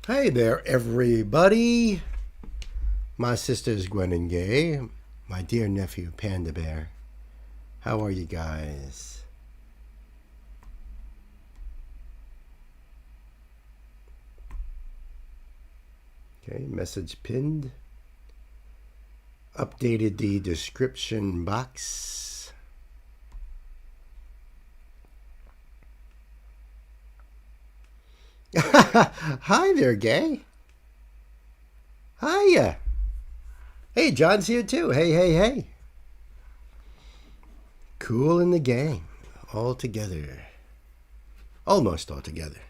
Hey there, everybody. My sisters Gwen and Gay, my dear nephew Panda Bear. How are you guys? Okay, message pinned. Updated the description box. Hi there, Gay. Hiya. Hey, John's here too. Hey, hey, hey. Cool in the gang. All together. Almost all together.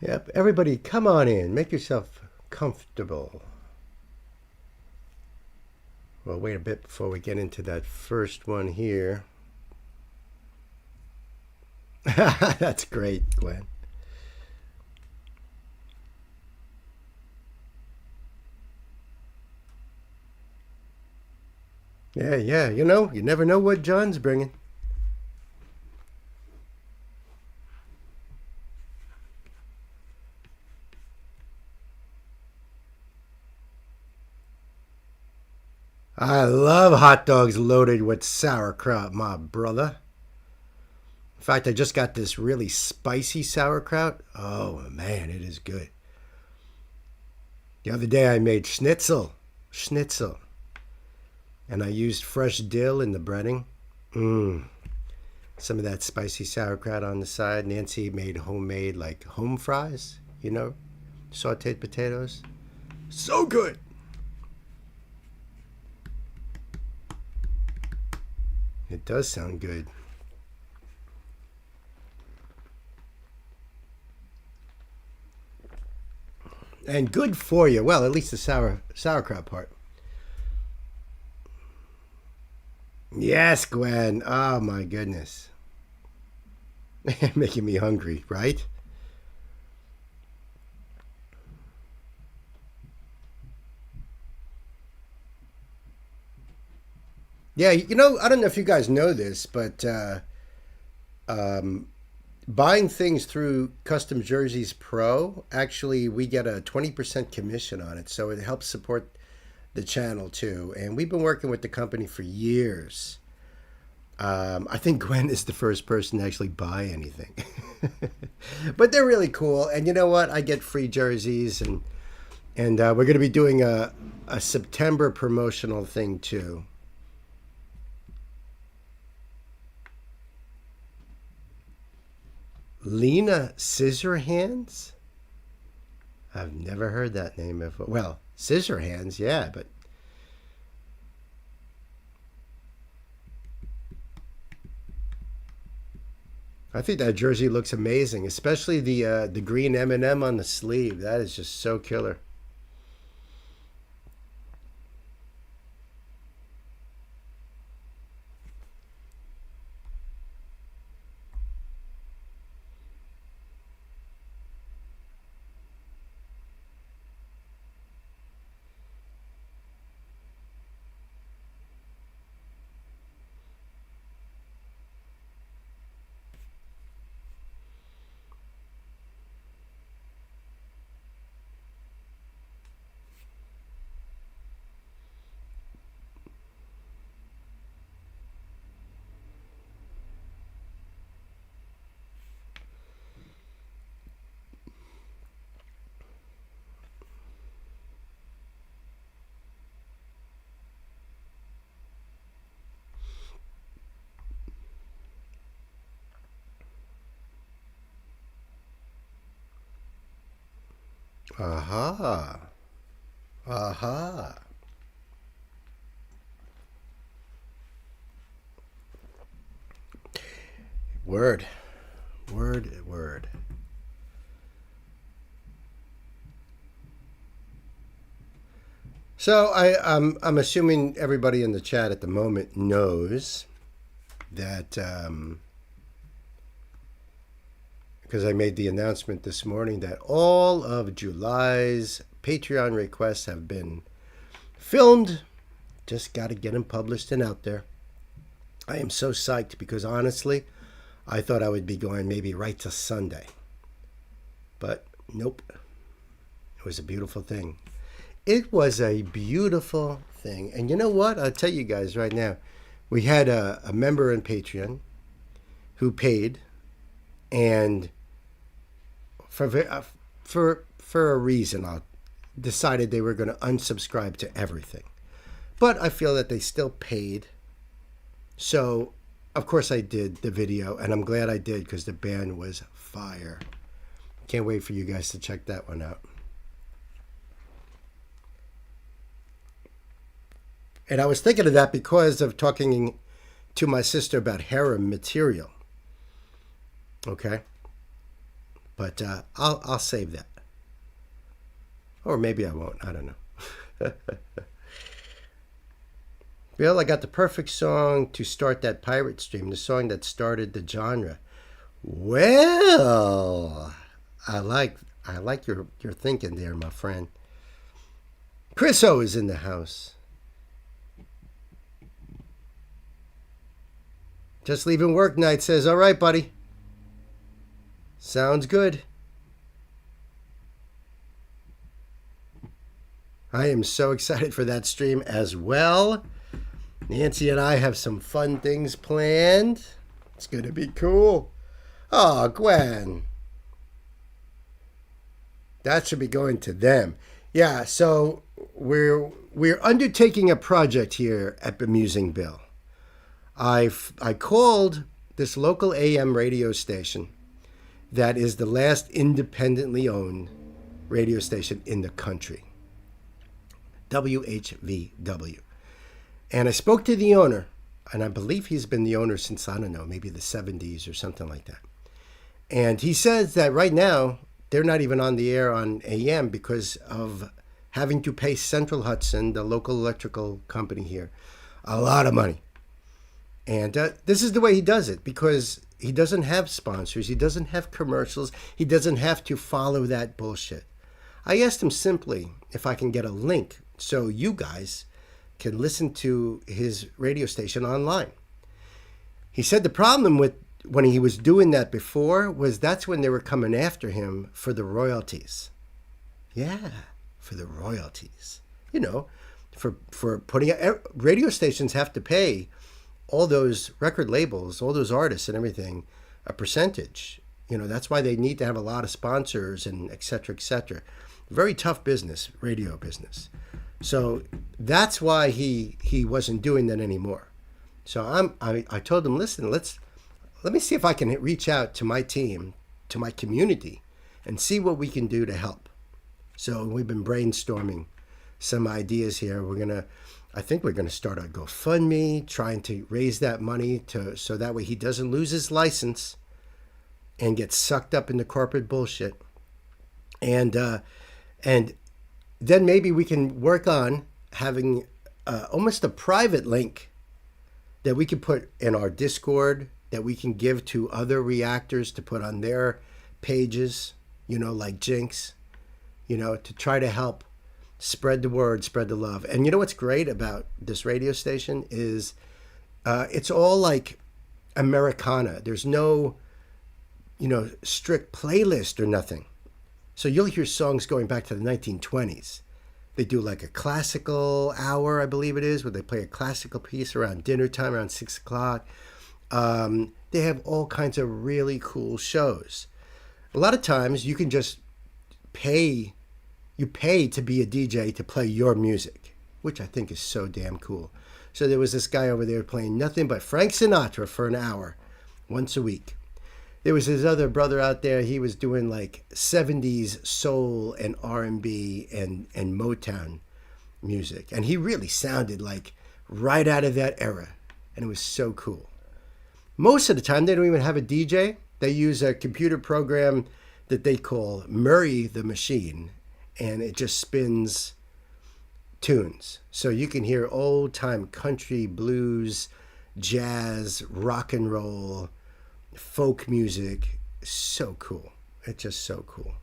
Yep, everybody come on in. Make yourself comfortable. Well, wait a bit before we get into that first one here. That's great, Glenn. Yeah, you know, you never know what John's bringing. I love hot dogs loaded with sauerkraut, my brother. In fact, I just got this really spicy sauerkraut. Oh, man, it is good. The other day I made schnitzel, and I used fresh dill in the breading. Mmm. Some of that spicy sauerkraut on the side. Nancy made homemade, like, home fries, you know, sauteed potatoes. So good. It does sound good. And good for you. Well, at least the sauerkraut part. Yes, Gwen. Oh my goodness. Making me hungry, right? Yeah, you know, I don't know if you guys know this, but um, buying things through Custom Jerseys Pro, actually, we get a 20% commission on it. So it helps support the channel too. And we've been working with the company for years. I think Gwen is the first person to actually buy anything. But they're really cool. And you know what? I get free jerseys, and we're going to be doing a September promotional thing too. Lena Scissorhands? I've never heard that name before. Well, Scissorhands, yeah, but I think that jersey looks amazing, especially the green M&M on the sleeve. That is just so killer. Aha. Aha. Word. Word. Word. So I'm assuming everybody in the chat at the moment knows that because I made the announcement this morning that all of July's Patreon requests have been filmed. Just got to get them published and out there. I am so psyched because honestly, I thought I would be going maybe right to Sunday. But nope. It was a beautiful thing. It was a beautiful thing. And you know what? I'll tell you guys right now. We had a member in Patreon who paid, and for a reason, I decided they were going to unsubscribe to everything. But I feel that they still paid. So, of course, I did the video, and I'm glad I did because the band was fire. Can't wait for you guys to check that one out. And I was thinking of that because of talking to my sister about harem material. Okay? But I'll save that. Or maybe I won't. I don't know. Bill, I got the perfect song to start that pirate stream, the song that started the genre. Well, I like your thinking there, my friend. Chris O is in the house. Just leaving work night says, all right, buddy. Sounds good. I am so excited for that stream as well. Nancy and I have some fun things planned. It's going to be cool. Oh, Gwen. That should be going to them. Yeah, so we're undertaking a project here at Bemusing Bill. I called this local AM radio station that is the last independently owned radio station in the country. WHVW. And I spoke to the owner, and I believe he's been the owner since, I don't know, maybe the 70s or something like that. And he says that right now, they're not even on the air on AM because of having to pay Central Hudson, the local electrical company here, a lot of money. And this is the way he does it because he doesn't have sponsors. He doesn't have commercials. He doesn't have to follow that bullshit. I asked him simply if I can get a link so you guys can listen to his radio station online. He said the problem with when he was doing that before was that's when they were coming after him for the royalties. Yeah, for the royalties. You know, for putting radio stations have to pay all those record labels, all those artists and everything, a percentage. You know, that's why they need to have a lot of sponsors and et cetera, et cetera. Very tough business, radio business. So that's why he wasn't doing that anymore. So I told him, listen, let me see if I can reach out to my team, to my community, and see what we can do to help. So we've been brainstorming some ideas here. I think we're gonna start a GoFundMe, trying to raise that money so that way he doesn't lose his license and get sucked up into corporate bullshit. And then maybe we can work on having almost a private link that we can put in our Discord that we can give to other reactors to put on their pages, you know, like Jinx, you know, to try to help spread the word, spread the love. And you know what's great about this radio station is it's all like Americana. There's no, you know, strict playlist or nothing. So you'll hear songs going back to the 1920s. They do like a classical hour, I believe it is, where they play a classical piece around dinner time, around 6 o'clock. They have all kinds of really cool shows. A lot of times you can just pay to be a DJ to play your music, which I think is so damn cool. So there was this guy over there playing nothing but Frank Sinatra for an hour once a week. there was his other brother out there. He was doing like 70s soul and R&B and Motown music. And he really sounded like right out of that era. And it was so cool. Most of the time, they don't even have a DJ. They use a computer program that they call Murray the Machine. And it just spins tunes. So you can hear old time country, blues, jazz, rock and roll, folk music. So cool. It's just so cool.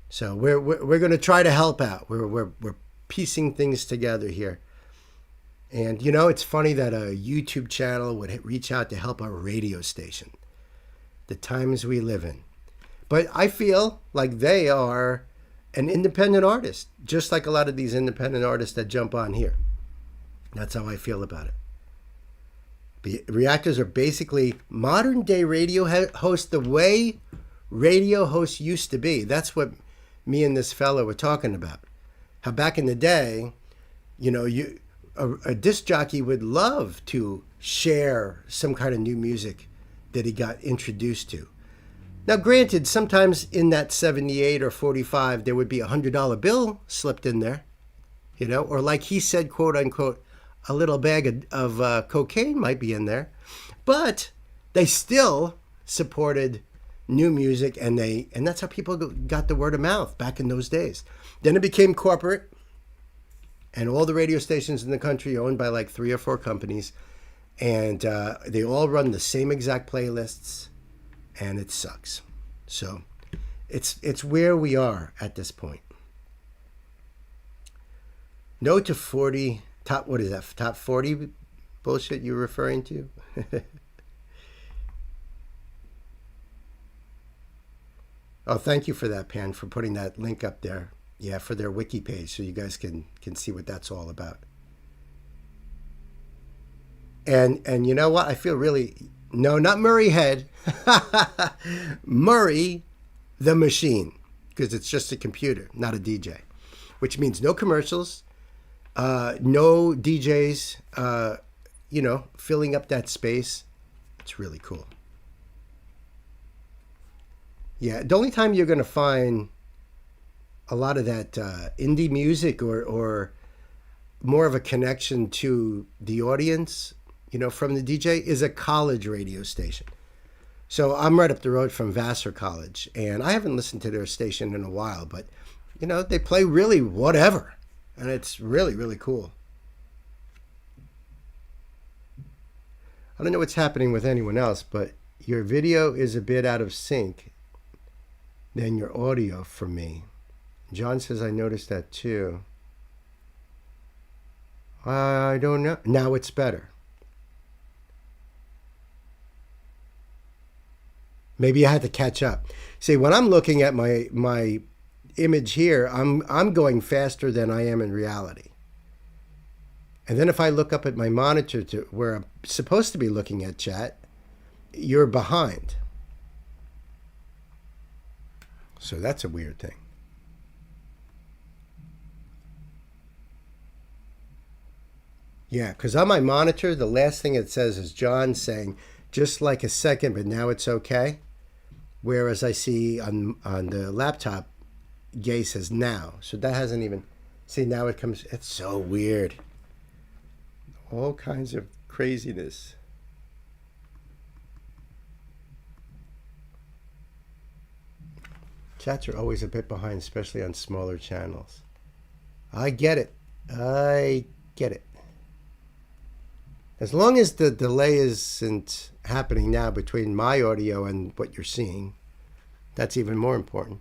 So we're going to try to help out. We're piecing things together here. And you know, it's funny that a YouTube channel would reach out to help our radio station. The times we live in. But I feel like they are an independent artist, just like a lot of these independent artists that jump on here. That's how I feel about it. The reactors are basically modern day radio hosts the way radio hosts used to be. That's what me and this fellow were talking about. How back in the day, you know, a disc jockey would love to share some kind of new music that he got introduced to. Now, granted, sometimes in that 78 or 45, there would be $100 bill slipped in there, you know, or like he said, quote unquote, a little bag of cocaine might be in there. But they still supported new music, and that's how people got the word of mouth back in those days. Then it became corporate, and all the radio stations in the country are owned by like 3 or 4 companies, and they all run the same exact playlists, and it sucks. So it's where we are at this point. No to 40 top. What is that? Top 40 bullshit you're referring to? Oh, thank you for that, Pan, for putting that link up there. Yeah, for their wiki page, so you guys can see what that's all about. And you know what? I feel really, no, not Murray Head, Murray the Machine, because it's just a computer, not a DJ, which means no commercials, no DJs, you know, filling up that space. It's really cool. Yeah, the only time you're going to find a lot of that indie music or more of a connection to the audience, you know, from the DJ is a college radio station. So I'm right up the road from Vassar College, and I haven't listened to their station in a while, but, you know, they play really whatever, and it's really, really cool. I don't know what's happening with anyone else, but your video is a bit out of sync than your audio for me. John says, I noticed that too. I don't know. Now it's better. Maybe I had to catch up. See, when I'm looking at my image here, I'm going faster than I am in reality. And then if I look up at my monitor to where I'm supposed to be looking at chat, you're behind. So that's a weird thing. Yeah, because on my monitor, the last thing it says is John saying, just like a second, but now it's okay. Whereas I see on the laptop, Gay says now. So that hasn't even, see, now it comes, it's so weird. All kinds of craziness. Chats are always a bit behind, especially on smaller channels. I get it. I get it. As long as the delay isn't happening now between my audio and what you're seeing, that's even more important.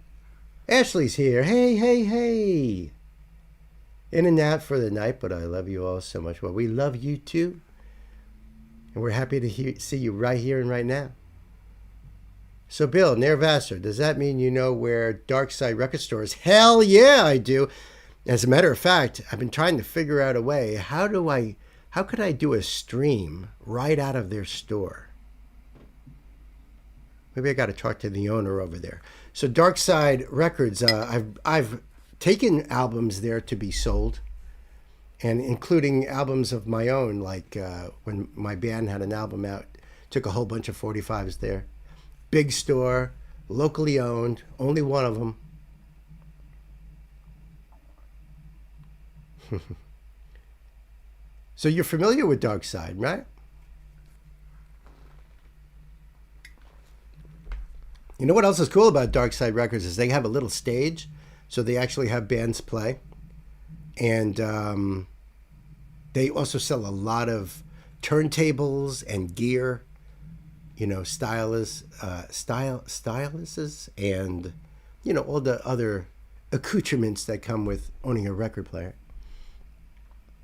Ashley's here. Hey, hey, hey. In and out for the night, but I love you all so much. Well, we love you too. And we're happy to see you right here and right now. So, Bill, near Vassar, does that mean you know where Dark Side Record Store is? Hell yeah, I do. As a matter of fact, I've been trying to figure out a way. How could I do a stream right out of their store? Maybe I got to talk to the owner over there. So Dark Side Records, I've taken albums there to be sold, and including albums of my own, like when my band had an album out, took a whole bunch of 45s there. big store, locally owned, only one of them. So you're familiar with Dark Side, right? You know what else is cool about Dark Side Records is they have a little stage, so they actually have bands play, and they also sell a lot of turntables and gear, you know, stylists, and you know all the other accoutrements that come with owning a record player.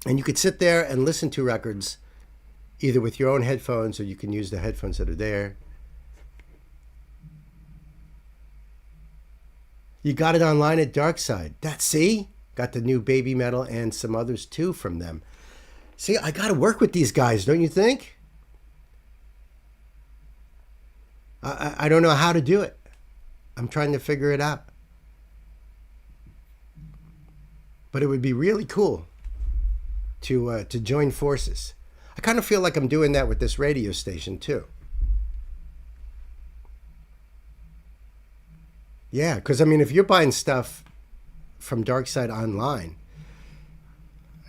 And you could sit there and listen to records either with your own headphones or you can use the headphones that are there. You got it online at Darkside. See? Got the new Baby Metal and some others too from them. See, I got to work with these guys, don't you think? I don't know how to do it. I'm trying to figure it out. But it would be really cool to join forces. I kind of feel like I'm doing that with this radio station too. Yeah, because I mean, if you're buying stuff from Darkside online,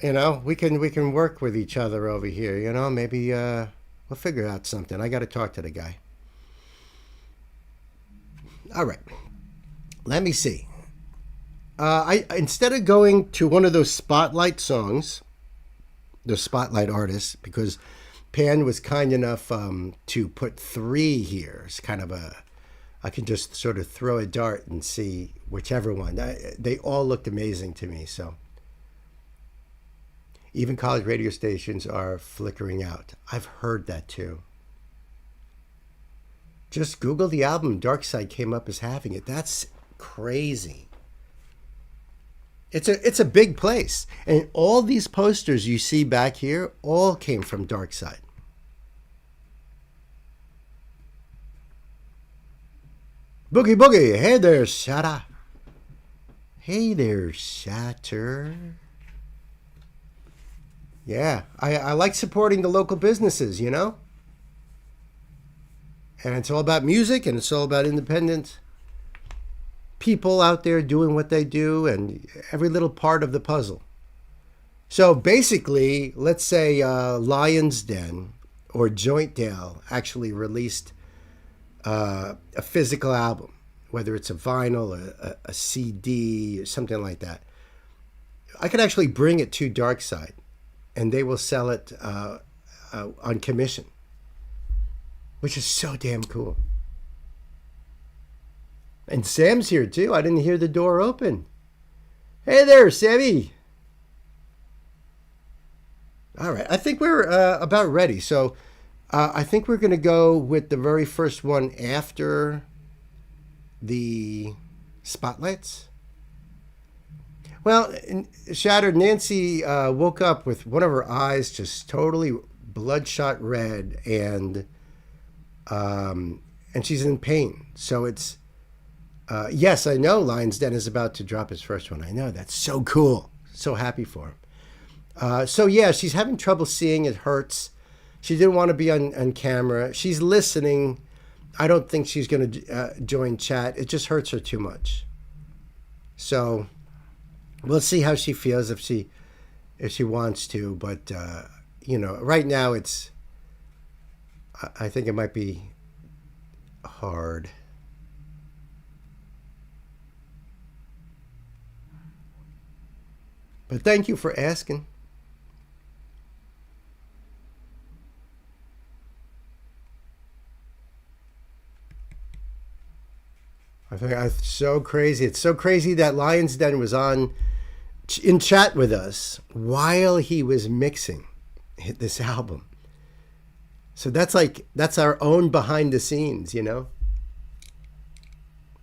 you know, we can work with each other over here. You know, maybe we'll figure out something. I got to talk to the guy. All right, let me see. I instead of going to one of those spotlight songs, the spotlight artists, because Pan was kind enough to put 3 here. It's kind of I can just sort of throw a dart and see whichever one. They all looked amazing to me. So even college radio stations are flickering out. I've heard that too. Just Google the album. Dark Side came up as having it. That's crazy. It's a big place. And all these posters you see back here all came from Dark Side. Boogie Boogie. Hey there, Shatter. Hey there, Shatter. Yeah, I like supporting the local businesses, you know? And it's all about music and it's all about independent people out there doing what they do and every little part of the puzzle. So basically, let's say Lion's Den or Jointdale actually released a physical album, whether it's a vinyl, a CD, or something like that. I could actually bring it to Darkside and they will sell it on commission, which is so damn cool. And Sam's here too. I didn't hear the door open. Hey there, Sammy. All right. I think we're about ready. So I think we're going to go with the very first one after the spotlights. Well, Shattered, Nancy woke up with one of her eyes just totally bloodshot red, and she's in pain. So it's yes, I know Lion's Den is about to drop his first one. I know. That's so cool. So happy for him. So yeah, she's having trouble seeing. It hurts. She didn't want to be on camera. She's listening. I don't think she's going to join chat. It just hurts her too much. So we'll see how she feels if she wants to. But you know, right now I think it might be hard. But thank you for asking. I think it's so crazy. It's so crazy that Lion's Den was in chat with us while he was mixing this album. So that's our own behind the scenes, you know?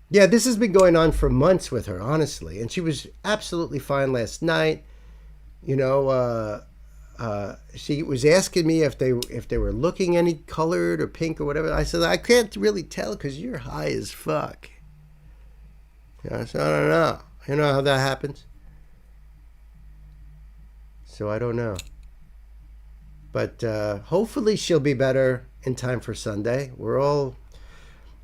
Yeah, this has been going on for months with her, honestly. And she was absolutely fine last night. You know, she was asking me if they were looking any colored or pink or whatever. I said, I can't really tell because you're high as fuck. I said, I don't know. You know how that happens? So I don't know. But hopefully she'll be better in time for Sunday. We're all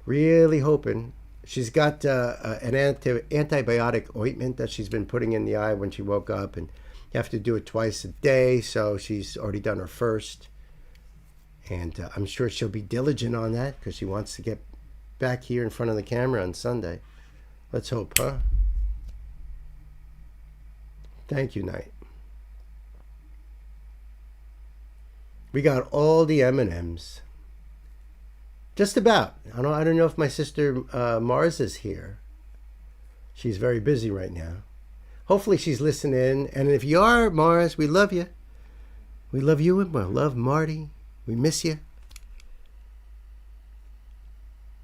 Really hoping. She's got an antibiotic ointment that she's been putting in the eye when she woke up, and you have to do it twice a day, so she's already done her first. And I'm sure she'll be diligent on that because she wants to get back here in front of the camera on Sunday. Let's hope, huh? Thank you, Knight. We got all the M&Ms. Just about. I don't know if my sister Mars is here. She's very busy right now. Hopefully she's listening. And if you are, Mars, we love you. We love you and we love Marty. We miss you.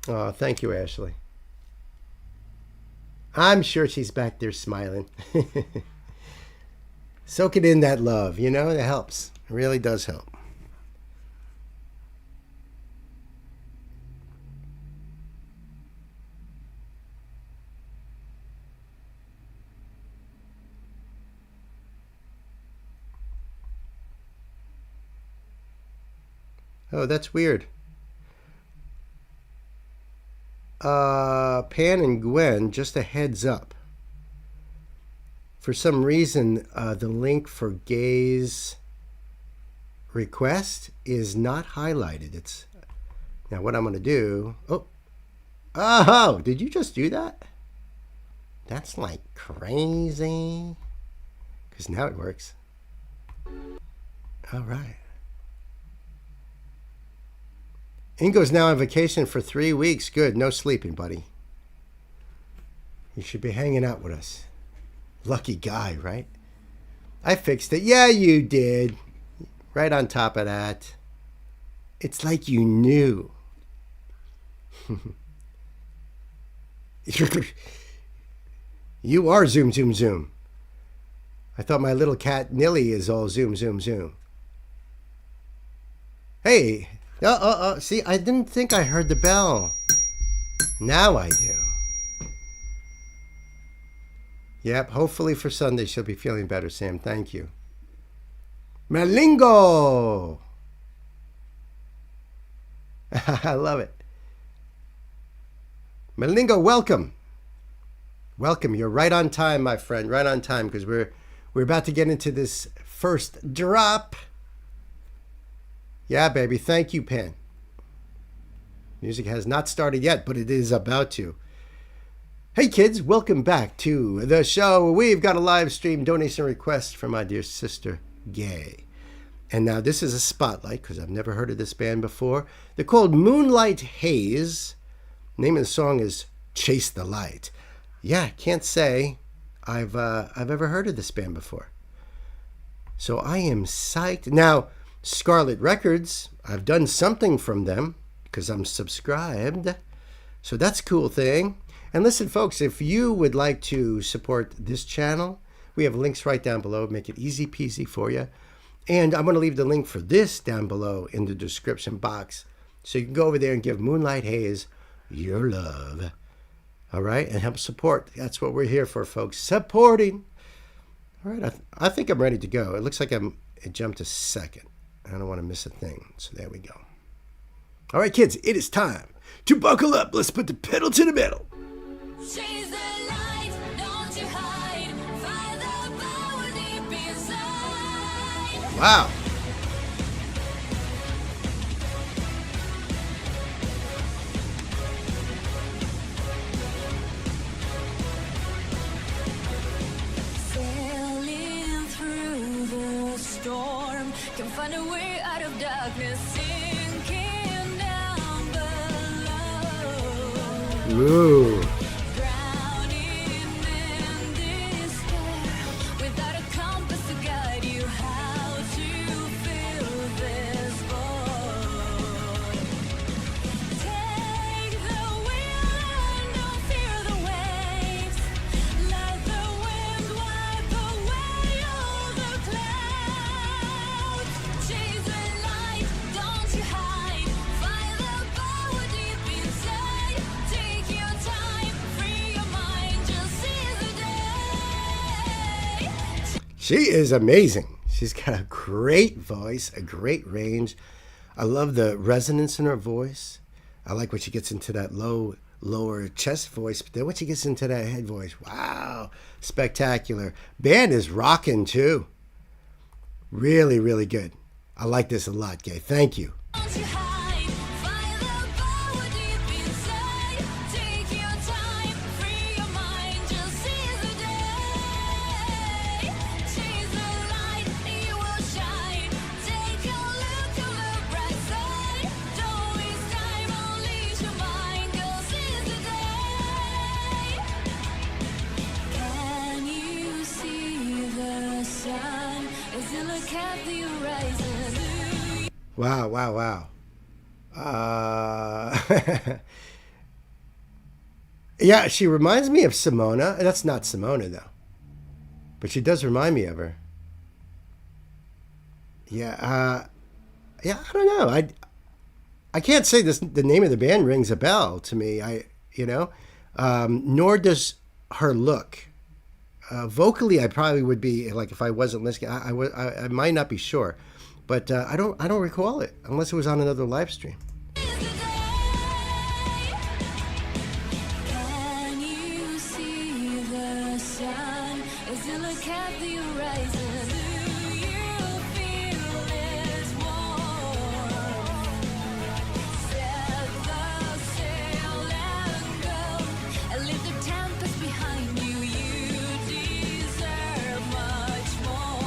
Oh, thank you, Ashley. I'm sure she's back there smiling. Soak it in, that love. You know, it helps. It really does help. Oh, that's weird. Pan and Gwen, just a heads up. For some reason, the link for Gay's request is not highlighted. It's now what I'm going to do. Oh, did you just do that? That's like crazy. Because now it works. All right. Ingo's now on vacation for 3 weeks. Good. No sleeping, buddy. You should be hanging out with us. Lucky guy, right? I fixed it. Yeah, you did. Right on top of that. It's like you knew. You are zoom, zoom, zoom. I thought my little cat Nilly is all zoom, zoom, zoom. Hey. See, I didn't think I heard the bell. Now I do. Yep, hopefully for Sunday she'll be feeling better, Sam. Thank you. Malingo! I love it. Malingo, welcome. Welcome. You're right on time, my friend. Right on time, because we're about to get into this first drop. Yeah, baby. Thank you, Pan. Music has not started yet, but it is about to. Hey, kids. Welcome back to the show. We've got a live stream donation request from my dear sister, Gay. And now this is a spotlight because I've never heard of this band before. They're called Moonlight Haze. The name of the song is Chase the Light. Yeah, can't say I've ever heard of this band before. So I am psyched. Now, Scarlet Records, I've done something from them because I'm subscribed. So that's a cool thing. And listen, folks, if you would like to support this channel, we have links right down below. Make it easy peasy for you. And I'm going to leave the link for this down below in the description box. So you can go over there and give Moonlight Haze your love. All right? And help support. That's what we're here for, folks. Supporting. All right. I think I'm ready to go. It looks like it jumped a second. I don't want to miss a thing. So there we go. All right, kids, it is time to buckle up. Let's put the pedal to the metal. Chase the light, don't you hide. Find the power deep inside. Wow. Sailing through the storm, can find a way out of darkness, sinking down below. Ooh. Drowning in despair, without a compass to guide you, how to fill this void. Take the wheel and don't fear the waves. Let the wind wipe away all the clouds. Chase the light, don't you hide. Find the power deep inside. Take your time, free your mind, just seize the day. She is amazing. She's got a great voice, a great range. I love the resonance in her voice. I like when she gets into that lower chest voice, but then when she gets into that head voice, wow, spectacular. Band is rocking too. Really, really good. I like this a lot, Gay. Thank you. Don't you hide, find the power deep inside. Take your time, free your mind, just seize the day. Chase the light, you will shine. Take a look on the bright side. Don't waste time, unleash your mind, go seize the day. Can you see the sun as you look at the horizon? Wow, wow, wow. Yeah, she reminds me of Simona. That's not Simona, though. But she does remind me of her. Yeah, yeah, I don't know. I can't say this. The name of the band rings a bell to me. Nor does her look. Vocally, I probably would be like if I wasn't listening. I might not be sure, but I don't recall it unless it was on another live stream. Can you see the sun as you look at the horizon? Do you feel its warmth? Set the sail and go, and leave the tempest behind you. You deserve much more.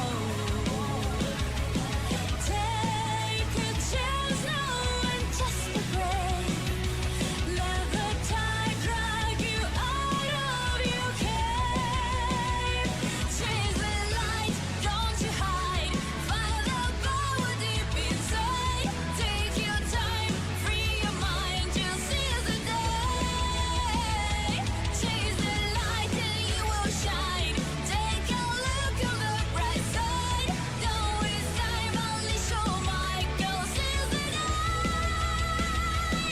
Take a chance now and just be brave. Let the tide drag you out of your cave. Chase the light, don't you hide. Find the power deep inside. Take your time, free your mind, just seize the day. Chase the light and you will shine. Take a look on the bright side. Don't waste time, unleash your mind, go seize the day.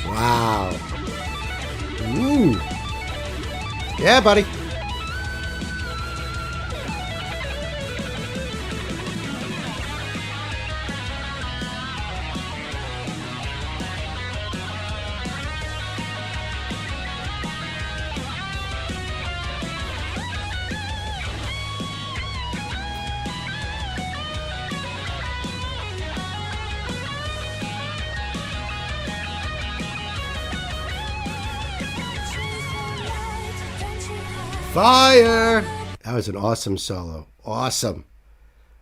Wow. Ooh. Yeah, buddy. Fire! That was an awesome solo. Awesome.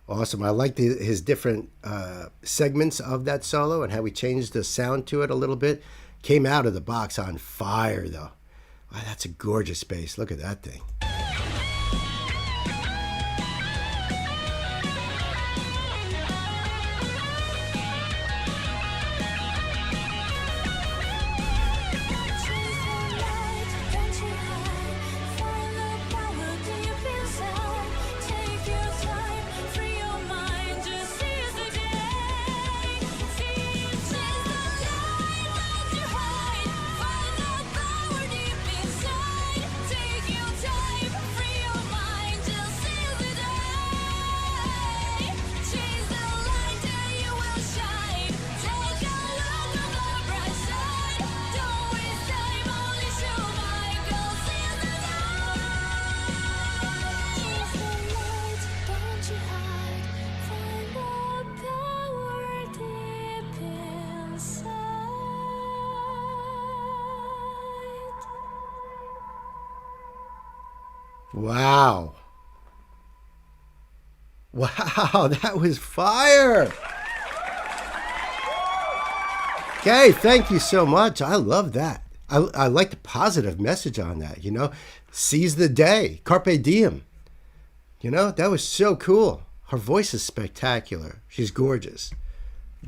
Awesome. I like his different segments of that solo and how he changed the sound to it a little bit. Came out of the box on fire, though. Wow, that's a gorgeous bass. Look at that thing. Wow. Wow, that was fire. Okay, thank you so much. I love that. I like the positive message on that, Seize the day. Carpe diem. That was so cool. Her voice is spectacular. She's gorgeous.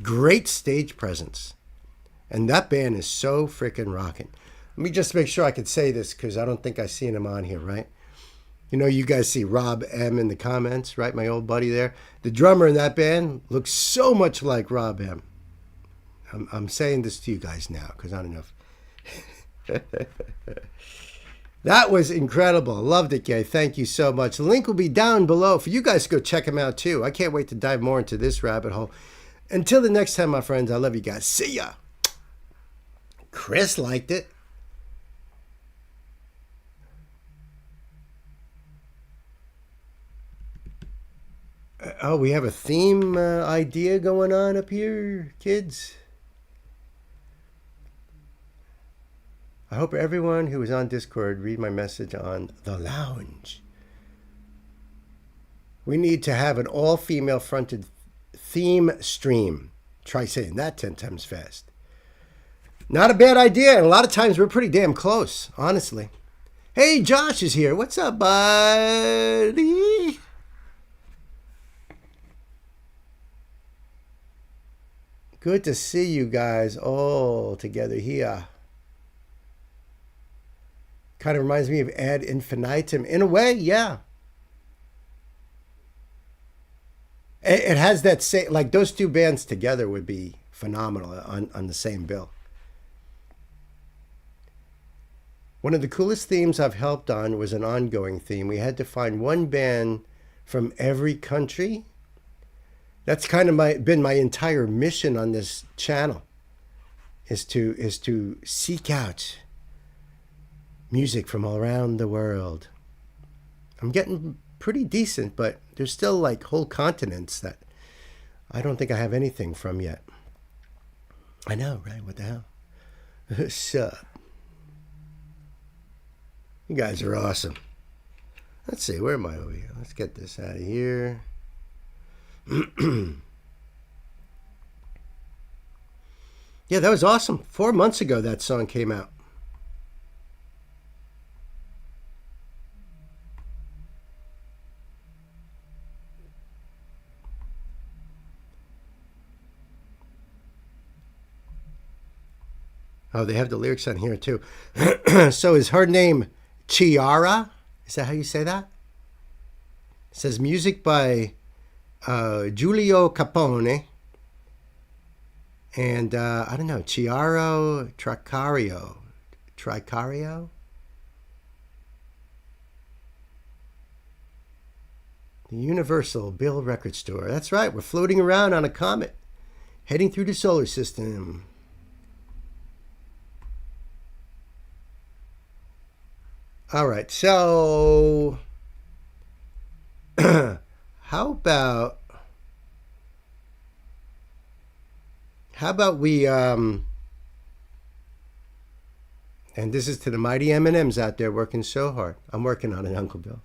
Great stage presence. And that band is so freaking rocking. Let me just make sure I can say this because I don't think I've seen him on here, right? You guys see Rob M in the comments, right? My old buddy there. The drummer in that band looks so much like Rob M. I'm saying this to you guys now because I don't know if... That was incredible. Loved it, Gay. Thank you so much. The link will be down below for you guys to go check him out too. I can't wait to dive more into this rabbit hole. Until the next time, my friends, I love you guys. See ya. Chris liked it. Oh, we have a theme idea going on up here, kids. I hope everyone who is on Discord read my message on the lounge. We need to have an all-female fronted theme stream. Try saying that 10 times fast. Not a bad idea, and a lot of times we're pretty damn close, honestly. Hey, Josh is here. What's up, buddy? Good to see you guys all together here. Kind of reminds me of Ad Infinitum. In a way, yeah. It has that same, like those two bands together would be phenomenal on the same bill. One of the coolest themes I've helped on was an ongoing theme. We had to find one band from every country. That's kind of been my entire mission on this channel, is to seek out music from all around the world. I'm getting pretty decent, but there's still like whole continents that I don't think I have anything from yet. I know, right? What the hell? Sup? You guys are awesome. Let's see, where am I over here? Let's get this out of here. Yeah, that was awesome. 4 months ago that song came out. Oh, they have the lyrics on here too. So is her name Chiara? Is that how you say that? It says music by Giulio Capone. And I don't know, Chiaro Tricario. The Universal Bill Record Store. That's right, we're floating around on a comet, heading through the solar system. All right, so how about we and this is to the mighty M&Ms out there working so hard. I'm working on it, Uncle Bill.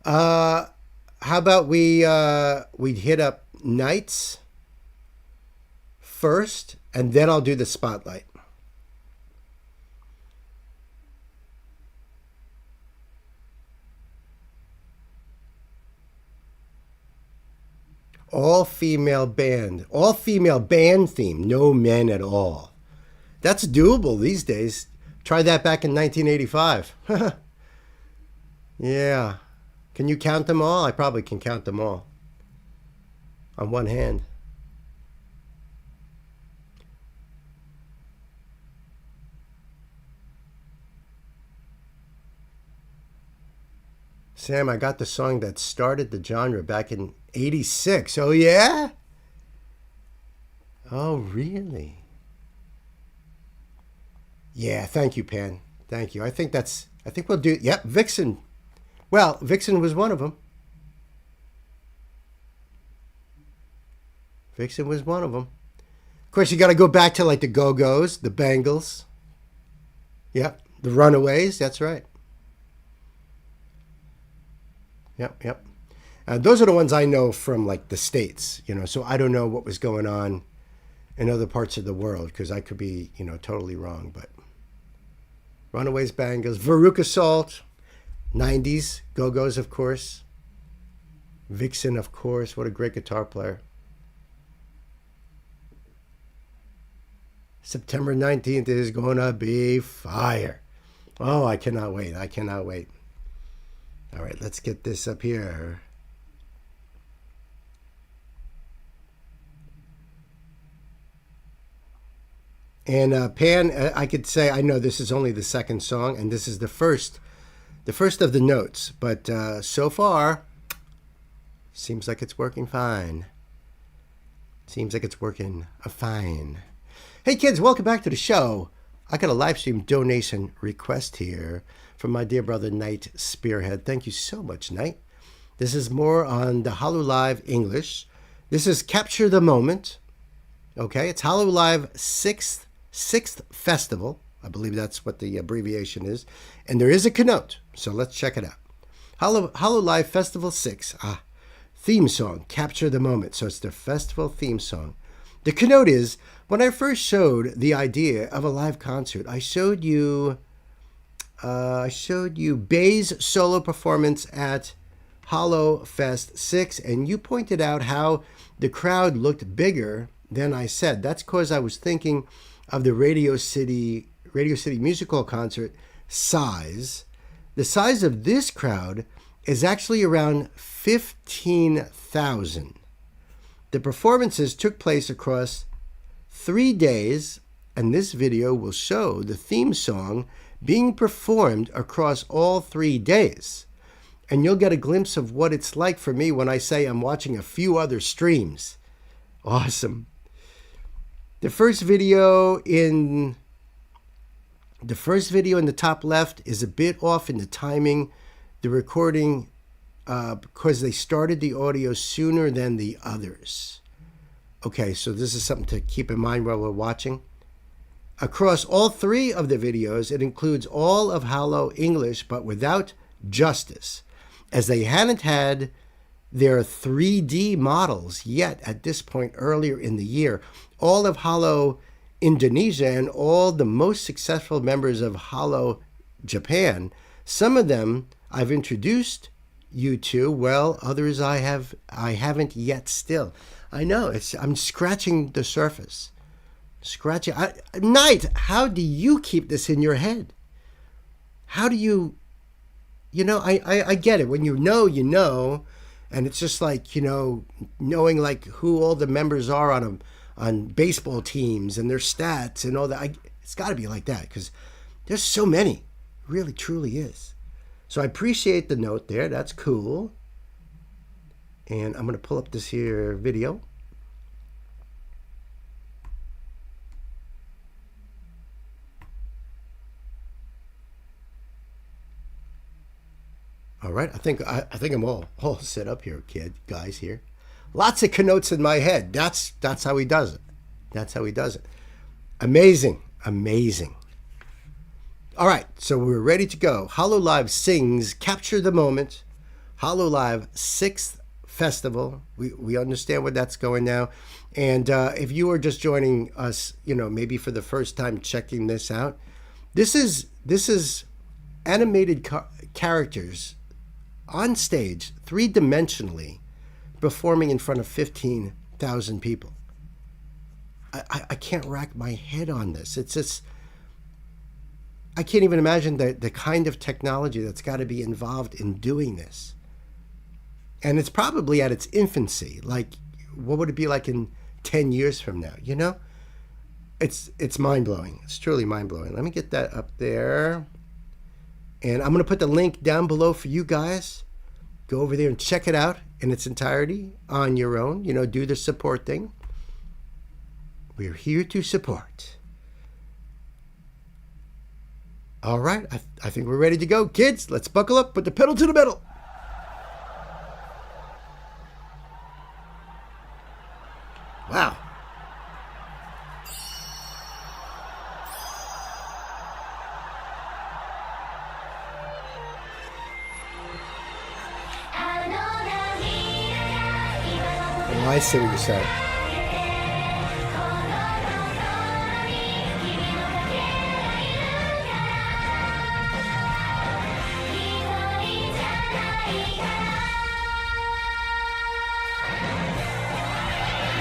How about we hit up Nights first, and then I'll do the spotlight. All female band theme, no men at all. That's doable these days. Try that back in 1985. Yeah. Can you count them all? I probably can count them all on one hand. Sam, I got the song that started the genre back in 86. Oh, yeah? Oh, really? Yeah, thank you, Pan. Thank you. I think we'll do, yep, Vixen. Well, Vixen was one of them. Vixen was one of them. Of course, you got to go back to like the Go-Go's, the Bangles. Yep, the Runaways, that's right. Yep. Those are the ones I know from like the States, so I don't know what was going on in other parts of the world because I could be, totally wrong. But Runaways, Bangles, Veruca Salt, 90s, Go-Go's, of course. Vixen, of course. What a great guitar player. September 19th is going to be fire. Oh, I cannot wait. All right, let's get this up here. And Pan, I could say, I know this is only the second song, and this is the first of the notes. But so far, seems like it's working fine. Seems like it's working fine. Hey kids, welcome back to the show. I got a live stream donation request here from my dear brother Knight Spearhead. Thank you so much, Knight. This is more on the Hollow Live English. This is Capture the Moment. Okay, it's Hollow Live sixth festival. I believe that's what the abbreviation is. And there is a keynote, so let's check it out. Hollow Live Festival 6. Theme song, Capture the Moment. So it's the festival theme song. The keynote is, when I first showed the idea of a live concert, I showed you Bay's solo performance at Hollow Fest 6, and you pointed out how the crowd looked bigger than I said. That's because I was thinking of the Radio City Music Hall concert size. The size of this crowd is actually around 15,000. The performances took place across 3 days, and this video will show the theme song being performed across all 3 days. And you'll get a glimpse of what it's like for me when I say I'm watching a few other streams. Awesome. The first video in the top left is a bit off in the timing. The recording, because they started the audio sooner than the others. Okay, so this is something to keep in mind while we're watching. Across all 3 of the videos, it includes all of Hollow English, but without Justice, as they hadn't had their 3D models yet at this point earlier in the year. All of Hollow Indonesia and all the most successful members of Hollow Japan, some of them I've introduced you to, well, others I haven't yet still. I know, I'm scratching the surface. Knight, how do you keep this in your head? How do you I get it. When you know, and it's just like, knowing like who all the members are on baseball teams and their stats and all that. It's got to be like that because there's so many. It really, truly is. So I appreciate the note there. That's cool. And I'm going to pull up this here video. All right, I think I'm all set up here, guys here. Lots of connotes in my head. That's how he does it. That's how he does it. Amazing. All right, so we're ready to go. Hollow Live sings Capture the Moment. Hollow Live 6th Festival. We understand where that's going now. And if you are just joining us, maybe for the first time checking this out, this is animated characters on stage, 3-dimensionally, performing in front of 15,000 people. I can't rack my head on this. It's just, I can't even imagine the kind of technology that's got to be involved in doing this. And it's probably at its infancy. Like, what would it be like in 10 years from now? It's mind-blowing. It's truly mind-blowing. Let me get that up there. And I'm going to put the link down below for you guys. Go over there and check it out in its entirety on your own. Do the support thing. We're here to support. All right. I think we're ready to go. Kids, let's buckle up. Put the pedal to the metal. Wow. Oh, I see what you're saying.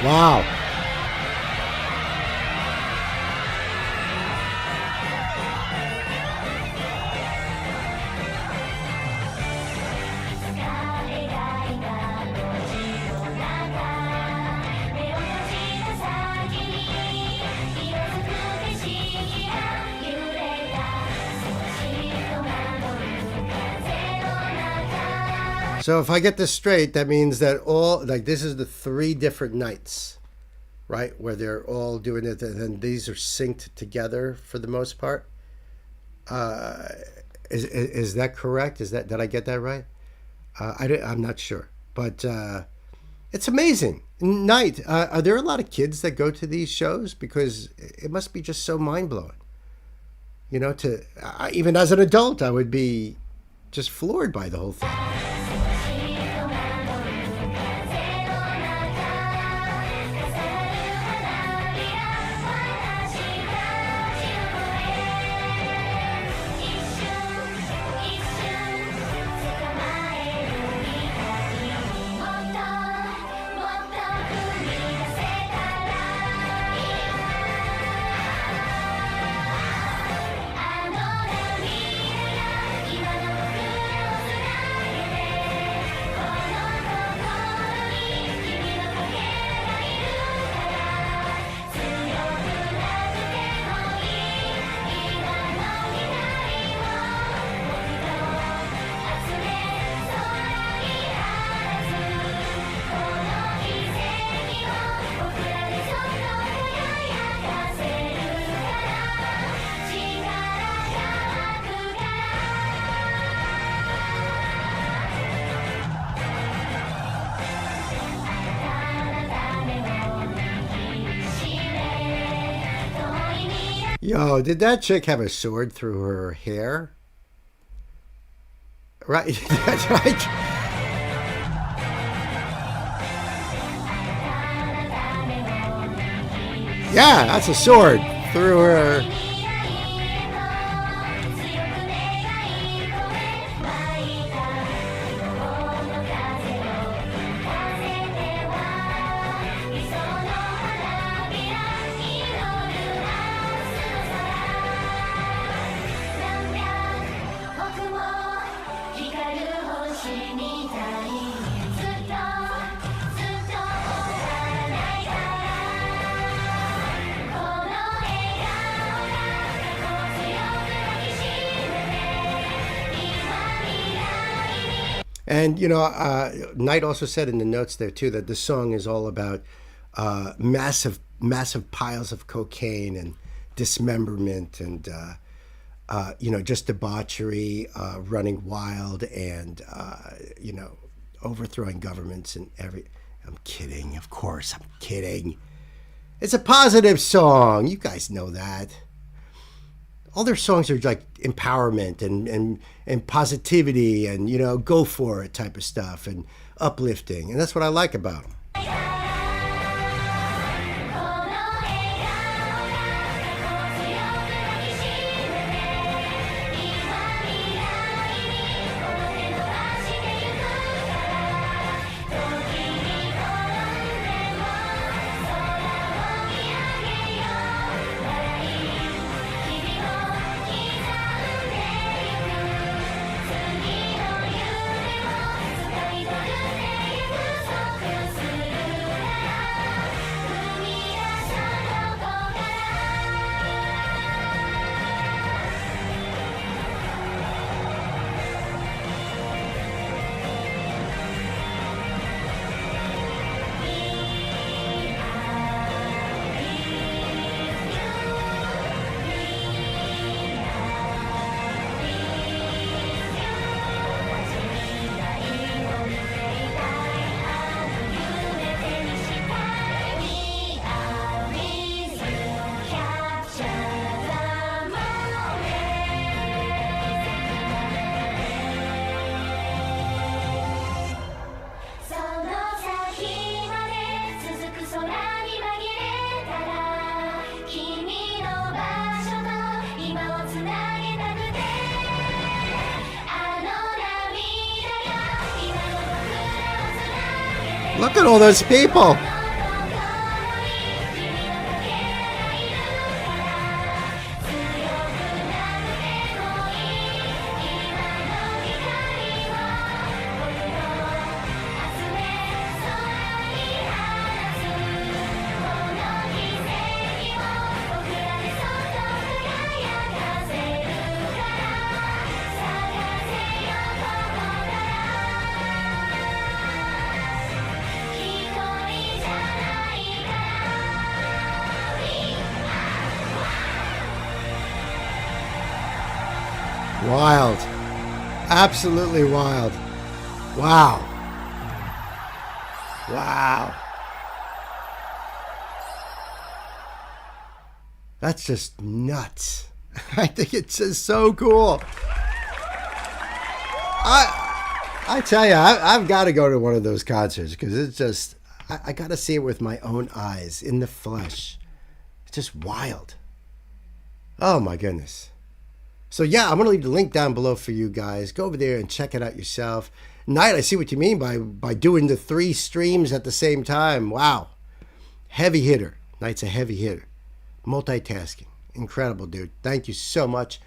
Wow. So if I get this straight, that means that this is the 3 different nights, right? Where they're all doing it, and then these are synced together for the most part. Uh, is that correct? Is that did I get that right? I'm not sure, but it's amazing. Night, are there a lot of kids that go to these shows? Because it must be just so mind blowing. To even as an adult, I would be just floored by the whole thing. Yo, did that chick have a sword through her hair? Right, that's right. Yeah, that's a sword through her. And Knight also said in the notes there too that the song is all about massive piles of cocaine and dismemberment and just debauchery, running wild, and overthrowing governments and every. I'm kidding, of course, I'm kidding. It's a positive song. You guys know that. All their songs are like empowerment and positivity and go for it type of stuff and uplifting, and that's what I like about them. Look at all those people. Wild. Absolutely wild. Wow. Wow. That's just nuts. I think it's just so cool. I tell you, I've got to go to one of those concerts because it's just, I got to see it with my own eyes, in the flesh. It's just wild. Oh my goodness. So yeah, I'm going to leave the link down below for you guys. Go over there and check it out yourself. Knight, I see what you mean by doing the 3 streams at the same time. Wow. Heavy hitter. Knight's a heavy hitter. Multitasking. Incredible, dude. Thank you so much.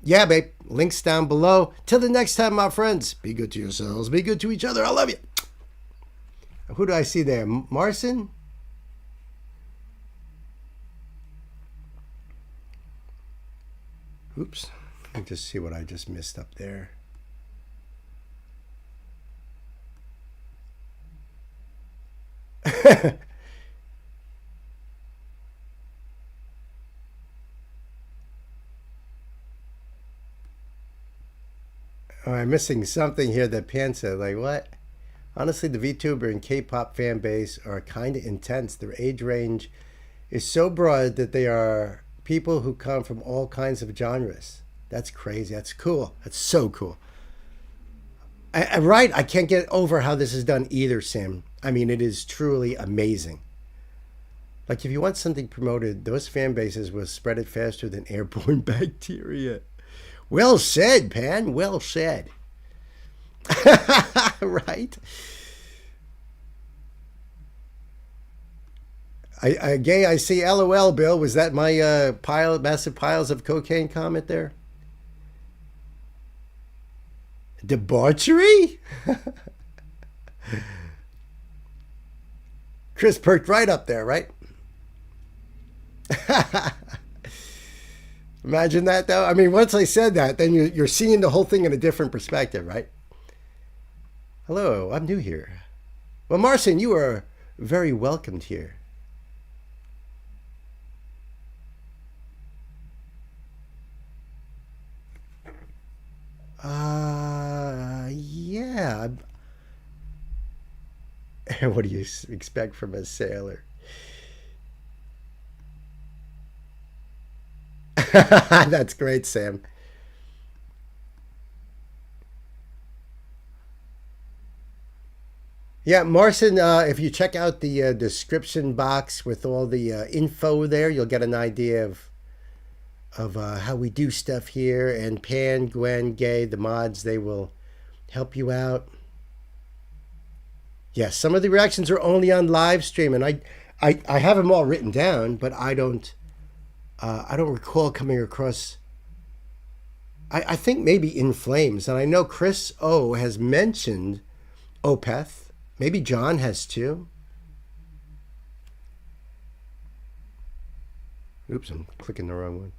Yeah, babe. Links down below. Till the next time, my friends. Be good to yourselves. Be good to each other. I love you. Who do I see there? Marcin? Oops. Let me just see what I just missed up there. Oh, I'm missing something here that Pan said. Like, what? Honestly, the VTuber and K-pop fan base are kind of intense. Their age range is so broad that they are people who come from all kinds of genres. That's crazy. That's cool. That's so cool. Right? I can't get over how this is done either, Sam. I mean, it is truly amazing. Like, if you want something promoted, those fan bases will spread it faster than airborne bacteria. Well said, Pan. Well said. Right? I see LOL, Bill. Was that my massive piles of cocaine comment there? Debauchery? Chris perked right up there, right? Imagine that, though. I mean, once I said that, then you're seeing the whole thing in a different perspective, right? Hello, I'm new here. Well, Marcin, you are very welcomed here. Yeah. What do you expect from a sailor? That's great, Sam. Yeah, Marcin, if you check out the description box with all the info there, you'll get an idea of how we do stuff here. And Pan, Gwen, Gay, the mods, they will help you out. Yes, some of the reactions are only on live stream, and I have them all written down, but I don't recall coming across. I think maybe In Flames, and I know Chris O has mentioned Opeth. Maybe John has too. Oops, I'm clicking the wrong one.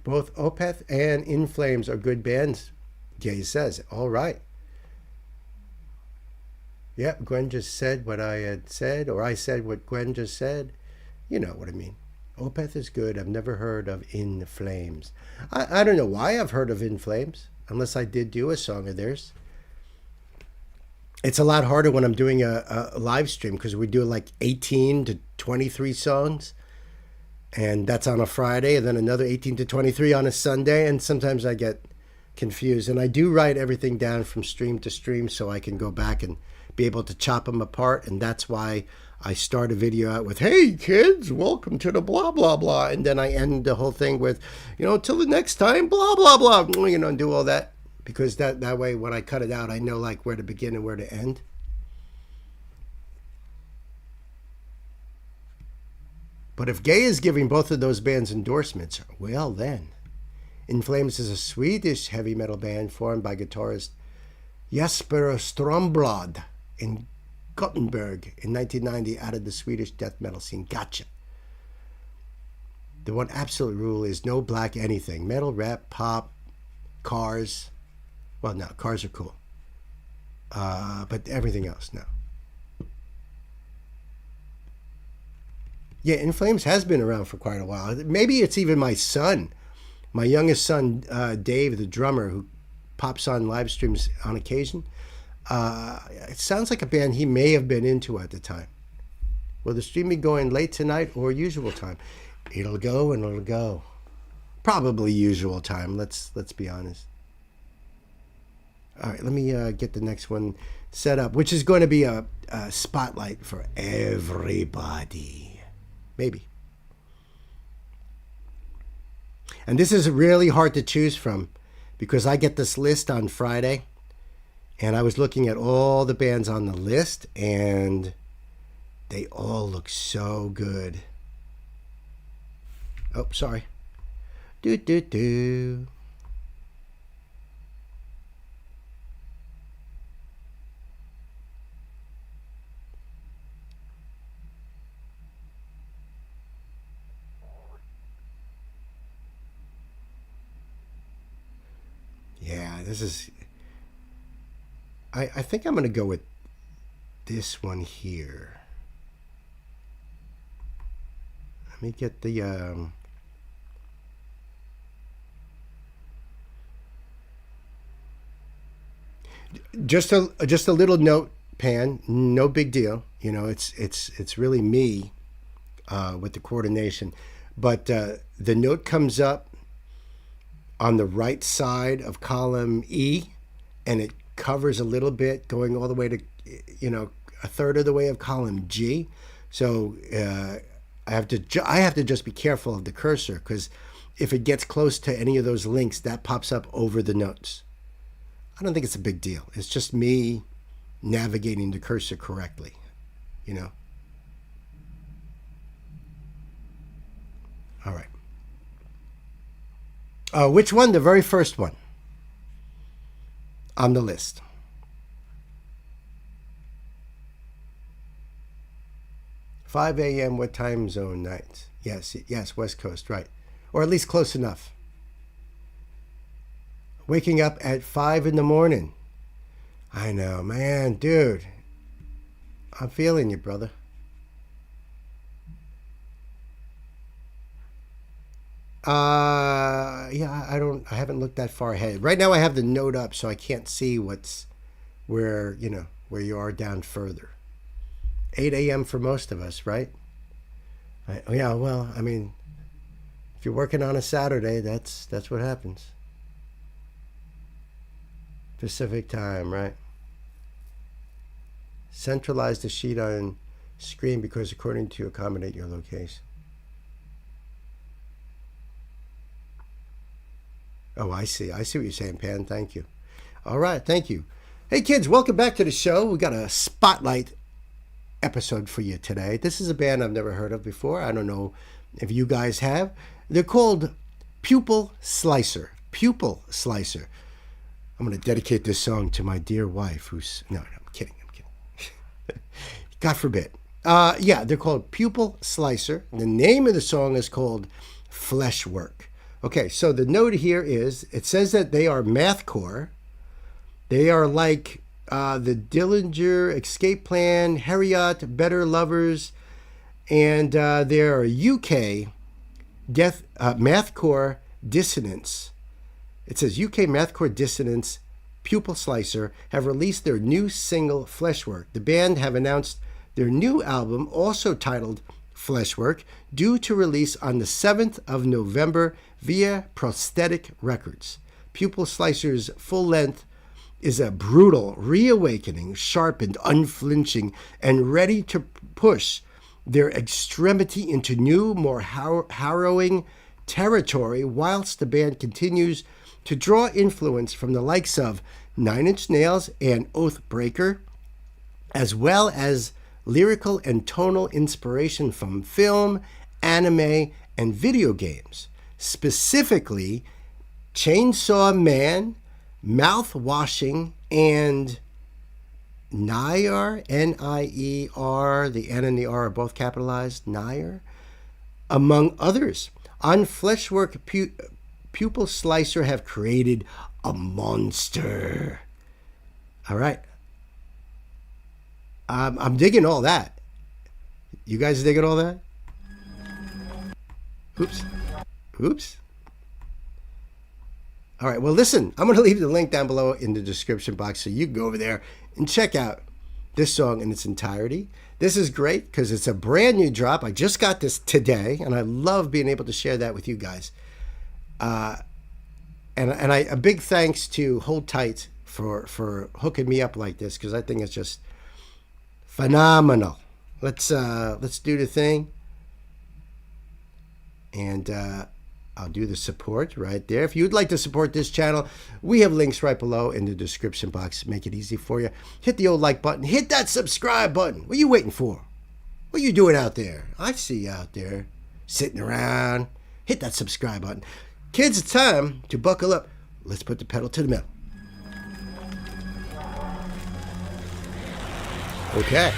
Both Opeth and In Flames are good bands, Gay says. All right. Yep, Gwen just said what I had said, or I said what Gwen just said. You know what I mean. Opeth is good. I've never heard of In Flames. I don't know why I've heard of In Flames, unless I did do a song of theirs. It's a lot harder when I'm doing a live stream because we do like 18 to 23 songs. And that's on a Friday, and then another 18 to 23 on a Sunday. And sometimes I get confused. And I do write everything down from stream to stream so I can go back and be able to chop them apart. And that's why I start a video out with, hey, kids, welcome to the blah, blah, blah. And then I end the whole thing with, till the next time, blah, blah, blah, and do all that. Because that way, when I cut it out, I know like where to begin and where to end. But if Gay is giving both of those bands endorsements, well then. In Flames is a Swedish heavy metal band formed by guitarist Jesper Stromblad in Gothenburg in 1990 out of the Swedish death metal scene. Gotcha. The one absolute rule is no black anything. Metal, rap, pop, cars. Well, no, cars are cool. But everything else, no. Yeah, In Flames has been around for quite a while. Maybe it's even my son, my youngest son, Dave, the drummer, who pops on live streams on occasion. It sounds like a band he may have been into at the time. Will the stream be going late tonight or usual time? It'll go and it'll go. Probably usual time. Let's be honest. All right, let me get the next one set up, which is going to be a spotlight for everybody. Maybe. And this is really hard to choose from because I get this list on Friday, and I was looking at all the bands on the list, and they all look so good. Oh, sorry. Do. Yeah, this is... I think I'm going to go with this one here. Let me get the... Just a little note, Pan. No big deal. You know, it's really me with the coordination. But the note comes up on the right side of column E, and it covers a little bit, going all the way to, you know, a third of the way of column G. So I have to just be careful of the cursor, because if it gets close to any of those links, that pops up over the notes. I don't think it's a big deal. It's just me navigating the cursor correctly, you know. All right. Which one? The very first one on the list. "5 a.m. What time zone nights?" Yes, West Coast, right. Or at least close enough. "Waking up at 5 in the morning." I know, man, dude. I'm feeling you, brother. Yeah, I haven't looked that far ahead. Right now I have the note up, so I can't see where you are down further. 8 a.m. for most of us, right? Yeah, well, I mean, if you're working on a Saturday, that's what happens. Pacific time, right? Centralize the sheet on screen because according to accommodate your location. Oh, I see what you're saying, Pan. Thank you. All right, thank you. Hey, kids, welcome back to the show. We got a spotlight episode for you today. This is a band I've never heard of before. I don't know if you guys have. They're called Pupil Slicer. Pupil Slicer. I'm going to dedicate this song to my dear wife who's... No, I'm kidding. God forbid. Yeah, they're called Pupil Slicer. The name of the song is called Fleshwork. Okay, so the note here is, it says that they are mathcore. They are like the Dillinger, Escape Plan, Harriot, Better Lovers, and they're UK mathcore dissonance. It says UK mathcore dissonance, Pupil Slicer, have released their new single, Fleshwork. The band have announced their new album, also titled Fleshwork, due to release on the 7th of November via Prosthetic Records. Pupil Slicer's full length is a brutal reawakening, sharpened, unflinching, and ready to push their extremity into new, more harrowing territory, whilst the band continues to draw influence from the likes of Nine Inch Nails and Oathbreaker, as well as lyrical and tonal inspiration from film, anime, and video games. Specifically, Chainsaw Man, Mouthwashing, and Nier, N-I-E-R, the N and the R are both capitalized, Nier, among others. On Fleshwork, Pupil Slicer have created a monster. All right. I'm digging all that. You guys digging all that? Oops. Oops. All right. Well, listen, I'm going to leave the link down below in the description box so you can go over there and check out this song in its entirety. This is great because it's a brand new drop. I just got this today, and I love being able to share that with you guys. And a big thanks to Hold Tight for hooking me up like this because I think it's just phenomenal. Let's do the thing, and I'll do the support right there. If you'd like to support this channel, we have links right below in the description box. Make it easy for you. Hit the old like button. Hit that subscribe button. What are you waiting for? What are you doing out there? I see you out there sitting around. Hit that subscribe button. Kids, it's time to buckle up. Let's put the pedal to the metal. Okay.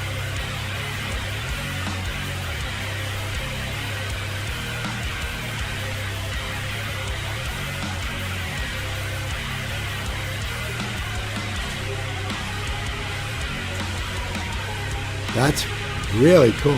That's really cool.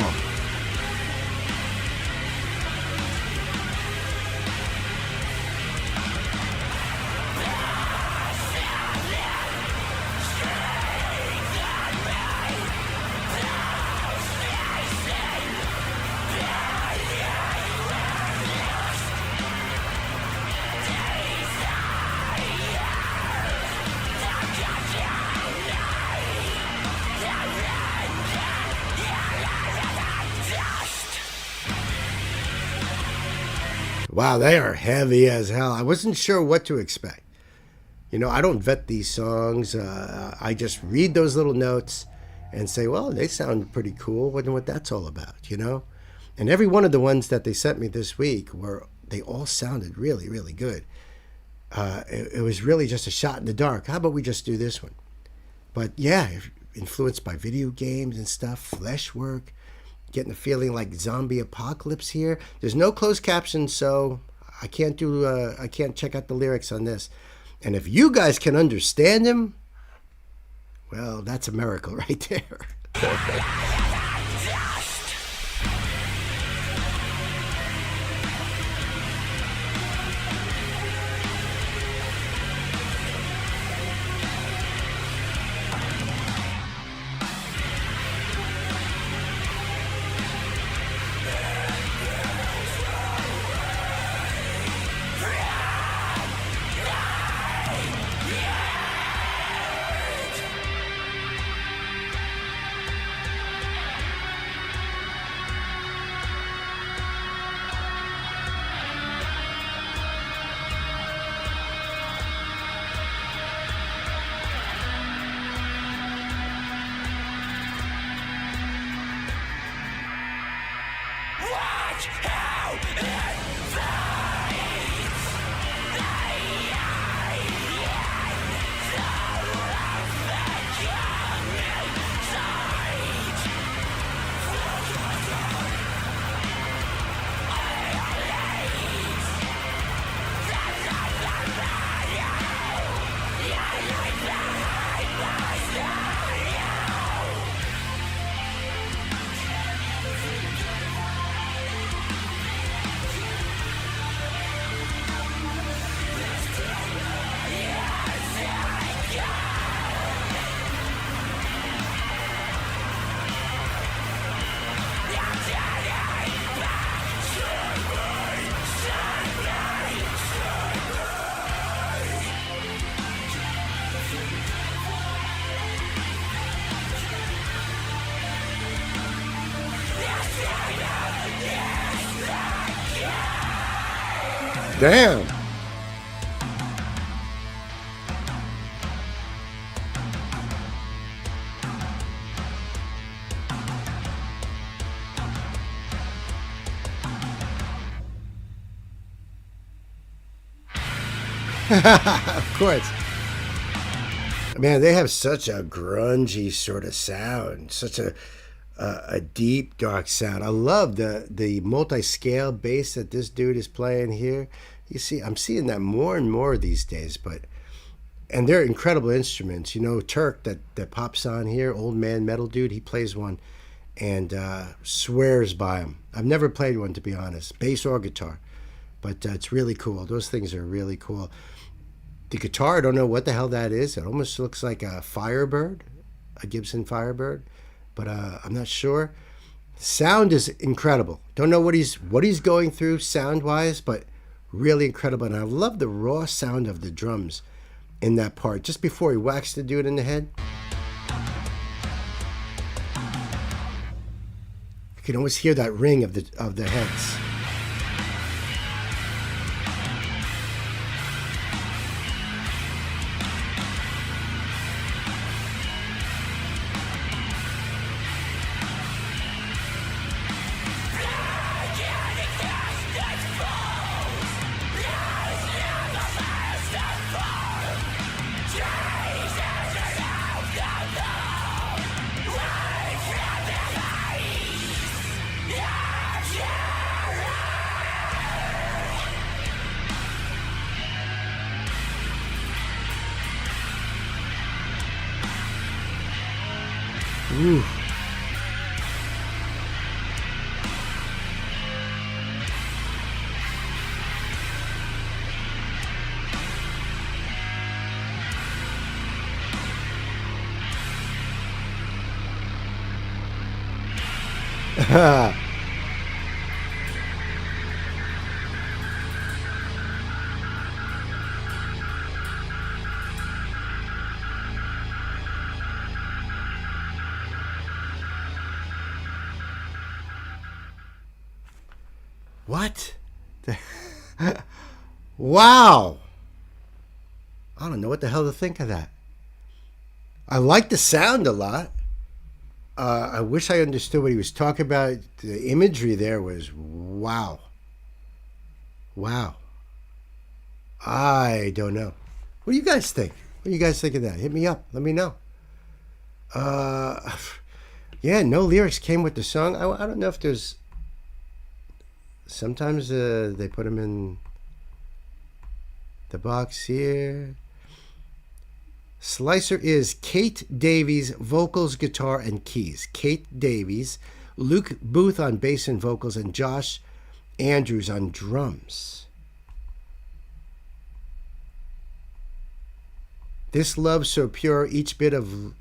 Wow, they are heavy as hell. I wasn't sure what to expect. You know, I don't vet these songs. I just read those little notes and say, well, they sound pretty cool. Wonder what that's all about, you know? And every one of the ones that they sent me this week they all sounded really, really good. It was really just a shot in the dark. How about we just do this one? But yeah, influenced by video games and stuff, flesh work. Getting the feeling like zombie apocalypse here. There's no closed captions, so I can't check out the lyrics on this. And if you guys can understand them, well, that's a miracle right there. Damn. Of course. Man, they have such a grungy sort of sound, such a deep, dark sound. I love the multi-scale bass that this dude is playing here. You see, I'm seeing that more and more these days, and they're incredible instruments. You know, Turk that pops on here, old man metal dude, he plays one and swears by them. I've never played one, to be honest, bass or guitar, but it's really cool. Those things are really cool. The guitar, I don't know what the hell that is. It almost looks like a Firebird, a Gibson Firebird, but I'm not sure. Sound is incredible. Don't know what he's going through sound wise, but really incredible. And I love the raw sound of the drums in that part just before he whacks the dude in the head. You can always hear that ring of the heads. Ooh. What? Wow. I don't know what the hell to think of that. I like the sound a lot. I wish I understood what he was talking about. The imagery there was wow. Wow. I don't know. What do you guys think? What do you guys think of that? Hit me up. Let me know. Yeah, no lyrics came with the song. I don't know if there's... Sometimes they put them in the box here. Slicer is Kate Davies, vocals, guitar, and keys. Kate Davies, Luke Booth on bass and vocals, and Josh Andrews on drums. This love so pure, each bit of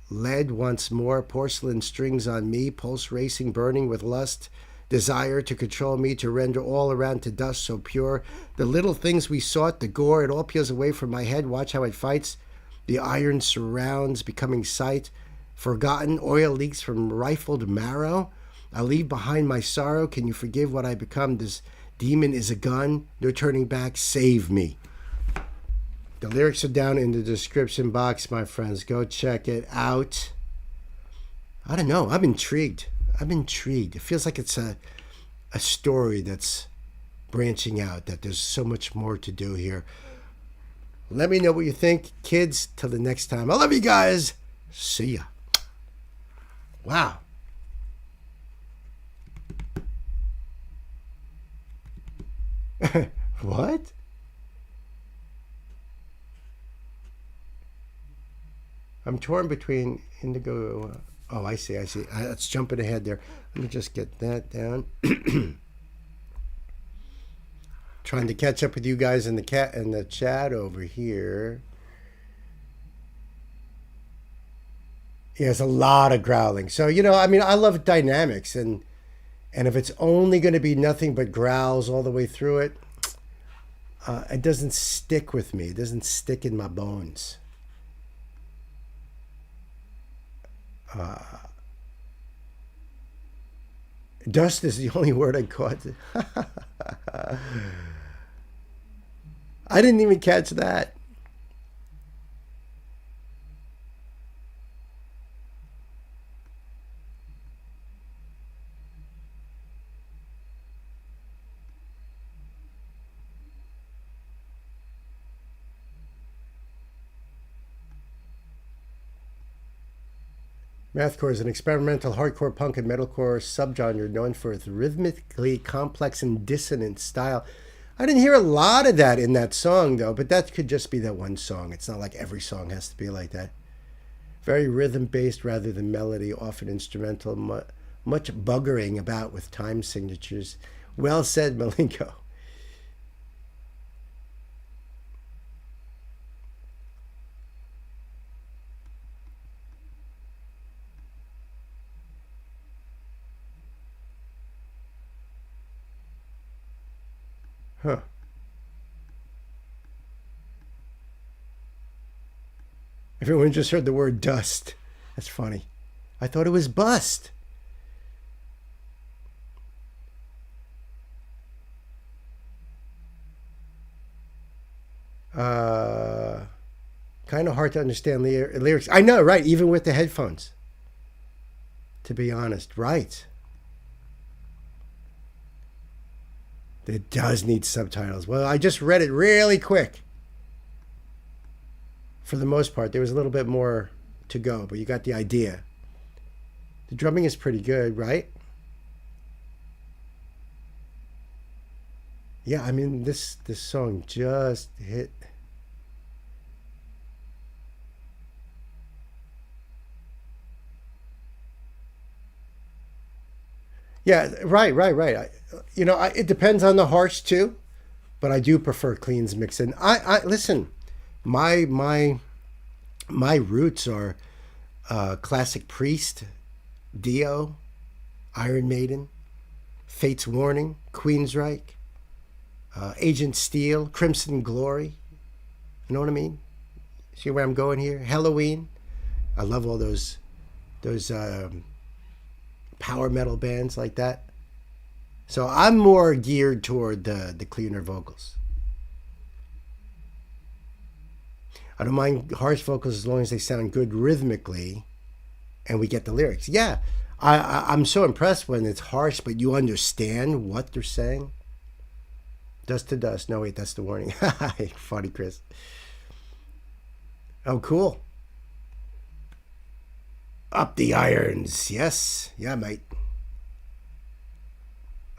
lead once more, porcelain strings on me, pulse racing, burning with lust, desire to control me, to render all around to dust so pure. The little things we sought, the gore, it all peels away from my head. Watch how it fights. The iron surrounds, becoming sight. Forgotten, oil leaks from rifled marrow. I leave behind my sorrow. Can you forgive what I become? This demon is a gun. No turning back. Save me. The lyrics are down in the description box, my friends. Go check it out. I don't know. I'm intrigued. It feels like it's a story that's branching out, that there's so much more to do here. Let me know what you think. Kids, till the next time. I love you guys. See ya. Wow. What? I'm torn between indigo... Oh, I see. Let's jumping ahead there. Let me just get that down. Trying to catch up with you guys in the chat over here. Yeah, there's a lot of growling. So, I love dynamics, and if it's only going to be nothing but growls all the way through it, it doesn't stick with me. It doesn't stick in my bones. Dust is the only word I caught. I didn't even catch that. Mathcore is an experimental hardcore punk and metalcore subgenre known for its rhythmically complex and dissonant style. I didn't hear a lot of that in that song, though, but that could just be that one song. It's not like every song has to be like that. Very rhythm-based rather than melody, often instrumental, Much buggering about with time signatures. Well said, Malenko. Huh. Everyone just heard the word dust. That's funny. I thought it was bust. Kind of hard to understand lyrics. I know, right? Even with the headphones. To be honest, right? It does need subtitles. Well, I just read it really quick. For the most part, there was a little bit more to go, but you got the idea. The drumming is pretty good, right? Yeah, I mean, this song just hit. Yeah, right. It depends on the harsh too, but I do prefer cleans mixing. I listen. My roots are classic Priest, Dio, Iron Maiden, Fate's Warning, Queensryche, Agent Steel, Crimson Glory. You know what I mean? See where I'm going here? Halloween. I love all those power metal bands like that. So I'm more geared toward the cleaner vocals. I don't mind harsh vocals as long as they sound good rhythmically and we get the lyrics. Yeah, I'm so impressed when it's harsh, but you understand what they're saying. Dust to dust. No, wait, that's the warning. Funny, Chris. Oh, cool. Up the irons. Yes. Yeah, mate.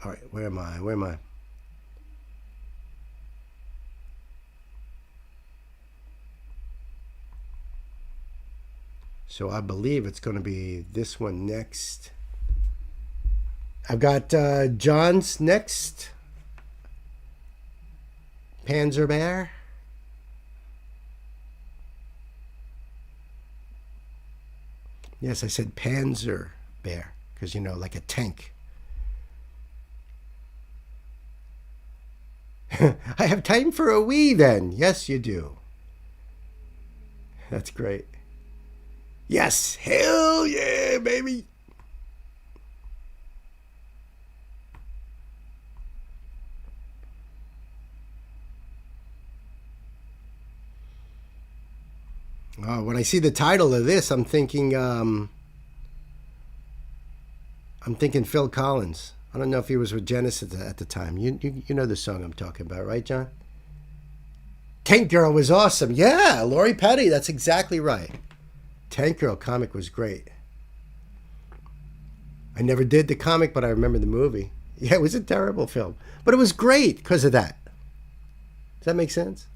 All right, where am I? So I believe it's going to be this one next. I've got John's next. Panzer Bear. Yes, I said Panzer Bear because, like a tank. I have time for a wee then. Yes, you do. That's great. Yes, hell yeah, baby. When I see the title of this, I'm thinking Phil Collins. I don't know if he was with Genesis at the time. You know the song I'm talking about, right, John? Tank Girl was awesome. Yeah, Lori Petty. That's exactly right. Tank Girl comic was great. I never did the comic, but I remember the movie. Yeah, it was a terrible film, but it was great because of that. Does that make sense?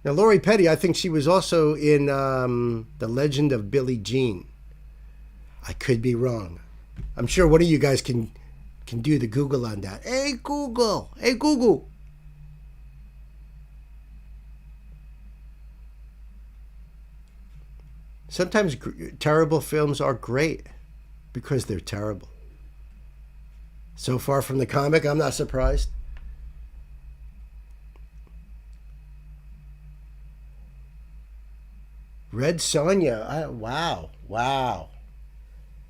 Now, Lori Petty, I think she was also in The Legend of Billie Jean. I could be wrong. I'm sure one of you guys can do the Google on that. Hey, Google. Hey, Google. Sometimes terrible films are great because they're terrible. So far from the comic, I'm not surprised. Red Sonja. Wow.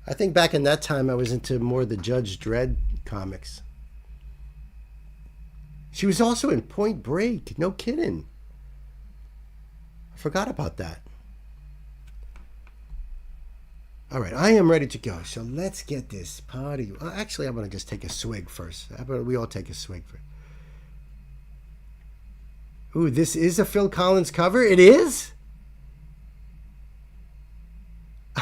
I think back in that time I was into more the Judge Dredd comics. She was also in Point Break. No kidding. I forgot about that. All right, I am ready to go. So let's get this party. Actually, I'm going to just take a swig first. How about we all take a swig first? Ooh, this is a Phil Collins cover? It is?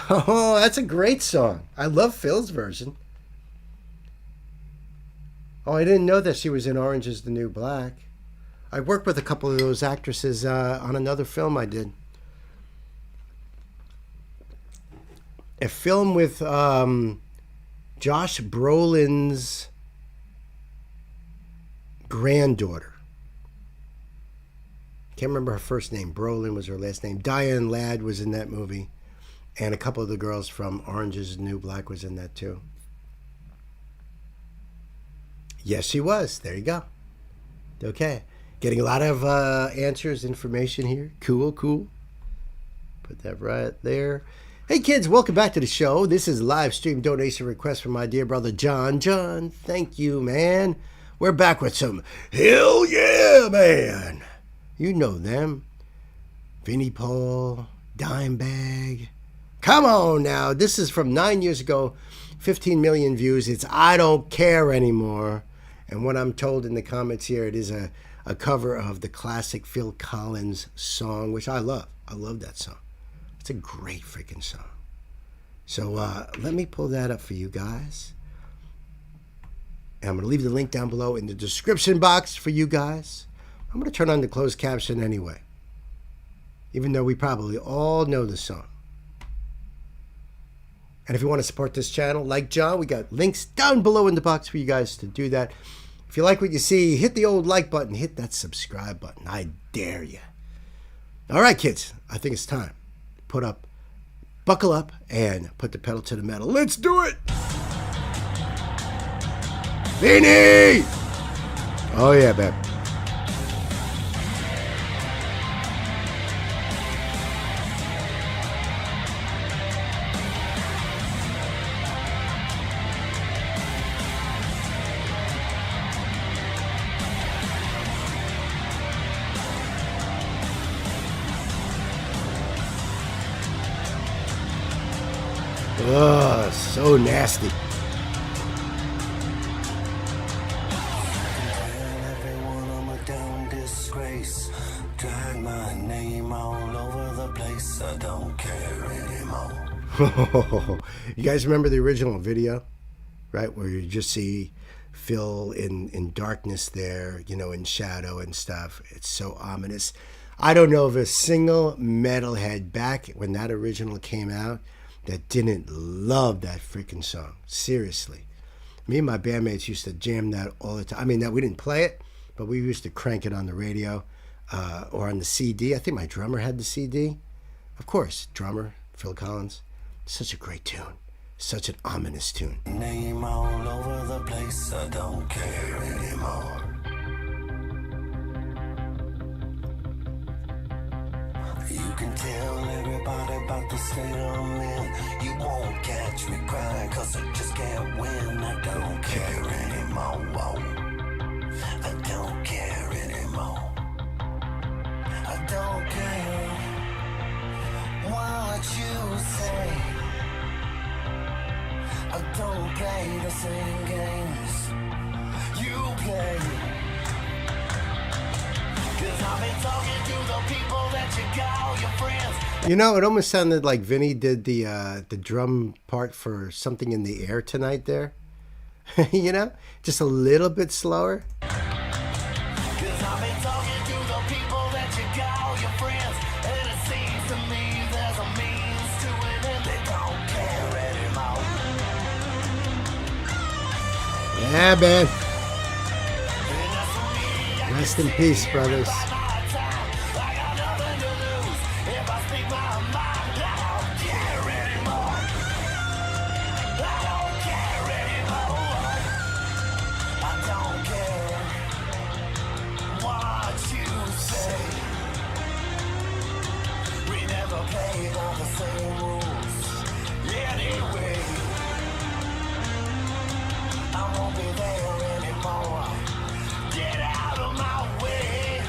Oh, that's a great song. I love Phil's version. Oh, I didn't know that she was in Orange is the New Black. I worked with a couple of those actresses on another film I did. a film with Josh Brolin's granddaughter. Can't remember her first name. Brolin was her last name. Diane Ladd was in that movie. And a couple of the girls from Orange is the New Black was in that too. Yes, she was. There you go. Okay. Getting a lot of answers, information here. Cool, cool. Put that right there. Hey kids, welcome back to the show. This is a live stream donation request from my dear brother John. John, thank you, man. We're back with some hell yeah, man. You know them. Vinnie Paul, Dimebag. Come on now. This is from 9 years ago. 15 million views. It's I Don't Care Anymore. And what I'm told in the comments here, it is a cover of the classic Phil Collins song, which I love. I love that song. It's a great freaking song. So let me pull that up for you guys. And I'm going to leave the link down below in the description box for you guys. I'm going to turn on the closed caption anyway, even though we probably all know the song. And if you want to support this channel, like John, we got links down below in the box for you guys to do that. If you like what you see, hit the old like button, hit that subscribe button. I dare you. All right, kids, I think it's time. Buckle up, and put the pedal to the metal. Let's do it! Vinny! Oh, yeah, babe. Oh, so nasty. Everyone I'm a damn disgrace. Drag my name all over the place. I don't care anymore. You guys remember the original video, right? Where you just see Phil in darkness there, you know, in shadow and stuff. It's so ominous. I don't know of a single metalhead back when that original came out that didn't love that freaking song. Seriously. Me and my bandmates used to jam that all the time. I mean, we didn't play it, but we used to crank it on the radio or on the CD. I think my drummer had the CD. Of course, drummer, Phil Collins. Such a great tune. Such an ominous tune. Name all over the place. I don't care anymore. You can tell everybody about the state I'm in. You won't catch me crying, cause I just can't win. I don't care anymore. I don't care anymore. I don't care what you say. I don't play the same games you play. Cause I've been talking to the people that you call your friends. You know, it almost sounded like Vinny did the drum part for Something in the Air Tonight there. You know? Just a little bit slower. Cause I've been talking to the people that you call your friends. And it seems to me there's a means to it and they don't care anymore. Yeah, man. And that's for me, I Rest in peace, brothers. my time. I got nothing to lose. If I speak my mind, I don't care anymore. I don't care anymore. I don't care what you say. We never played by the same rules. Anyway, I won't be there anymore. Get out of my way.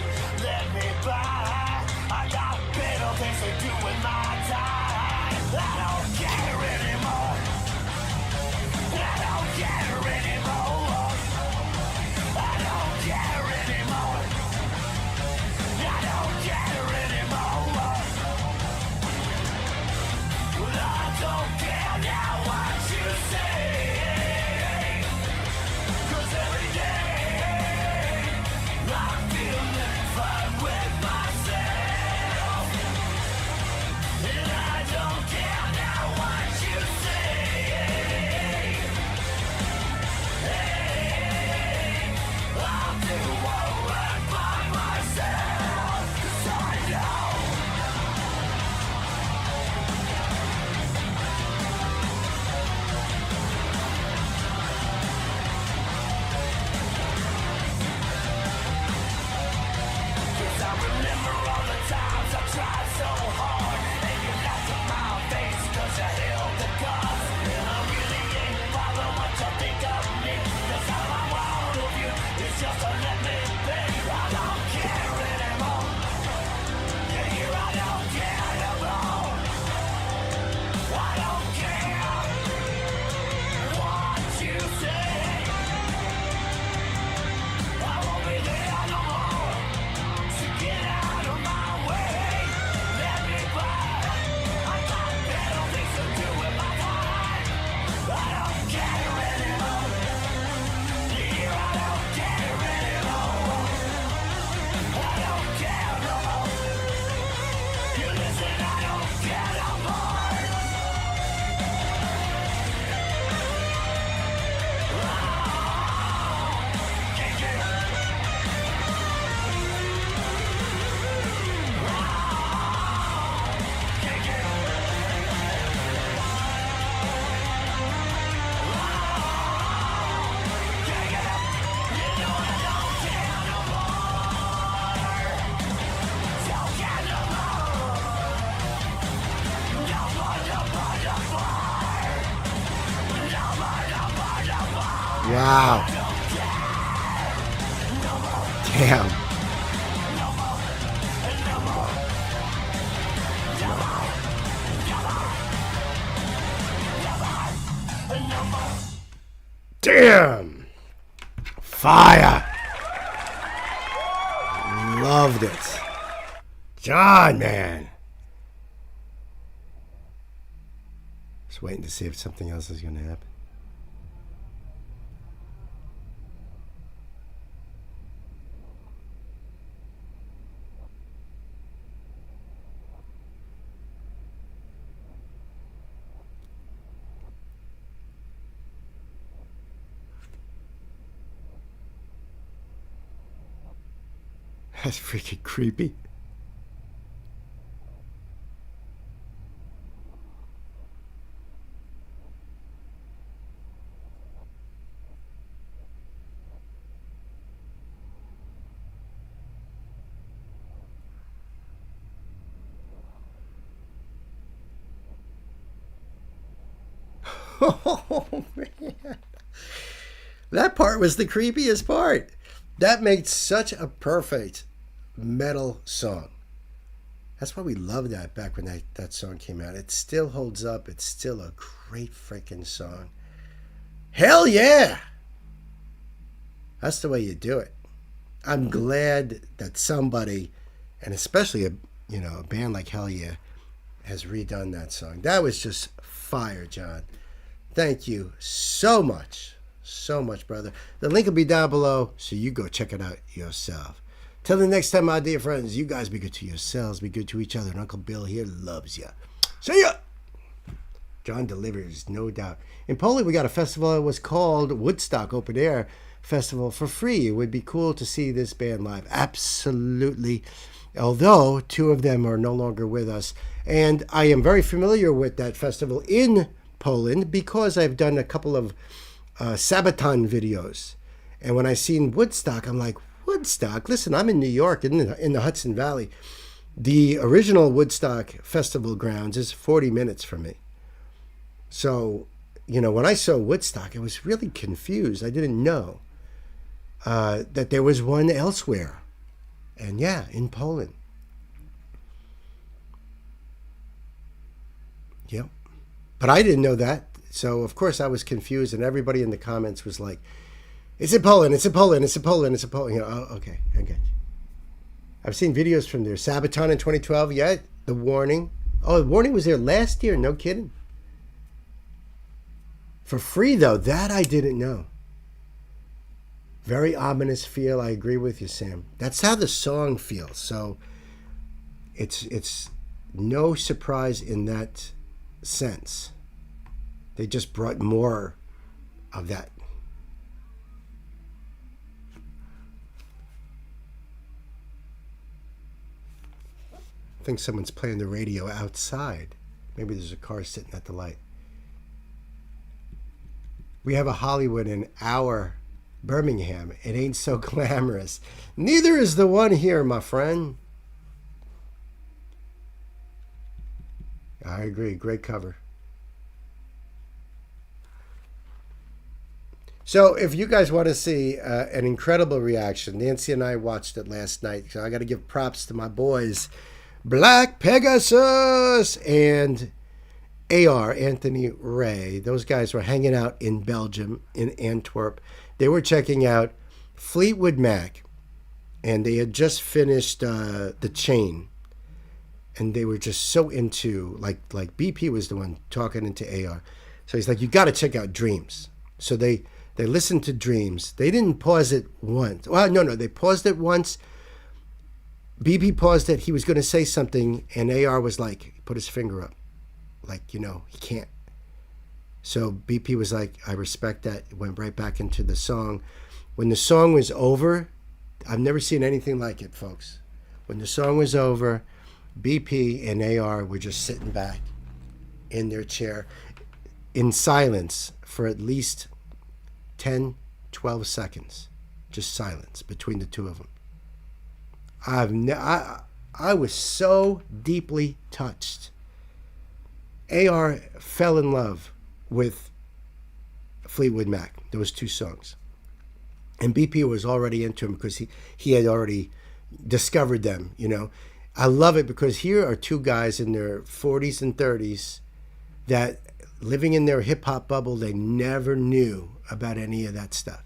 Let me by. I got better things to do with my time. I don't care anymore. I don't care anymore. I don't care anymore. I don't care anymore. I don't care now what you say. Cause every day I'm feeling fine with myself. And I don't care now what you Wow. Damn. Damn. Fire. Loved it. John, man. Just waiting to see if something else is going to happen. That's freaking creepy. Oh, man. That part was the creepiest part. That made such a perfect metal song. That's why we loved that back when that song came out. It still holds up. It's still a great freaking song. Hell yeah! That's the way you do it. I'm glad that somebody, and especially a band like Hell Yeah, has redone that song. That was just fire, John. Thank you so much. So much, brother. The link will be down below, so you go check it out yourself. Till the next time, my dear friends, you guys be good to yourselves, be good to each other, and Uncle Bill here loves you. See ya! John delivers, no doubt. In Poland, we got a festival that was called Woodstock Open Air Festival for free. It would be cool to see this band live. Absolutely. Although two of them are no longer with us. And I am very familiar with that festival in Poland because I've done a couple of Sabaton videos. And when I seen Woodstock, I'm like, Woodstock? Listen, I'm in New York, in the Hudson Valley. The original Woodstock Festival grounds is 40 minutes from me. So, when I saw Woodstock, I was really confused. I didn't know that there was one elsewhere. And yeah, in Poland. Yep. But I didn't know that. So, of course, I was confused. And everybody in the comments was like, it's in Poland, it's in Poland, it's in Poland, it's in Poland. Oh, okay, I got you. I've seen videos from there. Sabaton in 2012, yeah. The Warning. Oh, The Warning was there last year, no kidding. For free, though, that I didn't know. Very ominous feel. I agree with you, Sam. That's how the song feels. So it's no surprise in that sense. They just brought more of that. I think someone's playing the radio outside. Maybe there's a car sitting at the light. We have a Hollywood in our Birmingham. It ain't so glamorous. Neither is the one here, my friend. I agree. Great cover. So if you guys want to see an incredible reaction, Nancy and I watched it last night. So I got to give props to my boys, Black Pegasus and AR, Anthony Ray. Those guys were hanging out in Belgium, in Antwerp. They were checking out Fleetwood Mac, and they had just finished The Chain. And they were just so into, like BP was the one talking into AR. So he's like, you got to check out Dreams. So they listened to Dreams. They didn't pause it once. Well, no, they paused it once. BP paused it. He was going to say something, and AR was like, put his finger up. Like, he can't. So BP was like, I respect that. It went right back into the song. When the song was over, I've never seen anything like it, folks. When the song was over, BP and AR were just sitting back in their chair in silence for at least 10, 12 seconds. Just silence between the two of them. I was so deeply touched. AR fell in love with Fleetwood Mac, those two songs. And BP was already into him because he had already discovered them, you know. I love it because here are two guys in their 40s and 30s that living in their hip hop bubble, they never knew about any of that stuff.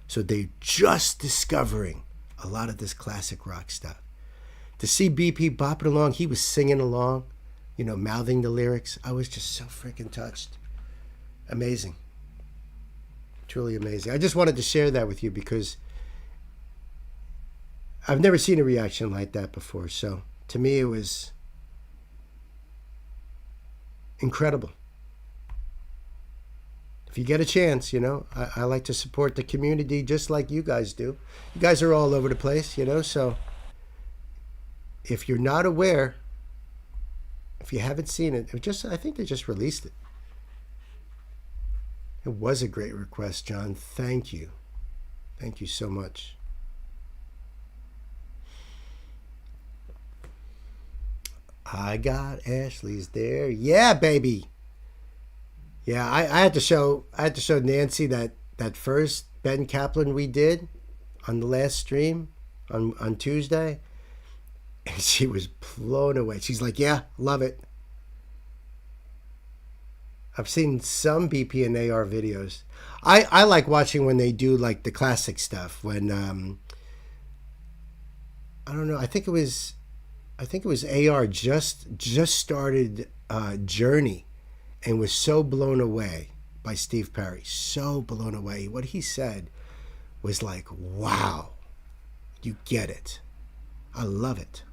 So they're just discovering a lot of this classic rock stuff. To see BP bopping along, he was singing along, you know, mouthing the lyrics. I was just so freaking touched. Amazing. Truly amazing. I just wanted to share that with you because I've never seen a reaction like that before. So to me, it was incredible. If you get a chance, you know, I like to support the community just like you guys do. You guys are all over the place, you know, so if you're not aware, if you haven't seen it, I think they just released it. It was a great request, John. Thank you. Thank you so much. I got Ashley's there. Yeah, baby. Yeah, I had to show Nancy that first Ben Kaplan we did on the last stream on Tuesday. And she was blown away. She's like, yeah, love it. I've seen some BP and AR videos. I like watching when they do like the classic stuff. When I don't know. I think it was AR just started Journey, and was so blown away by Steve Perry. So blown away. What he said was like, wow, you get it. I love it.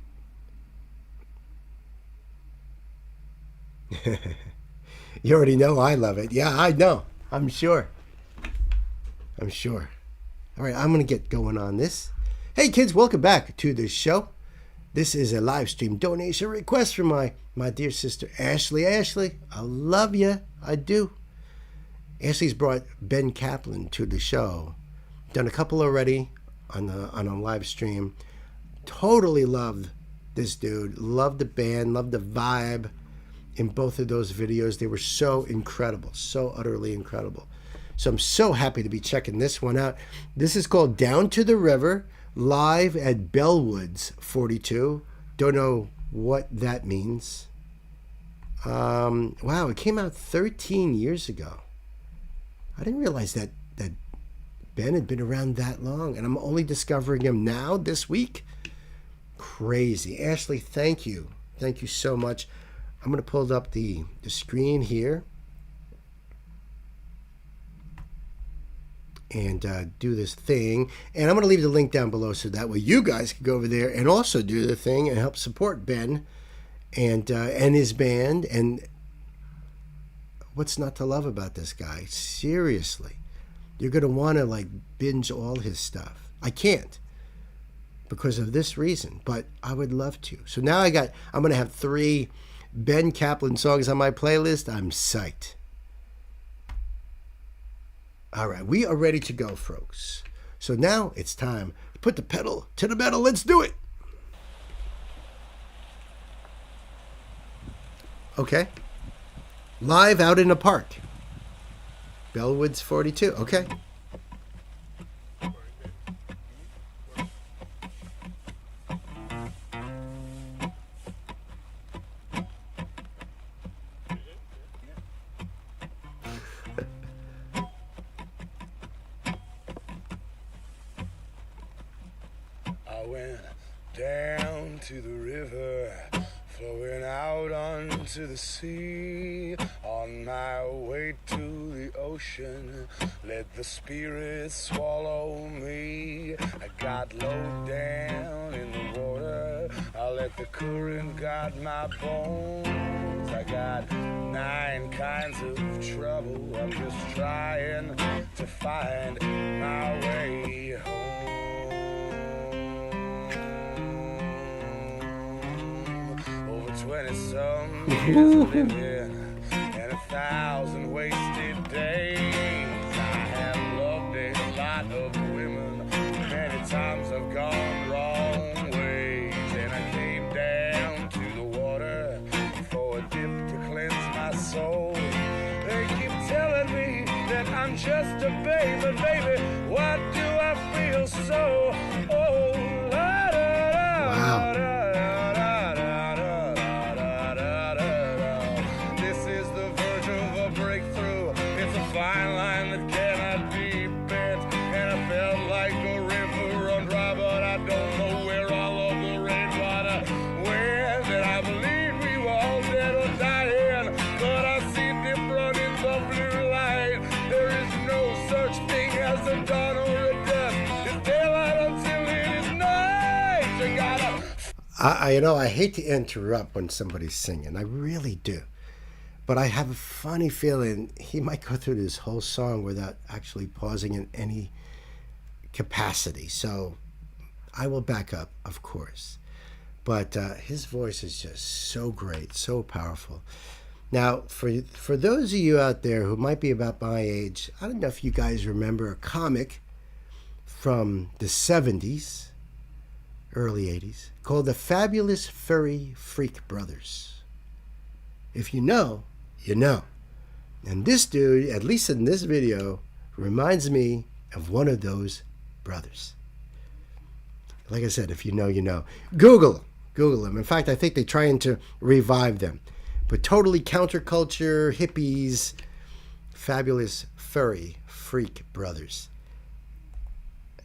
You already know I love it. Yeah, I know. I'm sure. All right, I'm going to get going on this. Hey, kids, welcome back to the show. This is a live stream donation request from my dear sister, Ashley. Ashley, I love you. I do. Ashley's brought Ben Kaplan to the show. Done a couple already on a live stream. Totally loved this dude. Loved the band. Loved the vibe in both of those videos. They were so incredible. So utterly incredible. So I'm so happy to be checking this one out. This is called Down to the River, live at Bellwoods 42. Don't know what that means. Wow, it came out 13 years ago. I didn't realize that Ben had been around that long, and I'm only discovering him now this week. Crazy. Ashley, thank you. Thank you so much. I'm going to pull up the screen here and do this thing. And I'm going to leave the link down below so that way you guys can go over there and also do the thing and help support Ben and his band. And what's not to love about this guy? Seriously. You're going to want to like binge all his stuff. I can't because of this reason, but I would love to. So now I'm going to have 3 Ben Kaplan songs on my playlist. I'm psyched. All right, we are ready to go, folks. So now it's time to put the pedal to the metal. Let's do it. Okay. Live out in the park. Bellwoods 42. Okay. I went down to the river, flowing out onto the sea. On my way to the ocean, let the spirit swallow me. I got low down in the water, I let the current guide my bones. I got 9 kinds of trouble, I'm just trying to find my way home. Over 20-some years of living and 1,000 wasted days. I have loved a lot of women, many times I've gone wrong ways. And I came down to the water for a dip to cleanse my soul. They keep telling me that I'm just a baby, baby. Why do I feel so old? Wow. This is the verge of a breakthrough. It's a fine line that cannot be bent. And I felt like a river run dry, but I don't know where all of the rainwater went. And I believe we were all dead or dying, but I see different in the blue light. There is no such thing as a dawn or a dusk. It's daylight until it is night. You gotta I hate to interrupt when somebody's singing. I really do. But I have a funny feeling he might go through this whole song without actually pausing in any capacity. So I will back up, of course. But his voice is just so great, so powerful. Now, for those of you out there who might be about my age, I don't know if you guys remember a comic from the 70s, early 80s, called The Fabulous Furry Freak Brothers. If you know, you know. And this dude, at least in this video, reminds me of one of those brothers. Like I said, if you know, you know. Google them. In fact, I think they're trying to revive them. But totally counterculture, hippies, fabulous furry freak brothers.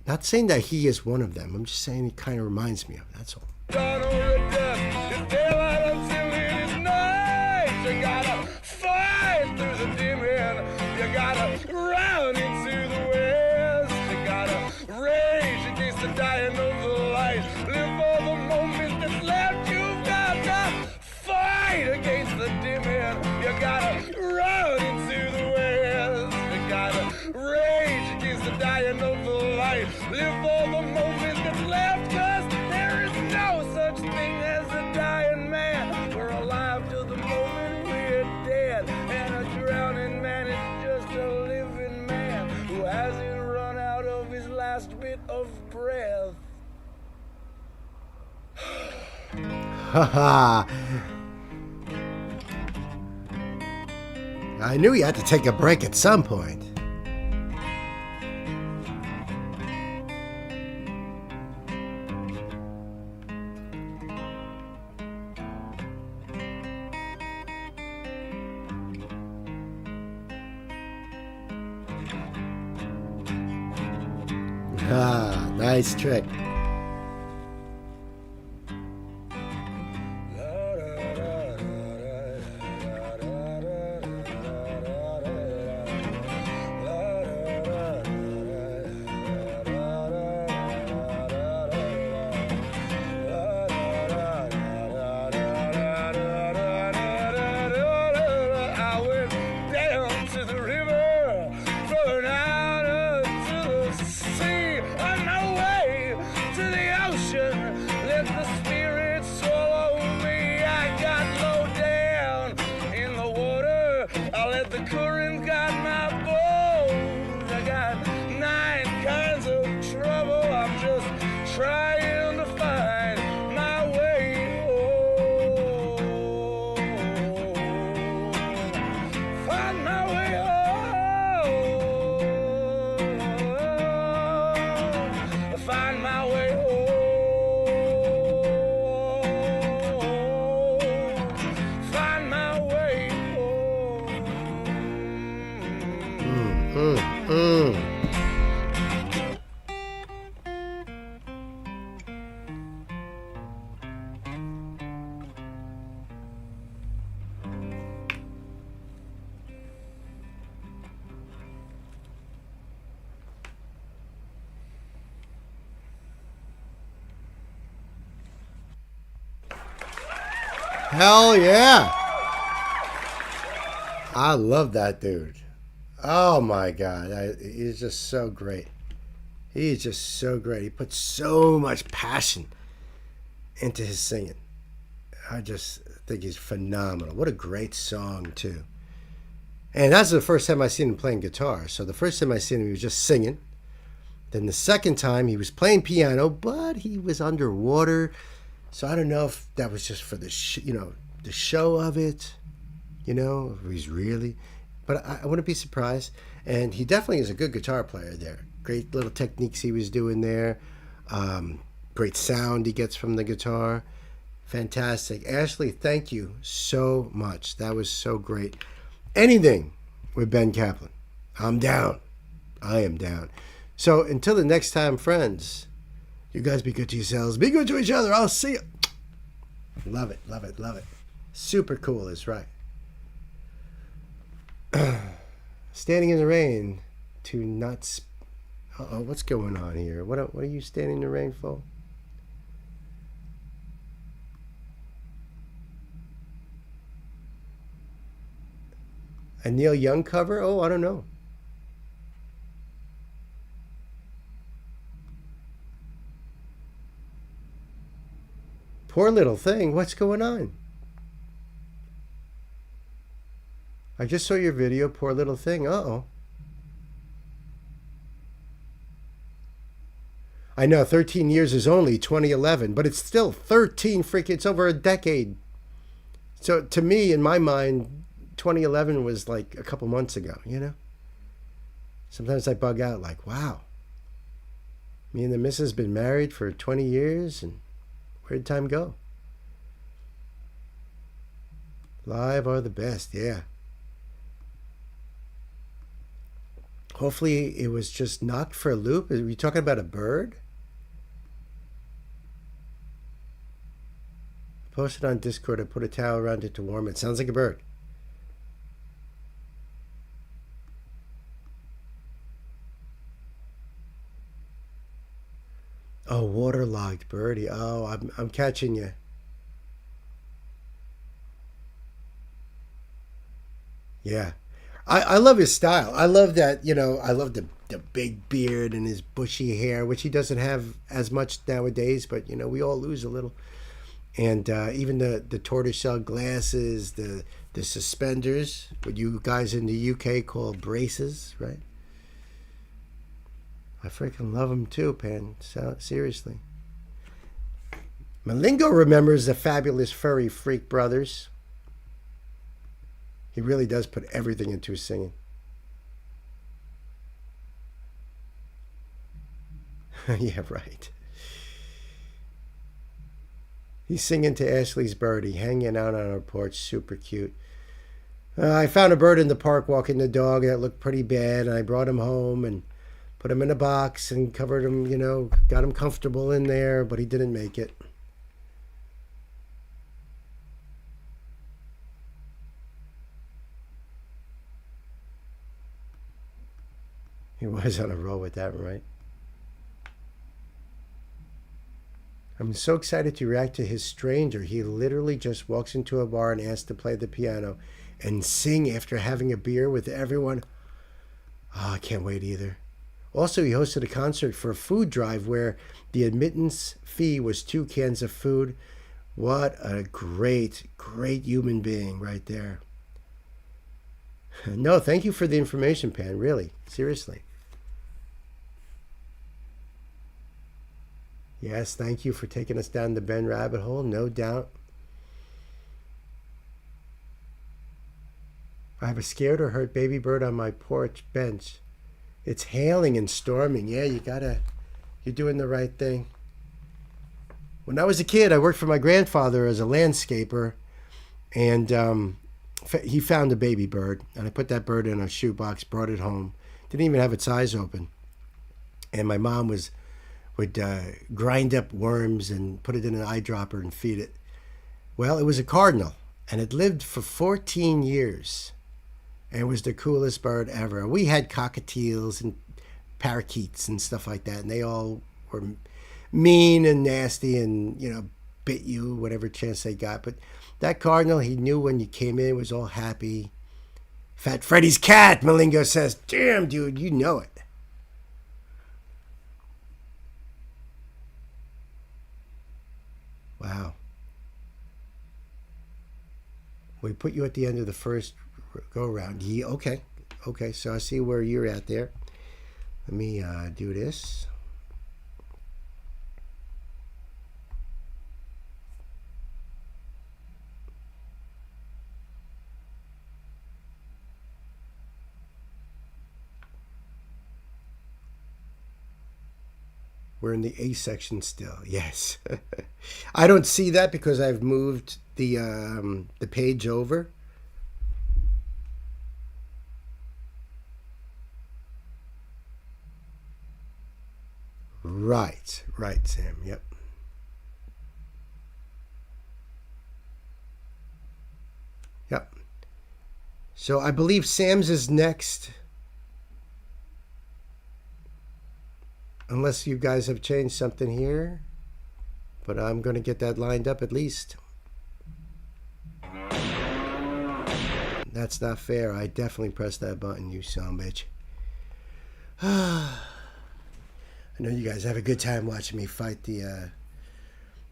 Not saying that he is one of them. I'm just saying he kind of reminds me of. That's all. dawn or a dusk. It's daylight until it is night. You gotta fight through the dim end. You gotta run into the west. You gotta rage against the dying of the light. Live for the moment that's left. You've got to fight against the dim end. You gotta run into the west. You gotta rage against the dying of the light. Live for the moment that's left. 'Cause there is no such thing as a dying man. We're alive till the moment we're dead. And a drowning man is just a living man who hasn't run out of his last bit of breath. Haha. I knew you had to take a break at some point. Ah, nice trick. I went down to the river, flowing out into the sea, on my way to the ocean. Let the spirit swallow me. I got low down in the water. I let the current guide my bones. I got 9 kinds of trouble. I'm just trying to find my way home. Find my way home. Find my way home. Find my way home. Mm. Hell yeah. I love that dude. Oh my God. He's just so great. He's just so great. He puts so much passion into his singing. I just think he's phenomenal. What a great song, too. And that's the first time I seen him playing guitar. So the first time I seen him, he was just singing. Then the second time, he was playing piano, but he was underwater. So I don't know if that was just for the the show of it, if he's really. but I wouldn't be surprised. And he definitely is a good guitar player there. Great little techniques he was doing there. Great sound he gets from the guitar. Fantastic. Ashley, thank you so much. That was so great. Anything with Ben Kaplan. I'm down. I am down. So until the next time, friends, you guys be good to yourselves. Be good to each other. I'll see you. Love it, love it, love it. Super cool is right. Standing in the rain to not... Uh-oh, what's going on here? What are you standing in the rain for? A Neil Young cover? Oh, I don't know. Poor little thing. What's going on? I just saw your video, poor little thing. Uh-oh. I know 13 years is only 2011, but it's still 13 freaking, it's over a decade. So to me, in my mind, 2011 was like a couple months ago, you know? Sometimes I bug out like, wow. Me and the missus been married for 20 years, and where'd time go? Live are the best, yeah. Hopefully it was just knocked for a loop. Are we talking about a bird? Post it on Discord and put a towel around it to warm it. Sounds like a bird. Oh, waterlogged birdie. Oh, I'm catching you. Yeah. I love his style. I love that, you know, I love the big beard and his bushy hair, which he doesn't have as much nowadays, but, you know, we all lose a little. And even the tortoiseshell glasses, the suspenders, what you guys in the UK call braces, right? I freaking love them too, Pan. So, seriously. Malingo remembers the fabulous furry freak brothers. He really does put everything into his singing. Yeah, right. He's singing to Ashley's birdie, hanging out on our porch, super cute. I found a bird in the park walking the dog that looked pretty bad, and I brought him home and put him in a box and covered him, you know, got him comfortable in there, but he didn't make it. He was on a roll with that, right? I'm so excited to react to his stranger. He literally just walks into a bar and asks to play the piano and sing after having a beer with everyone. Oh, I can't wait either. Also, he hosted a concert for a food drive where the admittance fee was 2 cans of food. What a great, great human being right there. No, thank you for the information, Pan. Really, seriously. Yes, thank you for taking us down the Ben rabbit hole, no doubt. I have a scared or hurt baby bird on my porch bench. It's hailing and storming. Yeah, you're doing the right thing. When I was a kid, I worked for my grandfather as a landscaper, and he found a baby bird, and I put that bird in a shoebox, brought it home. Didn't even have its eyes open. And my mom would grind up worms and put it in an eyedropper and feed it. Well, it was a cardinal, and it lived for 14 years. And it was the coolest bird ever. We had cockatiels and parakeets and stuff like that, and they all were mean and nasty and, you know, bit you whatever chance they got. But that cardinal, he knew when you came in, was all happy. Fat Freddy's cat, Malingo says. Damn, dude, you know it. Wow. We put you at the end of the first go around. Yeah, okay. Okay, so I see where you're at there. Let me do this. We're in the A section still. Yes. I don't see that because I've moved the page over. Right, Sam. Yep. Yep. So I believe Sam's is next. Unless you guys have changed something here. But I'm going to get that lined up at least. That's not fair. I definitely pressed that button, you son of a bitch. I know you guys have a good time watching me fight the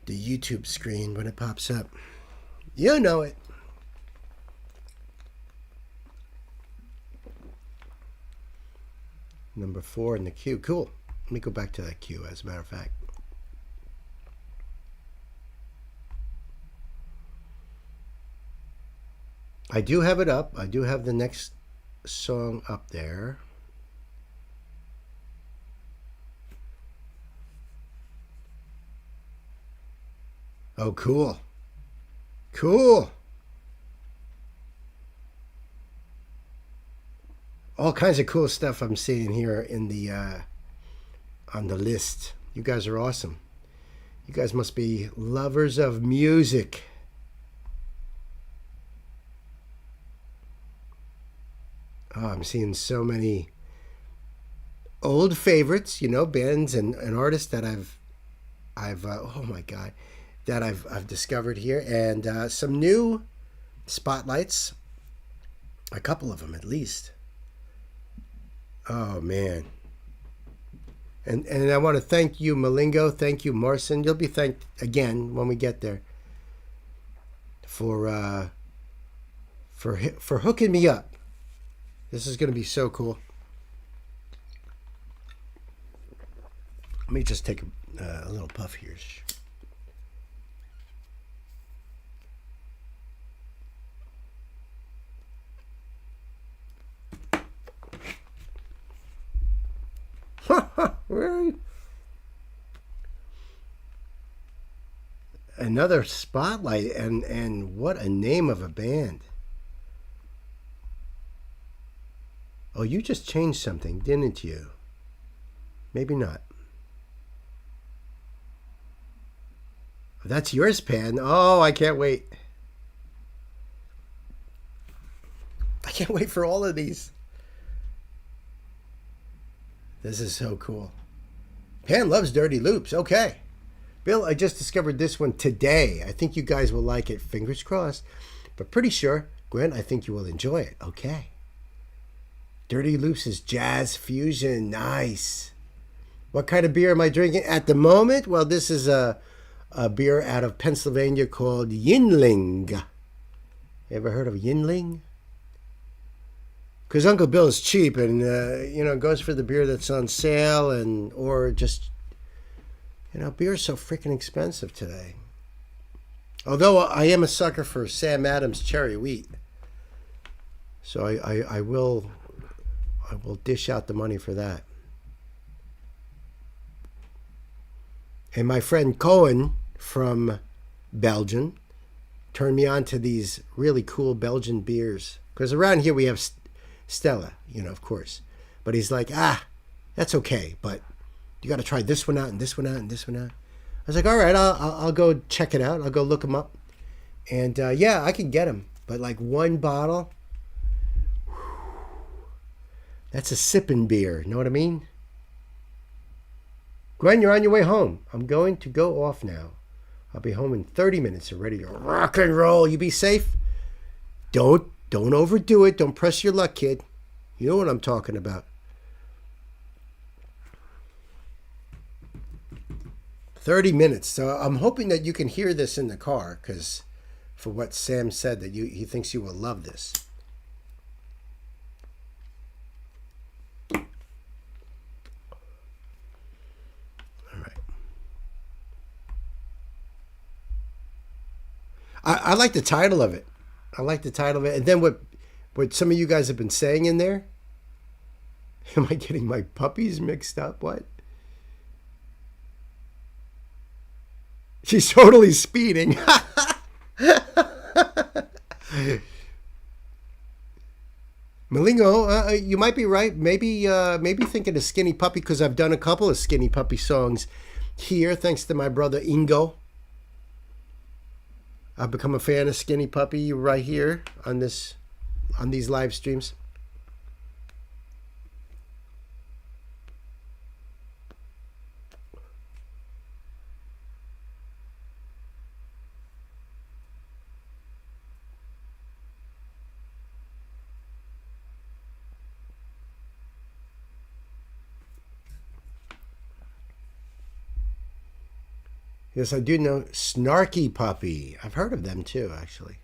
YouTube screen when it pops up. You know it. Number 4 in the queue. Cool. Let me go back to that queue, as a matter of fact. I do have it up. I do have the next song up there. Oh, cool. Cool. All kinds of cool stuff I'm seeing here in the on the list. You guys are awesome. You guys must be lovers of music. Oh, I'm seeing so many old favorites, you know, bands and artists that I've oh my God, that I've discovered here, and some new spotlights, a couple of them at least. Oh man. And I want to thank you, Malingo. Thank you, Marcin. You'll be thanked again when we get there for hooking me up. This is going to be so cool. Let me just take a little puff here. Really? Another spotlight, and what a name of a band. Oh, you just changed something, didn't you? Maybe not. That's yours, Pan. Oh, I can't wait. I can't wait for all of these. This is so cool. Pan loves Dirty Loops. Okay. Bill, I just discovered this one today. I think you guys will like it. Fingers crossed. But pretty sure, Gwen, I think you will enjoy it. Okay. Dirty Loops is jazz fusion. Nice. What kind of beer am I drinking at the moment? Well, this is a beer out of Pennsylvania called Youngling. You ever heard of Youngling? Because Uncle Bill is cheap and, goes for the beer that's on sale or just, beer is so freaking expensive today. Although I am a sucker for Sam Adams cherry wheat. So I will dish out the money for that. And my friend Cohen from Belgium turned me on to these really cool Belgian beers. Because around here we have Stella, of course. But he's like, that's okay. But you got to try this one out and this one out and this one out. I was like, all right, I'll go check it out. I'll go look them up. And I can get them. But like one bottle, that's a sipping beer. Know what I mean? Gwen, you're on your way home. I'm going to go off now. I'll be home in 30 minutes and ready to rock and roll. You be safe. Don't overdo it. Don't press your luck, kid. You know what I'm talking about. 30 minutes. So I'm hoping that you can hear this in the car, because for what Sam said, that he thinks you will love this. I like the title of it. And then what some of you guys have been saying in there. Am I getting my puppies mixed up? What? She's totally speeding. Malingo, you might be right. Maybe thinking of Skinny Puppy because I've done a couple of Skinny Puppy songs here, thanks to my brother Ingo. I've become a fan of Skinny Puppy right here on these live streams. Yes, I do know Snarky Puppy. I've heard of them too, actually.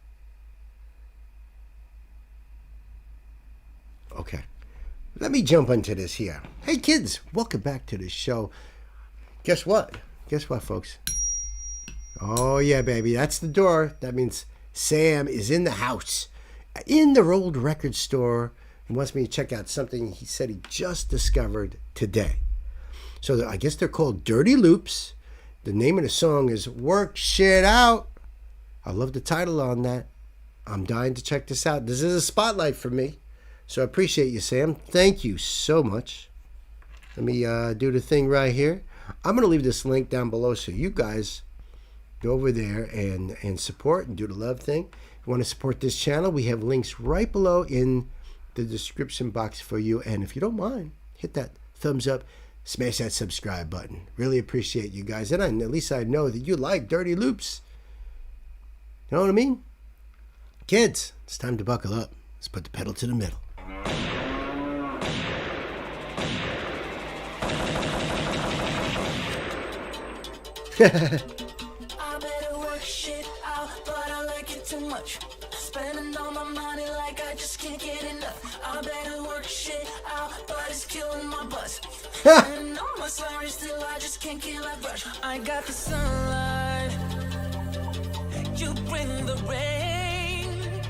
Okay. Let me jump into this here. Hey, kids, welcome back to the show. Guess what? Guess what, folks? Oh, yeah, baby. That's the door. That means Sam is in the house, in the old record store, and wants me to check out something he said he just discovered today. So I guess they're called Dirty Loops. The name of the song is Work Shit Out. I love the title on that. I'm dying to check this out. This is a spotlight for me. So I appreciate you, Sam. Thank you so much. Let me do the thing right here. I'm going to leave this link down below so you guys go over there and support and do the love thing. If you want to support this channel, we have links right below in the description box for you. And if you don't mind, hit that thumbs up. Smash that subscribe button. Really appreciate you guys. And at least I know that you like Dirty Loops. You know what I mean? Kids, it's time to buckle up. Let's put the pedal to the metal. I better work shit out, but I like it too much. Spending all my money like I just can't get enough. I better work shit out, but it's killing my buzz. And all my sorry still, I just can't kill that rush. I got the sunlight, you bring the rain.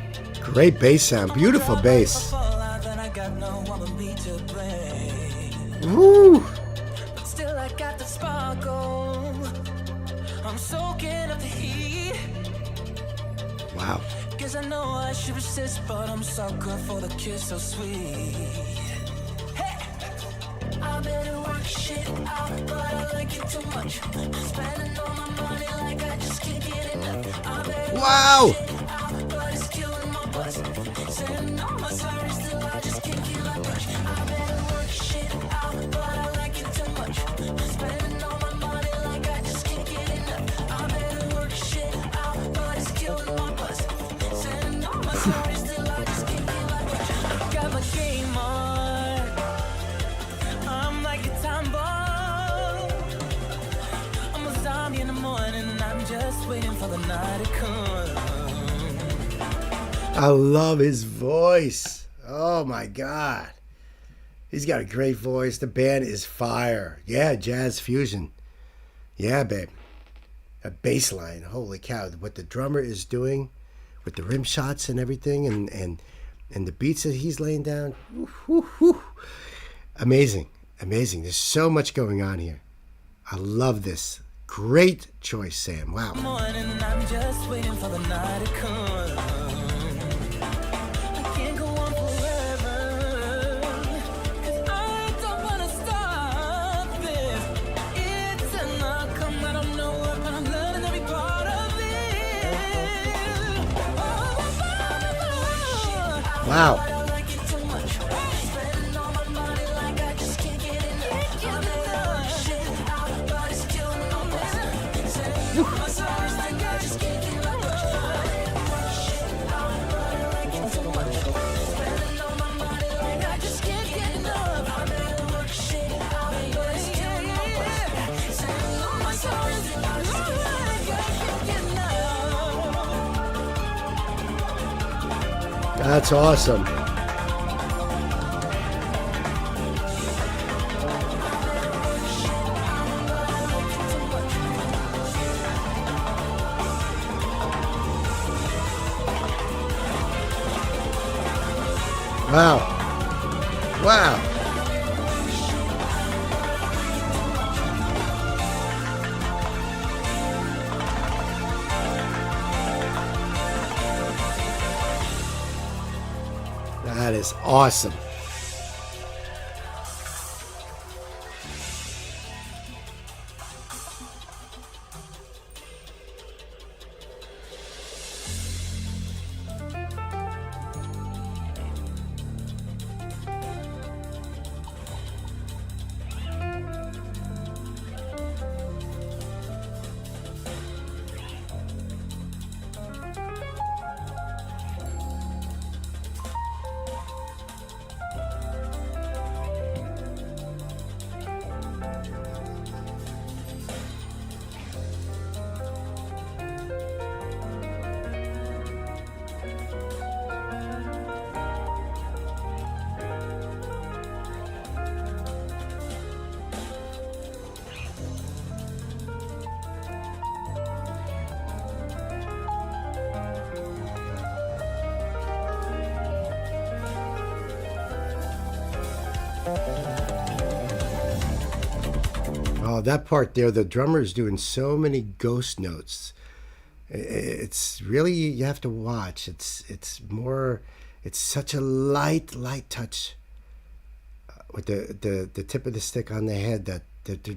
Great bass sound. Beautiful bass. I got no one but me to blame. Woo! But still I got the sparkle. I'm soaking up the heat. Wow. Guess I know I should resist, but I'm so good for the kiss so sweet. Hey! I better work shit out, but I like it too much. Spending all my money like I just can't get enough. I better Wow. work shit out, but it's killing my buzz. Sending all my sorry still, I just can't kill that rush. I better work shit out, but I like it too much. Spending all my money like I just can't get enough. I better work shit out, but it's killing my buzz. Sending all my sorry still, I just can't kill that rush. Got my game on. I'm like a time bomb. I'm a zombie in the morning, I'm just waiting for the night to come. I love his voice. Oh my God. He's got a great voice. The band is fire. Yeah, jazz fusion. Yeah, babe. A bass line. Holy cow. What the drummer is doing with the rim shots and everything and the beats that he's laying down. Woo, woo, woo. Amazing. Amazing. There's so much going on here. I love this. Great choice, Sam. Wow. Morning, I'm just waiting for the night to come. I can't go on forever, 'cause I don't wanna stop this. It's an outcome, I don't know what, but I'm loving every part of it. Wow. I like it too much. Spending all my money like I just can't get enough. I better work shit out, but it's killing my buzz. Sending all my sorry still, I just can't kill that rush. I better work shit out, but I like it too much. Spending all my money like I just can't get enough. I better work shit out, but it's killing my buzz. Sending all my sorry still, I just can't get enough. That's awesome. Wow. Wow. That is awesome. Oh, that part there, the drummer's doing so many ghost notes. It's really, you have to watch. It's more, it's such a light touch with the tip of the stick on the head that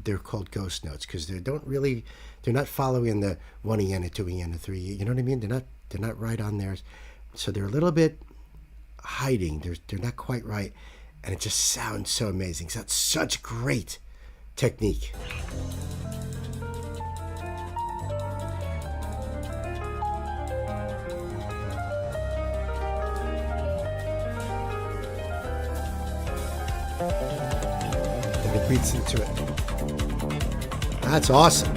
they're called ghost notes because they're not following the 1 EN, a 2 EN, a 3. You know what I mean? They're not right on there, so they're a little bit hiding. They're not quite right, and it just sounds so amazing. So that's such great technique. Then it beats into it. That's awesome.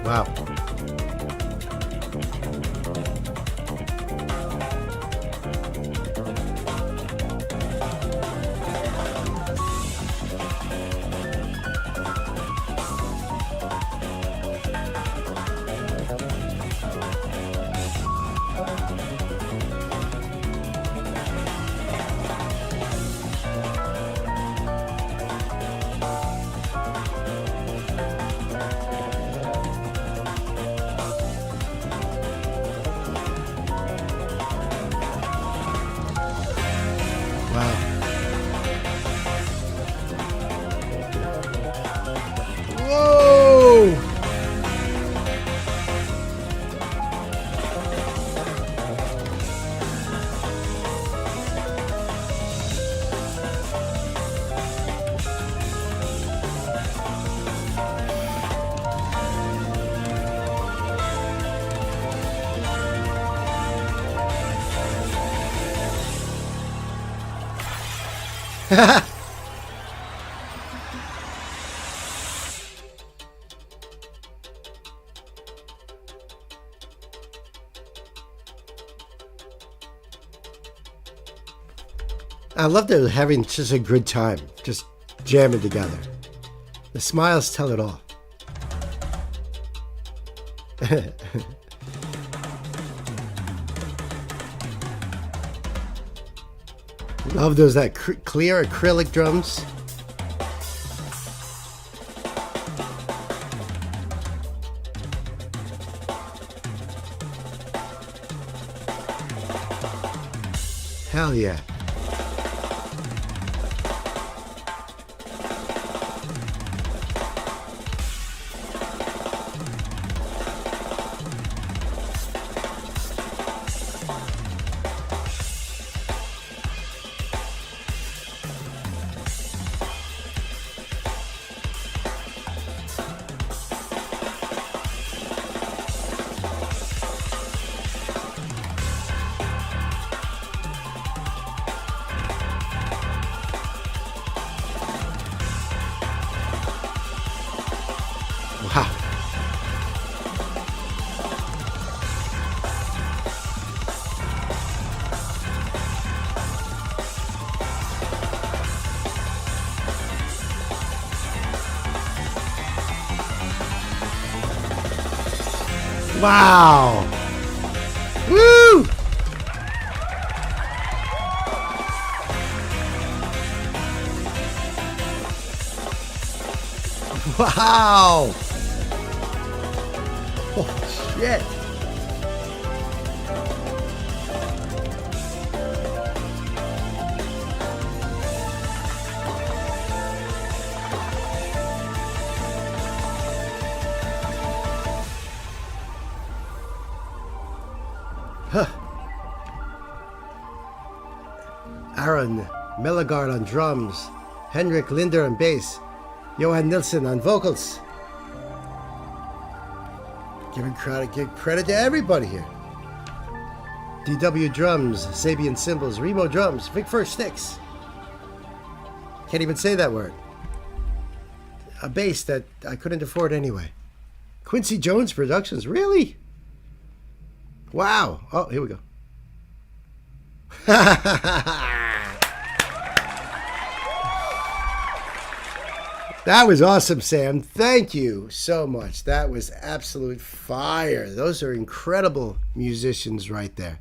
Wow. Whoa! I love that we're having just a good time, just jamming together. The smiles tell it all. Love those clear acrylic drums. Hell yeah. Wow. Wow. Woo! Wow! Oh, shit! Aaron Mellegard on drums, Henrik Linder on bass, Johan Nilsson on vocals. Give credit to everybody here. DW drums, Sabian cymbals, Remo drums, Vic First sticks. Can't even say that word. A bass that I couldn't afford anyway. Quincy Jones Productions, really? Wow. Oh, here we go. That was awesome, Sam. Thank you so much. That was absolute fire. Those are incredible musicians right there.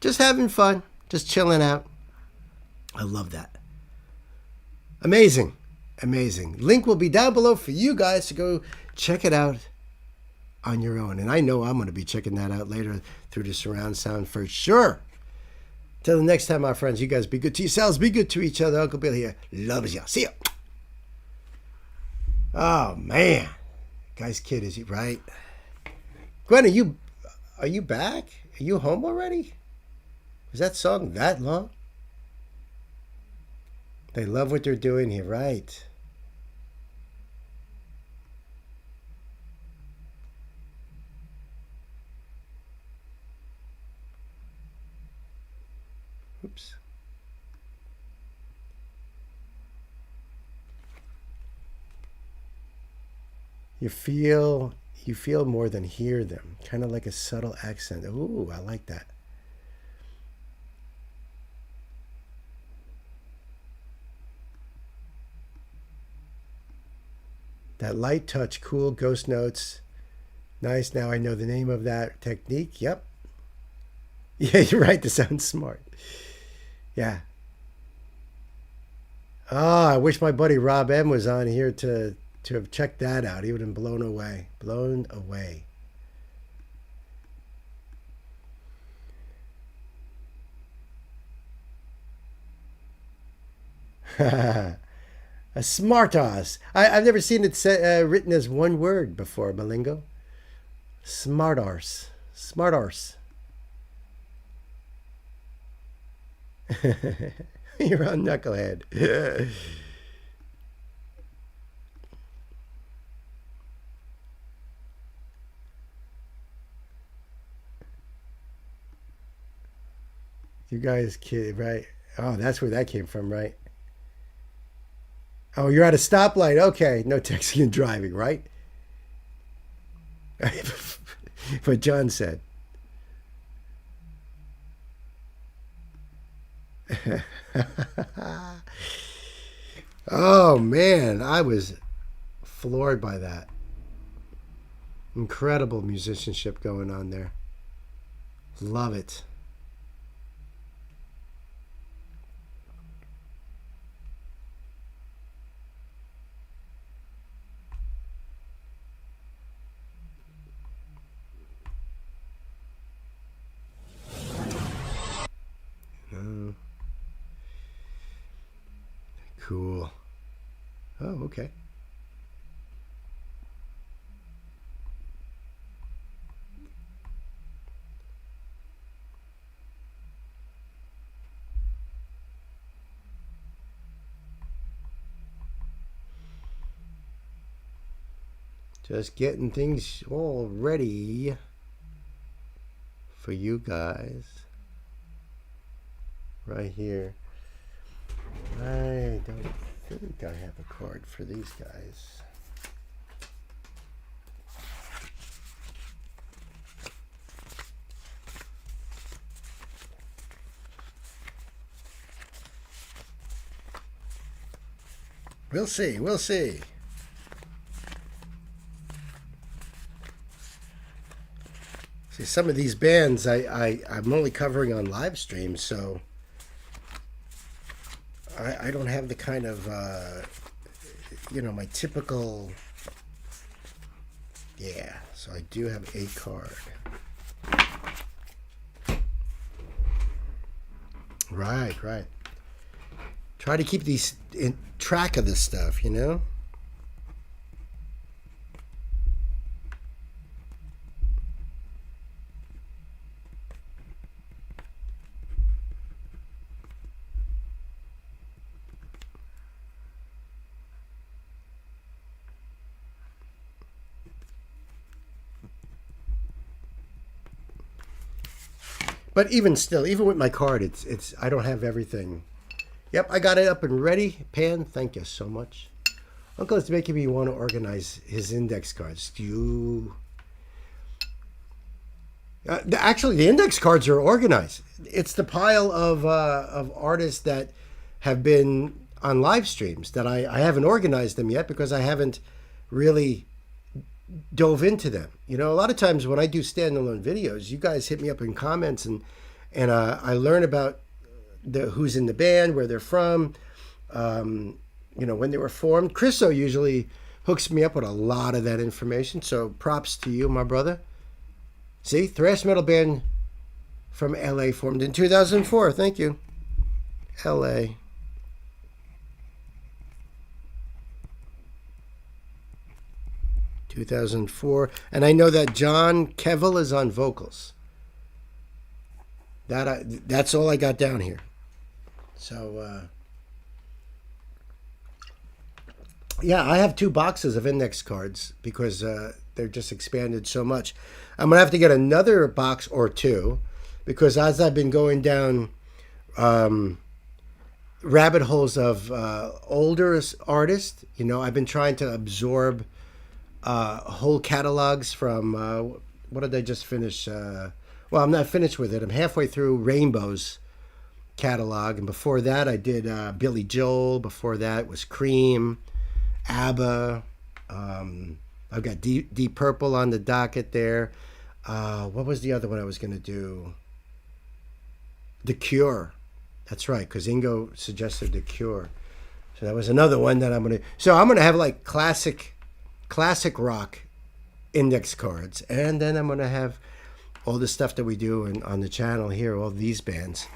Just having fun, just chilling out. I love that. Amazing. Amazing. Link will be down below for you guys to go check it out on your own. And I know I'm going to be checking that out later through the surround sound for sure. Till the next time, my friends, you guys be good to yourselves, be good to each other. Uncle Bill here loves you. See ya. Oh, man. Guy's kid, is he right? Gwen, are you back? Are you home already? Was that song that long? They love what they're doing here, right? Oops. You feel more than hear them. Kind of like a subtle accent. Ooh, I like that. That light touch, cool ghost notes. Nice. Now I know the name of that technique. Yep. Yeah, you're right. This sounds smart. Yeah. Oh, I wish my buddy Rob M was on here to have checked that out. He would have been blown away. Blown away. A smartass. I've never seen it written as one word before, Malingo. Smartarse. Smartarse. You're a knucklehead. You guys kid, right? Oh, that's where that came from, right? Oh, you're at a stoplight. Okay, no texting and driving, right? What John said. Oh, man, I was floored by that. Incredible musicianship going on there. Love it. Cool. Oh, okay. Just getting things all ready for you guys right here. I don't think I have a card for these guys. We'll see. We'll see. See, some of these bands I'm only covering on live streams, so I don't have the kind of, my typical Yeah, so I do have a card. Right, right. Try to keep these in track of this stuff, you know? But even still, even with my card, it's I don't have everything. Yep, I got it up and ready. Pan, thank you so much. Uncle is making me want to organize his index cards. Do you? Actually, the index cards are organized. It's the pile of artists that have been on live streams that I haven't organized them yet because I haven't really dove into them. You know, a lot of times when I do standalone videos, you guys hit me up in comments and I learn about who's in the band, where they're from, you know, when they were formed. Chriso usually hooks me up with a lot of that information. So props to you, my brother. See, thrash metal band from LA formed in 2004. Thank you, LA. (2004), and I know that John Kevill is on vocals. That's all I got down here. So yeah, I have 2 boxes of index cards because they're just expanded so much. I'm gonna have to get another box or 2 because as I've been going down rabbit holes of older artists, you know, I've been trying to absorb whole catalogs from what did I just finish? Well, I'm not finished with it. I'm halfway through Rainbow's catalog, and before that, I did Billy Joel. Before that was Cream, ABBA. I've got Deep Purple on the docket there. What was the other one I was going to do? The Cure. That's right, because Ingo suggested The Cure. So that was another one that I'm going to... So I'm going to have like classic rock index cards, and then I'm going to have all the stuff that we do on the channel here, all these bands.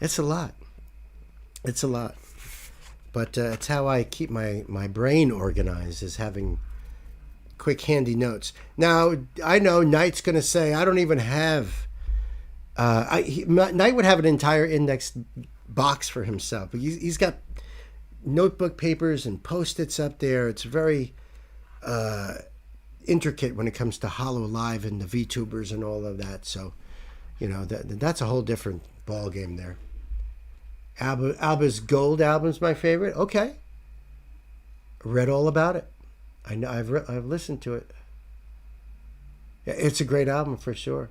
It's a lot. But it's how I keep my brain organized, is having quick handy notes. Now, I know Knight's going to say, I don't even have... Knight would have an entire index box for himself. But he's got notebook papers and Post-its up there. It's very... intricate when it comes to Hollow Live and the VTubers and all of that. So, you know, that's a whole different ball game there. ABBA's Gold album's my favorite. Okay, read all about it. I know I've listened to it. Yeah, it's a great album for sure.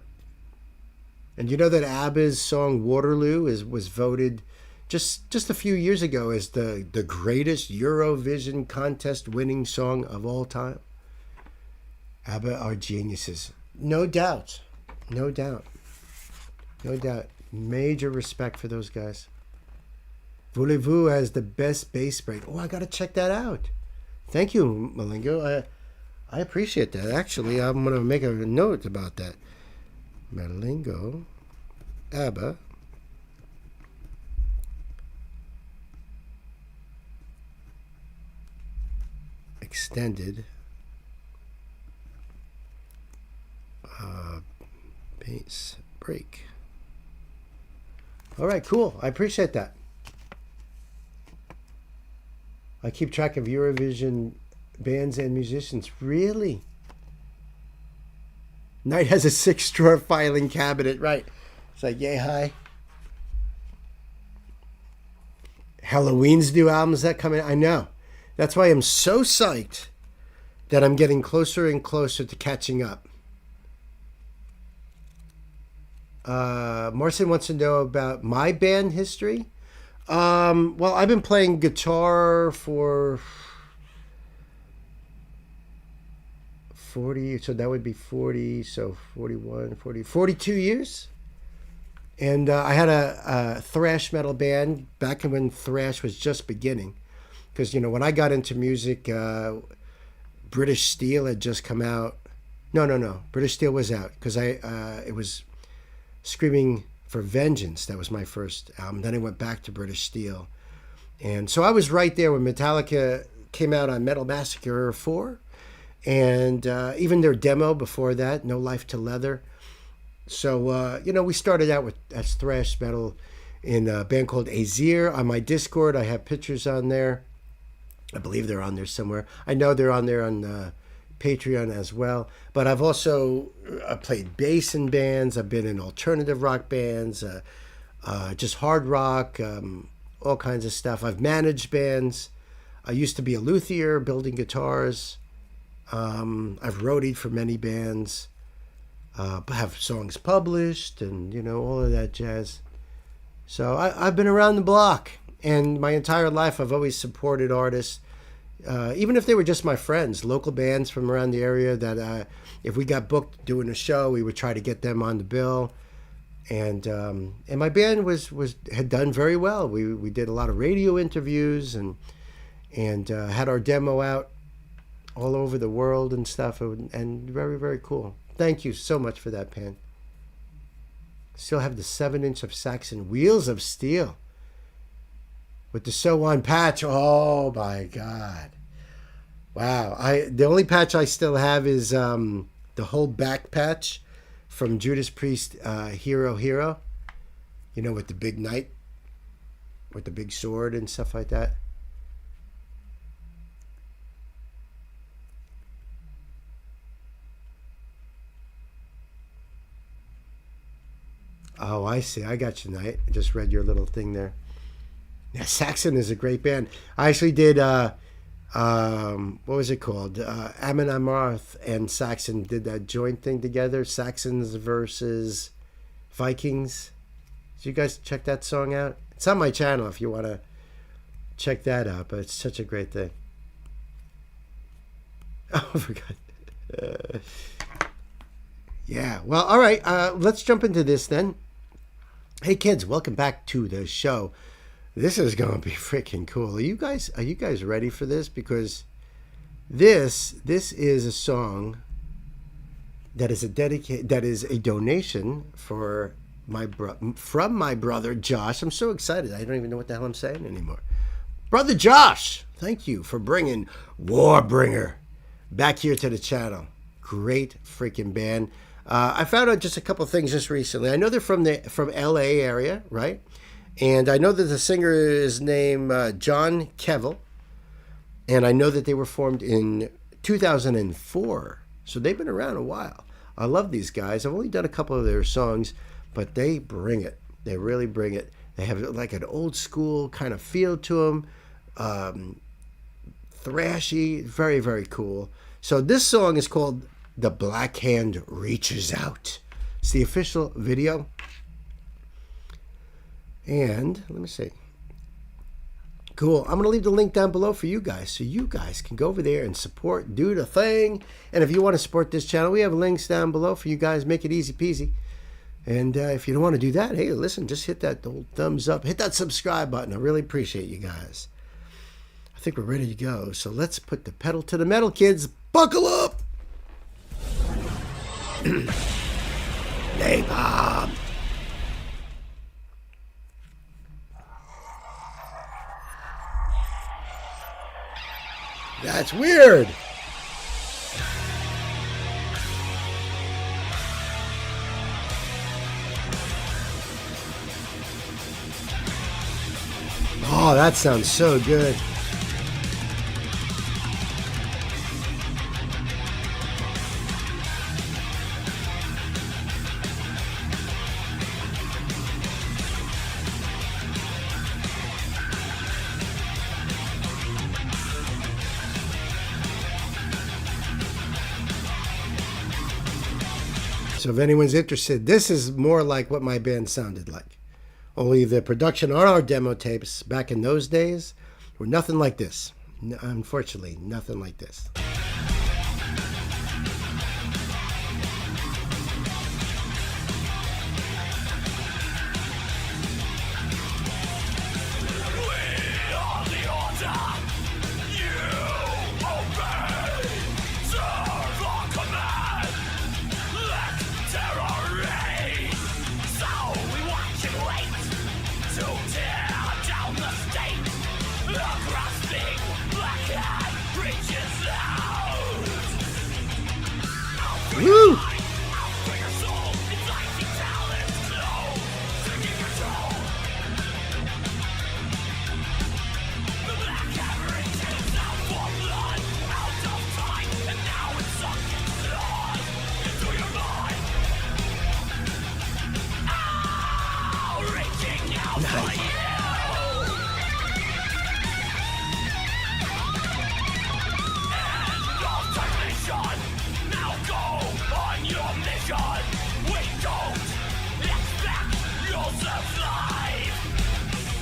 And you know that ABBA's song Waterloo was voted just a few years ago as the greatest Eurovision contest winning song of all time. ABBA are geniuses. No doubt. Major respect for those guys. Voulez-vous has the best bass break. Oh, I got to check that out. Thank you, Malingo. I appreciate that. Actually, I'm going to make a note about that. Malingo, ABBA. Extended bass break. All right, cool. I appreciate that. I keep track of Eurovision bands and musicians. Really? Knight has a 6-drawer filing cabinet, right? It's like, yay, hi. Halloween's new albums that come in. I know. That's why I'm so psyched that I'm getting closer and closer to catching up. Marcin wants to know about my band history. Well, I've been playing guitar for 40, so that would be 40, so 41, 40, 42 years. And I had a thrash metal band back when thrash was just beginning. Because, you know, when I got into music, British Steel had just come out. No. British Steel was out because it was Screaming for Vengeance. That was my first album. Then I went back to British Steel. And so I was right there when Metallica came out on Metal Massacre 4. And even their demo before that, No Life to Leather. So, we started out as thrash metal in a band called Azir. On my Discord, I have pictures on there. I believe they're on there somewhere. I know they're on there on Patreon as well. But I've also played bass in bands. I've been in alternative rock bands, just hard rock, all kinds of stuff. I've managed bands. I used to be a luthier, building guitars. I've roadied for many bands. Have songs published and, all of that jazz. So I've been around the block. And my entire life, I've always supported artists, even if they were just my friends, local bands from around the area that if we got booked doing a show, we would try to get them on the bill. And my band had done very well. We did a lot of radio interviews and had our demo out all over the world and stuff. And very, very cool. Thank you so much for that, Pan. Still have the 7-inch of Saxon Wheels of Steel. With the So On patch. Oh my God. Wow. The only patch I still have is the whole back patch from Judas Priest, Hero Hero. With the big knight, with the big sword and stuff like that. Oh, I see. I got you, Knight. I just read your little thing there. Yeah, Saxon is a great band. I actually did, what was it called? Amon Amarth and Saxon did that joint thing together. Saxons versus Vikings. Did you guys check that song out? It's on my channel if you want to check that out, but it's such a great thing. Oh, I forgot. Yeah, well, all right. Let's jump into this then. Hey, kids, welcome back to the show. This is going to be freaking cool. Are you guys ready for this? Because this is a song that is a donation for from my brother Josh. I'm so excited. I don't even know what the hell I'm saying anymore. Brother Josh, thank you for bringing Warbringer back here to the channel. Great freaking band. I found out just a couple things just recently. I know they're from LA area, right? And I know that the singer is named John Kevill. And I know that they were formed in 2004. So they've been around a while. I love these guys. I've only done a couple of their songs, but they bring it. They really bring it. They have like an old school kind of feel to them. Thrashy, very, very cool. So this song is called The Black Hand Reaches Out. It's the official video. And let me see. Cool. I'm going to leave the link down below for you guys so you guys can go over there and support, do the thing. And if you want to support this channel, we have links down below for you guys. Make it easy peasy. And if you don't want to do that, hey, listen, just hit that old thumbs up. Hit that subscribe button. I really appreciate you guys. I think we're ready to go. So let's put the pedal to the metal, kids. Buckle up. Napalm. That's weird. Oh, that sounds so good. So if anyone's interested, this is more like what my band sounded like. Only the production on our demo tapes back in those days were nothing like this. Unfortunately, nothing like this.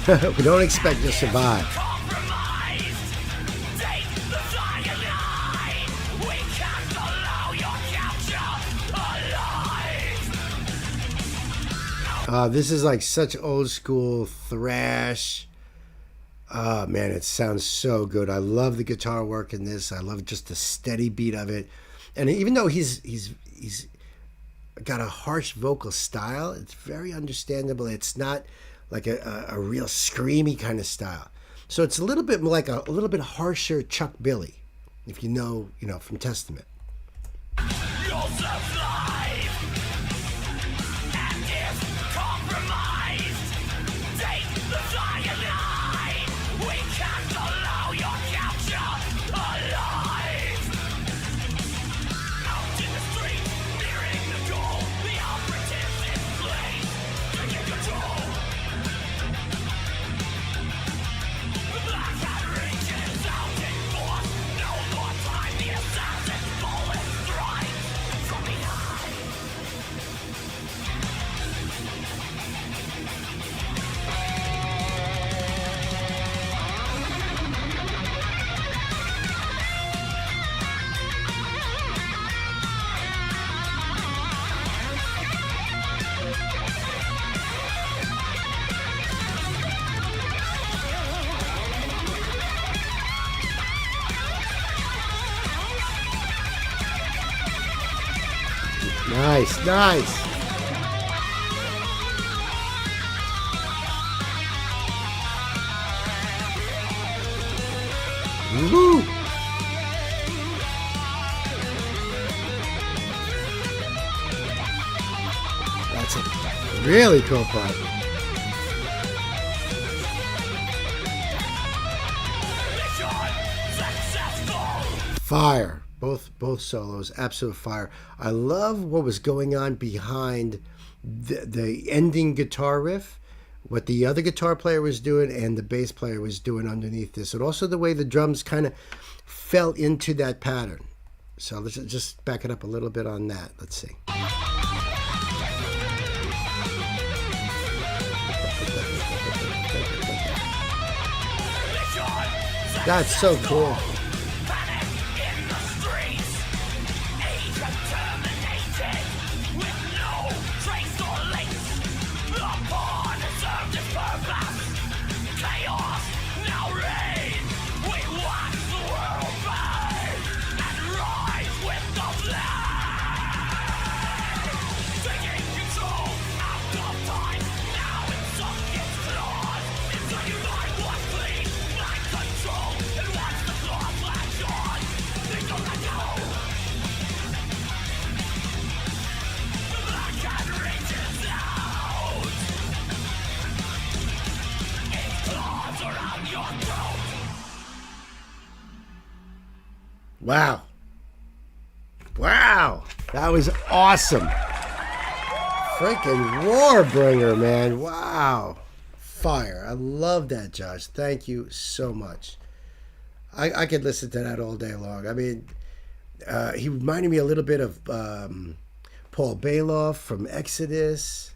We don't expect you to survive. Compromised. Take the cyanide. We can't allow your capture alive. This is like such old school thrash. Oh man, it sounds so good. I love the guitar work in this. I love just the steady beat of it. And even though he's got a harsh vocal style, it's very understandable. It's not like a real screamy kind of style. So it's a little bit like a little bit harsher Chuck Billy, if you know from Testament. You'll survive. And if compromised, take the cyanide. We can't allow your capture alive. Out in the street, nearing the goal, the operative in place, taking control. The black hat reaches out in force, no more time, the assassin bullet strikes from behind. Nice, nice. Woo! That's a really cool part. Mission successful. Fire. Both solos, absolute fire. I love what was going on behind the ending guitar riff, what the other guitar player was doing and the bass player was doing underneath this, and also the way the drums kind of fell into that pattern. So let's just back it up a little bit on that. Let's see. That's so cool. Panic in the streets. Agent terminated with no trace or links. The pawn has served its purpose. Chaos now reigns. We watch the world burn and rise with the flame. Taking control out of time. Now it's sunk its claws. Inside your mind was clean. Mind control. And once the claws latch on, they don't let go. The black cat reaches out. Its claws around your throat. Wow. Wow. That was awesome. Freaking Warbringer, man. Wow. Fire. I love that, Josh. Thank you so much. I could listen to that all day long. I mean, he reminded me a little bit of Paul Bailoff from Exodus.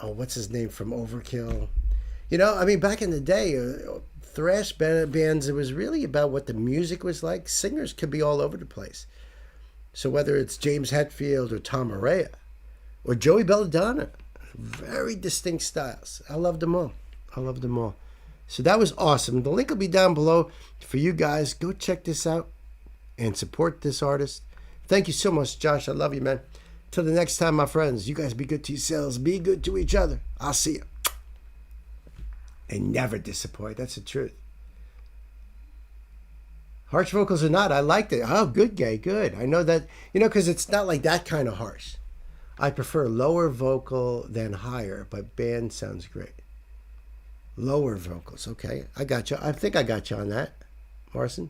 What's his name from Overkill? I mean, back in the day, thrash bands, it was really about what the music was like. Singers could be all over the place. So whether it's James Hetfield or Tom Araya or Joey Belladonna, very distinct styles. I loved them all. So that was awesome. The link will be down below for you guys. Go check this out and support this artist. Thank you so much, Josh. I love you, man. Till the next time, my friends, you guys be good to yourselves. Be good to each other. I'll see you. And never disappoint. That's the truth. Harsh vocals or not, I liked it. Oh, good, Gay. Good. I know that, because it's not like that kind of harsh. I prefer lower vocal than higher, but band sounds great. Lower vocals. Okay. I got you. I think I got you on that, Marson.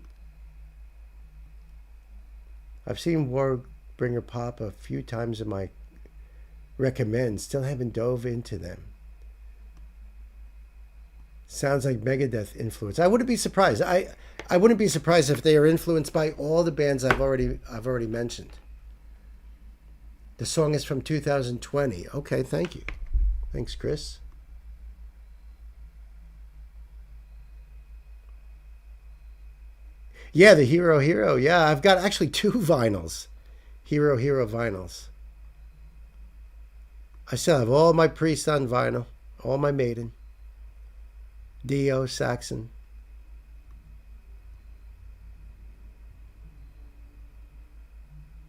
I've seen Warbringer pop a few times in my recommend. Still haven't dove into them. Sounds like Megadeth influence. I wouldn't be surprised. I wouldn't be surprised if they are influenced by all the bands I've already mentioned. The song is from 2020. Okay, thank you. Thanks, Chris. Yeah, the Hero Hero. Yeah, I've got actually two vinyls. Hero Hero vinyls. I still have all my Priest on vinyl, all my Maiden, Dio, Saxon.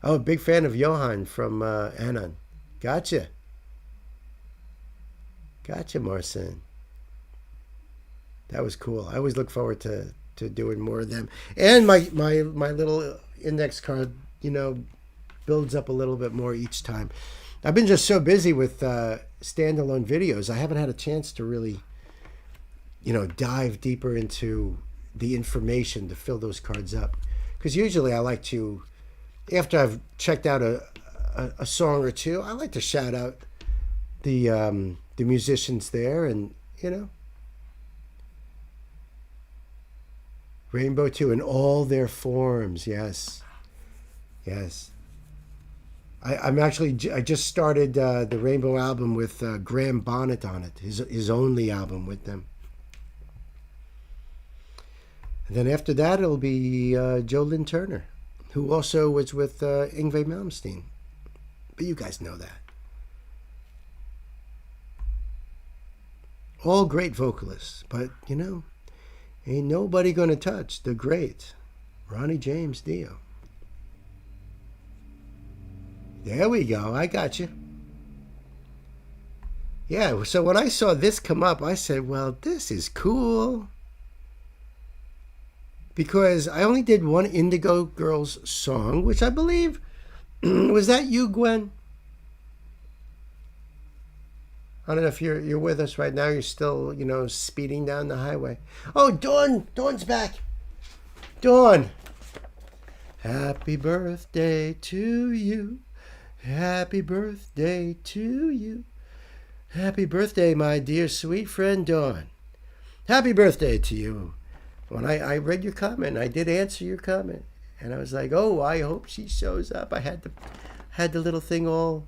Oh, big fan of Johan from Annan. Gotcha. Gotcha, Marcin. That was cool. I always look forward to doing more of them. And my little index card, builds up a little bit more each time. I've been just so busy with standalone videos. I haven't had a chance to really, dive deeper into the information to fill those cards up. Because usually I like to, after I've checked out a song or two, I like to shout out the musicians there, and Rainbow 2 in all their forms. Yes. Yes. I just started the Rainbow album with Graham Bonnet on it, his only album with them. And then after that, it'll be Joe Lynn Turner, who also was with Yngwie Malmsteen. But you guys know that. All great vocalists, but ain't nobody gonna touch the great Ronnie James Dio. There we go. I got you. Yeah, so when I saw this come up, I said, well, this is cool. Because I only did one Indigo Girls song, which I believe, was that you, Gwen? I don't know if you're with us right now. You're still, speeding down the highway. Oh, Dawn! Dawn's back. Dawn! Happy birthday to you. Happy birthday to you. Happy birthday, my dear sweet friend Dawn. Happy birthday to you. When I read your comment, I did answer your comment. And I was like, oh, I hope she shows up. I had the little thing all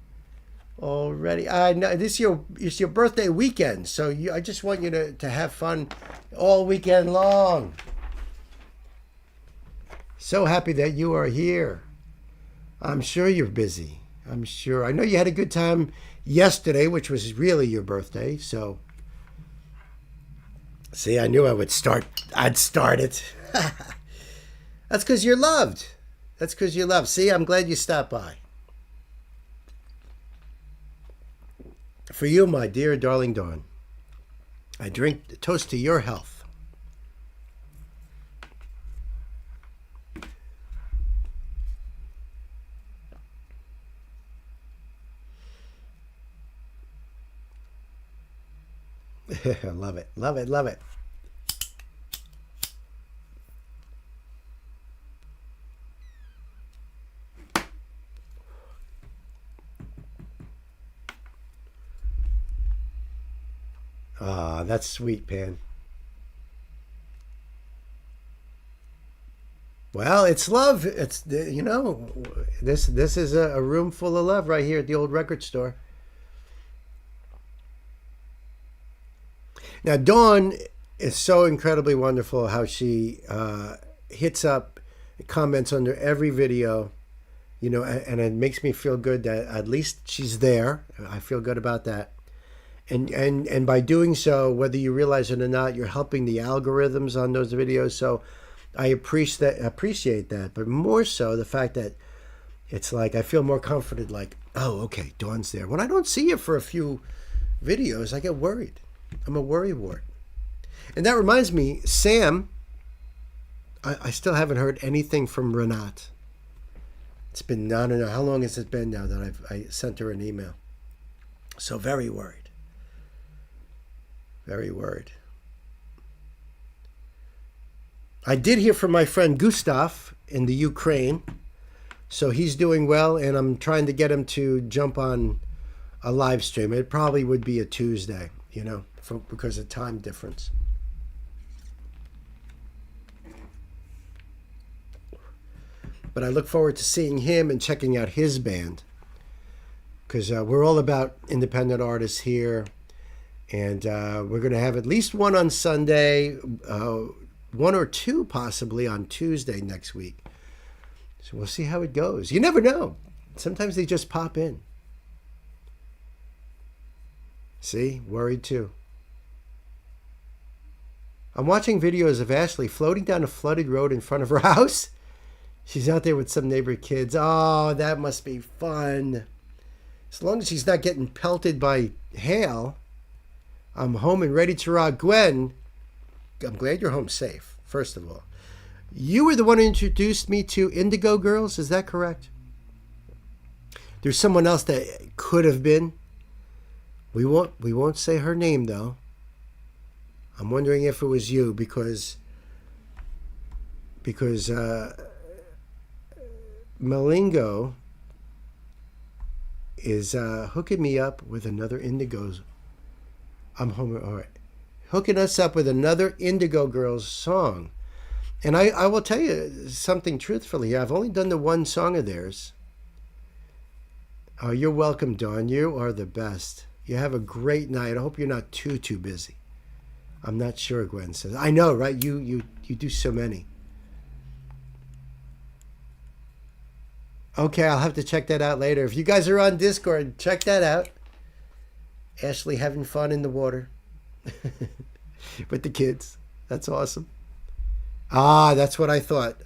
ready. I know it's your birthday weekend, so I just want you to have fun all weekend long. So happy that you are here. I'm sure you're busy. I'm sure. I know you had a good time yesterday, which was really your birthday. So, see, I knew I'd start it. That's because you're loved. That's because you're loved. See, I'm glad you stopped by. For you, my dear darling Dawn, I drink the toast to your health. I love it, love it, love it. Ah, that's sweet, Pan. Well, it's love. It's this is a room full of love right here at the old record store. Now, Dawn is so incredibly wonderful how she hits up, comments under every video, and it makes me feel good that at least she's there. I feel good about that. And by doing so, whether you realize it or not, you're helping the algorithms on those videos. So I appreciate that. But more so the fact that it's like I feel more comforted, like, oh, okay, Dawn's there. When I don't see her for a few videos, I get worried. I'm a worrywart. And that reminds me, Sam, I still haven't heard anything from Renat. It's been, I don't know, how long has it been now that I sent her an email? So very worried. Very worried. I did hear from my friend Gustav in the Ukraine. So he's doing well, and I'm trying to get him to jump on a live stream. It probably would be a Tuesday, because of time difference. But I look forward to seeing him and checking out his band, because we're all about independent artists here, and we're going to have at least one on Sunday. one or two possibly on Tuesday next week. So we'll see how it goes. You never know. Sometimes they just pop in. See? Worried too. I'm watching videos of Ashley floating down a flooded road in front of her house. She's out there with some neighbor kids. Oh, that must be fun. As long as she's not getting pelted by hail, I'm home and ready to rock. Gwen, I'm glad you're home safe, first of all. You were the one who introduced me to Indigo Girls, is that correct? There's someone else that could have been. We won't say her name though. I'm wondering if it was you because Malingo is hooking me up with another Indigo's. I'm home. All right, hooking us up with another Indigo Girls song, and I will tell you something truthfully. I've only done the one song of theirs. Oh, you're welcome, Dawn. You are the best. You have a great night. I hope you're not too busy. I'm not sure, Gwen says. I know, right? You do so many. Okay, I'll have to check that out later. If you guys are on Discord, check that out. Ashley having fun in the water with the kids. That's awesome. Ah, that's what I thought.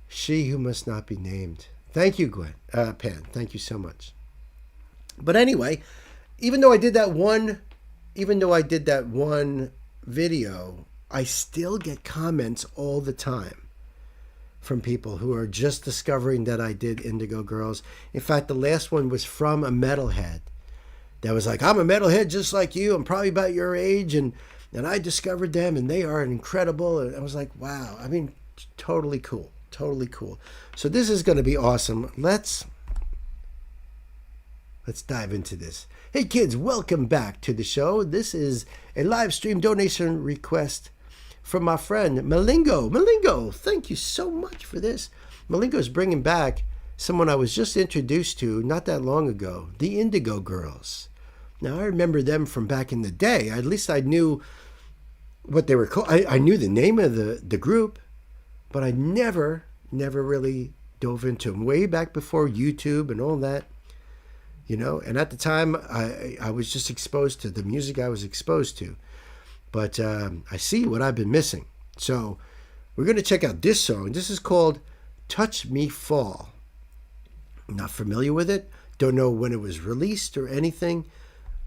She who must not be named. Thank you, Gwen. Pan, thank you so much. But anyway, even though I did that one video, I still get comments all the time from people who are just discovering that I did Indigo Girls. In fact, the last one was from a metalhead that was like, I'm a metalhead just like you. I'm probably about your age. And I discovered them and they are incredible. And I was like, wow. I mean, totally cool. Totally cool. So this is going to be awesome. Let's dive into this. Hey kids, welcome back to the show. This is a live stream donation request from my friend Malingo. Malingo, thank you so much for this. Malingo's bringing back someone I was just introduced to not that long ago, the Indigo Girls. Now I remember them from back in the day. At least I knew what they were called. I knew the name of the group, but I never really dove into them. Way back before YouTube and all that. You know, and at the time, I was just exposed to the music I was exposed to. But I see what I've been missing. So we're going to check out this song. This is called Touch Me Fall. I'm not familiar with it. Don't know when it was released or anything.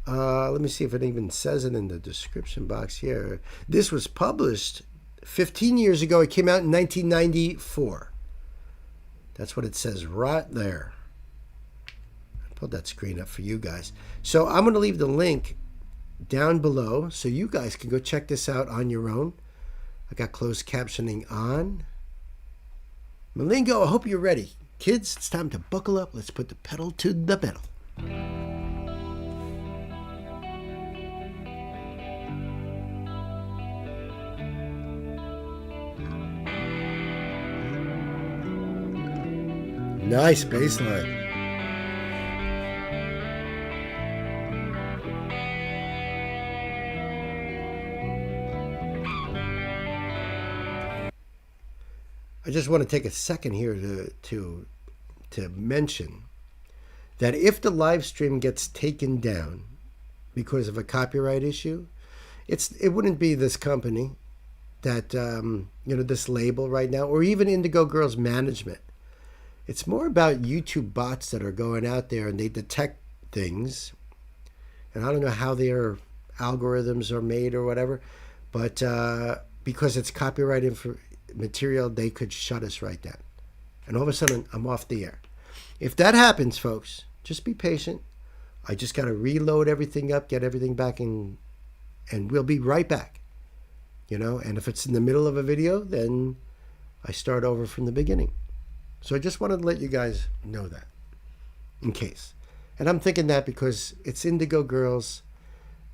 Let me see if it even says it in the description box here. This was published 15 years ago. It came out in 1994. That's what it says right there. Put that screen up for you guys. So I'm going to leave the link down below so you guys can go check this out on your own. I got closed captioning on. Malingo, I hope you're ready. Kids, it's time to buckle up. Let's put the pedal to the metal. Nice bass line. I just want to take a second here to mention that if the live stream gets taken down because of a copyright issue, it wouldn't be this company that this label right now, or even Indigo Girls management. It's more about YouTube bots that are going out there and they detect things, and I don't know how their algorithms are made or whatever, but because it's copyrighted material, they could shut us right down. And all of a sudden, I'm off the air. If that happens, folks, just be patient. I just got to reload everything up, get everything back in, and we'll be right back. And if it's in the middle of a video, then I start over from the beginning. So I just wanted to let you guys know that, in case. And I'm thinking that because it's Indigo Girls,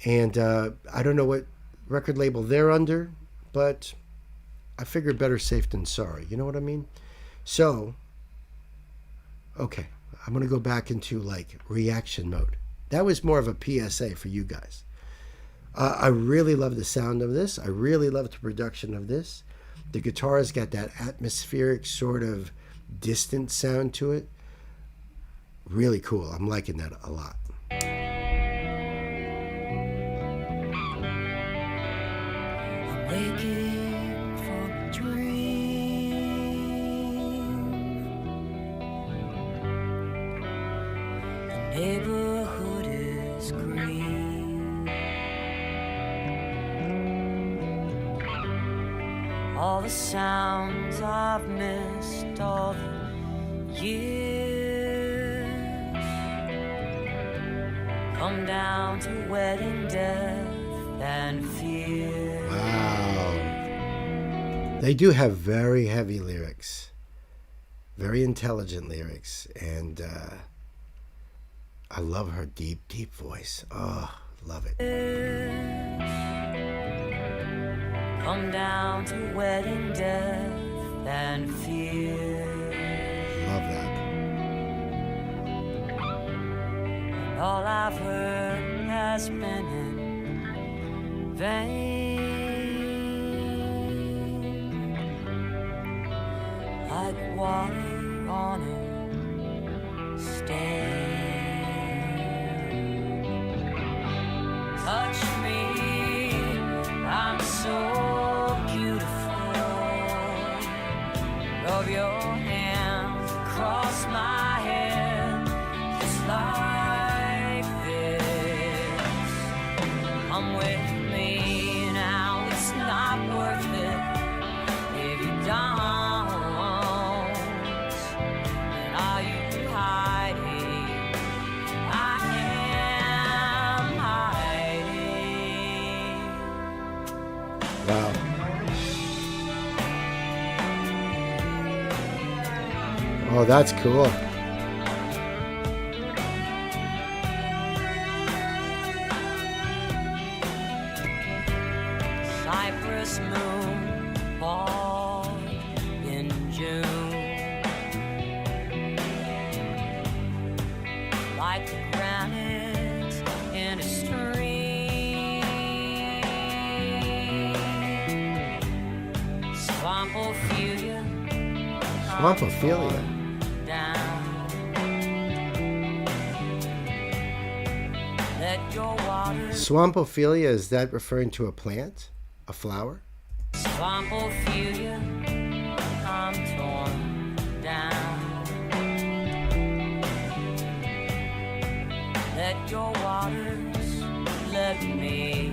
and I don't know what record label they're under, but I figured better safe than sorry. You know what I mean? So, okay, I'm going to go back into reaction mode. That was more of a PSA for you guys. I really love the sound of this. I really love the production of this. The guitar has got that atmospheric sort of distant sound to it. Really cool. I'm liking that a lot. Waking from a dream, the neighborhood is green. All the sounds I've missed all the years come down to wedding, death, and fear. Wow. They do have very heavy lyrics, very intelligent lyrics, and I love her deep, deep voice. Oh, love it. Come down to wedding, death, and fear. Love that. And all I've heard has been in vain. Like water on a stain. Touch me, I'm so beautiful. Rub your hands across my head, just like this. Come with me now, it's not worth it if you don't. And are you hiding? I am hiding. Wow. Oh, that's cool. Cypress moon fall in June, like the granite in a stream. Swampophilia, Swampophilia. down. Let your water Swampophilia, is that referring to a plant? A flower? Swampophilia, I'm torn down. Let your waters let me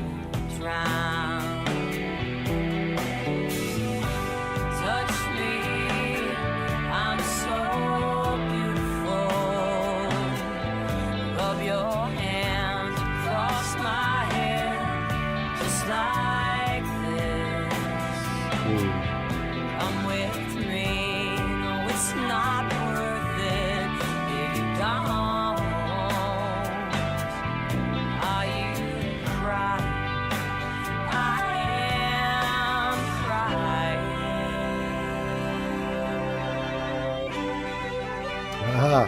drown. Touch me, I'm so beautiful. Rub your hands across my hair, just like this. Come with me, no, it's not worth it if you don't. Are you crying? I am crying. Ah.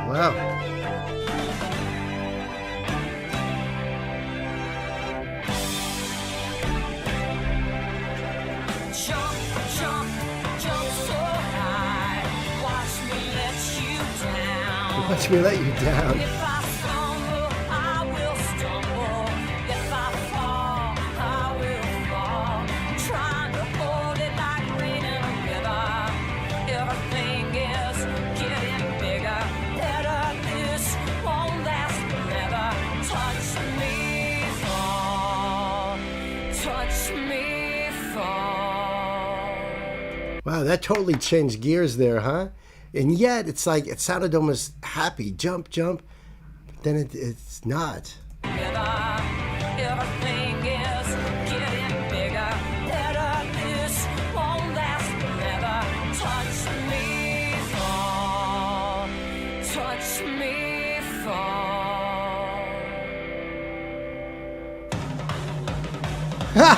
Wow. Jump, jump, jump so high. Watch me let you down. Watch me let you down. If I stumble, I will stumble. If I fall, I will fall. Trying to hold it like rain in a river. Everything is getting bigger. Better, this won't last forever. Touch me, fall. Touch me, fall. Wow, that totally changed gears there, huh? And yet, it's like, it sounded almost happy. Jump, jump. But then it's not. Everything is getting bigger. Better, this won't last forever. Touch me, fall. Touch me, fall. Ha!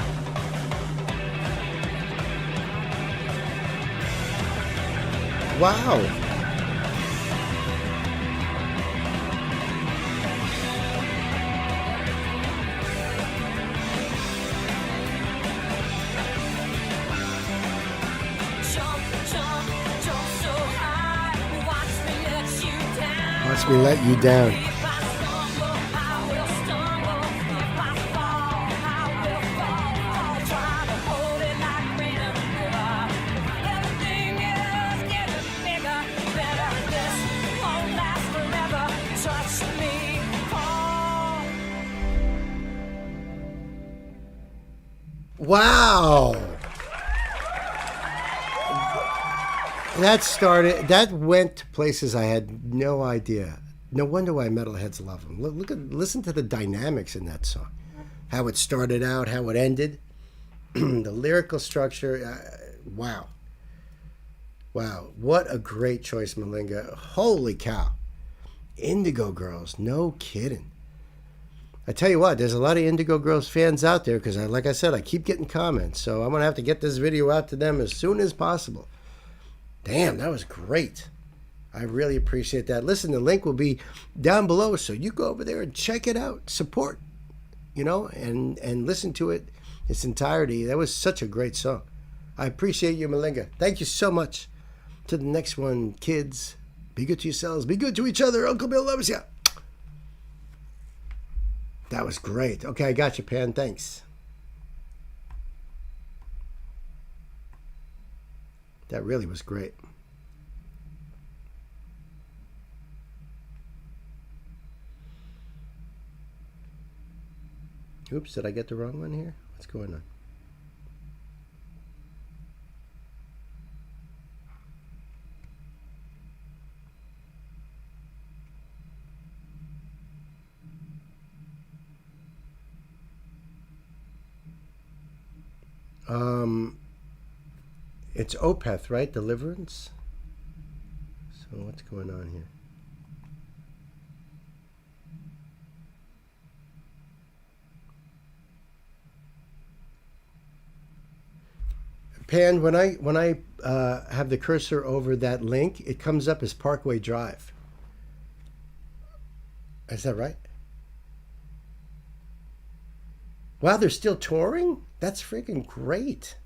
Wow. me let you down. If I stumble, I will stumble. If I fall, I will fall. Try to hold it like rain in a river. Everything is getting bigger, better. This won't last forever. Touch me, fall. Wow. That went to places I had no idea. No wonder why metalheads love them. Listen to the dynamics in that song. How it started out, how it ended, the lyrical structure. Wow. Wow. What a great choice, Malinga. Holy cow. Indigo Girls. No kidding. I tell you what, there's a lot of Indigo Girls fans out there because, like I said, I keep getting comments. So I'm going to have to get this video out to them as soon as possible. Damn, that was great. I really appreciate that. Listen, the link will be down below, so you go over there and check it out. Support, and listen to it its entirety. That was such a great song. I appreciate you, Malinga. Thank you so much. To the next one, kids. Be good to yourselves. Be good to each other. Uncle Bill loves you. That was great. Okay, I got you, Pan. Thanks. That really was great. Oops, did I get the wrong one here? What's going on? It's Opeth, right? Deliverance. So what's going on here? Pan, when I have the cursor over that link, it comes up as Parkway Drive. Is that right? Wow, they're still touring? That's freaking great.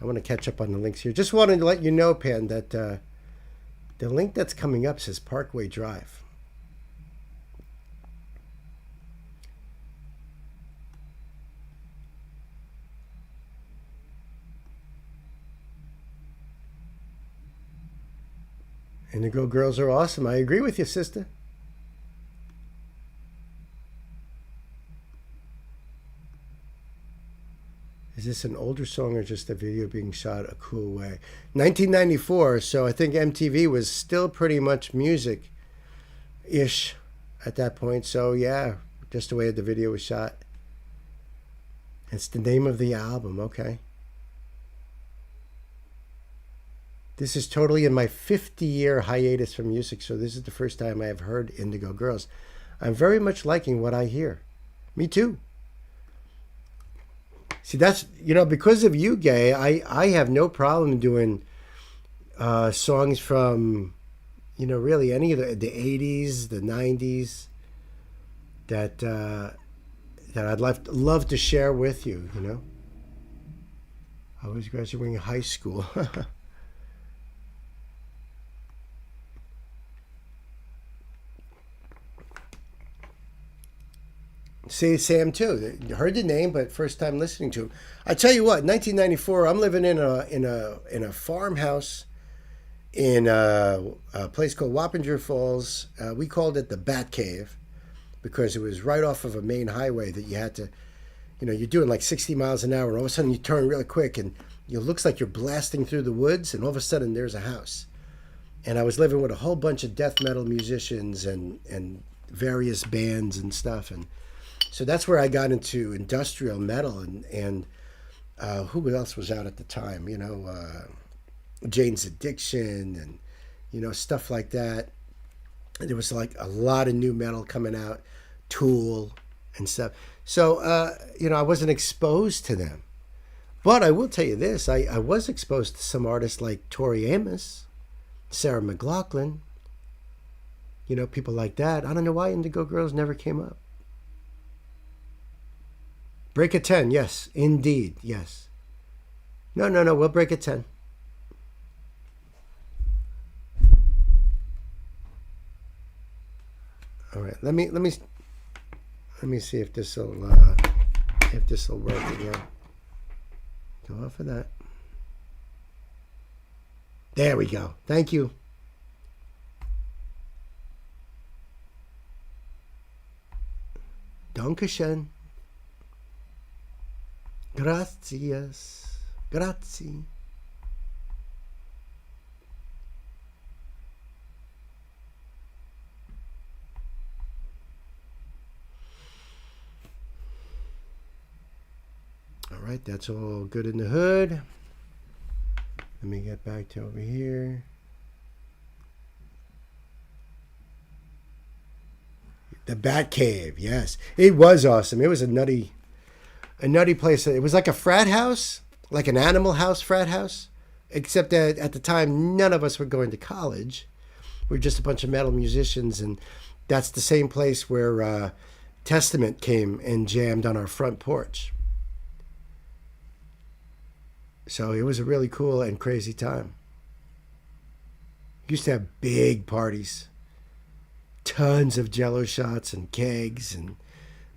I want to catch up on the links here. Just wanted to let you know, Pan, that the link that's coming up says Parkway Drive. Indigo Girls are awesome. I agree with you, sister. Is this an older song or just a video being shot a cool way? 1994, so I think MTV was still pretty much music-ish at that point. So yeah, just the way the video was shot. It's the name of the album, okay. This is totally in my 50-year hiatus from music, so this is the first time I have heard Indigo Girls. I'm very much liking what I hear. Me too. See, that's, because of you, Gay, I have no problem doing songs from, really any of the 80s, the 90s that I'd love to share with you, I was graduating high school. See, Sam too. Heard the name, but first time listening to him. I tell you what, 1994. I'm living in a farmhouse in a place called Wappinger Falls. We called it the Bat Cave because it was right off of a main highway that you had to, you're doing like 60 miles an hour. And all of a sudden you turn really quick, and it looks like you're blasting through the woods, and all of a sudden there's a house. And I was living with a whole bunch of death metal musicians and various bands and stuff, and so that's where I got into industrial metal, and who else was out at the time? Jane's Addiction and stuff like that. There was like a lot of new metal coming out, Tool and stuff. So I wasn't exposed to them, but I will tell you this: I was exposed to some artists like Tori Amos, Sarah McLachlan. People like that. I don't know why Indigo Girls never came up. Break a 10, yes, indeed, yes. No, we'll break a 10. right, let me see if this will work again. Go off of that. There we go. Thank you. Dankeschön. Gracias. Grazie. All right, that's all good in the hood. Let me get back to over here. The Bat Cave, yes. It was awesome. It was a nutty place. It was like a frat house, like an Animal House frat house, except that at the time, none of us were going to college. We were just a bunch of metal musicians, and that's the same place where Testament came and jammed on our front porch. So it was a really cool and crazy time. Used to have big parties. Tons of Jello shots and kegs and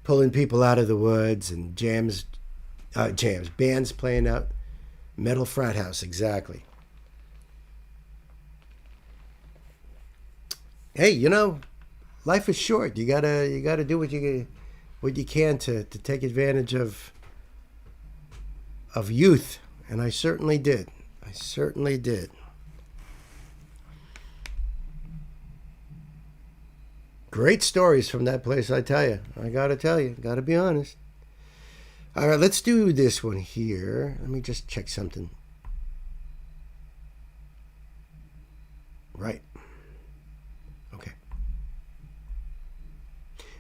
pulling people out of the woods and bands playing out. Metal frat house, exactly. Hey, you know, life is short. You gotta do what you can to take advantage of youth. And I certainly did. I certainly did. Great stories from that place, I tell you. I gotta tell you. Gotta be honest. All right, let's do this one here. Let me just check something. Right. Okay.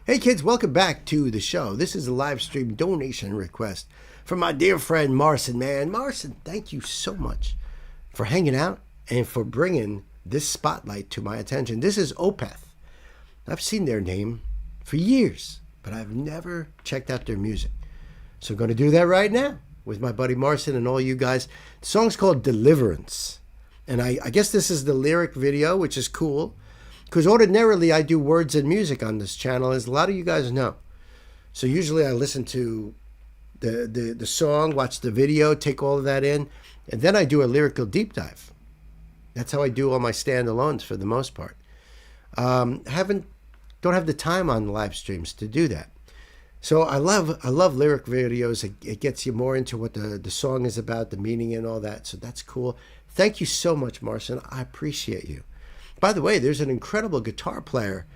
Hey kids, welcome back to the show. This is a live stream donation request from my dear friend Marcin, man. Marcin, thank you so much for hanging out and for bringing this spotlight to my attention. This is Opeth. I've seen their name for years, but I've never checked out their music. So I'm going to do that right now with my buddy Marcin and all you guys. The song's called Deliverance. And I guess this is the lyric video, which is cool, because ordinarily I do words and music on this channel, as a lot of you guys know. So usually I listen to the song, watch the video, take all of that in, and then I do a lyrical deep dive. That's how I do all my standalones for the most part. Don't have the time on live streams to do that. So I love lyric videos. It gets you more into what the song is about, the meaning and all that. So that's cool. Thank you so much, Marcin. I appreciate you. By the way, there's an incredible guitar player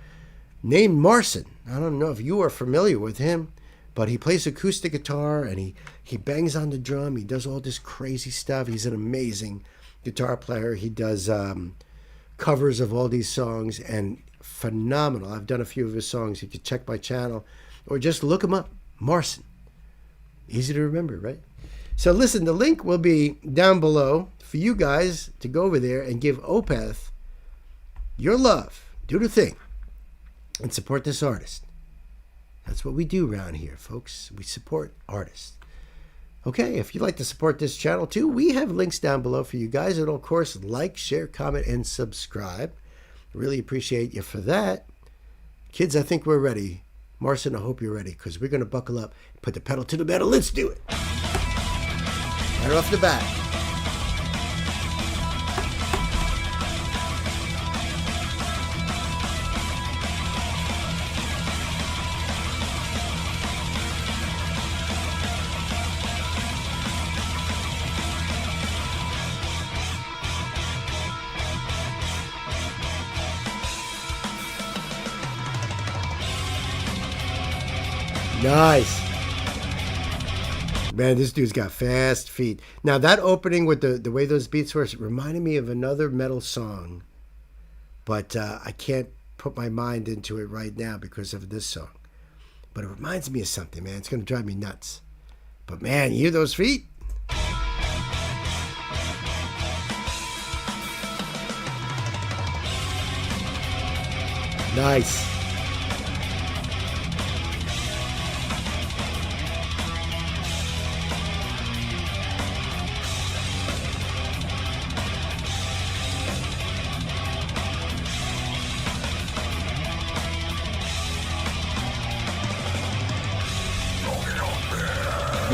named Marcin. I don't know if you are familiar with him, but he plays acoustic guitar and he bangs on the drum. He does all this crazy stuff. He's an amazing guitar player. He does covers of all these songs and phenomenal. I've done a few of his songs. You can check my channel or just look him up. Marcin. Easy to remember, right? So listen, the link will be down below for you guys to go over there and give Opeth your love. Do the thing and support this artist. That's what we do around here, folks. We support artists. Okay, if you'd like to support this channel too, we have links down below for you guys. And of course, like, share, comment, and subscribe. Really appreciate you for that. Kids, I think we're ready. Marcin, I hope you're ready, because we're going to buckle up, put the pedal to the metal. Let's do it. Right off the bat. Nice. Man, this dude's got fast feet. Now, that opening with the way those beats were, it reminded me of another metal song. But I can't put my mind into it right now because of this song. But it reminds me of something, man. It's going to drive me nuts. But, man, you hear those feet? Nice.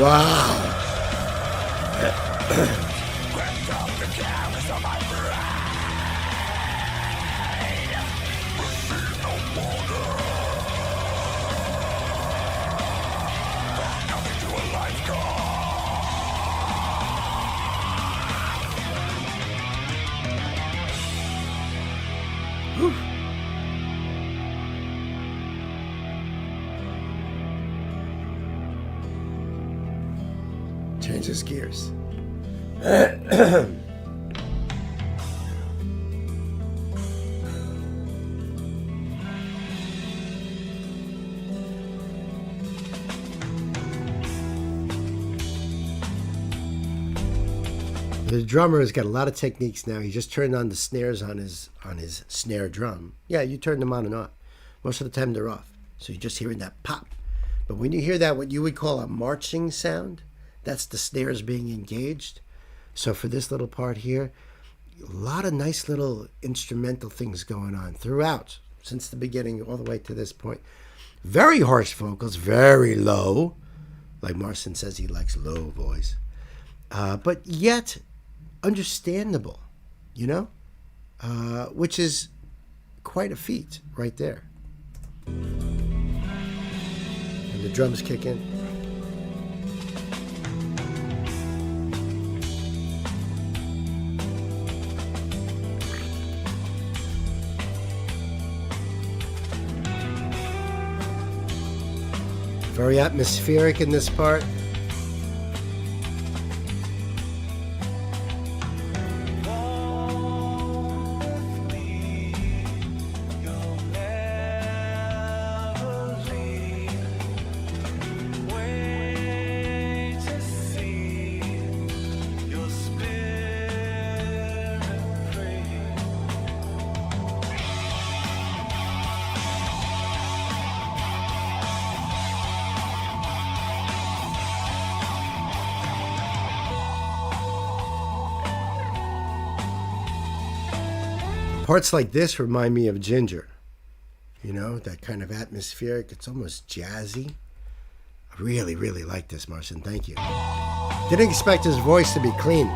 Wow. Changes gears. The drummer has got a lot of techniques now. He just turned on the snares on his snare drum. Yeah, you turn them on and off. Most of the time they're off. So you're just hearing that pop. But when you hear that, what you would call a marching sound, that's the snares being engaged. So for this little part here, a lot of nice little instrumental things going on throughout, since the beginning all the way to this point. Very harsh vocals, very low. Like Marcin says, he likes low voice. But yet understandable, you know? Which is quite a feat right there. And the drums kick in. Very atmospheric in this part. Parts like this remind me of Ginger. You know, that kind of atmospheric. It's almost jazzy. I really, really like this, Marcin. Thank you. Didn't expect his voice to be clean.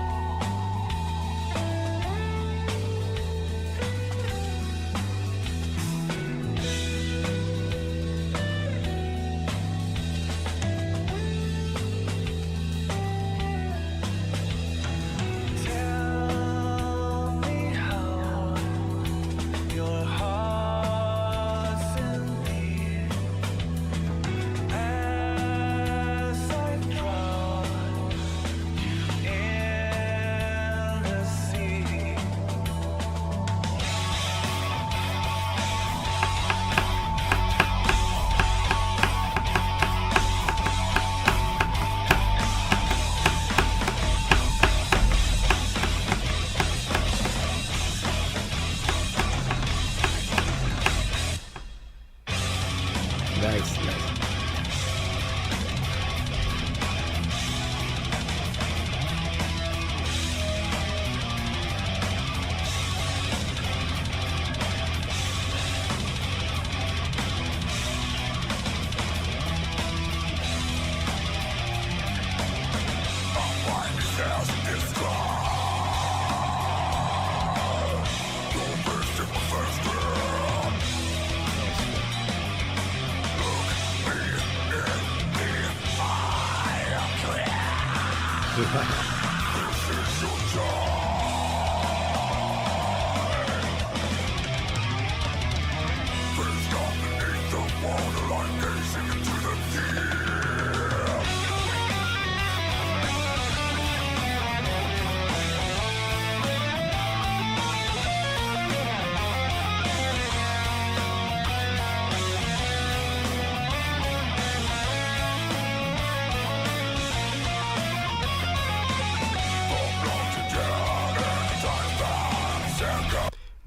Nice.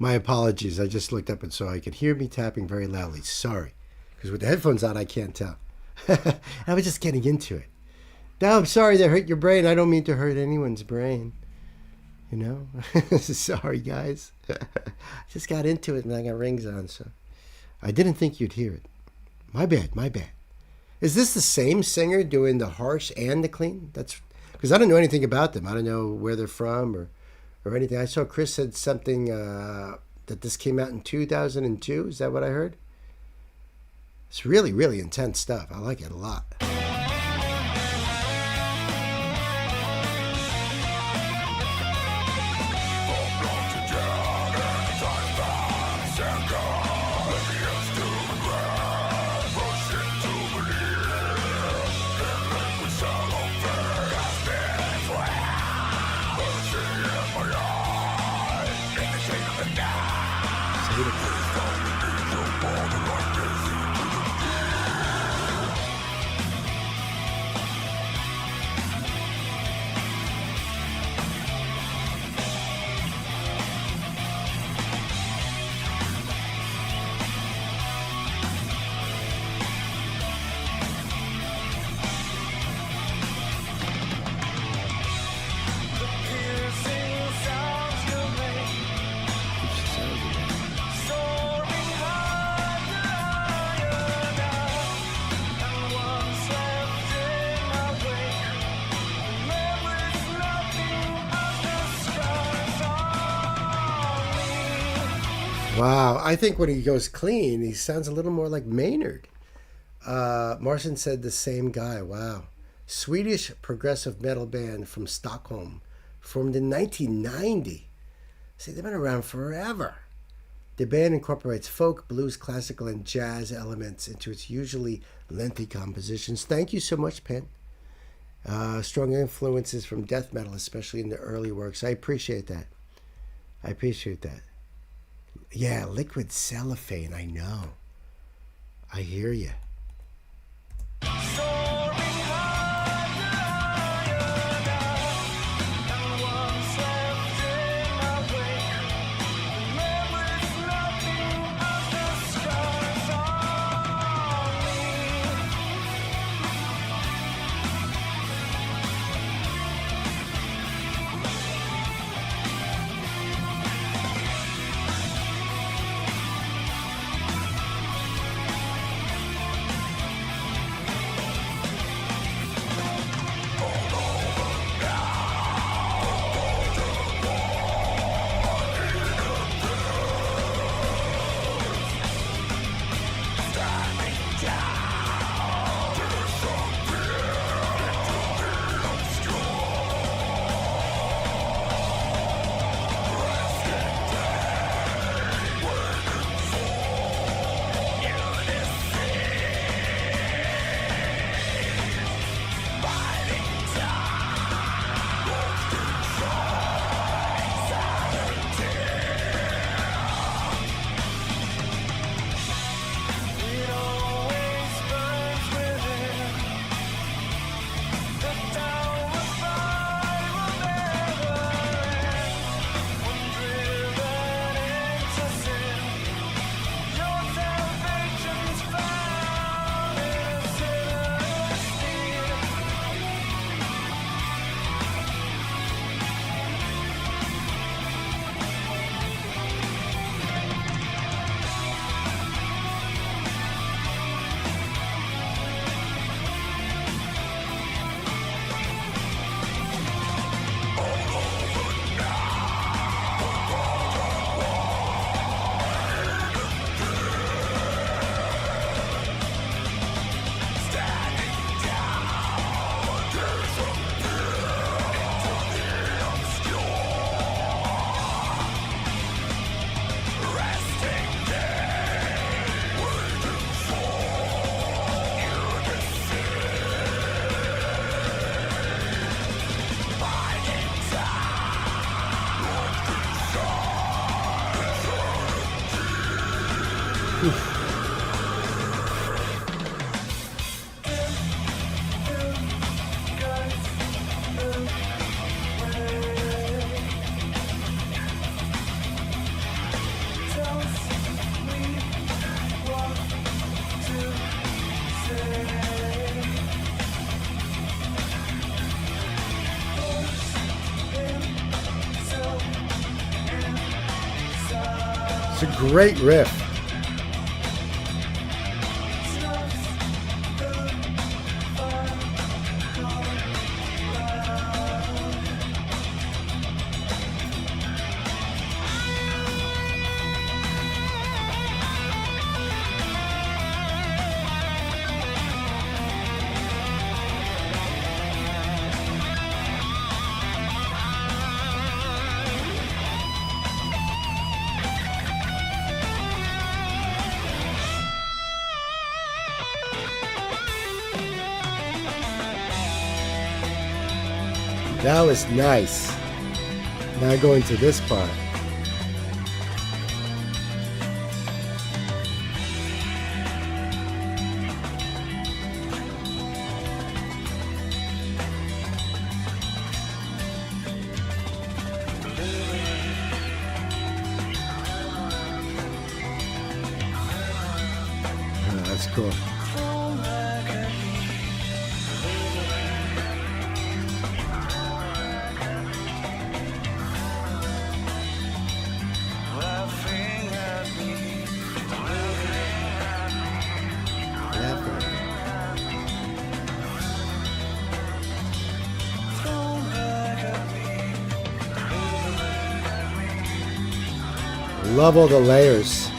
My apologies. I just looked up and saw I could hear me tapping very loudly. Sorry. Because with the headphones on, I can't tell. I was just getting into it. Now, I'm sorry to hurt your brain. I don't mean to hurt anyone's brain. You know? Sorry, guys. Just got into it and I got rings on, so I didn't think you'd hear it. My bad. Is this the same singer doing the harsh and the clean? That's because I don't know anything about them. I don't know where they're from or anything. I saw Chris said something that this came out in 2002. Is that what I heard? It's really, really intense stuff. I like it a lot. Wow, I think when he goes clean, he sounds a little more like Maynard. Martian said the same guy. Wow. Swedish progressive metal band from Stockholm, formed in 1990. See, they've been around forever. The band incorporates folk, blues, classical, and jazz elements into its usually lengthy compositions. Thank you so much, Penn. Strong influences from death metal, especially in the early works. I appreciate that. I appreciate that. Yeah, liquid cellophane, I know. I hear you. It's a great riff. That was nice. Now going to this part. Oh, that's cool. Love all the layers.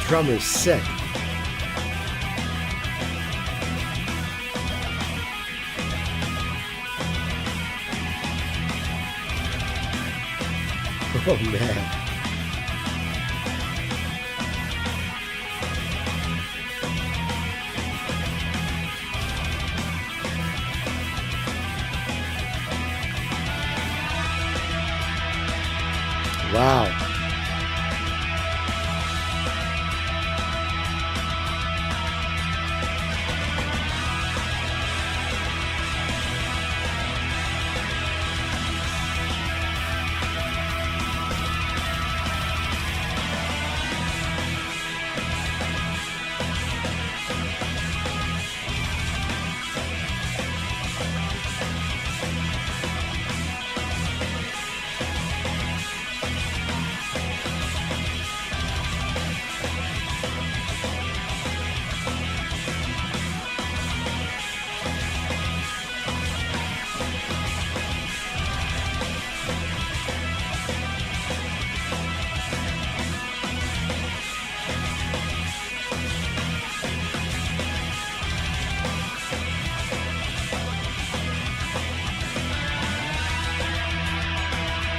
Drummer's sick. Oh man. Wow.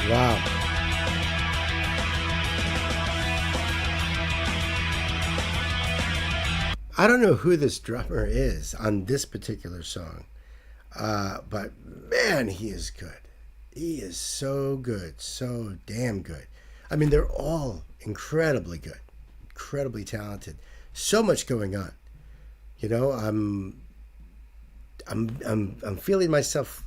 Wow. I don't know who this drummer is on this particular song, but man, he is good. He is so good, so damn good. I mean, they're all incredibly good, incredibly talented. So much going on. You know, I'm feeling myself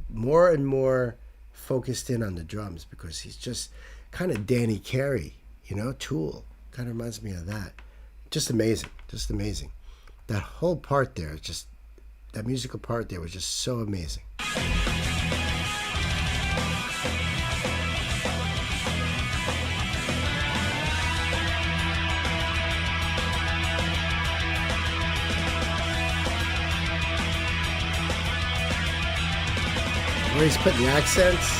more and more focused in on the drums because he's just kind of Danny Carey, you know, Tool. Kind of reminds me of that. Just amazing, just amazing. That whole part there, just that musical part there was just so amazing. Where he's putting the accents.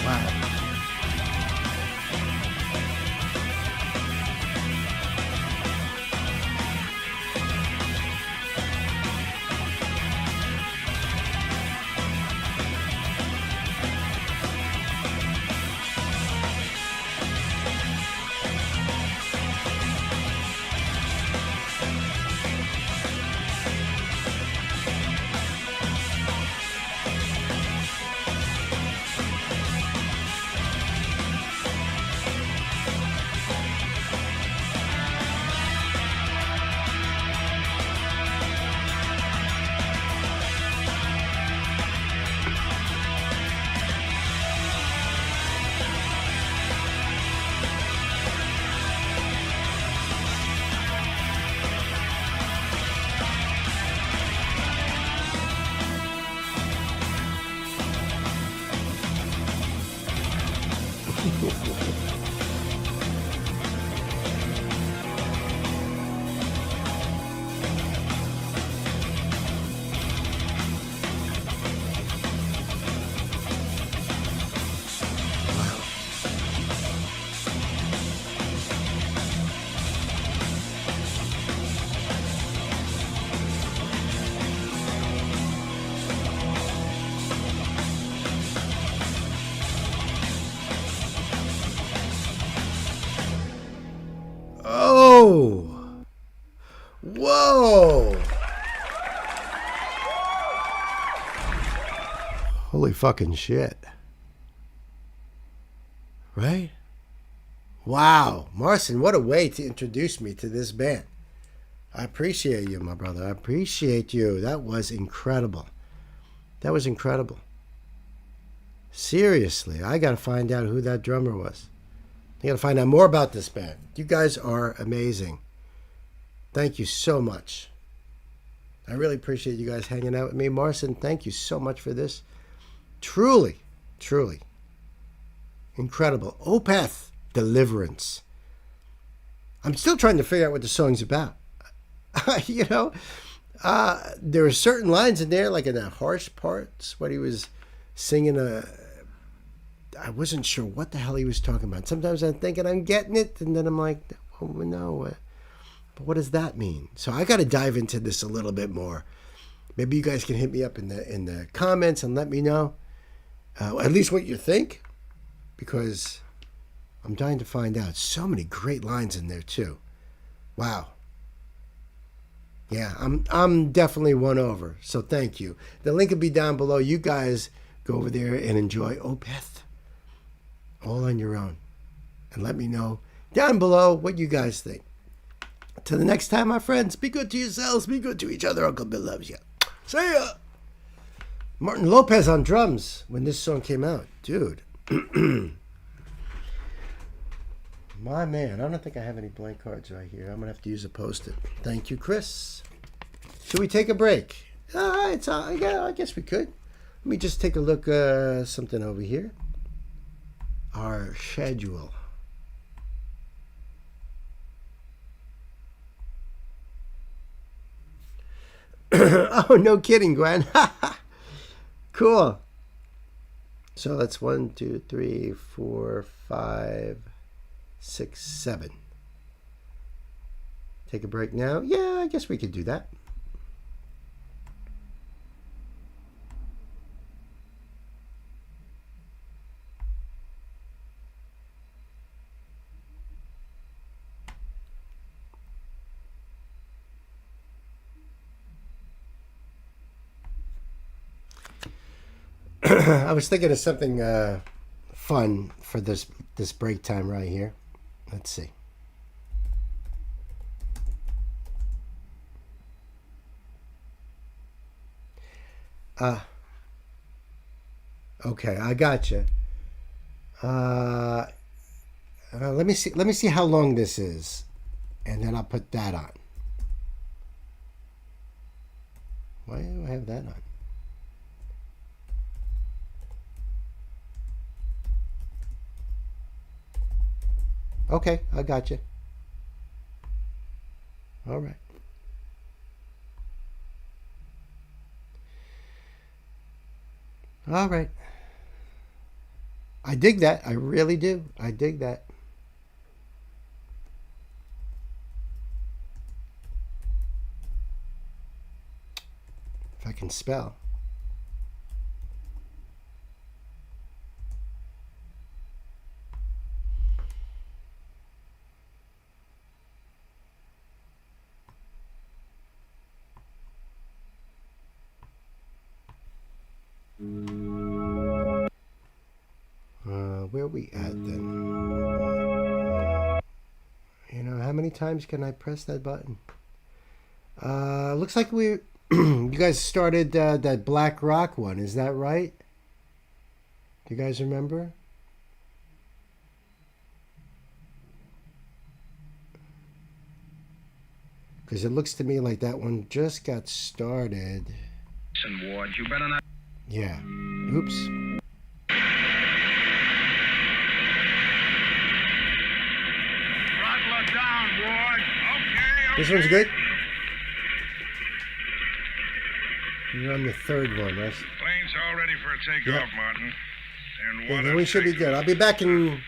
Wow. Whoa! Whoa! Holy fucking shit. Right? Wow. Marcin, what a way to introduce me to this band. I appreciate you, my brother. I appreciate you. That was incredible. That was incredible. Seriously, I got to find out who that drummer was. I got to find out more about this band. You guys are amazing. Thank you so much. I really appreciate you guys hanging out with me. Marcin, thank you so much for this. Truly, truly incredible. Opeth, Deliverance. I'm still trying to figure out what the song's about. You know, there are certain lines in there, like in the harsh parts, what he was singing. I wasn't sure what the hell he was talking about. Sometimes I'm thinking I'm getting it, and then I'm like, oh no, but what does that mean? So I got to dive into this a little bit more. Maybe you guys can hit me up in the comments and let me know at least what you think, because I'm dying to find out. So many great lines in there too. Wow. Yeah, I'm definitely won over. So thank you. The link will be down below. You guys go over there and enjoy Opeth all on your own, and let me know down below what you guys think. Till the next time, my friends, be good to yourselves, be good to each other. Uncle Bill loves you. See ya. Martin Lopez on drums when this song came out. Dude. My man, I don't think I have any blank cards right here. I'm going to have to use a Post-it. Thank you, Chris. Should we take a break? Yeah, I guess we could. Let me just take a look something over here. Our schedule. Oh, no kidding, Gwen. Cool. So that's 1, 2, 3, 4, 5, 6, 7. Take a break now? Yeah, I guess we could do that. I was thinking of something fun for this break time right here. Let's see. Okay, I gotcha. Let me see how long this is, and then I'll put that on. Why do I have that on? Okay, I got you. All right. All right. I dig that. I really do. I dig that. If I can spell. Where are we at then? You know, how many times can I press that button? Looks like you guys started that Black Rock one. Is that right? Do you guys remember? Because it looks to me like that one just got started. Listen, Ward, you better not. Yeah. Oops. Throttle her down, Ward. Okay. This one's good. You're on the third one. That's, Plane's all ready for a takeoff, Martin. And yeah, what then we should be good. I'll be back in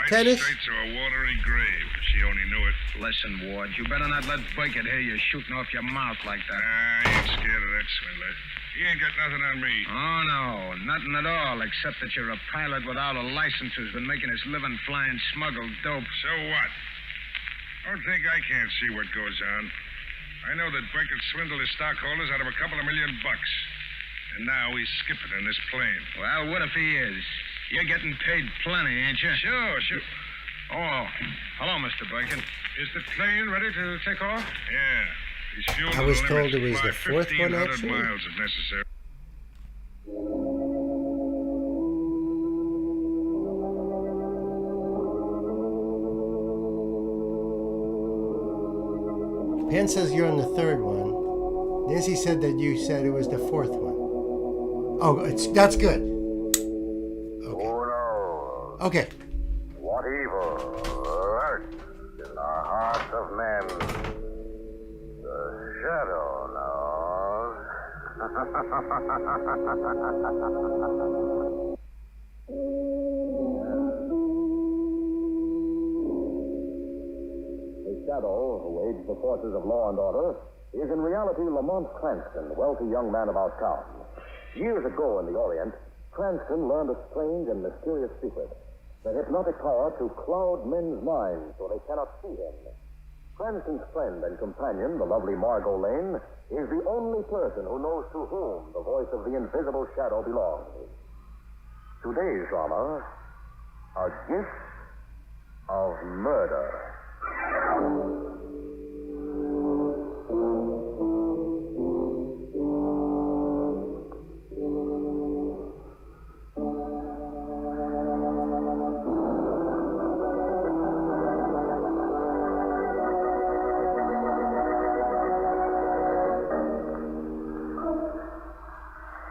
tennis. Straight to a watery grave. She only knew it. Listen, Ward, you better not let Burkett hear you shooting off your mouth like that. I ain't scared of that swindler. He ain't got nothing on me. Oh, no, nothing at all, except that you're a pilot without a license who's been making his living flying smuggled dope. So what? Don't think I can't see what goes on. I know that Burkett swindled his stockholders out of $2 million. And now he's skipping in this plane. Well, what if he is? You're getting paid plenty, ain't you? Sure. Oh, hello, Mr. Burkett. Is the plane ready to take off? Yeah. He's fueled I to was the told limit. it was Fly the fourth one, 1,500 actually. miles if necessary. Penn says you're on the third one. Nancy said that you said it was the fourth one. Oh, that's good. Okay. Who knows Okay. what evil lurks in the hearts of men? The shadow knows. The shadow who aids the forces of law and order is in reality Lamont Cranston, wealthy young man about town. Years ago in the Orient, Cranston learned a strange and mysterious secret, the hypnotic power to cloud men's minds so they cannot see him. Cranston's friend and companion, the lovely Margot Lane, is the only person who knows to whom the voice of the invisible shadow belongs. Today's drama, A Gift of Murder.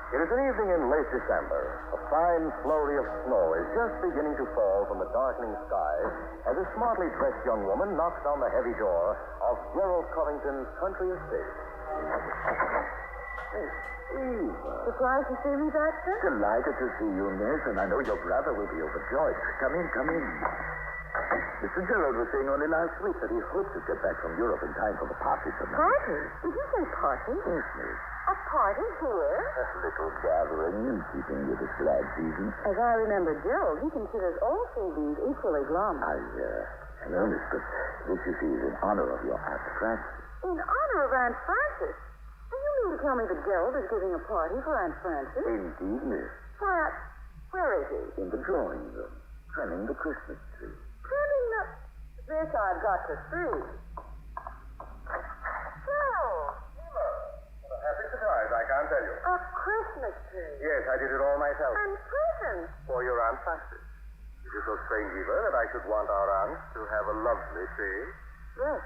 It is an evening in late December. A fine flurry of snow is just beginning to fall from the darkening sky as a smartly dressed young woman knocks on the heavy door of Gerald Covington's country estate. Eve. Surprised to see me, Baxter? Delighted to see you, miss, and I know your brother will be overjoyed. Come in. Mr. Gerald was saying only last week that he hoped to get back from Europe in time for the party tonight. Party? Did you say party? Yes, miss. A party here? A little gathering in keeping with the glad season. As I remember Gerald, he considers all seasons equally glum. I know, miss, but this, you see, is in honor of your Aunt Frances. In honor of Aunt Frances? Do you mean to tell me that Gerald is giving a party for Aunt Frances? Indeed, miss. Where is he? In the drawing room, trimming the Christmas tree. Trimming the... This I've got to see. Gerald! What a happy surprise, I can't tell you. A Christmas tree. Yes, I did it all myself. And presents. For your Aunt Frances. Is it so strange, Eva, that I should want our aunt to have a lovely tree? Yes.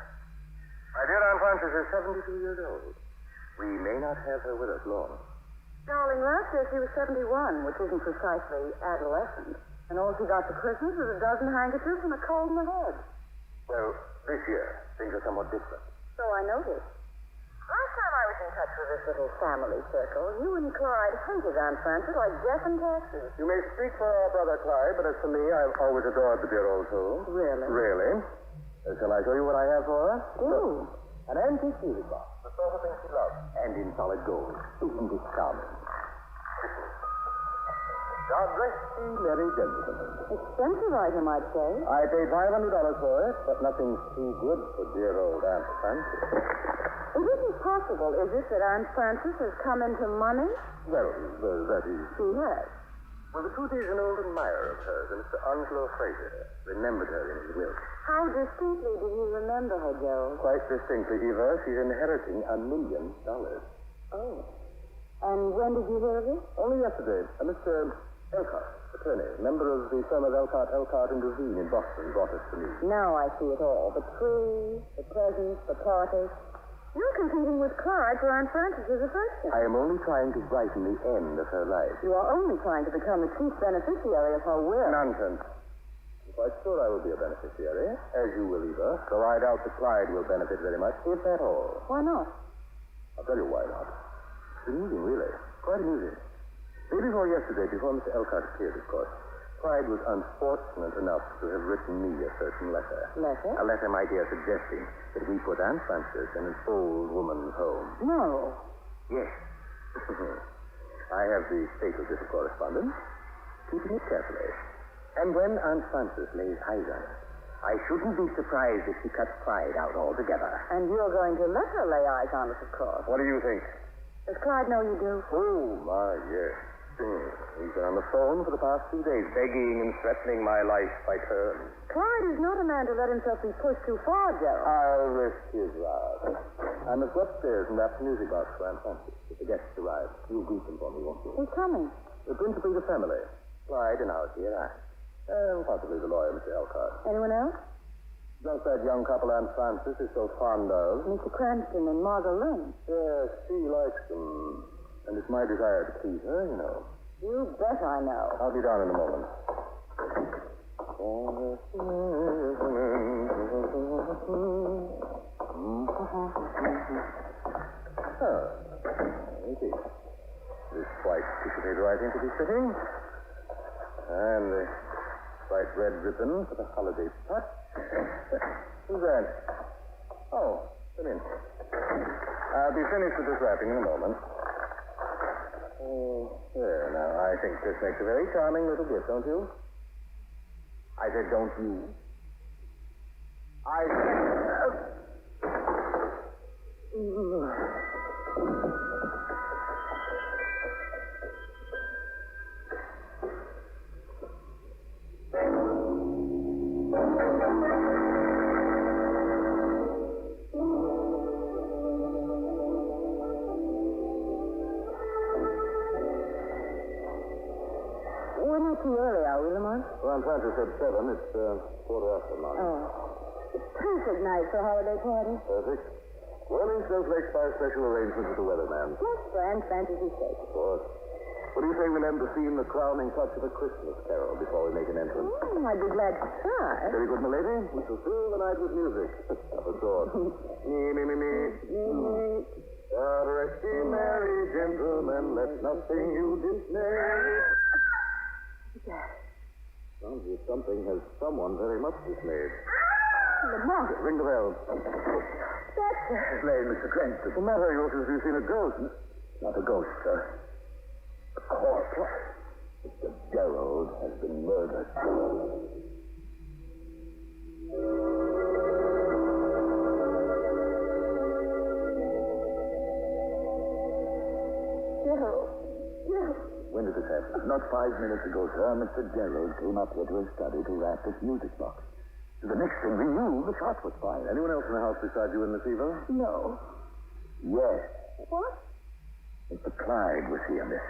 My dear Aunt Frances is 72 years old. We may not have her with us long. Darling, last year she was 71, which isn't precisely adolescent. And all she got for Christmas was a dozen handkerchiefs and a cold in the head. Well, this year, things are somewhat different. So I noticed. Last time I was in touch with this little family circle, you and Clyde hated Aunt Frances like death and taxes. You may speak for our brother Clyde, but as for me, I've always adored the dear old soul. Really? Really? Shall I show you what I have for her? Do. An antique music box, the sort of thing she loves, and in solid gold. Isn't it charming? God bless you, merry gentlemen. Expensive item, I'd say. I paid $500 for it, but nothing's too good for dear old Aunt Frances. It isn't possible, is it, that Aunt Frances has come into money? Well, that is... She has. Well, the truth is, an old admirer of hers, Mr. Onslow Fraser, remembered her in his will. How distinctly do you remember her, Gerald? Quite distinctly, Eva, she's inheriting $1 million. Oh. And when did you hear of it? Only yesterday, Mr. Elcott, attorney, member of the firm of Elcott and Devine in Boston, brought us to me. Now I see it all. The tree, the presents, the party. You're competing with Clyde for Aunt Frances' affection. I am only trying to brighten the end of her life. You are only trying to become the chief beneficiary of her will. Nonsense. I'm quite sure I will be a beneficiary, as you will, Eva, though I doubt that Clyde will benefit very much, if at all. Why not? I'll tell you why not. It's amusing, really. Quite amusing. Day before yesterday, before Mr. Elcott appeared, of course, Clyde was unfortunate enough to have written me a certain letter. Letter? A letter, my dear, suggesting that we put Aunt Frances in an old woman's home. No. Yes. I have the status of the correspondence, keeping it carefully. And when Aunt Frances lays eyes on it, I shouldn't be surprised if she cuts Clyde out altogether. And you're going to let her lay eyes on us, of course. What do you think? Does Clyde know you do? Oh, my, yes. He's been on the phone for the past 2 days, begging and threatening my life by turns. Clyde is not a man to let himself be pushed too far, Gerald. I'll risk his rod. I must go upstairs and wrap the music box for Aunt Frances. If the guests arrive, you'll greet them for me, won't you? Who's coming? Principally the family. Clyde and ours here, and possibly the lawyer, Mr. Elcott. Anyone else? Just that young couple Aunt Frances is so fond of. Mr. Cranston and Margot Lynn. Yes, she likes them. And it's my desire to please her, you know. You bet I know. I'll be down in a moment. Indeed. This white tissue paper, I think, will be fitting. And the bright red ribbon for the holiday touch. Who's that? Oh, come in. I'll be finished with this wrapping in a moment. There, now, I think this makes a very charming little gift, don't you? I said, don't you? I said... We're not too early, are we, Lamont? Well, Aunt Frances said 7. It's 9:15. Oh. It's perfect night for a holiday party. Perfect. Whirling snowflakes by special arrangement with the weatherman. Yes, for Aunt Frances' sake. Of course. What do you say we lend the scene the crowning touch of a Christmas carol before we make an entrance? I'd be glad to try. Very good, my lady. We shall fill the night with music. Of a sort. Me. Rest ye merry gentlemen, let nothing you dismay. Sounds as if someone very much dismayed. Lamont. Ring the bell. That's it. Miss Lane, Mr. Trent. What's the matter? You ought to have seen a ghost. Not a ghost, sir. A corpse. Mr. Gerald has been murdered. Gerald. When did this happen? Not 5 minutes ago, sir. Mr. Gerald came up here to his study to wrap this music box. The next thing we knew, the shot was fired. Anyone else in the house besides you and Miss Eva? No. Yes. What? Mr. Clyde was here, miss.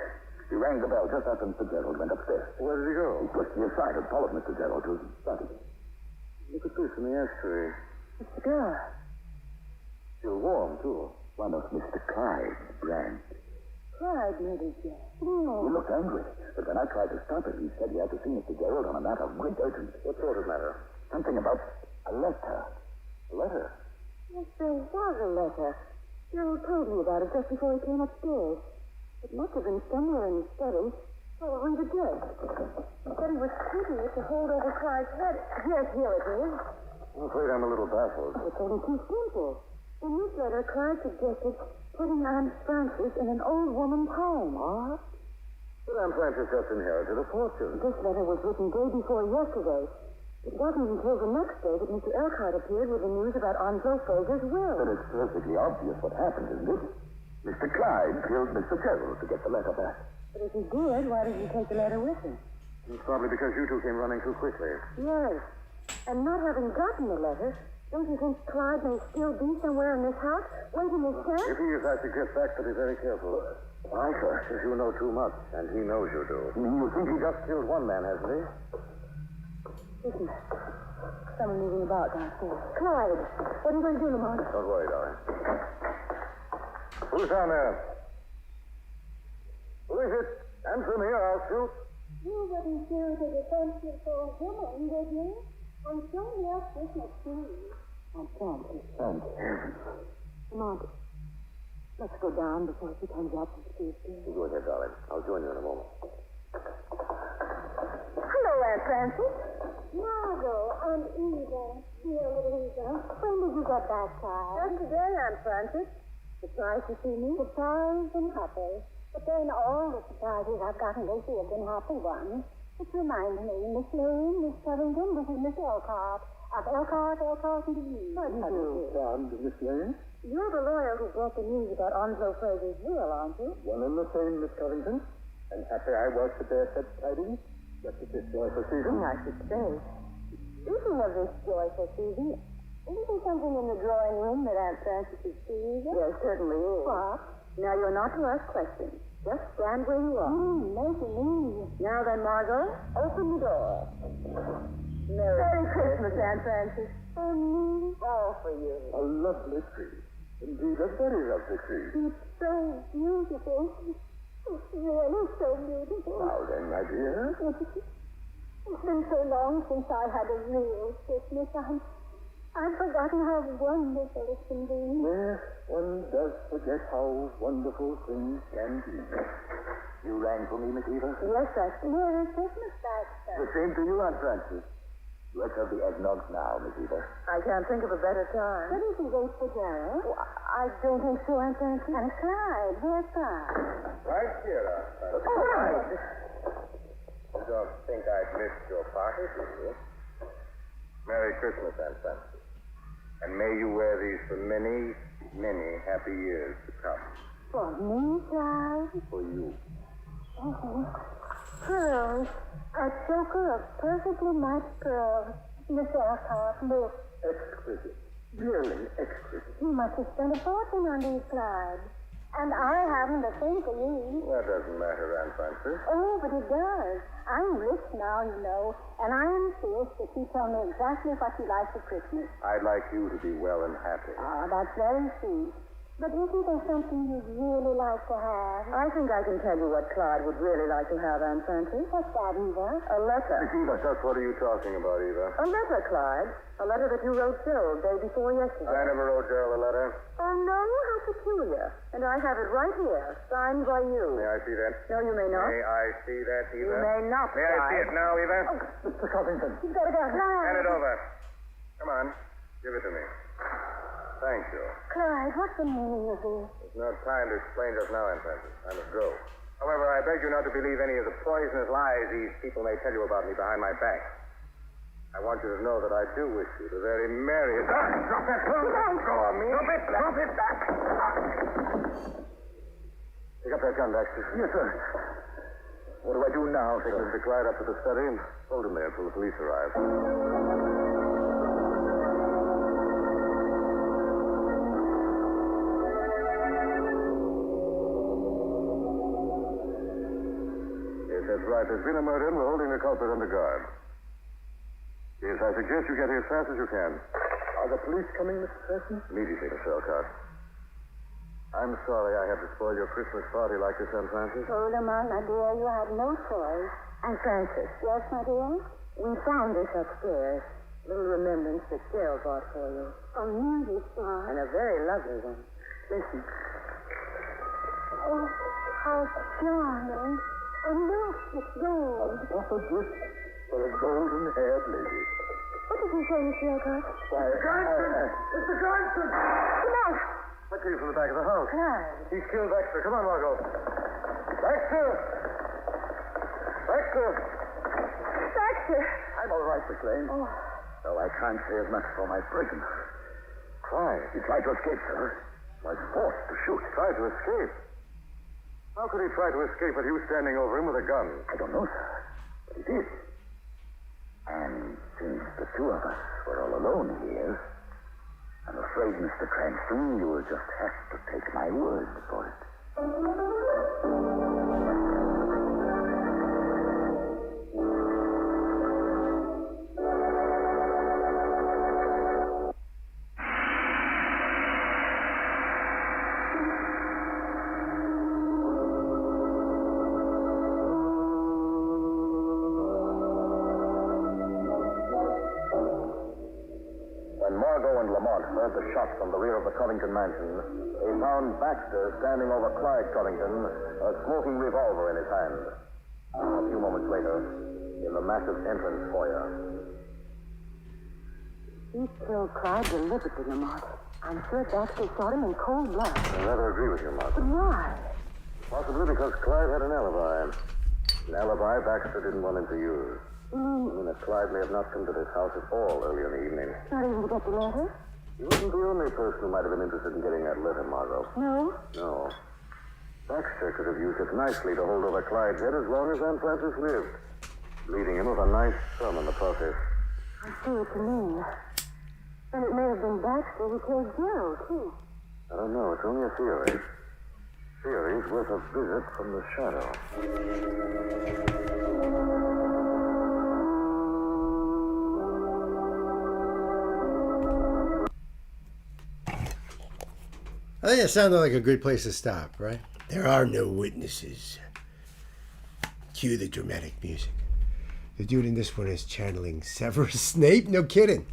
He rang the bell just after Mr. Gerald went upstairs. Where did he go? He pushed me aside and followed Mr. Gerald to his study. Look at this in the ashtray. It's the girl. Still warm, too. One of Mr. Clyde's brand. Clyde murdered you. He looked angry, but when I tried to stop him, he said he had to see Mr. Gerald on a matter of great urgency. What sort of matter? Something about a letter. A letter? Yes, there was a letter. Gerald told me about it just before he came upstairs. It must have been somewhere in his study. Probably the desk. He said he was taking it to hold over Clyde's head. Yes, here it is. I'm afraid I'm a little baffled. It's only too simple. In this letter, Clyde suggested putting Aunt Frances in an old woman's home. What? But Aunt Frances just inherited a fortune. This letter was written day before yesterday. It wasn't until the next day that Mr. Elcott appeared with the news about Onslow Fraser's will. But it's perfectly obvious what happened, isn't it? Mr. Clyde killed Mr. Gerald to get the letter back. But if he did, why did he take the letter with him? It's probably because you two came running too quickly. Yes. And not having gotten the letter, don't you think Clyde may still be somewhere in this house, waiting his chance? If he is, I suggest back to be very careful. Why, sir? Because you know too much, and he knows you do. You think he just killed one man, hasn't he? Listen. Someone moving about downstairs. Clyde, what are you going to do, Lamont? Don't worry, darling. Who's down there? Who is it? Answer me or I'll shoot. You wouldn't do the defensive for a woman, would you? I'm sure you have Christmas too. I'm sorry. Thanks. Lamont, let's go down before she comes up and sees you. You go ahead, darling. I'll join you in a moment. Hello, Aunt Frances. Margot and Eva, dear little Eva, when did you get back, child? Just today, Aunt Frances. Surprised to see me? Surprised and happy. But then all the surprises I've gotten this year have been happy ones. It reminds me, Miss Lane, Miss Covington, this is Miss Elcott. Of Elkhart and Dewey. How do you do? And Miss Lane? You're the lawyer who brought the news about Onslow Fraser's will, aren't you? One and the same, Miss Covington. And happy I was to bear such tidings. Just at this joyful season. I should say. Speaking of this joyful season, isn't there something in the drawing room that Aunt Frances is seeing? There certainly is. What? Now, you're not to ask questions. Just stand where you are. Making easy. Now then, Margot, open the door. Merry Christmas, Aunt Frances. All for you. A lovely tree. Indeed, a very lovely tree. It's so beautiful. It's really so beautiful. Now then, my dear. It's been so long since I had a real Christmas. I've forgotten how wonderful it can be. Yes, one does forget how wonderful things can be. You rang for me, Miss Eva? Yes, sir. Merry Christmas, The sir. same to you, Aunt Frances. Let's have the eggnog now, Miss Eva. I can't think of a better time. Couldn't you wait for Gerald? I don't think so, Aunt Frances. And Clyde, where's Clyde? Right here, Aunt Frances. Clyde! You don't think I'd missed your party, do you? Merry Christmas, Aunt Frances. And may you wear these for many, many happy years to come. For me, Clyde? For you. Pearls. A choker of perfectly matched pearls. Miss Elkhart, look. Exquisite. Really exquisite. You must have spent a fortune on these, Clyde. And I haven't a thing for you. That doesn't matter, Aunt Frances. Oh, but it does. I'm rich now, you know, and I insist that you tell me exactly what you like for Christmas. I'd like you to be well and happy. Ah, that's very sweet. But isn't there something you'd really like to have? I think I can tell you what Clyde would really like to have, Aunt Frances. What's that, Eva? A letter. Miss Eva, just what are you talking about, Eva? A letter, Clyde. A letter that you wrote Gerald day before yesterday. I never wrote Gerald a letter. Oh, no? How peculiar. And I have it right here, signed by you. May I see that? No, you may not. May I see that, Eva? You may not, May I see it now, Eva? Mr. Covington. You've got to go. Hand it over. Come on. Give it to me. Thank you. Clyde, what's the meaning of this? There's no time to explain just now, Aunt Frances. I must go. However, I beg you not to believe any of the poisonous lies these people may tell you about me behind my back. I want you to know that I do wish you the very merriest... Drop that phone! Don't go on me! Drop it back! Pick up that gun, Baxter. Yes, sir. What do I do now? Take Mr. Clyde up to the study and hold him there until the police arrive. Yes, that's right. There's been a murder and we're holding the culprit under guard. Yes, I suggest you get here as fast as you can. Are the police coming, Mr. Preston? Immediately, Miss Elkhart. I'm sorry I had to spoil your Christmas party like this, Aunt Frances. Oh, Lamont, my dear, you had no choice. And Frances. Yes, my dear? We found this upstairs. Little remembrance that Gerald bought for you. A music star. And a very lovely one. Listen. Oh, how charming. And look, it's gold. Proper gift for a golden-haired lady. What did you say, Mr. Elkhart? Why, Mr. Johnson! Come on. That came from the back of the house. Clyde. He's killed Baxter. Come on, Margot. Baxter! Baxter! Baxter. I'm all right, Miss Lane. Oh. Though I can't say as much for my prisoner. Clyde. He tried to escape, sir. Was forced to shoot. Tried to escape. How could he try to escape with you standing over him with a gun? I don't know, sir. But he did. And since the two of us were all alone here, I'm afraid, Mr. Cranston, you will just have to take my word for it. When Margot and Lamont heard the shots from the rear of the Covington mansion, they found Baxter standing over Clyde Covington, a smoking revolver in his hand. A few moments later, in the massive entrance foyer. He killed Clyde deliberately, Lamont. I'm sure Baxter shot him in cold blood. I rather agree with you, But Martha. why? Possibly because Clyde had an alibi. An alibi Baxter didn't want him to use. Mm, Miss Clyde may have not come to this house at all early in the evening. not even to get the letter? You wasn't the only person who might have been interested in getting that letter, Margot. No? No. Baxter could have used it nicely to hold over Clyde's head as long as Aunt Frances lived, leaving him with a nice sum in the process. I see what you mean. And it may have been Baxter who killed Gerald, too. I don't know. It's only a theory. Theory's worth a visit from the shadow. I think it sounded like a good place to stop, right? There are no witnesses. Cue the dramatic music. The dude in this one is channeling Severus Snape. No kidding.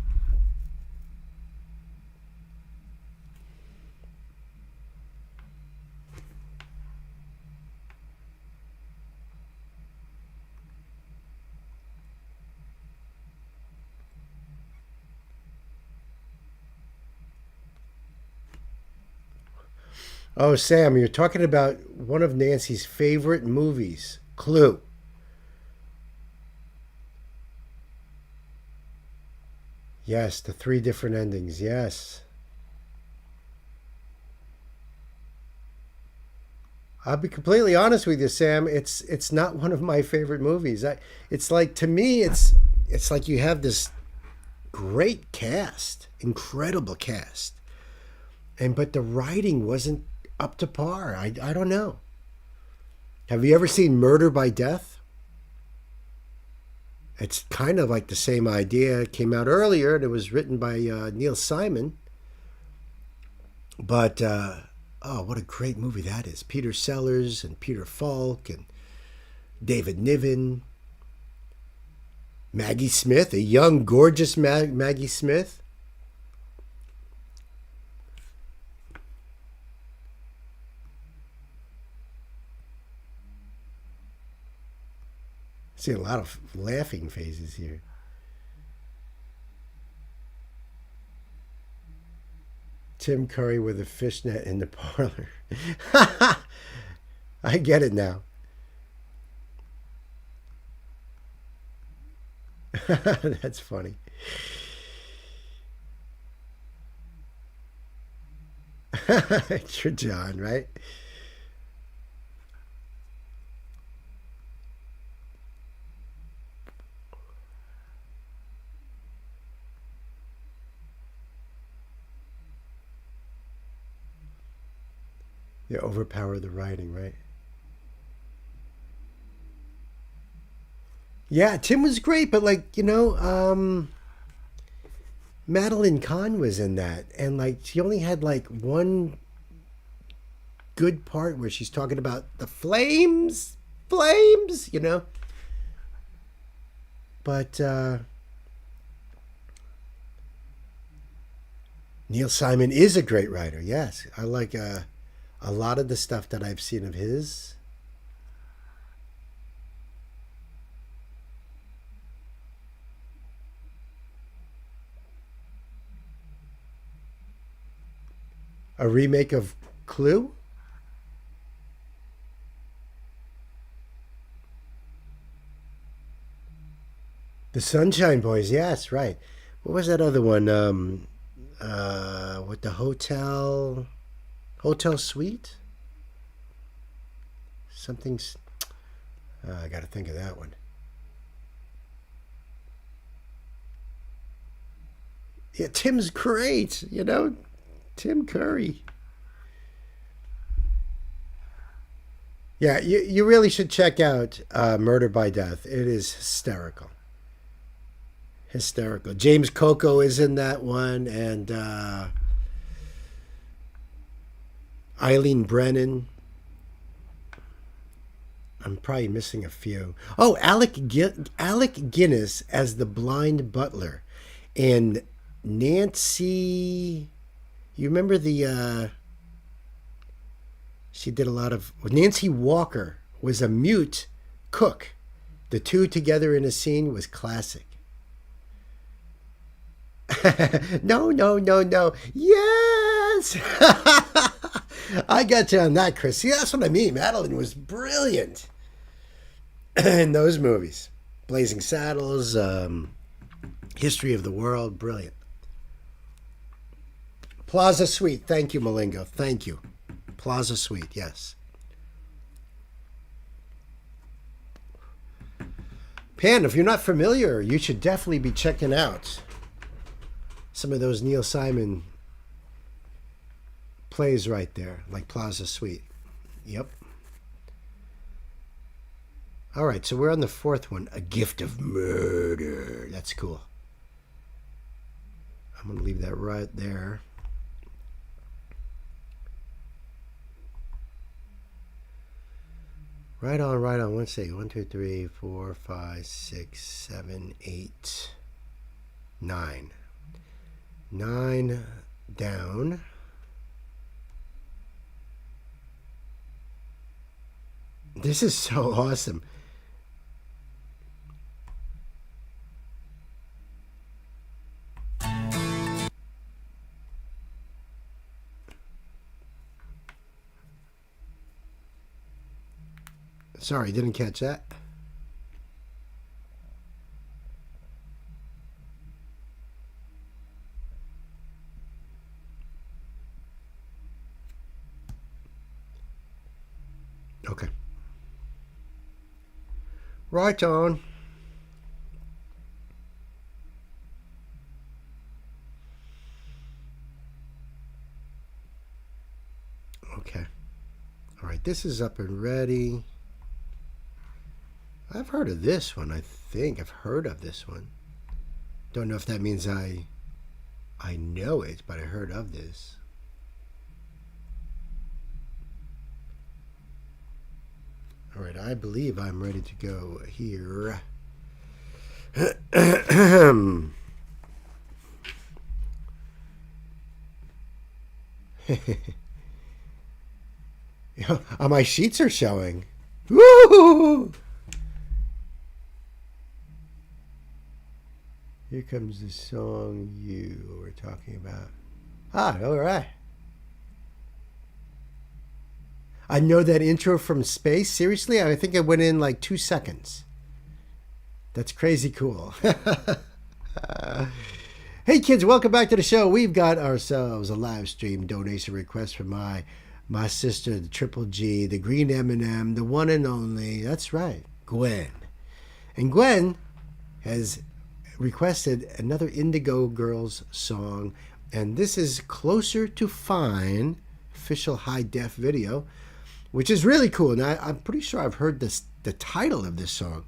Oh, Sam, you're talking about one of Nancy's favorite movies, Clue. Yes, the 3 different endings. Yes. I'll be completely honest with you, Sam. It's not one of my favorite movies. It's like, to me, it's like you have this great cast, incredible cast, but the writing wasn't up to par. I don't know. Have you ever seen Murder by Death? It's kind of like the same idea. It came out earlier, and it was written by Neil Simon. But, oh, what a great movie that is. Peter Sellers and Peter Falk and David Niven. Maggie Smith, a young, gorgeous Maggie Smith. See a lot of laughing faces here. Tim Curry with a fishnet in the parlor. I get it now. That's funny. You're John, right? They overpower the writing, right? Yeah, Tim was great, but Madeline Kahn was in that, and she only had one good part where she's talking about the flames, But Neil Simon is a great writer. Yes, I like a lot of the stuff that I've seen of his. A remake of Clue? The Sunshine Boys, yes, right. What was that other one? With the hotel suite? Something's... I got to think of that one. Yeah, Tim's great, Tim Curry. Yeah, you really should check out Murder by Death. It is hysterical. Hysterical. James Coco is in that one, and Eileen Brennan. I'm probably missing a few. Oh, Alec Guinness as the blind butler, and Nancy. You remember she did a lot of... Nancy Walker was a mute cook. The two together in a scene was classic. No. Yes! I got you on that, Chris. See, that's what I mean. Madeline was brilliant in those movies. Blazing Saddles, History of the World, brilliant. Plaza Suite, thank you, Malingo, thank you. Plaza Suite, yes. Pan, if you're not familiar, you should definitely be checking out some of those Neil Simon plays right there, like Plaza Suite. Yep. All right, so we're on the fourth one, A Gift of Murder. That's cool. I'm going to leave that right there. Right on, right on. Let's see. 1, 2, 3, 4, 5, 6, 7, 8, 9. 9 down. This is so awesome. Sorry, didn't catch that. Okay. Right on. Okay. All right, this is up and ready. I've heard of this one, I think. I've heard of this one. Don't know if that means I know it, but I heard of this. All right, I believe I'm ready to go here. My sheets are showing. Woo! Here comes the song you were talking about. Ah, all right. I know that intro from space. Seriously, I think it went in like 2 seconds. That's crazy cool. Hey kids, welcome back to the show. We've got ourselves a live stream donation request from my sister, the Triple G, the Green M&M, the one and only. That's right, Gwen. And Gwen has requested another Indigo Girls song, and this is Closer to Fine, official high def video, which is really cool. Now I'm pretty sure I've heard the title of this song.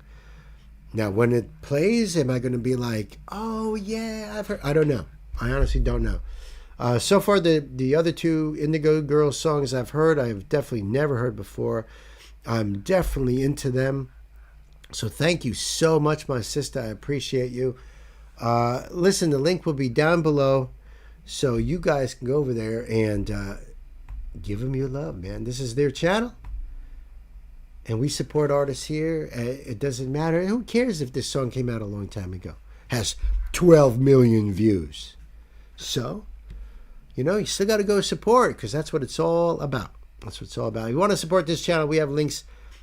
Now when it plays, am I going to be like, oh yeah, I've heard? I don't know. I honestly don't know. So far the other two Indigo Girls songs I've heard, I've definitely never heard before. I'm definitely into them. So thank you so much, my sister. I appreciate you. Listen, the link will be down below, so you guys can go over there and give them your love, man. This is their channel, and we support artists here. It doesn't matter. Who cares if this song came out a long time ago? Has 12 million views. So, you still got to go support, because that's what it's all about. That's what it's all about. If you want to support this channel, we have links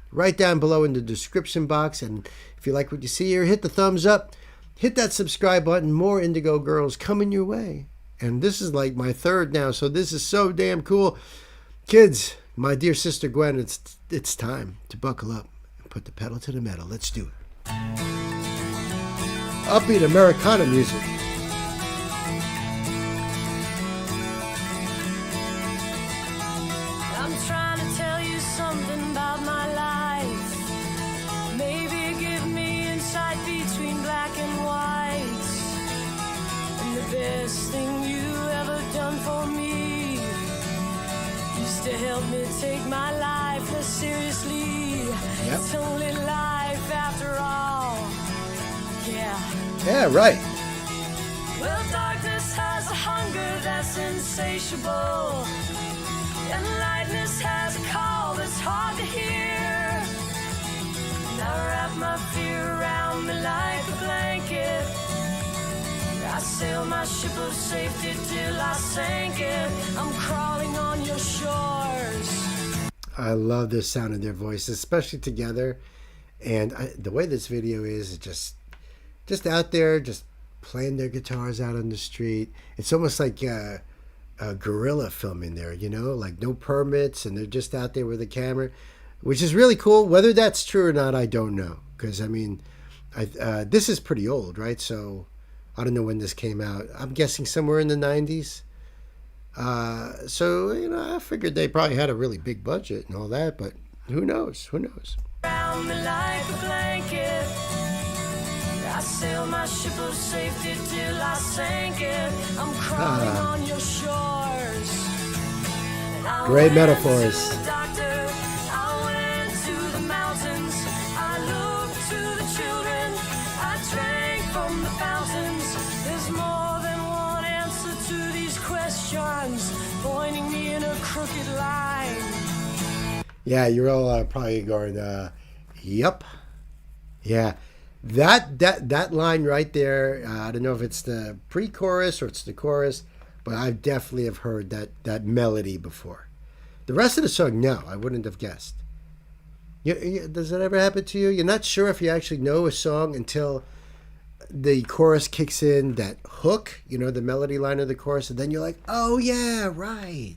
right down below in the description box. And if you like what you see here, hit the thumbs up, hit that subscribe button. More Indigo Girls coming your way. And this is like my third now, so this is so damn cool. Kids, my dear sister Gwen, it's time to buckle up and put the pedal to the metal. Let's do it. Upbeat Americana music. I'm trying to tell you something about my life. Maybe give me insight between black and white. And the best thing you ever done for me used to help me take my life less seriously. Yep. It's only life after all. Yeah. Yeah, right. Well, darkness has a hunger that's insatiable. And lightness has a call that's hard to hear. And I wrap my fear around me like a blanket. I sail my ship of safety till I sank it. I'm crawling on your shores. I love the sound of their voices, especially together. And the way this video is just out there, just playing their guitars out on the street. It's almost like a guerrilla filming there, you know, like no permits, and they're just out there with a camera, which is really cool. Whether that's true or not, I don't know, because I mean, this is pretty old, right? So I don't know when this came out. I'm guessing somewhere in the 90s. So, you know, I figured they probably had a really big budget and all that, but who knows? Who knows? Around me like a blanket. I sail my ship of safety till I sank it. I'm crawling on your shores. And I Great went metaphors. to the doctor. I went to the mountains. I looked to the children. I drank from the fountains. There's more than one answer to these questions, pointing me in a crooked line. Yeah, you're all probably going, yep. Yeah, that line right there, I don't know if it's the pre-chorus or it's the chorus, but I definitely have heard that melody before. The rest of the song, no, I wouldn't have guessed. Does that ever happen to you? You're not sure if you actually know a song until the chorus kicks in, that hook, you know, the melody line of the chorus, and then you're like, oh yeah, right.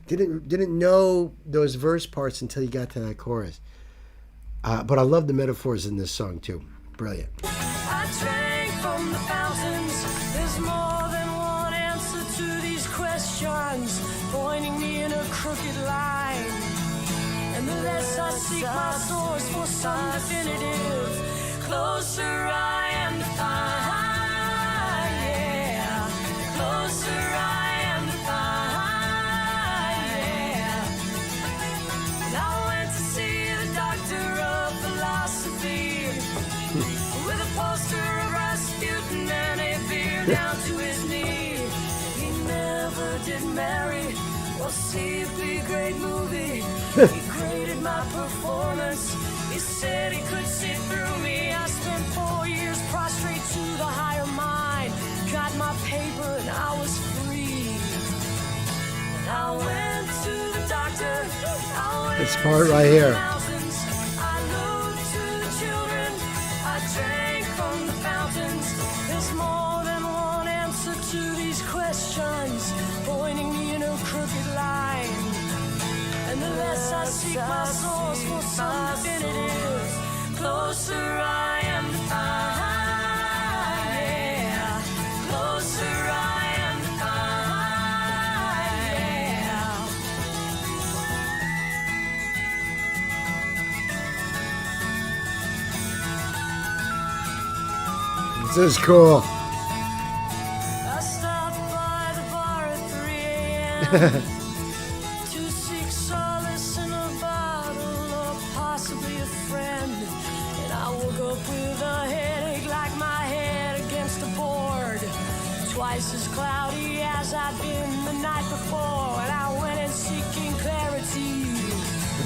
Didn't know those verse parts until you got to that chorus. But I love the metaphors in this song too. Brilliant. I drank from the fountains. There's more than one answer to these questions, pointing me in a crooked line. And the less I seek my source for some definitive, closer I am to find. Yeah, closer I am to find. Yeah. And I went to see the doctor of philosophy with a poster of Rasputin and a beer down to his knee. He never did marry or see a big great movie. He graded my performance. He said he could see through me. I spent 4 years prostrate to the higher mind. Got my paper and I was free. And I went to the doctor. I went This part to right the here. mountains. I looked to the children. I drank from the fountains. There's more than one answer to these questions, pointing me in a crooked line. And the less I seek my source for some definitive, closer I am to find. Yeah, closer I am to find. Yeah. This is cool. I stopped by the bar at 3 a.m. to seek solace in a bottle or possibly a friend. And I woke up with a headache like my head against a board. Twice as cloudy as I'd been the night before. And I went in seeking clarity.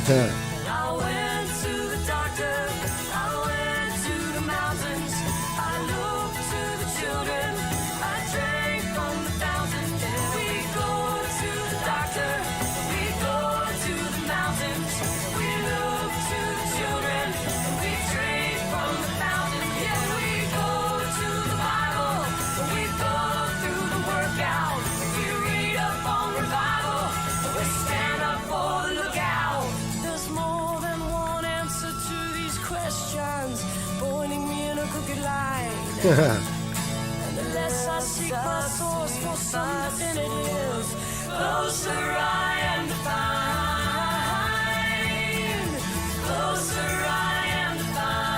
And I went to the doctor. I went to the mountains. I looked to the children. I drank from the fountain. We go to the doctor. We go to the mountains. We look to the children. We drink from the fountain. Yeah, we go to the Bible. We go through the workout. We read up on revival. We stand up for the lookout. There's more than one answer to these questions, pointing me in a crooked line. And the less I seek my source for some definitive, closer I am to find. Closer I am to find.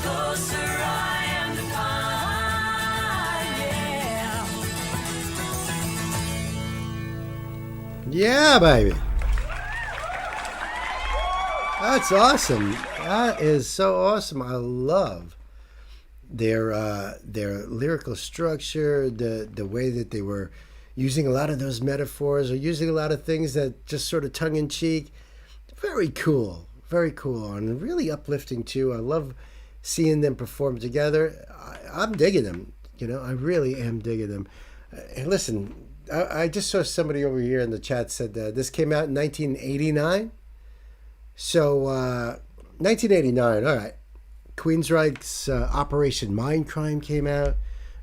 Closer I am to find. Yeah. Yeah, baby. That's awesome. That is so awesome. I love their lyrical structure, the way that they were using a lot of those metaphors or using a lot of things that just sort of tongue in cheek. Very cool. Very cool. And really uplifting too. I love seeing them perform together. I'm digging them. You know, I really am digging them. And listen, I just saw somebody over here in the chat said this came out in 1989. So, 1989, all right. Queensryche's Operation Mindcrime came out.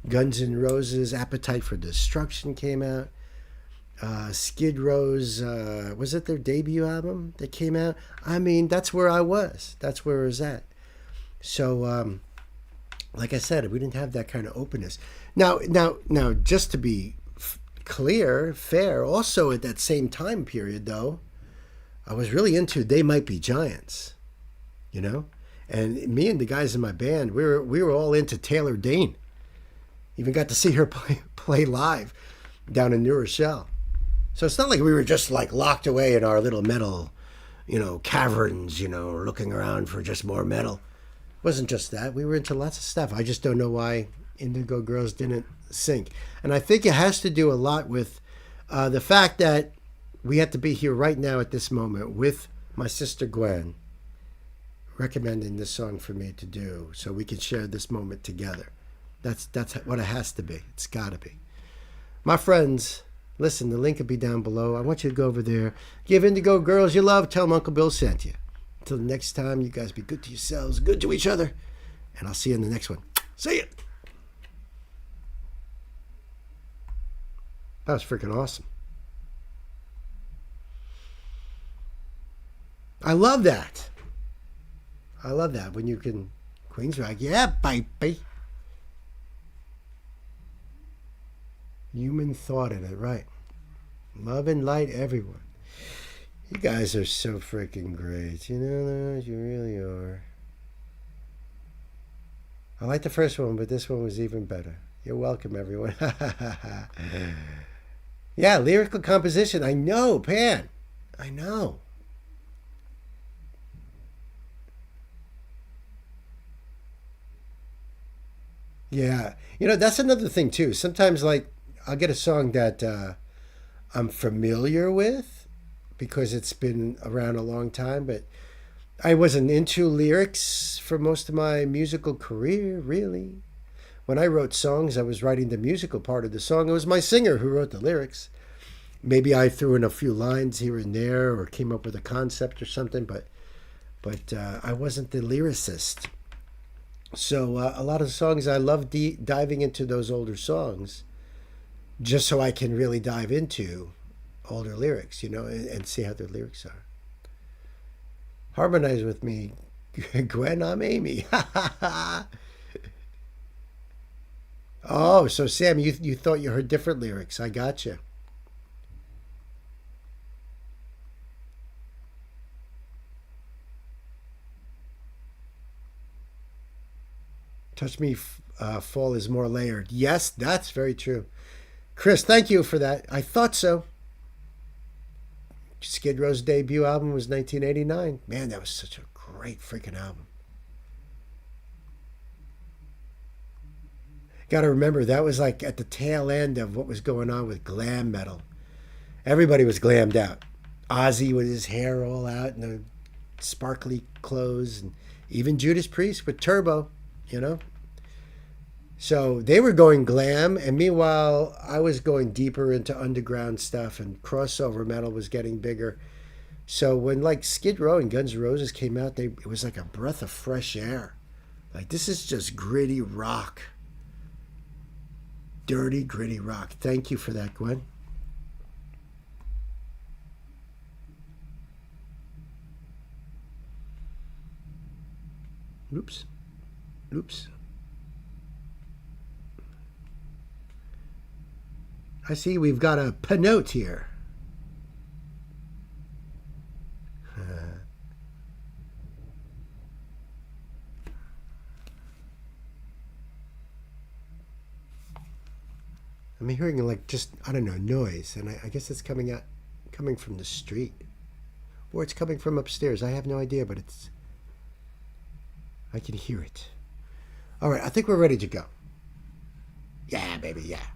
Guns N' Roses' Appetite for Destruction came out. Skid Row's, was it their debut album that came out? I mean, that's where I was. That's where I was at. So, like I said, we didn't have that kind of openness. Now, just to be clear, fair, also at that same time period, though, I was really into They Might Be Giants, you know? And me and the guys in my band, we were all into Taylor Dane. Even got to see her play live down in New Rochelle. So it's not like we were just like locked away in our little metal, caverns, looking around for just more metal. It wasn't just that. We were into lots of stuff. I just don't know why Indigo Girls didn't sink. And I think it has to do a lot with the fact that we had to be here right now at this moment with my sister Gwen recommending this song for me to do so we can share this moment together. That's what it has to be. It's got to be. My friends, listen, the link will be down below. I want you to go over there. Give Indigo Girls your love. Tell them Uncle Bill sent you. Until the next time, you guys be good to yourselves, good to each other. And I'll see you in the next one. See ya. That was freaking awesome. I love that. I love that when you can Queensryche. Yeah, baby. Human thought in it, right? Love and light everyone. You guys are so freaking great. You know that? You really are. I like the first one, but this one was even better. You're welcome, everyone. Yeah, lyrical composition. I know, Pan. I know. Yeah. That's another thing, too. Sometimes, like, I'll get a song that I'm familiar with because it's been around a long time, but I wasn't into lyrics for most of my musical career, really. When I wrote songs, I was writing the musical part of the song. It was my singer who wrote the lyrics. Maybe I threw in a few lines here and there or came up with a concept or something, but I wasn't the lyricist. So a lot of songs, I love diving into those older songs just so I can really dive into older lyrics, and see how their lyrics are. Harmonize with me, Gwen, I'm Amy. Oh, so Sam, you thought you heard different lyrics. I gotcha. Touch Me Fall is more layered. Yes, that's very true. Chris, thank you for that. I thought so. Skid Row's debut album was 1989. Man, that was such a great freaking album. Got to remember, that was like at the tail end of what was going on with glam metal. Everybody was glammed out. Ozzy with his hair all out and the sparkly clothes, and even Judas Priest with Turbo, So they were going glam, and meanwhile, I was going deeper into underground stuff, and crossover metal was getting bigger. So when like Skid Row and Guns N' Roses came out, it was like a breath of fresh air. Like, this is just gritty rock. Dirty, gritty rock. Thank you for that, Gwen. Oops. I see we've got a Panote here. I'm hearing like just, I don't know, noise, and I guess it's coming from the street, or it's coming from upstairs. I have no idea, but I can hear it. All right, I think we're ready to go. Yeah, baby, yeah.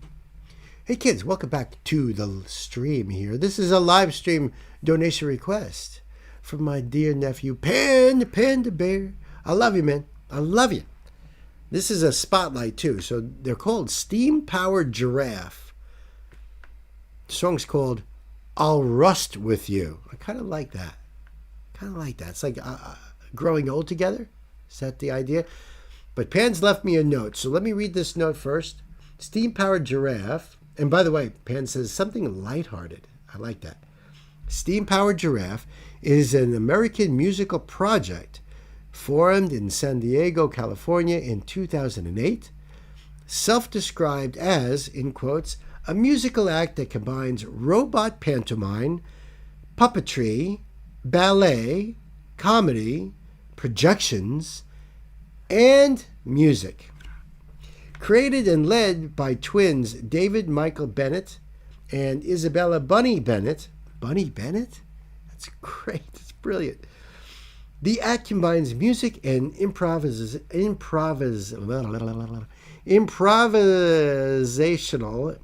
Hey kids, welcome back to the stream here. This is a live stream donation request from my dear nephew, Panda Bear. I love you, man. I love you. This is a spotlight too, so they're called Steam Powered Giraffe. The song's called I'll Rust With You. I kind of like that. Kind of like that. It's like growing old together. Is that the idea? But Pan's left me a note. So let me read this note first. Steam-powered giraffe. And by the way, Pan says something lighthearted. I like that. Steam-powered giraffe is an American musical project formed in San Diego, California in 2008. Self-described as, in quotes, a musical act that combines robot pantomime, puppetry, ballet, comedy, projections, and music. Created and led by twins David Michael Bennett and Isabella Bunny Bennett. Bunny Bennett? That's great. That's brilliant. The act combines music and improvisational,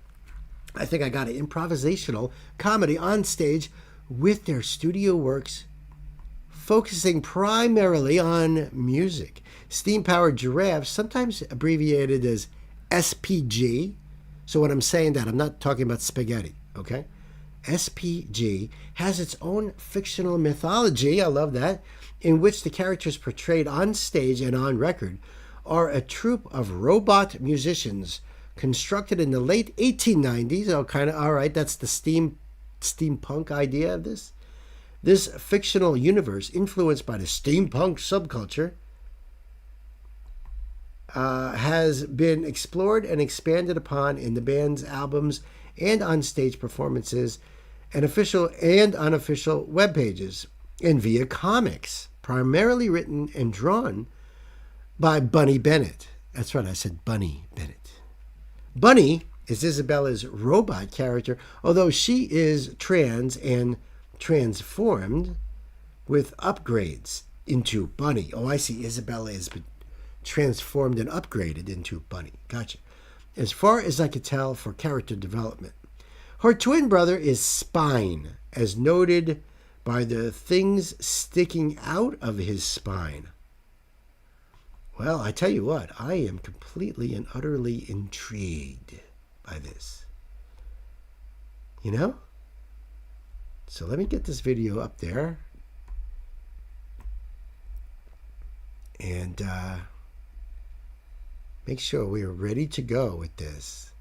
I think I got it, improvisational comedy on stage with their studio works focusing primarily on music. Steam-powered giraffes, sometimes abbreviated as SPG. So when I'm saying that, I'm not talking about spaghetti, okay? SPG has its own fictional mythology, I love that, in which the characters portrayed on stage and on record are a troupe of robot musicians constructed in the late 1890s. Oh, all right, that's the steampunk idea of this. This fictional universe, influenced by the steampunk subculture, has been explored and expanded upon in the band's albums and on-stage performances and official and unofficial web pages and via comics, primarily written and drawn by Bunny Bennett. That's right, I said Bunny Bennett. Bunny is Isabella's robot character, although she is trans and transformed with upgrades into Bunny. Oh, I see. Isabella is transformed and upgraded into Bunny. Gotcha. As far as I could tell for character development, her twin brother is Spine, as noted by the things sticking out of his spine. Well, I tell you what, I am completely and utterly intrigued by this. You know? So let me get this video up there. And make sure we are ready to go with this.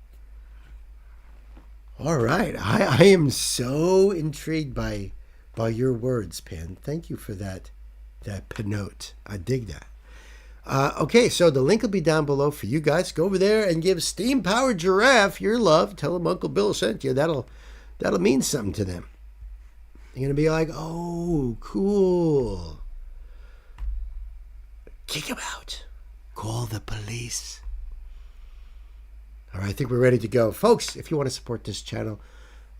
All right. I am so intrigued by your words, Pan. Thank you for that note. I dig that. Okay, so the link will be down below for you guys. Go over there and give Steam-Powered Giraffe your love. Tell them Uncle Bill sent you. That'll mean something to them. You're going to be like, oh, cool. Kick him out. Call the police. All right, I think we're ready to go. Folks, if you want to support this channel,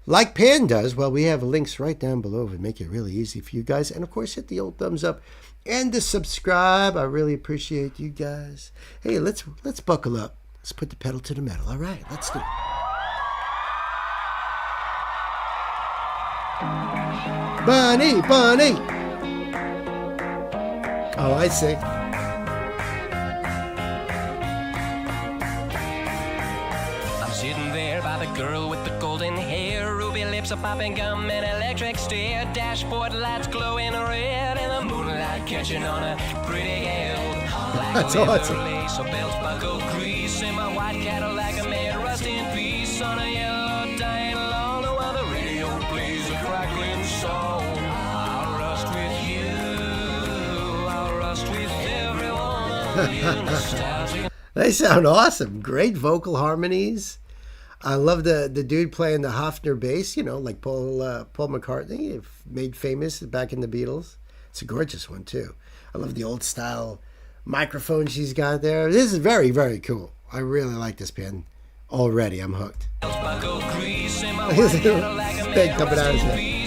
like Pan does, well, we have links right down below to make it really easy for you guys. And, of course, hit the old thumbs up and the subscribe. I really appreciate you guys. Hey, let's buckle up. Let's put the pedal to the metal. All right, let's do it. Bunny, Bunny. Oh, I see. I'm sitting there by the girl with the golden hair, ruby lips, a popping gum, and electric stare. Dashboard lights glowing red, and the moonlight catching on a pretty gal. That's awesome. Lace, a belt buckle grease, and my white Cadillac, a man rust in peace on a yellow dying lawn, while the radio plays a crackling song. I'll rust with you, I'll rust with everyone. You nostalgic. They sound awesome. Great vocal harmonies. I love the dude playing the Hofner bass, you know, like Paul McCartney, made famous back in the Beatles. It's a gorgeous one, too. I love the old style microphone she's got there. This is very, very cool. I really like this Pan. Already, I'm hooked. His head coming out of his head.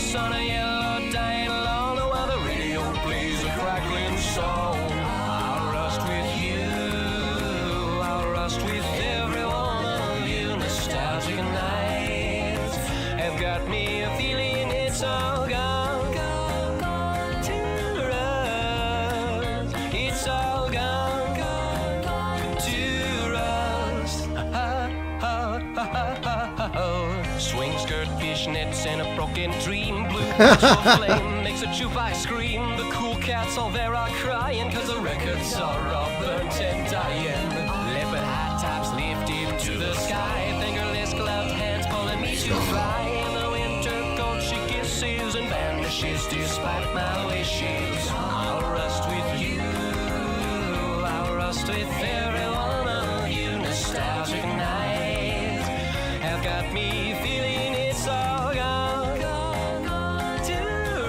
Swing skirt skirt, fishnets, and a broken dream. Blue petrol flame makes a jukebox scream. The cool cats all there are crying, cause the records are all burnt and dying. Leopard high tops lifted to the sky. Fingerless gloved hands pulling me to fly. In the winter cold she kisses and vanishes despite my wishes. I'll rust with you, I'll rust with every one of you. Nostalgic nights have got me feeling it's all gone to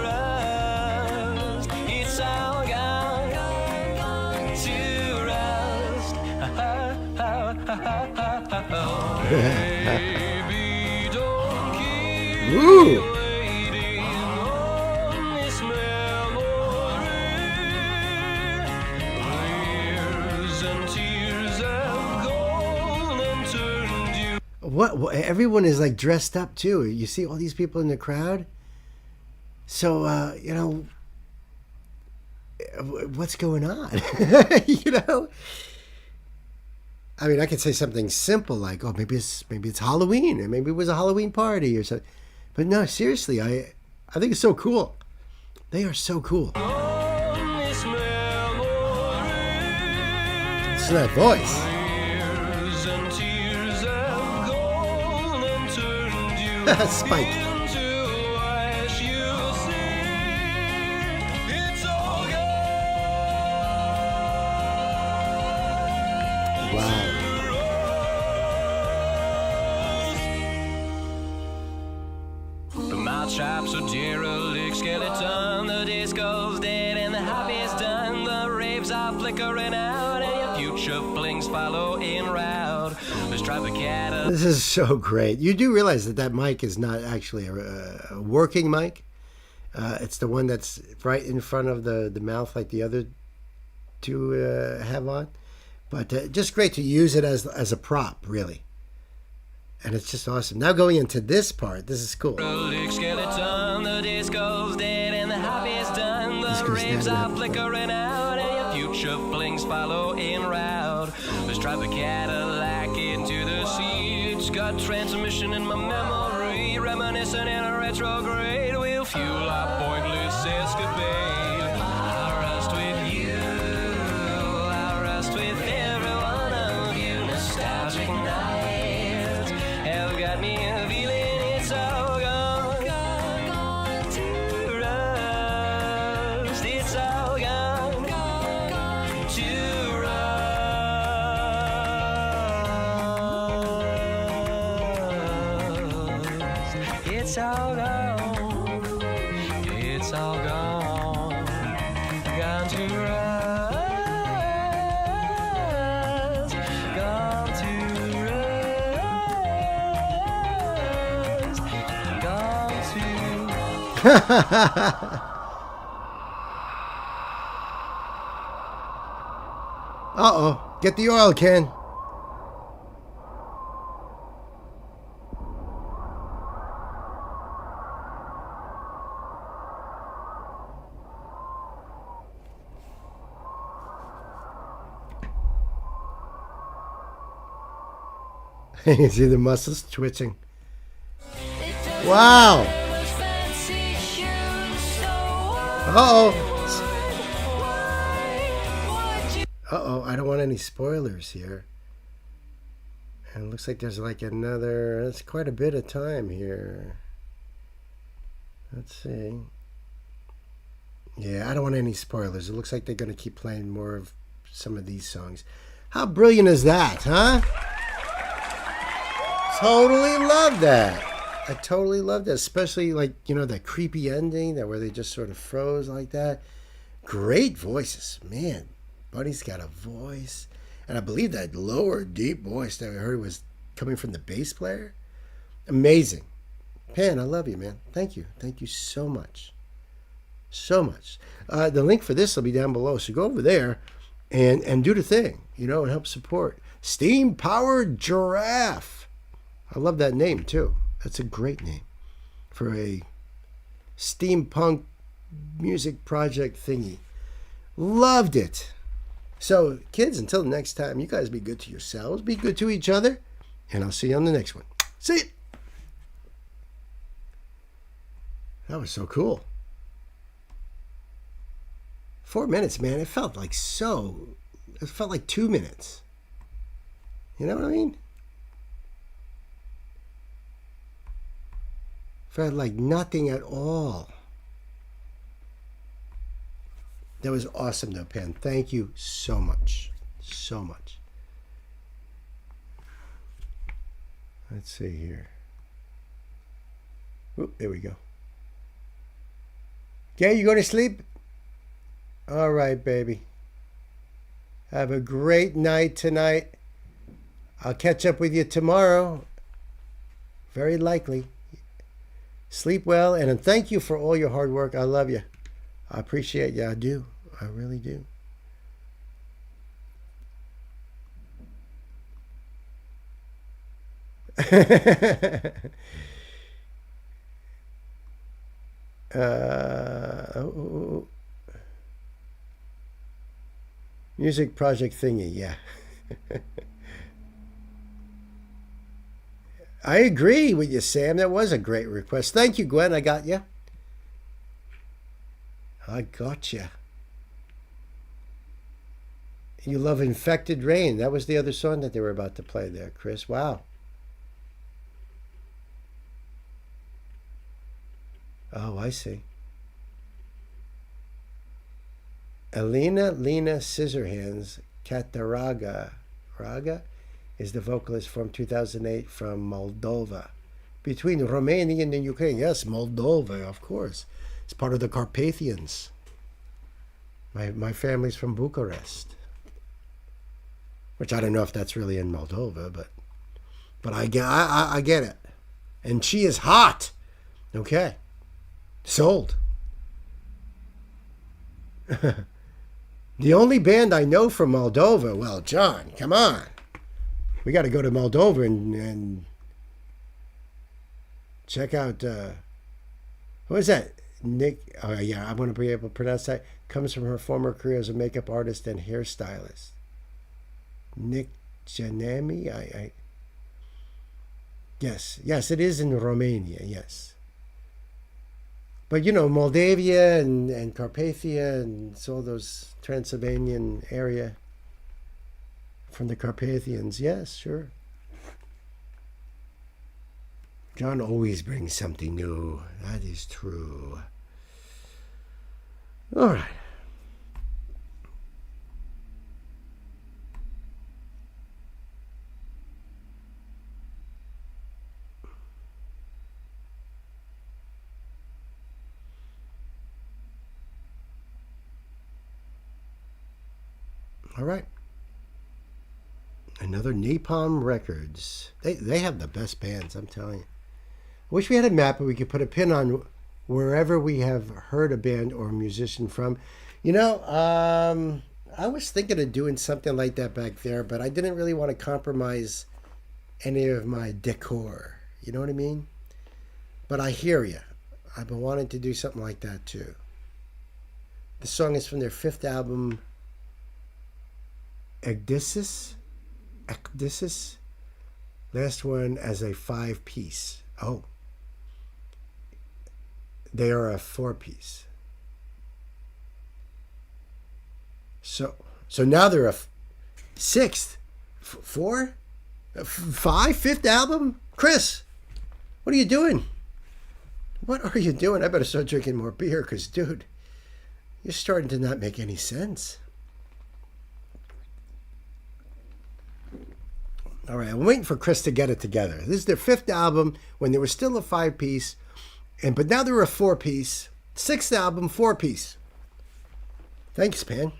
rust. It's all gone to rust. Baby, don't keep Ooh. waiting on this memory. Years and tears have gone and turned you. What? Everyone is like dressed up too. You see all these people in the crowd. So what's going on? I mean, I could say something simple like, "Oh, maybe it's Halloween, and maybe it was a Halloween party or something." But no, seriously, I think it's so cool. They are so cool. On this memory. Listen to that voice. Years and tears have gone and turned you Spike. into ash. You see, it's all gone. Wow. The mouth chops a derelict skeleton. The disco's dead and the hobby's done. The raves are flickering out and your future flings follow in route. Let's drive the cat. This is so great. You do realize that mic is not actually a working mic. It's the one that's right in front of the mouth like the other two have on. But just great to use it as a prop, really. And it's just awesome. Now going into this part, this is cool. Skeleton, the disco's dead and the hobby's done. The Disco's raves dead, are yeah. flickering out and your future flings follow in route. Let's drive the Cadillac into the sea. It's got transmission in my memory, reminiscent in a retrograde. We'll fuel our pointless escapade. I'll rust with you, I'll rust with every one of you. Nostalgic nights have got me feeling it's all gone to rust. It's all gone to rust. It's all gone. It's all gone. Gone to rust. Gone to rust. Gone to. Uh-oh. Get the oil can. You can see the muscles twitching. Wow. Uh-oh. Uh-oh, I don't want any spoilers here. And it looks like there's like that's quite a bit of time here. Let's see. Yeah, I don't want any spoilers. It looks like they're going to keep playing more of some of these songs. How brilliant is that, huh? Totally love that. I totally love that, especially like, that creepy ending, that where they just sort of froze like that. Great voices, man. Buddy's got a voice, and I believe that lower deep voice that we heard was coming from the bass player. Amazing. Pan, I love you, man. Thank you so much, so much. The link for this will be down below, so go over there and do the thing, and help support Steam Powered Giraffe. I love that name too. That's a great name for a steampunk music project thingy. Loved it. So, kids, until next time, you guys be good to yourselves, be good to each other, and I'll see you on the next one. See ya. That was so cool. 4 minutes, man. It felt like 2 minutes. You know what I mean? Felt like nothing at all. That was awesome, though, Pan. Thank you so much. So much. Let's see here. Oop, there we go. Okay, you go to sleep? All right, baby. Have a great night tonight. I'll catch up with you tomorrow. Very likely. Sleep well, and thank you for all your hard work. I love you. I appreciate you. I do. I really do. Music project thingy, yeah. I agree with you, Sam. That was a great request. Thank you, Gwen. I got you. I got you. You love Infected Rain. That was the other song that they were about to play there, Chris. Wow. Oh, I see. Elena Lena Scissorhands Kataraga Raga is the vocalist from 2008 from Moldova. Between Romania and the Ukraine. Yes, Moldova, of course. It's part of the Carpathians. My family's from Bucharest. Which I don't know if that's really in Moldova, but I get it. And she is hot. Okay. Sold. The only band I know from Moldova, well, John, come on. We got to go to Moldova and check out, what is that? Nick, oh yeah, I want to be able to pronounce that. Comes from her former career as a makeup artist and hairstylist. Nick Janemi, yes, it is in Romania, yes. But, you know, Moldavia and Carpathia and all those Transylvanian area from the Carpathians. Yes, sure. John always brings something new. That is true. All right. All right. Another Napalm Records. They have the best bands, I'm telling you. I wish we had a map where we could put a pin on wherever we have heard a band or a musician from. You know, I was thinking of doing something like that back there, but I didn't really want to compromise any of my decor. You know what I mean? But I hear you. I've been wanting to do something like that too. The song is from their 5th album, Ecdysis. Last one as a 5-piece. Oh. They are a 4-piece. So now they're a 6th, 4, 5, 5th album? Chris, what are you doing? What are you doing? I better start drinking more beer because, dude, you're starting to not make any sense. All right, I'm waiting for Chris to get it together. This is their 5th album when they were still a 5-piece, but now they're a 4-piece. 6th album, 4-piece. Thanks, man.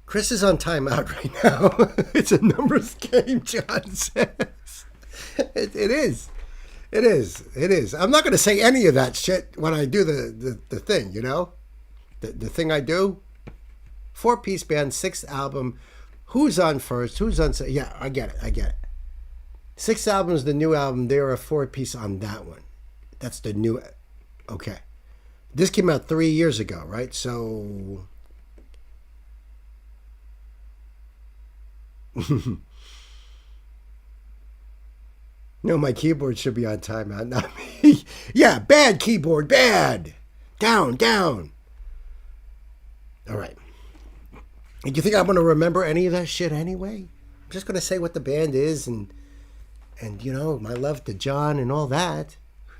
Chris is on timeout right now. It's a numbers game, John says. It is. It is. I'm not going to say any of that shit when I do the thing, you know? The thing I do. 4-piece band, 6th album. Who's on first? Who's on second? Yeah, I get it. 6th album is the new album. They're a 4-piece on that one. That's the new. Okay. This came out 3 years ago, right? So. No, my keyboard should be on timeout, not me. Yeah, bad keyboard, bad. Down, down. All right. And you think I'm going to remember any of that shit anyway? I'm just going to say what the band is and you know, my love to John and all that.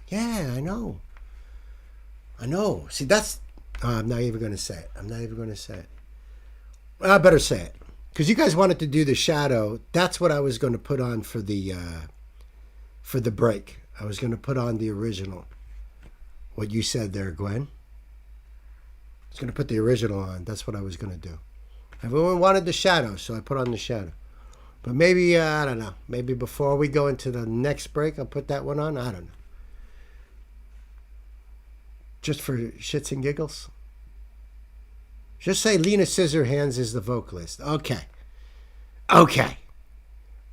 Yeah, I know. I know. See, that's... I'm not even going to say it. I'm not even going to say it. Well, I better say it. Because you guys wanted to do the shadow. That's what I was going to put on for the break. I was going to put on the original. What you said there, Gwen. I was going to put the original on. That's what I was going to do. Everyone wanted the shadow, so I put on the shadow. But maybe, I don't know. Maybe before we go into the next break, I'll put that one on. I don't know. Just for shits and giggles. Just say Lena Scissorhands is the vocalist. Okay. Okay.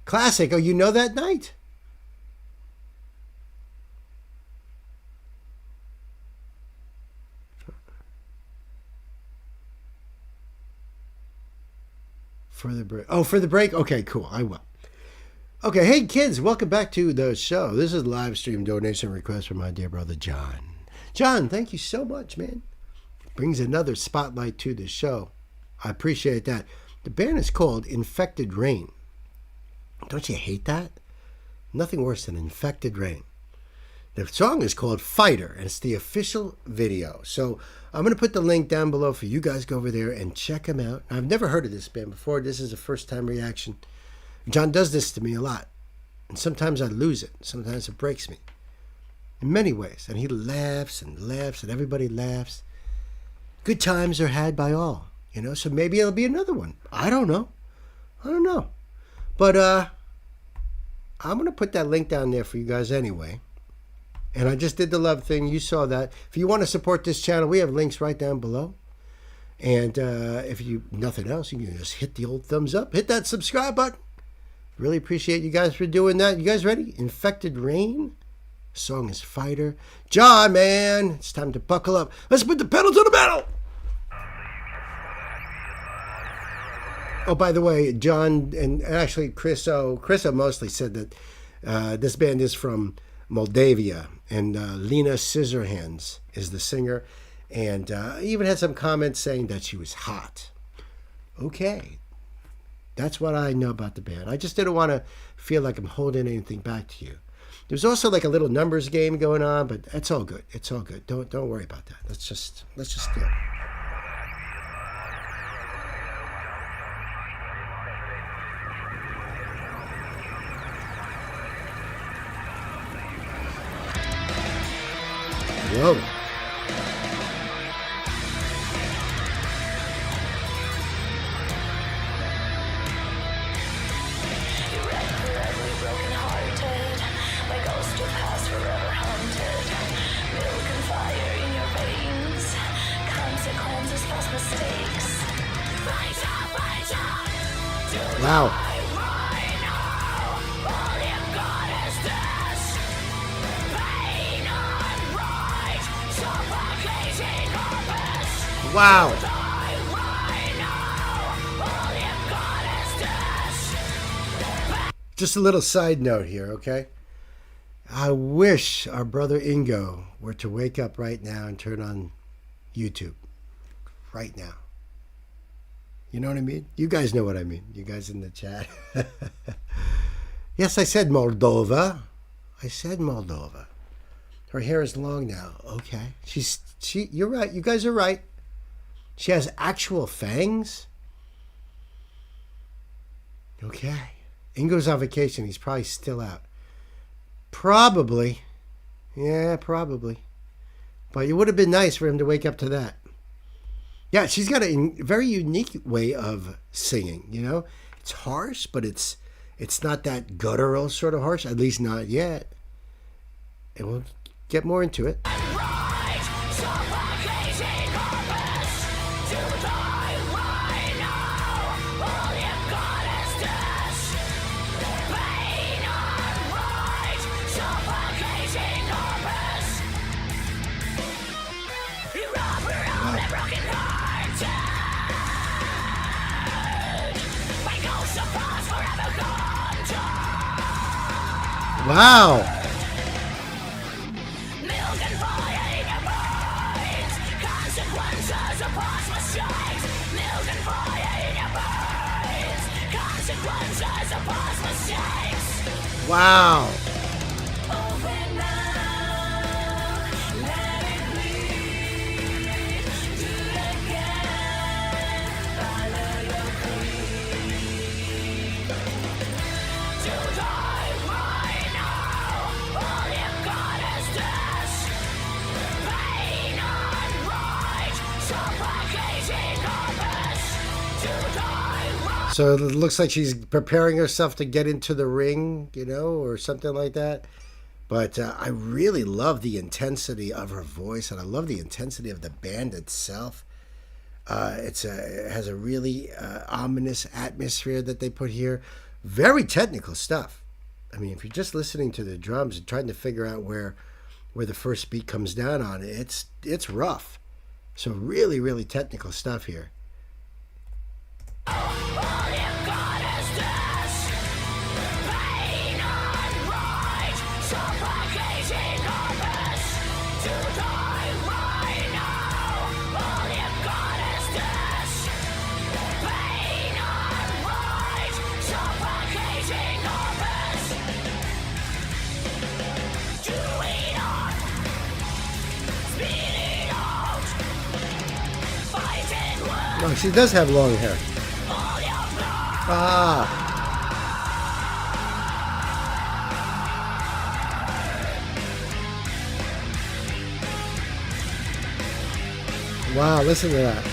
Classic. Oh, you know that night? For the break. Oh, for the break? Okay, cool. I will. Okay, hey kids, welcome back to the show. This is a live stream donation request from my dear brother John. John, thank you so much, man. Brings another spotlight to the show. I appreciate that. The band is called Infected Rain. Don't you hate that? Nothing worse than Infected Rain. The song is called Fighter, and it's the official video. So I'm going to put the link down below for you guys. Go over there and check them out. I've never heard of this band before. This is a first-time reaction. John does this to me a lot. And sometimes I lose it. Sometimes it breaks me. In many ways. And he laughs and laughs, and everybody laughs. Good times are had by all. You know, so maybe it'll be another one. I don't know. I don't know. But I'm going to put that link down there for you guys anyway. And I just did the love thing. You saw that. If you want to support this channel, we have links right down below. And if you nothing else, you can just hit the old thumbs up. Hit that subscribe button. Really appreciate you guys for doing that. You guys ready? Infected Rain. The song is Fighter. John, man, it's time to buckle up. Let's put the pedal to the metal. Oh, by the way, John and actually Chriso mostly said that this band is from Moldavia, and Lena Scissorhands is the singer, and even had some comments saying that she was hot. Okay, that's what I know about the band. I just didn't want to feel like I'm holding anything back to you. There's also like a little numbers game going on, but it's all good. It's all good. Don't worry about that. Let's just do it. Whoa. Wow. Wow. Just a little side note here, okay? I wish our brother Ingo were to wake up right now and turn on YouTube. Right now. You know what I mean? You guys know what I mean. You guys in the chat. Yes, I said Moldova. I said Moldova. Her hair is long now. Okay. You're right. You guys are right. She has actual fangs? Okay. Ingo's on vacation. He's probably still out. Probably. Yeah, probably. But it would have been nice for him to wake up to that. Yeah, she's got a very unique way of singing, you know? It's harsh, but it's not that guttural sort of harsh, at least not yet. And we'll get more into it. Wow. Wow. Milk and fire in your brains. Consequences of past mistakes. Milk and fire in your brains. Consequences of past mistakes. Wow. Open now, let it bleed. Do it again, follow your creed. To die right now, all you've got is this. Pain unright, suffocating purpose. To die right. So it looks like she's preparing herself to get into the ring, you know, or something like that. But I really love the intensity of her voice, and I love the intensity of the band itself. It has a really ominous atmosphere that they put here. Very technical stuff. I mean, if you're just listening to the drums and trying to figure out where the first beat comes down on, it's rough. So really, really technical stuff here. All you've got is this. Pain unright, suffocating purpose. To die right now, all you've got is this. Pain unright, suffocating purpose. Do it on, spit it out. Fighting words. Oh, she does have long hair. Ah. Wow, listen to that.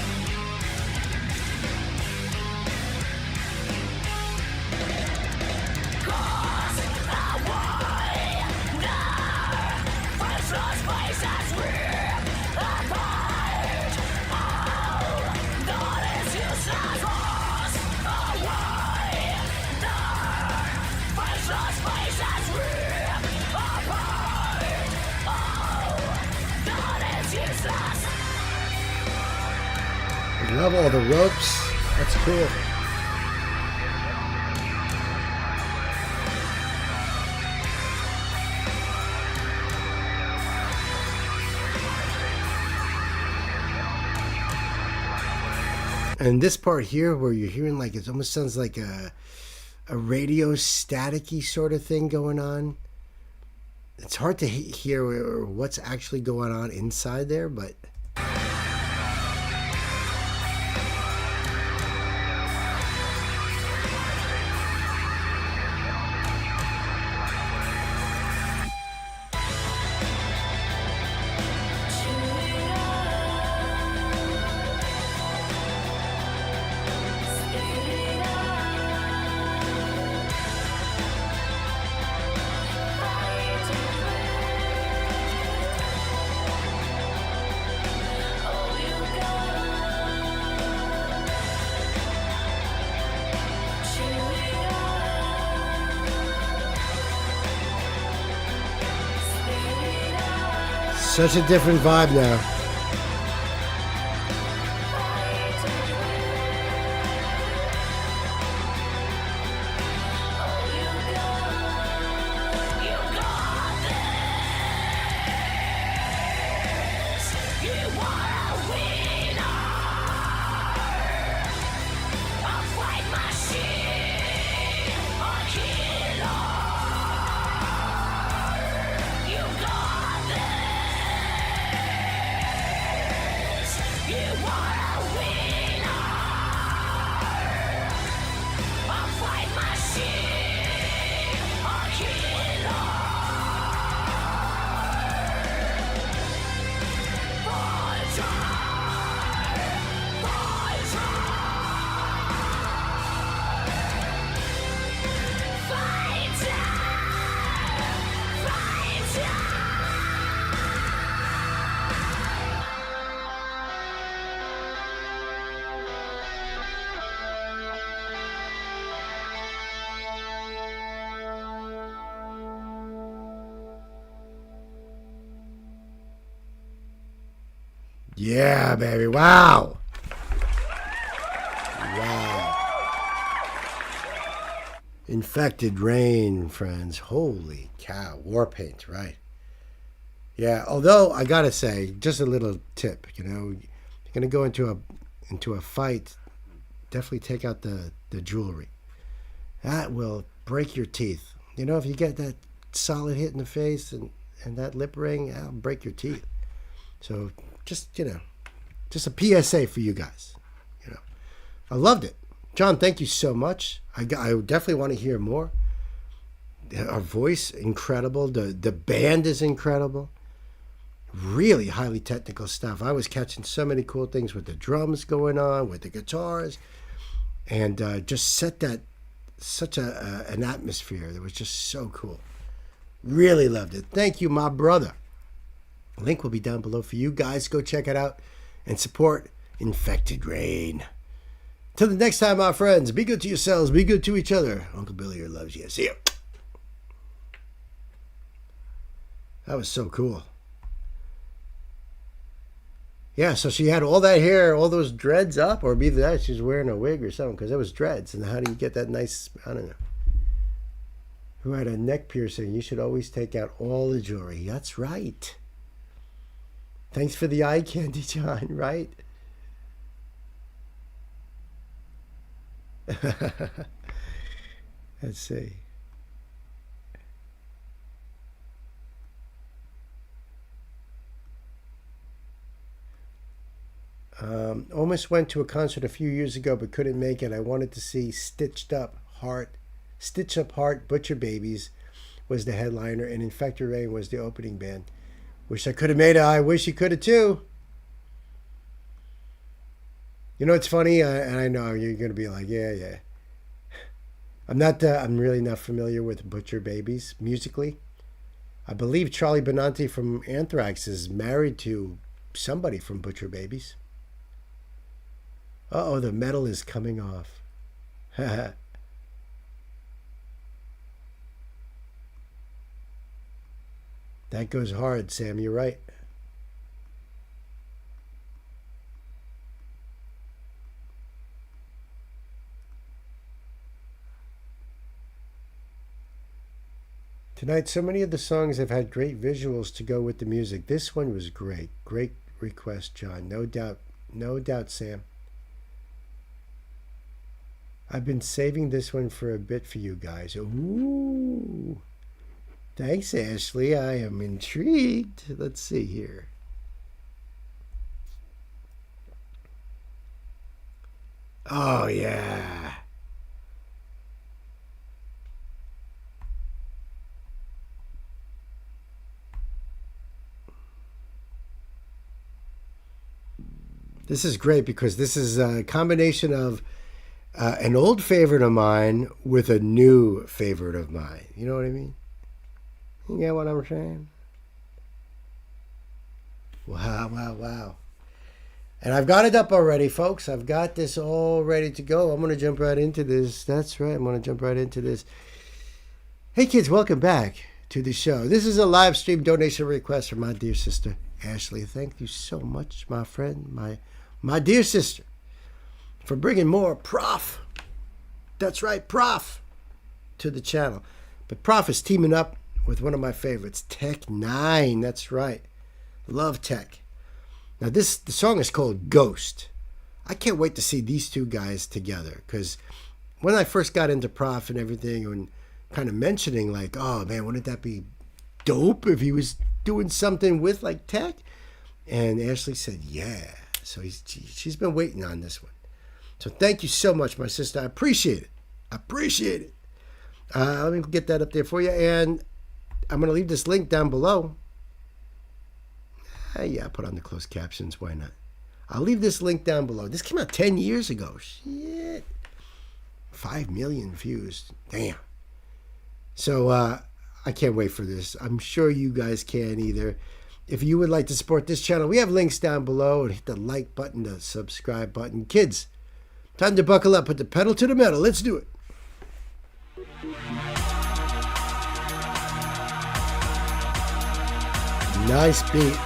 I love all the ropes. That's cool. And this part here where you're hearing like it almost sounds like a radio staticky sort of thing going on. It's hard to hear what's actually going on inside there, but such a different vibe now. Yeah, baby. Wow. Wow. Infected Rain, friends. Holy cow. War paint, right? Yeah, although I gotta say, just a little tip, you're gonna go into a fight, definitely take out the jewelry. That will break your teeth. If you get that solid hit in the face and that lip ring, that'll break your teeth. So just just a PSA for you guys. I loved it. John, thank you so much. I definitely want to hear more. Our voice, incredible. The band is incredible. Really highly technical stuff. I was catching so many cool things with the drums going on, with the guitars, and just set that such an atmosphere that was just so cool. Really loved it. Thank you, my brother. Link will be down below for you guys. Go check it out and support Infected Rain. Till the next time, my friends, be good to yourselves, be good to each other. Uncle Billy here loves you. See ya. That was so cool. Yeah, so she had all that hair, all those dreads up, or either that she's wearing a wig or something, because it was dreads. And how do you get that nice, I don't know. Who had a neck piercing? You should always take out all the jewelry. That's right. Thanks for the eye candy, John, right? Let's see. Almost went to a concert a few years ago but couldn't make it. I wanted to see Stitch Up Heart, Butcher Babies was the headliner, and Infected Rain was the opening band. Wish I could have made it. I wish you could have too. It's funny, and I know you're going to be like, yeah. I'm really not familiar with Butcher Babies musically. I believe Charlie Benante from Anthrax is married to somebody from Butcher Babies. Uh-oh, the metal is coming off. That goes hard, Sam. You're right. Tonight, so many of the songs have had great visuals to go with the music. This one was great. Great request, John. No doubt, Sam. I've been saving this one for a bit for you guys. Ooh. Thanks, Ashley. I am intrigued. Let's see here. Oh, yeah. This is great because this is a combination of an old favorite of mine with a new favorite of mine. You know what I mean? You get what I'm saying? Wow. And I've got it up already, folks. I've got this all ready to go. I'm going to jump right into this. That's right. I'm going to jump right into this. Hey, kids, welcome back to the show. This is a live stream donation request from my dear sister, Ashley. Thank you so much, my friend, my dear sister, for bringing more Prof. That's right, Prof. to the channel. But Prof is teaming up with one of my favorites, Tech 9. That's right. Love Tech. Now, the song is called Ghost. I can't wait to see these two guys together, because when I first got into Prof and everything, and kind of mentioning like, oh man, wouldn't that be dope if he was doing something with like Tech? And Ashley said, yeah. So she's been waiting on this one. So thank you so much, my sister. I appreciate it. Let me get that up there for you. And I'm going to leave this link down below. Yeah, put on the closed captions. Why not? I'll leave this link down below. This came out 10 years ago. Shit. 5 million views. Damn. So I can't wait for this. I'm sure you guys can either. If you would like to support this channel, we have links down below. And hit the like button, the subscribe button. Kids, time to buckle up. Put the pedal to the metal. Let's do it. Nice beat.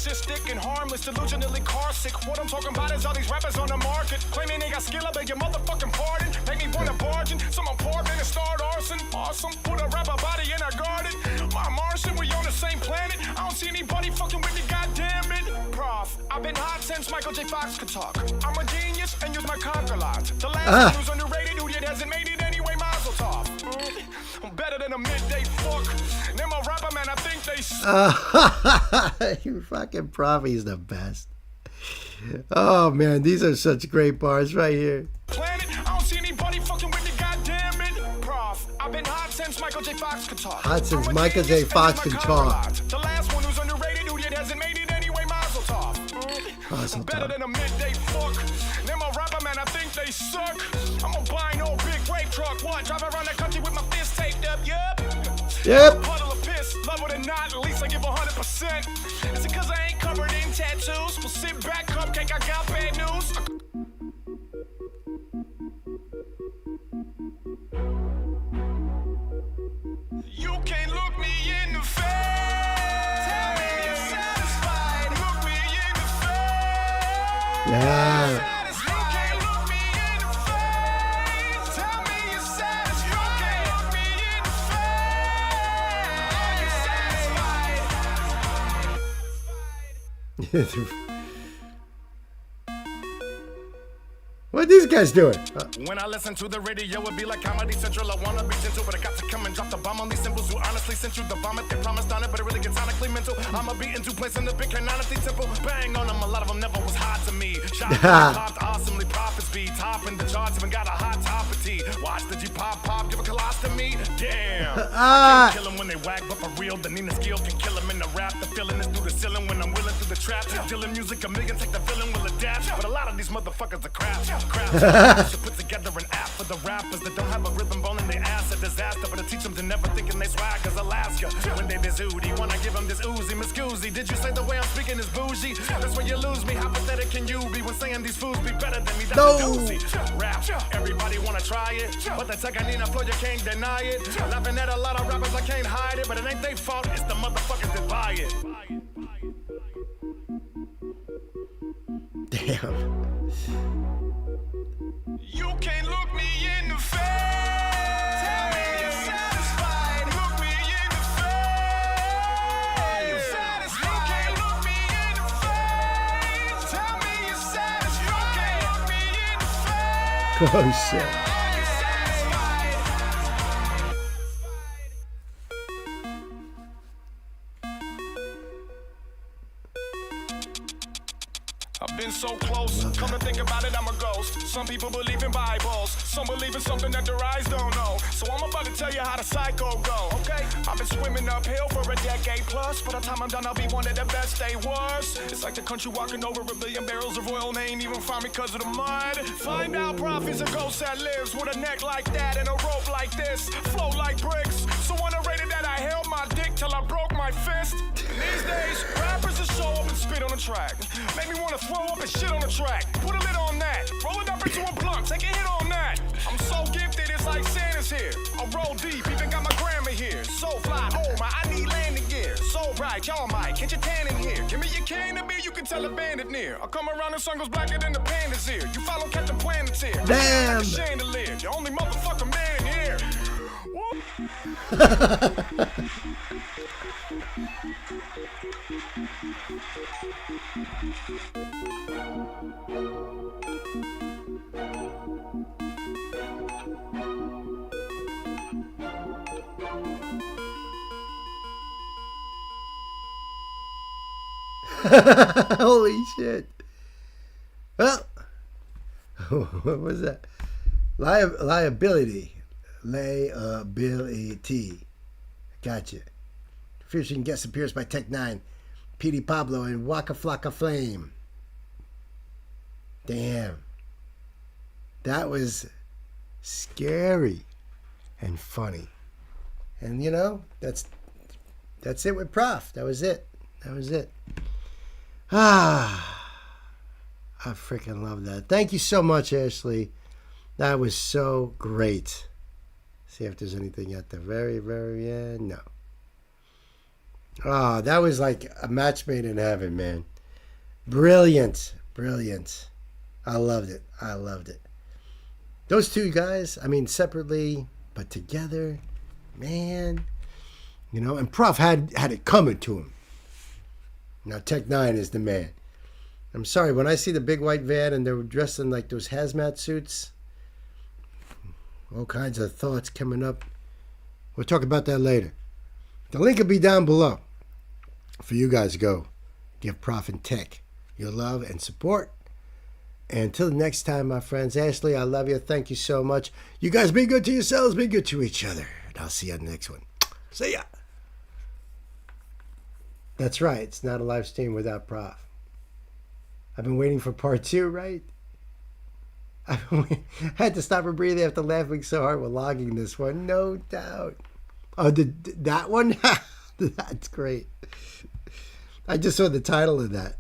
narcissistic and harmless, delusionally carsick. What I'm talking about is all these rappers on the market claiming they got skill. I beg your motherfucking pardon. Make me wanna barge in some apartment and start arson. Awesome. Put a rapper body in a garden. My Martian, we on the same planet. I don't see anybody fucking with me, goddamn it. Prof, I've been hot since Michael J. Fox could talk. I'm a genius and use my conquer lot. The last one who's underrated, who yet hasn't made it anyway, mazel tov. I'm better than a midday fuck. Then my rapper man, I think they You fucking Prof, he's the best. Oh man, these are such great bars right here. planet. I don't see anybody fucking with me, goddamn it. Prof, I've been hot since Michael J. Fox could talk. Hot since I'm a Michael J. genius, Fox and use could my talk. conquer lot. The last one who's underrated, who yet hasn't made it anyway, mazel tov. Mazel I'm better tov. than a midday fuck. Then my rapper man, I think they suck. I'm gonna buy an old big rape truck. What? Drive around the country with my fist taped up. Yup. Yep. Puddle of piss, love it or not, at least I give 100%. Is it cause I ain't covered in tattoos? Well, sit back, cupcake, I got bad news. You can't look me in the face. Tell me you're satisfied. Look me in the face. Yeah. You can't look me in the face. Tell me you're satisfied. You can't look me in the face. Are you satisfied? What are these guys doing? When I listen to the radio, it be like Comedy Central. I wanna be gentle, but I got to come and drop the bomb on these symbols who honestly sent you the vomit. They promised on it, but it really gets sonically mental. I'ma be into place in the big canonity temple. Bang on them, a lot of them never was hot to me. Shot popped awesomely, profits be topping the charts, even got a hot toppity. Watch the G pop, give a colostomy. Damn. I can't kill them when they whack, but for real, the Nina skill can kill them in the rap. The feeling is through the ceiling when I'm willing through the trap. Dealing music, a million, take the villain, will adapt. But a lot of these motherfuckers are crap. Should put together an app for the rappers that don't have a rhythm bone in their ass. A disaster, but to teach them to never thinking they swag as Alaska. When they bizooty, wanna give them this oozy, Miss Goozy. Did you say the way I'm speaking is bougie? That's where you lose me. How pathetic can you be when saying these fools be better than me? That's No. a doozy. Rap, everybody wanna try it, but the tech I need a flow, you can't deny it. Laughing at a lot of rappers, I can't hide it, but it ain't their fault. It's the motherfuckers that buy it. Damn. You can't look me in the face. Tell me you're satisfied. Look me in the face. Are you satisfied? You can't look me in the face. Tell me you're satisfied. You can't look me in the face. Oh shit. Are you satisfied? I've been so close. Come to think about it, I'm a ghost. Some people believe in Bibles. Some believe in something that their eyes don't know. So I'm about to tell you how the cycle go, okay? I've been swimming uphill for a decade plus. By the time I'm done, I'll be one of the best they was. It's like the country walking over a billion barrels of oil and they ain't even find me cause of the mud. Find out Prophet's a ghost that lives with a neck like that and a rope like this. Flow like bricks. So underrated that I held my dick till I broke my fist. These days, rappers just show up and spit on the track. Make me wanna throw up and shit on the track. Put a lid on that. Roll it up into a blunt. Take a hit on that. I'm so gifted, it's like Santa's here. I roll deep, even got my grandma here. So fly, oh my, I need landing gear. So bright, y'all might catch a tan in here. Give me your can of beer, you can tell a bandit near. I come around and sun goes blacker than the pandas here. You follow Captain Planet's here. Damn. Like a chandelier, the only motherfucking man here. Holy shit. Well, what was that? Liability. Liability. Gotcha. Featuring guest appearance by Tech 9, Petey Pablo, and Waka Flocka Flame. Damn. That was scary and funny. And you know, that's it with Prof. That was it. I freaking love that. Thank you so much, Ashley. That was so great. See if there's anything at the very, very end. No. Oh, that was like a match made in heaven, man. Brilliant. Brilliant. I loved it. I loved it. Those two guys, I mean, separately, but together, man. You know, and Prof had it coming to him. Now, Tech 9 is the man. I'm sorry, when I see the big white van and they were dressed in like those hazmat suits, all kinds of thoughts coming up. We'll talk about that later. The link will be down below for you guys to go give Prof and Tech your love and support. And until the next time, my friends, Ashley, I love you. Thank you so much. You guys be good to yourselves, be good to each other. And I'll see you on the next one. See ya. That's right. It's not a live stream without Prof. I've been waiting for part 2, right? I had to stop and breathe after laughing so hard while logging this one. No doubt. Oh, that one? That's great. I just saw the title of that.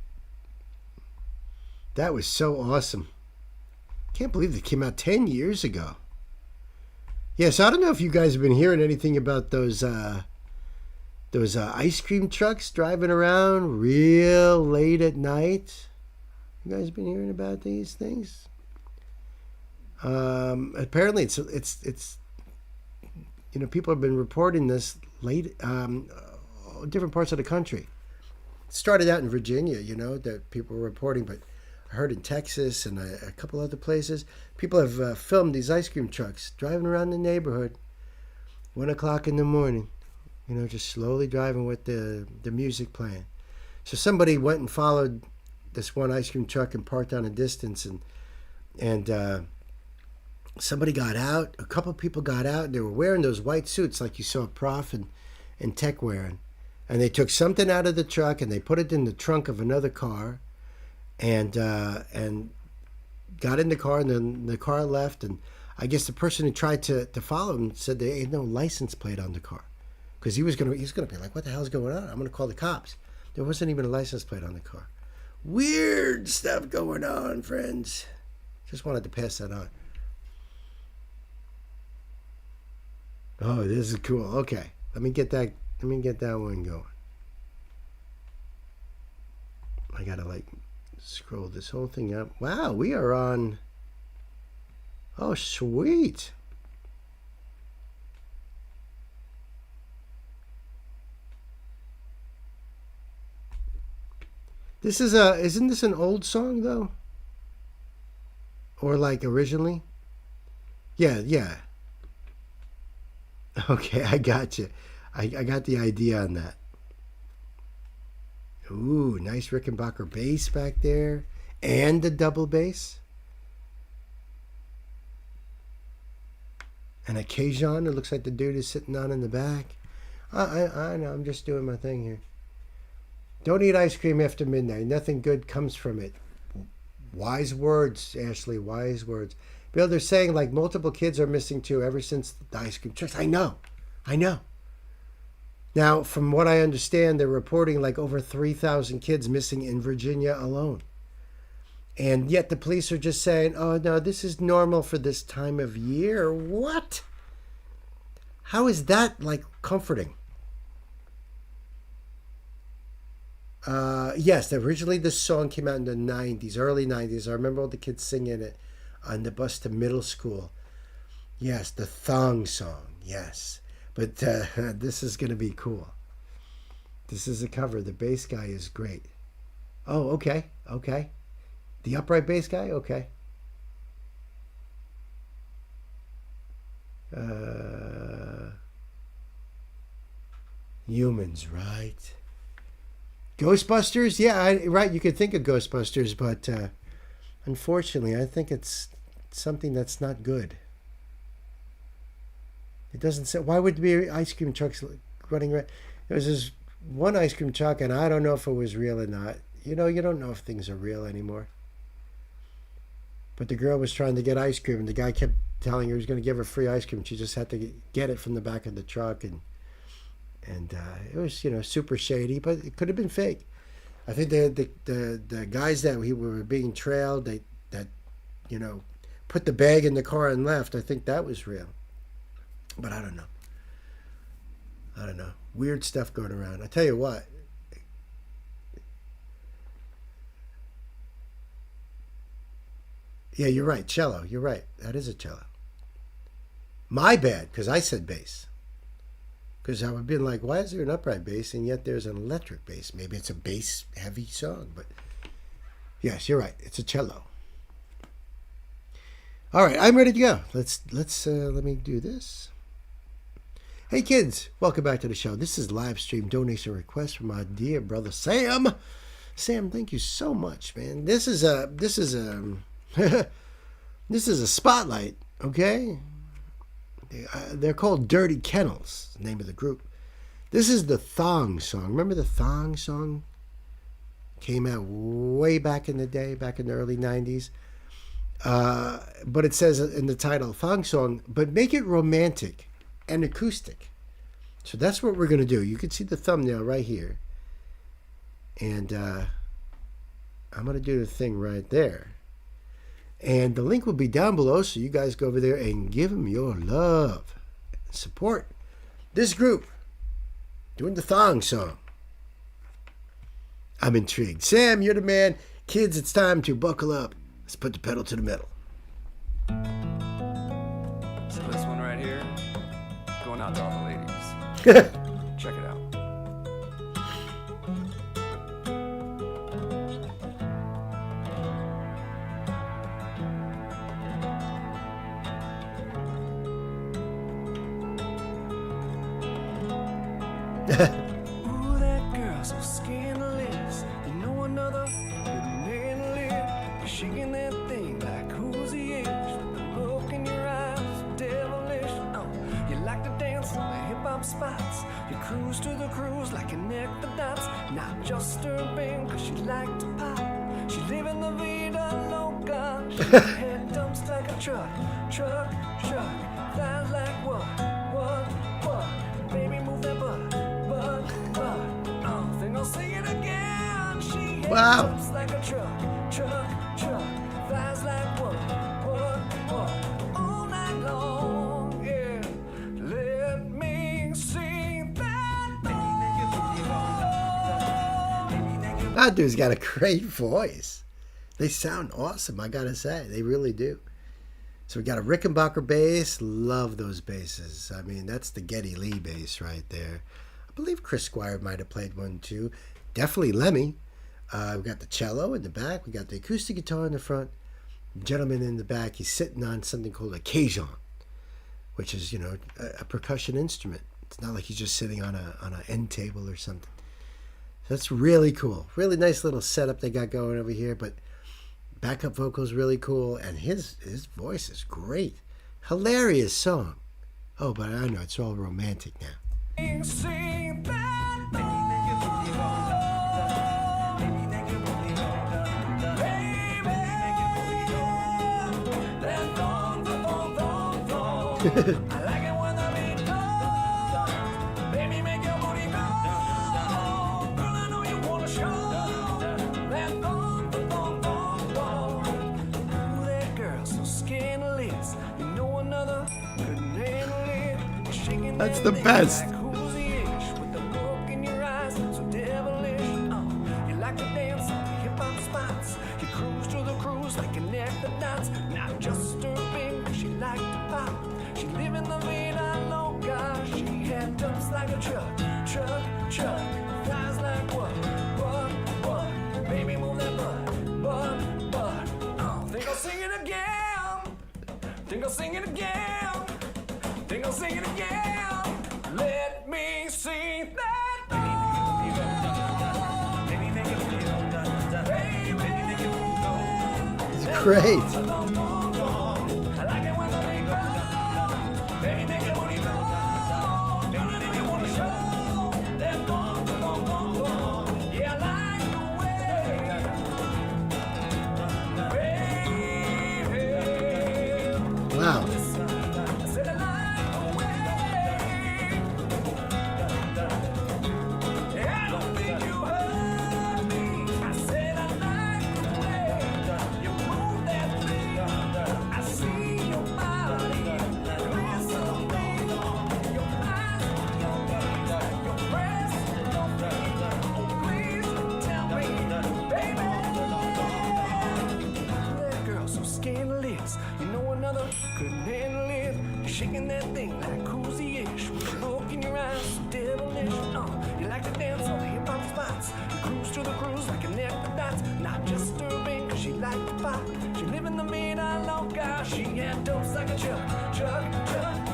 That was so awesome. Can't believe it came out 10 years ago. Yes, I don't know if you guys have been hearing anything about those ice cream trucks driving around real late at night. You guys been hearing about these things? Apparently, it's you know, people have been reporting this late, different parts of the country. It started out in Virginia, you know, that people were reporting, but I heard in Texas and a couple other places, people have filmed these ice cream trucks driving around the neighborhood, 1 o'clock in the morning, you know, just slowly driving with the music playing. So somebody went and followed this one ice cream truck and parked on a distance, and somebody got out. A couple people got out, and they were wearing those white suits like you saw Prof and Tech wearing. And they took something out of the truck and they put it in the trunk of another car, and got in the car, and then the car left. And I guess the person who tried to follow him said there ain't no license plate on the car, because he was gonna be like, what the hell's going on? I'm gonna call the cops. There wasn't even a license plate on the car. Weird stuff going on, friends. Just wanted to pass that on. Oh, this is cool. Okay, let me get that one going. I gotta scroll this whole thing up. Wow, we are on. Oh, sweet. This is isn't this an old song though? Or like originally? Yeah. Okay, I got you. I got the idea on that. Ooh, nice Rickenbacker bass back there. And the double bass. And a Cajun, it looks like the dude is sitting on in the back. I know, I'm just doing my thing here. Don't eat ice cream after midnight. Nothing good comes from it. Wise words, Ashley, wise words. Bill, they're saying like multiple kids are missing too ever since the ice cream trucks. I know. Now, from what I understand, they're reporting like over 3,000 kids missing in Virginia alone. And yet the police are just saying, oh, no, this is normal for this time of year. What? How is that like comforting? Yes, originally this song came out in the 90s, early 90s. I remember all the kids singing it on the bus to middle school. Yes, the thong song, yes. But this is going to be cool. This is a cover. The bass guy is great. Oh, okay. The upright bass guy? Okay. Humans, right? Ghostbusters? Yeah, right. You could think of Ghostbusters, but unfortunately, I think it's something that's not good. It doesn't say. Why would there be ice cream trucks running around? There was this one ice cream truck, and I don't know if it was real or not. You know, you don't know if things are real anymore. But the girl was trying to get ice cream, and the guy kept telling her he was going to give her free ice cream. She just had to get it from the back of the truck, and it was, you know, super shady, but it could have been fake. I think the guys that were being trailed, that you know, put the bag in the car and left. I think that was real, but I don't know. I don't know. Weird stuff going around. I tell you what. Yeah, you're right. Cello. You're right. That is a cello. My bad, because I said bass. Because I would have been like, why is there an upright bass and yet there's an electric bass? Maybe it's a bass-heavy song, but yes, you're right. It's a cello. All right, I'm ready to go. Let me do this. Hey kids, welcome back to the show. This is live stream donation request from my dear brother Sam. Sam, thank you so much, man. This is a this is a spotlight, okay? They're called Dirty Kennels, the name of the group. This is the Thong song. Remember the Thong song? Came out way back in the day, back in the early 90s. But it says in the title, Thong song, but make it romantic and acoustic. So that's what we're going to do. You can see the thumbnail right here. And I'm going to do the thing right there. And the link will be down below, so you guys go over there and give them your love. Support this group doing the Thong song. I'm intrigued. Sam, you're the man. Kids, it's time to buckle up. Let's put the pedal to the metal. So this one right here, going out to all the ladies. Check it out. Ooh, that girl so scandalous. You know another couldn't handle it. You're shaking that thing like who's the age? With the look in your eyes, devilish. Oh, you like to dance on the hip hop spots. You cruise to the cruise like you connect the dots. Not just her bang, cause she like to pop. She live in the vida loca. She head dumps like a truck. Flies like what? Baby, move that butt. Oh, think I'll sing it again. She Wow. jumps like a truck, flies like what, all night long, yeah. Let me sing that. That dude's got a great voice. They sound awesome, I gotta say. They really do. So we got a Rickenbacker bass. Love those basses. I mean, that's the Geddy Lee bass right there. I believe Chris Squire might have played one too. Definitely Lemmy. We got the cello in the back. We got the acoustic guitar in the front. The gentleman in the back, he's sitting on something called a cajon, which is, you know, a percussion instrument. It's not like he's just sitting on an end table or something. So that's really cool. Really nice little setup they got going over here, but backup vocals really cool, and his voice is great. Hilarious song. Oh, but I know it's all romantic now. Sing that. I like it when the beat goes. Baby, make your booty go. Girl, I know you wanna show that Ooh, that girl so scandalous. You know another couldn't handle it. Shaking That's that the thing best. like who's the ish with the look in your eyes, so devilish. Oh, you like to dance on the hip hop spots. You cruise to the cruise like connect the dots. Not just her bing, she liked to pop. She live in the vida loca. She had dumps like a truck. Flies like what? Baby, move that butt. Oh, think I'll sing it again. Think I'll sing it again. Let me sing that. It's great. I like it when the beat goes. Baby, make your booty go. Girl, I know you wanna show that boom. Yeah, I like the way. Wow. I said I like the way. Yeah, I don't think you heard me. I said I like the way you move that thing. couldn't handle it. You're shaking that thing like who's he ish. With a look in your eyes, so devilish. You like to dance on the hip hop spots. You cruise to the cruise like a neck of dots. Not disturbing, cause she liked the pop. She live in the midnight loca. She had dopes like a truck.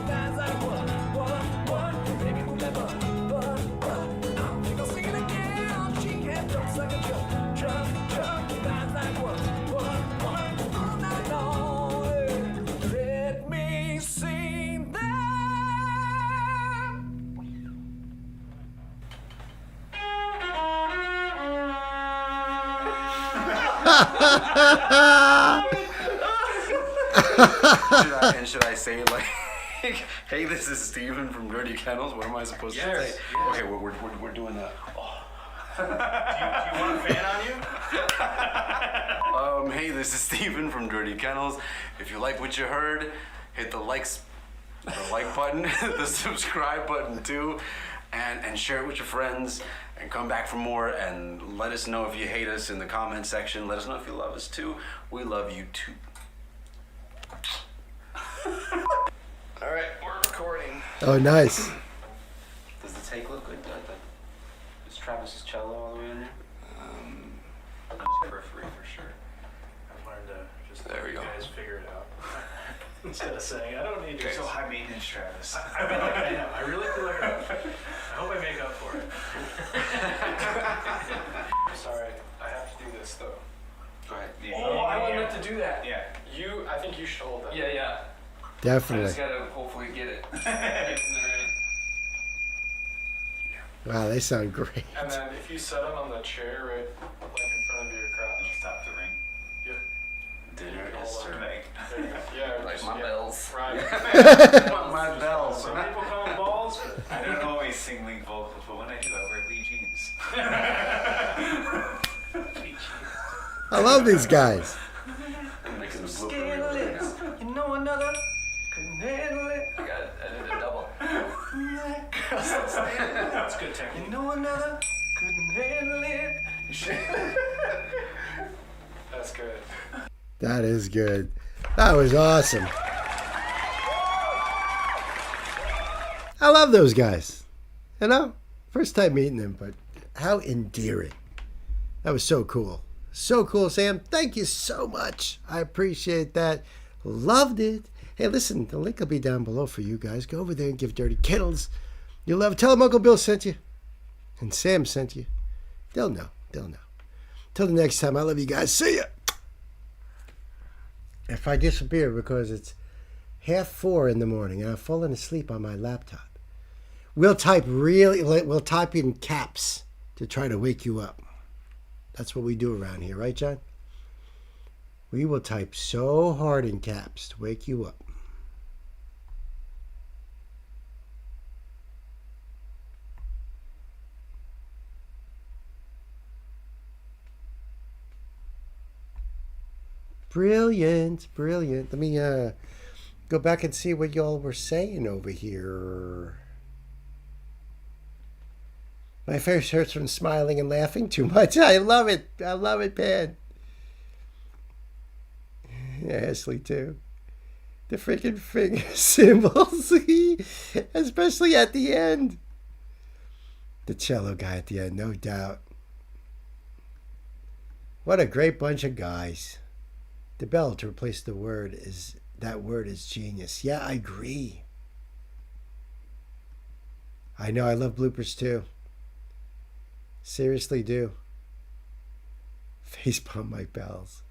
Guys like what? Baby, we'll never, I think I'll sing it again. She had dopes like a truck. Guys like what? All night long. Let me see that. Should I say like, hey, this is Steven from Dirty Kennels? What am I supposed to say? Okay, we're doing that. Do you want a fan on you? Hey, this is Steven from Dirty Kennels. If you like what you heard, hit the like button, the subscribe button too, and share it with your friends, and come back for more, and let us know if you hate us in the comment section. Let us know if you love us too. We love you too. All right, we're recording. Oh, nice. Does the take look good? Is Travis's cello all the way in there? Periphery for sure. I've learned to just There let we you go. guys figure it out. Instead of saying, I don't need You're to. so high maintenance, Travis. I feel like I am. I really feel like I am. I hope I make up for it. Sorry, I have to do this though. Go ahead. Oh, I wasn't meant to do that. Yeah. I think you should hold that. Yeah. I Definitely. just gotta hopefully get it. Get in there. Wow, they sound great. And then if you set them on the chair right like in front of your crotch. Stop the ring. Yeah. Dinner is Hold on. served. There you go. Yeah. Like just- my yeah. bells. Right. My bells. Some people call them balls, but I don't always sing lead vocals, but when I do, I wear Lee jeans. I love these guys. I'm making the blooper Scared reel right lips. now. You know another couldn't handle it. I did a double. that's good technique. You know another couldn't handle it. That's good. That is good. That was awesome. I love those guys. You know, first time meeting them, but how endearing. That was so cool. So cool, Sam. Thank you so much. I appreciate that. Loved it. Hey, listen, the link will be down below for you guys. Go over there and give Dirty Kennels your love. Tell them Uncle Bill sent you. And Sam sent you. They'll know. They'll know. Till the next time, I love you guys. See ya. If I disappear because it's 3:30 in the morning and I've fallen asleep on my laptop, we'll type in caps to try to wake you up. That's what we do around here, right, John? We will type so hard in caps to wake you up. Brilliant, brilliant. Let me go back and see what y'all were saying over here. My face hurts from smiling and laughing too much. I love it. I love it, Pan. Yeah, Ashley, too. The freaking finger symbols. Especially at the end. The cello guy at the end, no doubt. What a great bunch of guys. The bell to replace the word is, that word is genius. Yeah, I agree. I know, I love bloopers too. Seriously do. Facepalm my bells.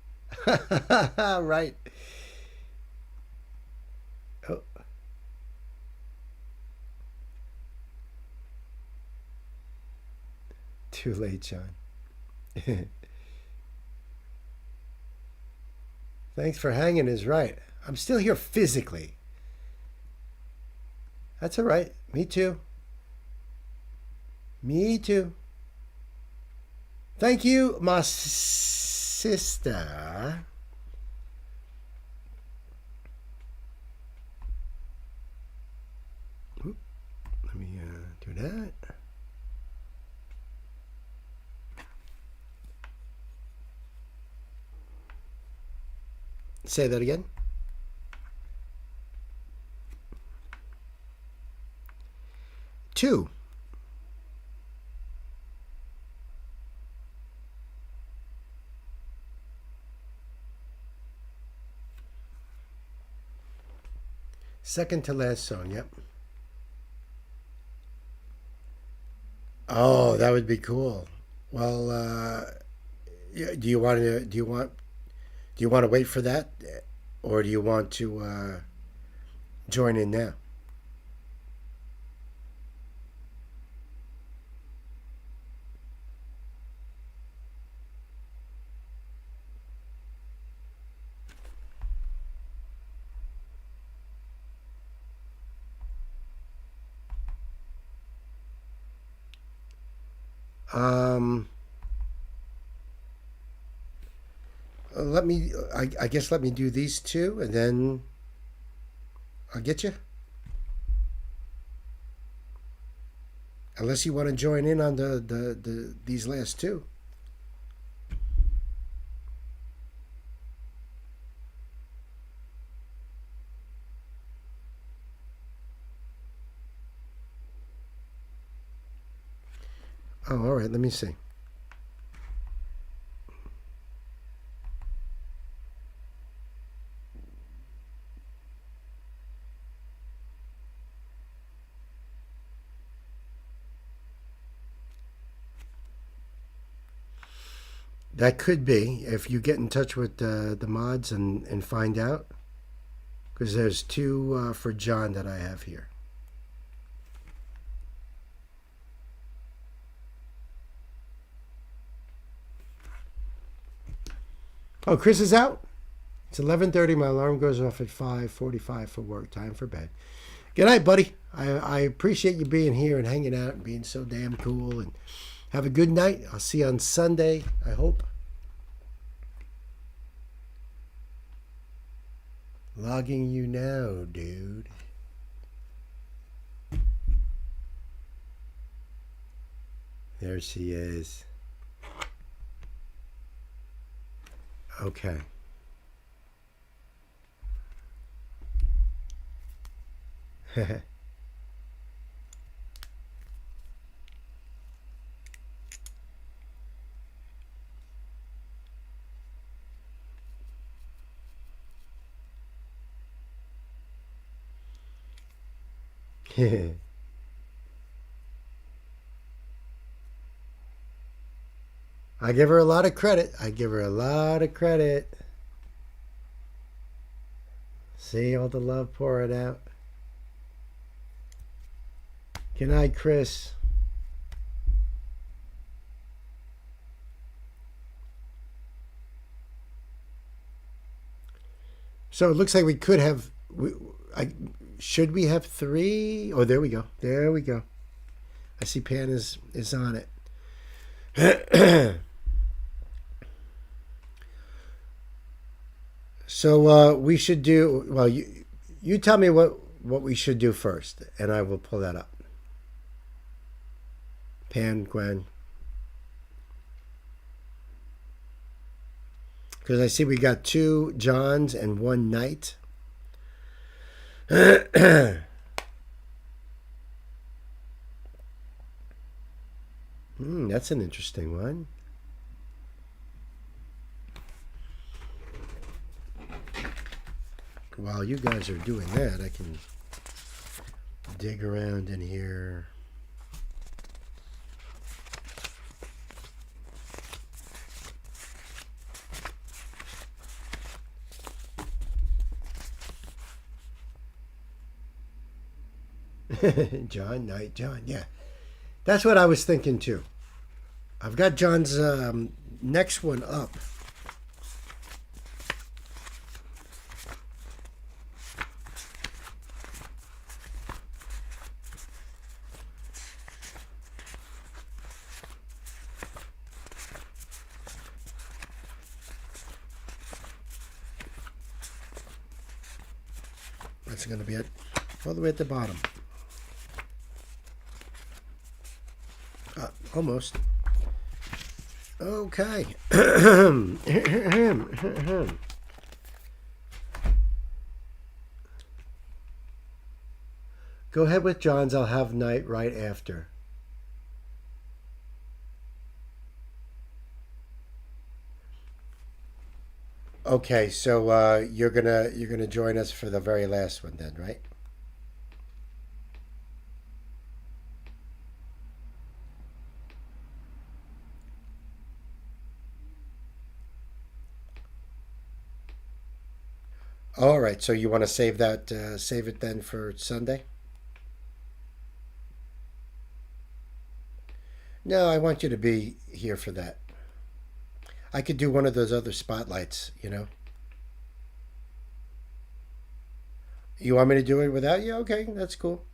Right. Oh. Too late, John. Thanks for hanging is right. I'm still here physically. That's all right. Me too. Me too. Thank you, my sister. Oop. Let me do that. Say that again. 2. Second to last song, yep. Oh, that would be cool. Well, yeah, do you want to wait for that, or do you want to join in now? Let me. I guess let me do these two, and then I'll get you. Unless you want to join in on the these last two. Oh, all right. Let me see. That could be if you get in touch with the mods and find out, because there's two for John that I have here. Oh, Chris is out. It's 11:30. My alarm goes off at 5:45 for work. Time for bed. Good night, buddy. I appreciate you being here and hanging out and being so damn cool. And have a good night. I'll see you on Sunday, I hope. Logging you now, dude. There she is. Okay. I give her a lot of credit. I give her a lot of credit. See all the love pouring out. Good night, Chris. So it looks like we could have. Should we have 3? Oh, there we go. There we go. I see Pan is on it. So we should do. Well, you tell me what we should do first, and I will pull that up. Pan, Gwen. Because I see we got 2 Johns and 1 Knight. That's an interesting one. While you guys are doing that, I can dig around in here. John, Knight, John, yeah. That's what I was thinking too. I've got John's next one up. That's going to be it all the way at the bottom. Almost. Okay. Go ahead with John's. I'll have night right after. Okay, so you're gonna join us for the very last one then, right? All right, so you want to save that, save it then for Sunday? No, I want you to be here for that. I could do one of those other spotlights, you know. You want me to do it without you? Okay, that's cool.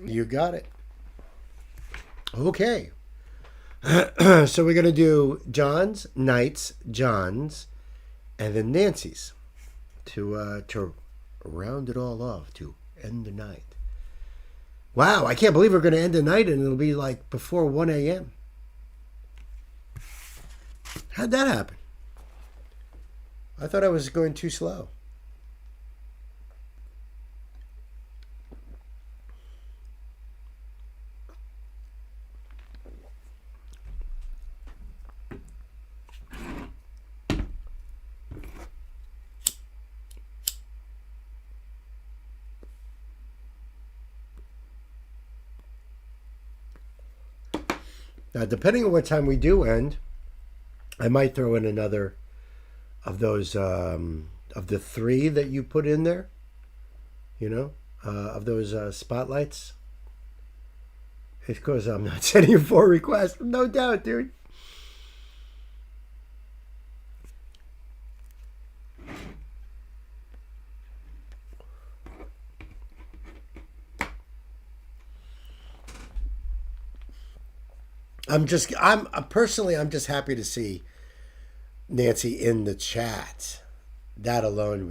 You got it. Okay. So we're gonna do John's, Knight's, John's, and then Nancy's to round it all off, to end the night. Wow, I can't believe we're going to end the night and it'll be like before 1 a.m. How'd that happen? I thought I was going too slow. Now, depending on what time we do end, I might throw in another of those, of the 3 that you put in there, you know, of those spotlights. It's because I'm not sending you 4 requests, no doubt, dude. I'm just happy to see Nancy in the chat. That alone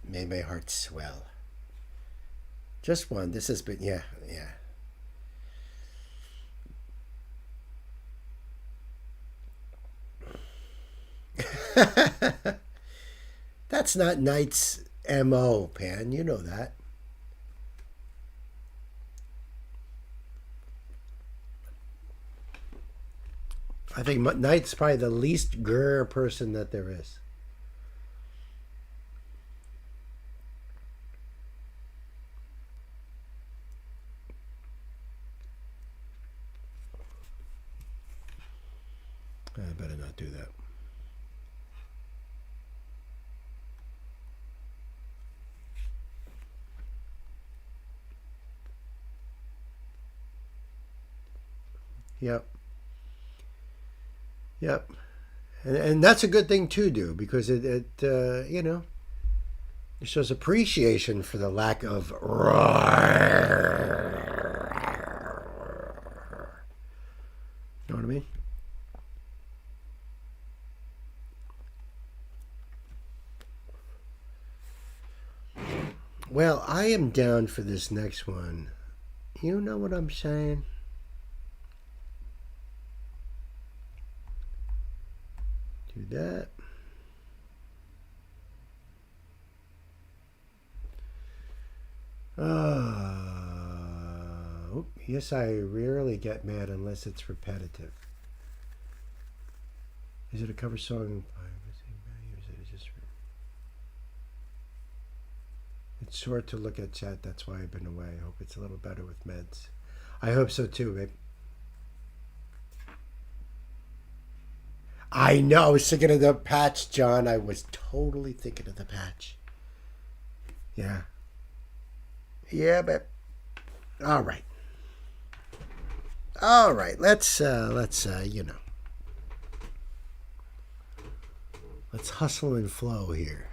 made my heart swell. Just one. This has been, yeah. That's not Knight's MO, Pan. You know that. I think Knight's probably the least grr person that there is. I better not do that. Yep. And that's a good thing to do because it you know, it shows appreciation for the lack of you know what I mean? Well, I am down for this next one. You know what I'm saying? Do that. Yes, I rarely get mad unless it's repetitive. Is it a cover song? It's short to look at chat. That's why I've been away. I hope it's a little better with meds. I hope so too, babe. I know. I was thinking of the patch, John. I was totally thinking of the patch. Yeah. Yeah, but all right. All right. Let's you know. Let's hustle and flow here.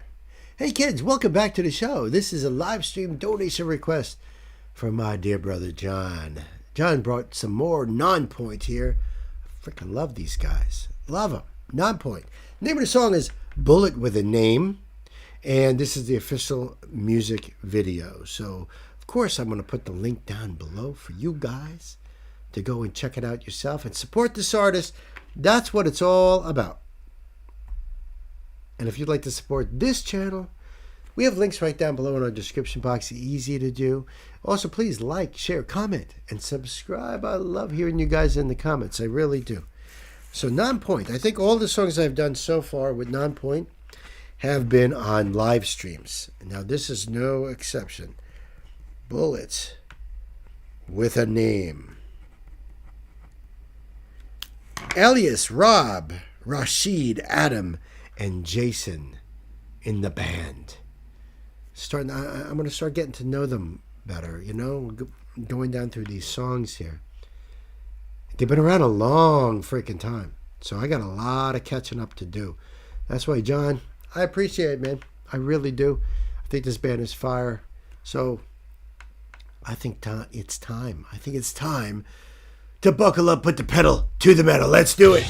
Hey kids, welcome back to the show. This is a live stream donation request from my dear brother John. John brought some more non-point here. I freaking love these guys. Love them. Non-point. The name of the song is Bullet with a Name. And this is the official music video. So, of course, I'm going to put the link down below for you guys to go and check it out yourself and support this artist. That's what it's all about. And if you'd like to support this channel, We have links right down below in our description box. Easy to do. Also, please like, share, comment, and subscribe. I love hearing you guys in the comments. I really do. So, Non-Point. I think all the songs I've done so far with Non-Point have been on live streams. Now, this is no exception. Bullets with a name. Elias, Rob, Rashid, Adam, and Jason in the band. I'm going to start getting to know them better, you know, going down through these songs here. They've been around a long freaking time, so I got a lot of catching up to do. That's why, John, I appreciate it, man. I really do. I think this band is fire. So I think it's time. I think it's time to buckle up, put the pedal to the metal. Let's do it.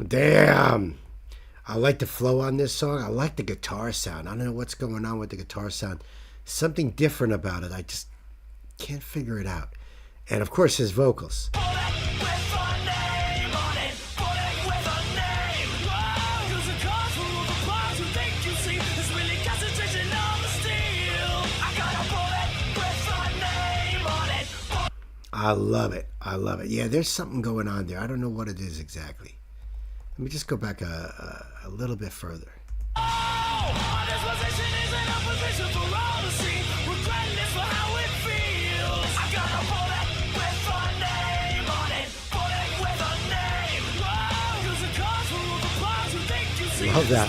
Damn. I like the flow on this song. I like the guitar sound. I don't know what's going on with the guitar sound. Something different about it. I just can't figure it out. And of course, his vocals. I love it. I love it. Yeah, there's something going on there. I don't know what it is exactly. Let me just go back a little bit further. Love that.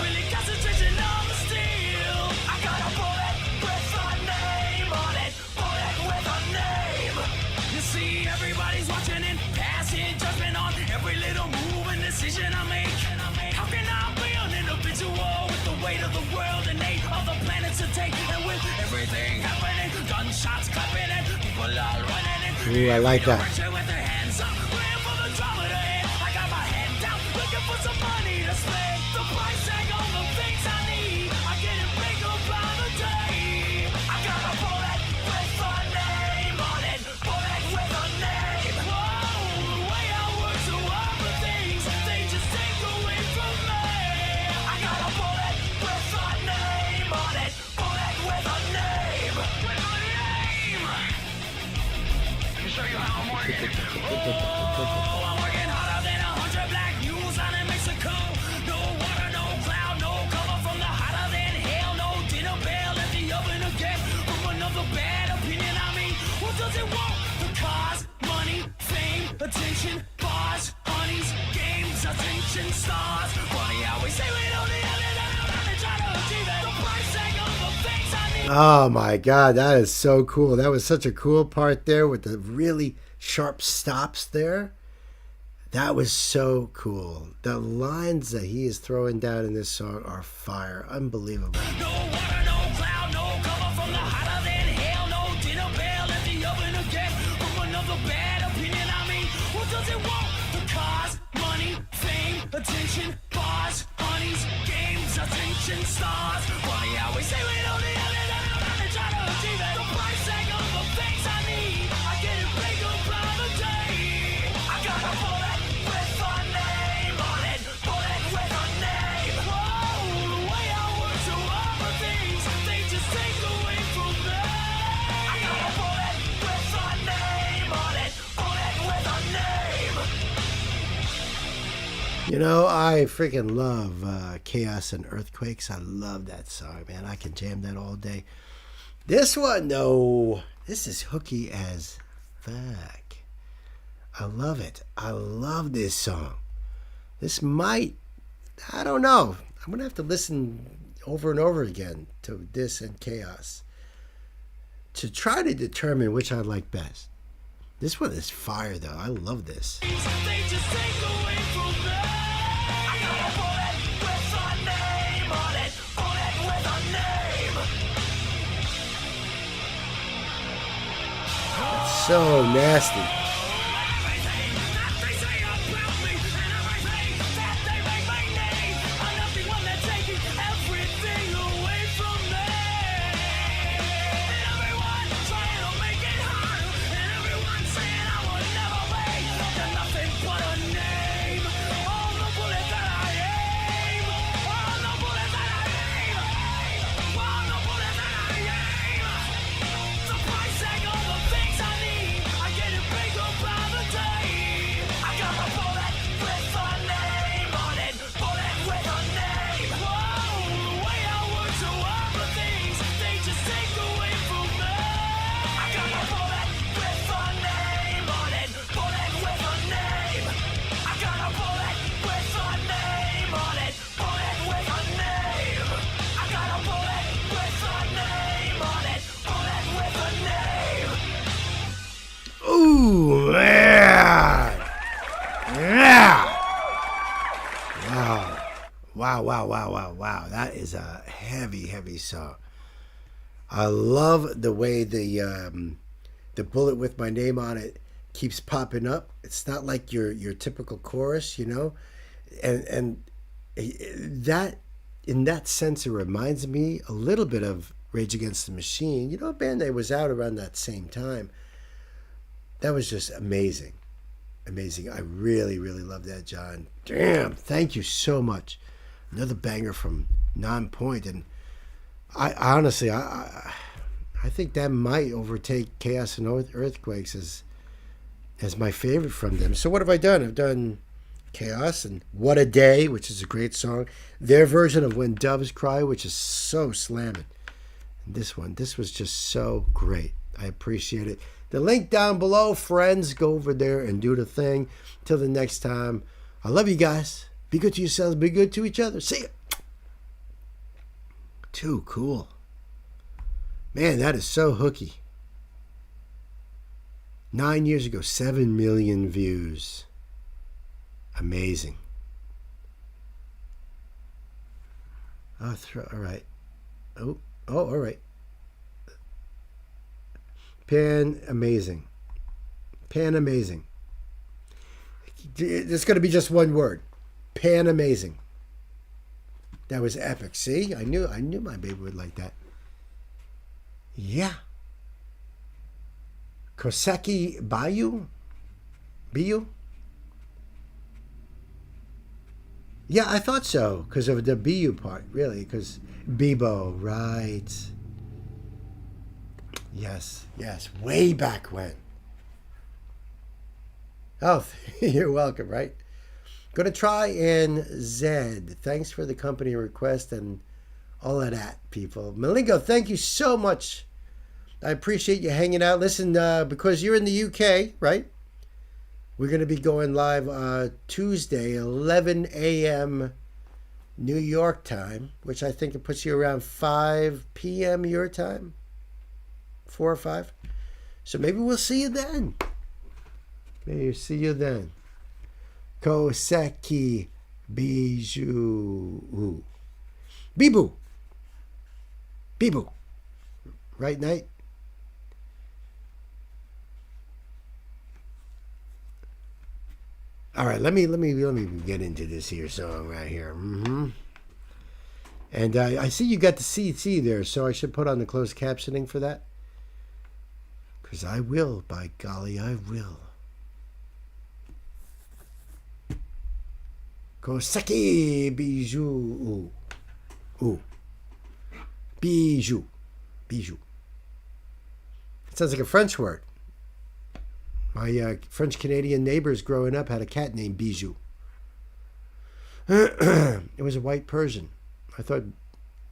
You see, everybody's watching and passing judgment on every little move and decision I make. How can I be an individual with the weight of the world and 8 other planets to take? And with everything happening, gunshots clapping and people all running and Ooh, I like that. with their hands up, praying for the drama to end. I got my hand down, looking for some money to spend. The price tag on the things I need, I get it bigger by the day. I got a bullet with a name on it, bullet with a name. Whoa, the way I work so other things, they just take away from me. I got a bullet with a name on it, bullet with a name. With a name. Let me show you how I'm working. Oh, I'm working harder than 100 black mules out in Mexico. No water, no cloud, no cover from the hotter than hell. No dinner bell at the oven again. From another bad opinion, I mean, what does it want? The cars, money, fame, attention, bars, honeys, games, attention, stars. Funny how we say we don't need it, and try to achieve it. The price tag on the things I need. Oh my God, that is so cool. That was such a cool part there with the really sharp stops there. That was so cool. The lines that he is throwing down in this song are fire. Unbelievable. No water, no cloud, no cover from the hotter than hell. No dinner bell at the oven again. From another bad opinion, I mean, what does it want? The cars, money, fame, attention, bars, honeys, games, attention, stars. Funny how we say we don't need it, and try to achieve it. The price tag on the things I need, I get it bigger by the day. I got a bullet with a name on it, bullet with a name. Whoa, the way I work so other things, they just take away from me. I got a bullet with a name on it, bullet with a name. You know, I freaking love Chaos and Earthquakes. I love that song, man. I can jam that all day. This one, though, this is hooky as fuck. I love it. I love this song. This might, I don't know. I'm going to have to listen over and over again to this and Chaos to try to determine which I like best. This one is fire, though. I love this. They just take away from me. I got a bullet with a name on it, bullet with a name. So nasty. Ooh, man. Yeah. Wow. Wow, wow, wow, wow, wow. That is a heavy, heavy song. I love the way the bullet with my name on it keeps popping up. It's not like your typical chorus, you know? And that, in that sense, it reminds me a little bit of Rage Against the Machine. You know, a band that was out around that same time. That was just amazing. Amazing. I really, really love that, John. Damn. Thank you so much. Another banger from Non-Point. And I honestly, I think that might overtake Chaos and Earthquakes as my favorite from them. So what have I done? I've done Chaos and What a Day, which is a great song. Their version of When Doves Cry, which is so slamming. And this was just so great. I appreciate it. The link down below, friends. Go over there and do the thing. Till the next time, I love you guys. Be good to yourselves. Be good to each other. See ya. Too cool. Man, that is so hooky. 9 years ago, 7 million views. Amazing. All right. Oh, all right. Pan amazing. Pan amazing. It's going to be just one word. Pan amazing. That was epic. See? I knew my baby would like that. Yeah. Koseki Bayou? Biyu? Yeah, I thought so. Because of the Biyu part, really. Because Bebo, right. Yes. Way back when. Oh, you're welcome, right? Gonna try and Zed. Thanks for the company request and all of that, people. Malingo, thank you so much. I appreciate you hanging out. Listen, because you're in the UK, right? We're going to be going live Tuesday, 11 a.m. New York time, which I think it puts you around 5 p.m. your time. 4 or 5. So maybe we'll see you then. Maybe see you then. Koseki Bijou. Bibu. Right, Night? All right, let me get into this here song right here. And I see you got the CC there, so I should put on the closed captioning for that. Because I will, by golly, I will. Koseki Bijou. Ooh. Bijou. It sounds like a French word. My French-Canadian neighbors growing up had a cat named Bijou. It was a white Persian. I thought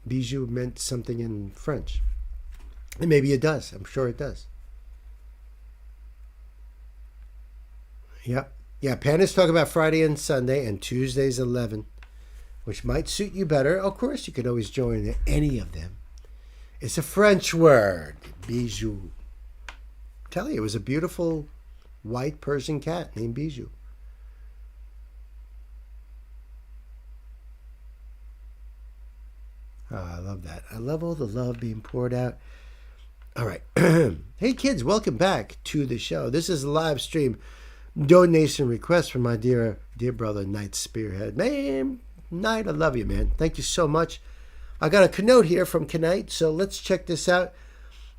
bijou meant something in French. And maybe it does. I'm sure it does. Yep. Yeah, Pandas talk about Friday and Sunday and Tuesdays 11, which might suit you better. Of course, you can always join any of them. It's a French word. Bijou. Tell you, it was a beautiful white Persian cat named Bijou. Oh, I love that. I love all the love being poured out. All right. Hey, kids, welcome back to the show. This is a live stream donation request from my dear brother, Knight Spearhead. Man, Knight, I love you, man. Thank you so much. I got a note here from Knight, so let's check this out.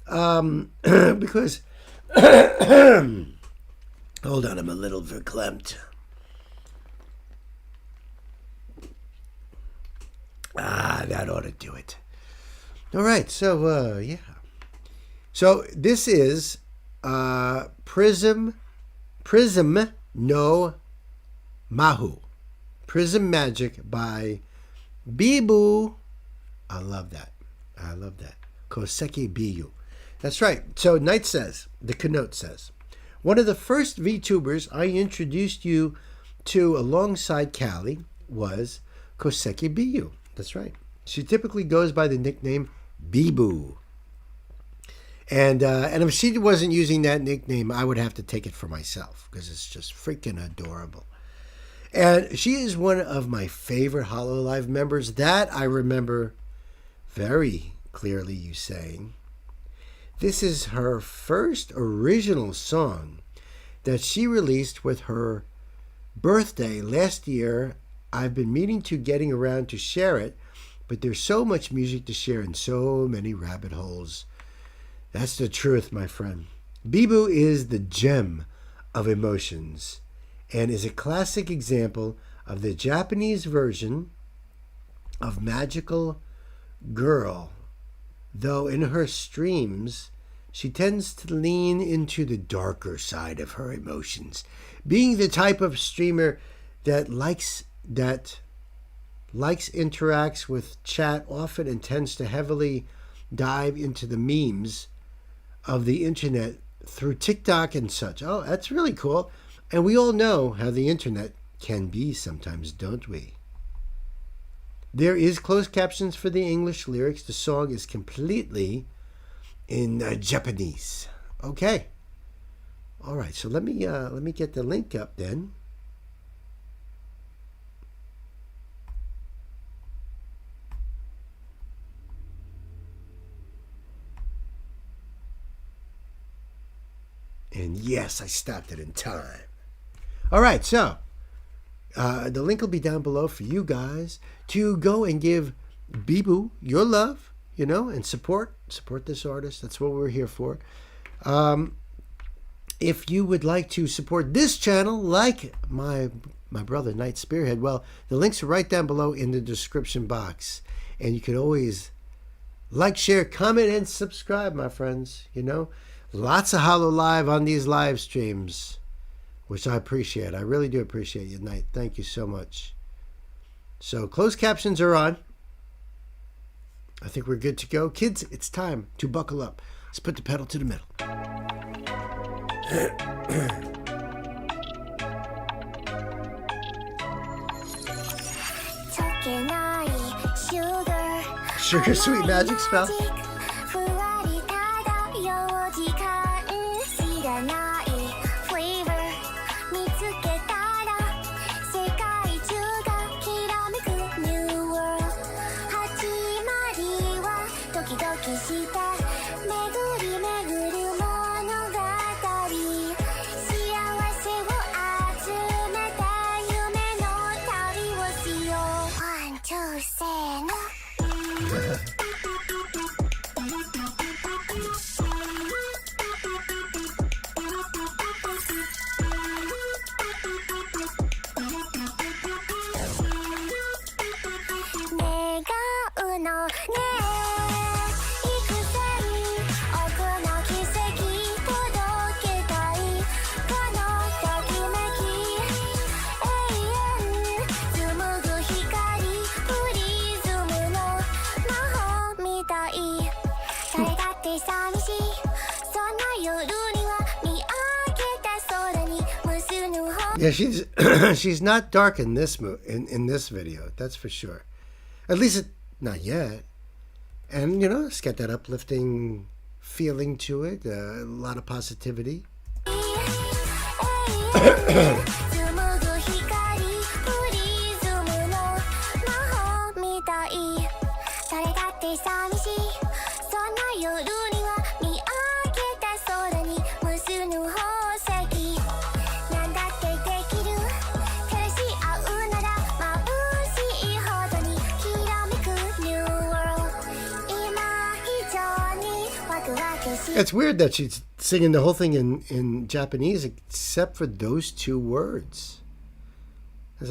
Because, hold on, I'm a little verklempt. That ought to do it. All right, so, yeah. So this is Prism no Mahu. Prism Magic by Bibu. I love that. Koseki Biyu. That's right. So Knight says, the Kenote says, one of the first VTubers I introduced you to alongside Callie was Koseki Biyu. That's right. She typically goes by the nickname Bibu. And if she wasn't using that nickname, I would have to take it for myself because it's just freaking adorable. And she is one of my favorite HoloLive members. That I remember very clearly you saying. This is her first original song that she released with her birthday last year. I've been meaning to getting around to share it, but there's so much music to share and so many rabbit holes. That's the truth, my friend. Bibu is the gem of emotions and is a classic example of the Japanese version of Magical Girl. Though in her streams, she tends to lean into the darker side of her emotions, being the type of streamer that likes interacts with chat often and tends to heavily dive into the memes of the internet through TikTok and such. Oh, that's really cool. And we all know how the internet can be sometimes, don't we? There is closed captions for the English lyrics. The song is completely in Japanese. Okay. All right. So let me get the link up then. And yes, I stopped it in time. All right, so the link will be down below for you guys to go and give Bibu your love, and support this artist. That's what we're here for. If you would like to support this channel, like my brother Knight Spearhead, well, the links are right down below in the description box, and you can always like, share, comment, and subscribe, my friends. Lots of HoloLive on these live streams, which I appreciate. I really do appreciate you, Knight. Thank you so much. So closed captions are on. I think we're good to go. Kids, it's time to buckle up. Let's put the pedal to the metal. Sugar Sweet Magic Spell. Yeah, she's not dark in this in this video. That's for sure. At least not yet. And it's got that uplifting feeling to it. A lot of positivity. It's weird that she's singing the whole thing in Japanese except for those 2 words.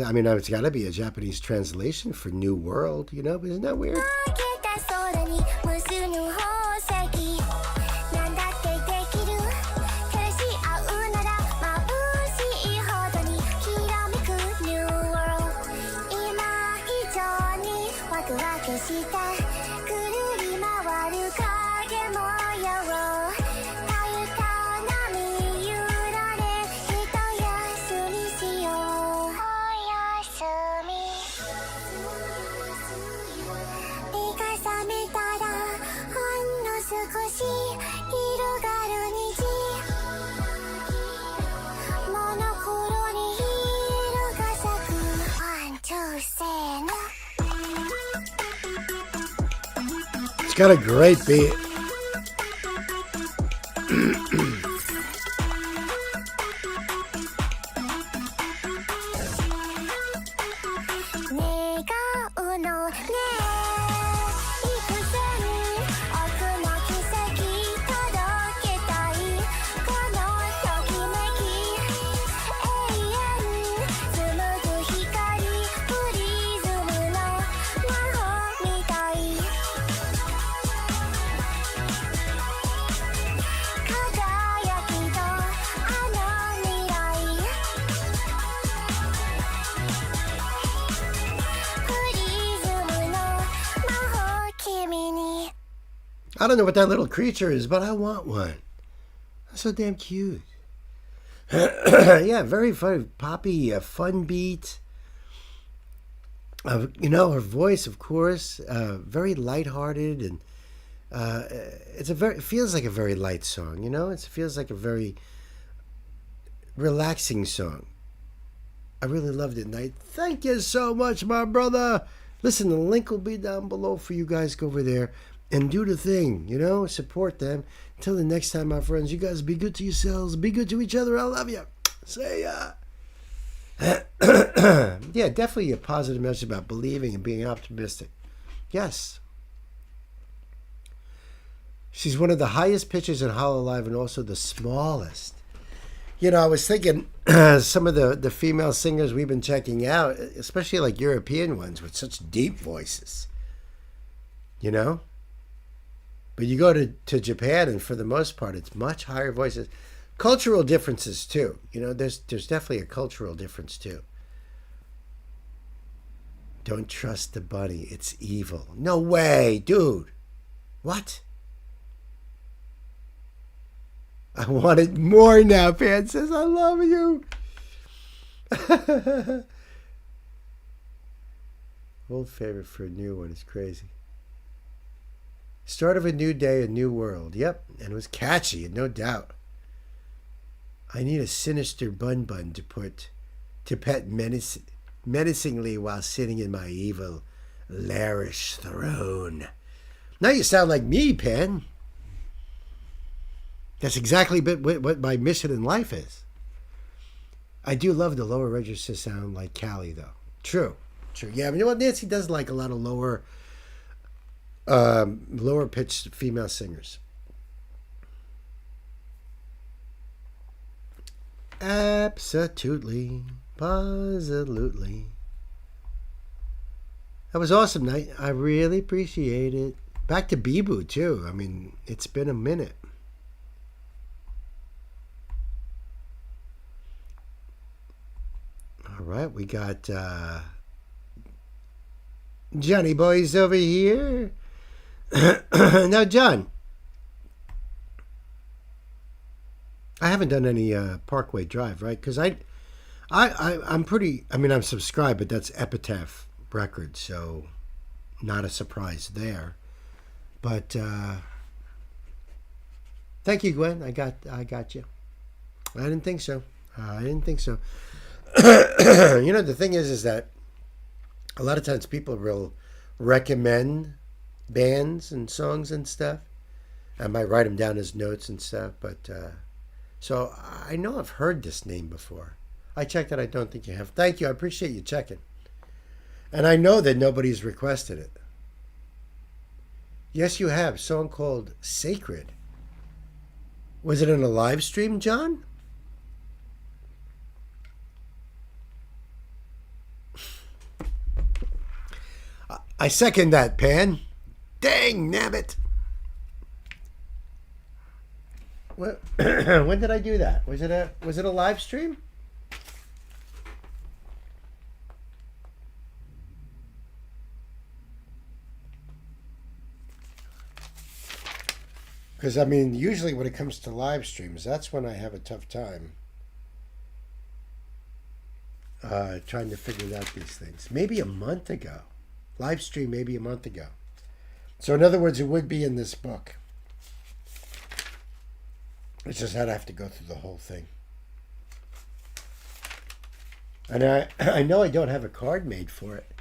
I mean, it's got to be a Japanese translation for New World, you know? But isn't that weird? 開けた空に無数の宝石なんだってできる照らし合うなら眩しいほどにきらめく New World 今以上にワクワクしてくるり回る影模様たゆた波揺られ一休みしようおやすみ目が覚めたらほんの少し広がる虹モノクロに色が咲くワンツーせーの It's got a great beat. 願うのね幾千億の奇跡届けたいこのときめき永遠紡ぐ光プリズムの魔法みたい輝きとあの未来プリズムの魔法君に I don't know what that little creature is, but I want one. That's so damn cute. Yeah, very fun, poppy, fun beat. You know, her voice, of course, very lighthearted, and it feels like a very light song. You know, it feels like a very relaxing song. I really loved it, and I thank you so much, my brother. Listen, the link will be down below for you guys. Go over there and do the thing, you know, support them. Until the next time, my friends, you guys be good to yourselves, be good to each other. I love you. See ya. Yeah, definitely a positive message about believing and being optimistic. Yes. She's one of the highest pitches in Hollow Live and also the smallest. You know, I was thinking some of the female singers we've been checking out, especially like European ones with such deep voices. You know? But you go to Japan, and for the most part, it's much higher voices. Cultural differences, too. You know, there's definitely a cultural difference, too. Don't trust the bunny. It's evil. No way, dude. What? I want it more now, Pan says. I love you. Old favorite for a new one is crazy. Start of a new day, a new world. Yep, and it was catchy, no doubt. I need a sinister bun to pet menacingly while sitting in my evil, lairish throne. Now you sound like me, Pen. That's exactly what my mission in life is. I do love the lower register sound like Callie, though. True. Yeah, but you know what? Nancy does like a lot of lower pitched female singers. Absolutely. Positively. That was awesome night. I really appreciate it. Back to Bibu, too. I mean, it's been a minute. All right, we got Johnny Boy's over here. Now, John, I haven't done any Parkway Drive, right? Because I'm pretty. I mean, I'm subscribed, but that's Epitaph Records, so not a surprise there. But thank you, Gwen. I got you. I didn't think so. You know, the thing is that a lot of times people will recommend bands and songs and stuff. I might write them down as notes and stuff, but so I know I've heard this name before. I checked it. I don't think you have. Thank you. I appreciate you checking. And I know that nobody's requested it. Yes, you have. A song called Sacred. Was it in a live stream, John? I second that, Pan. Dang, nabbit. What? When did I do that? Was it a live stream? Because, I mean, usually when it comes to live streams, that's when I have a tough time trying to figure out these things. Maybe a month ago. Live stream maybe a month ago. So, in other words, it would be in this book. It's just I'd have to go through the whole thing. And I know I don't have a card made for it.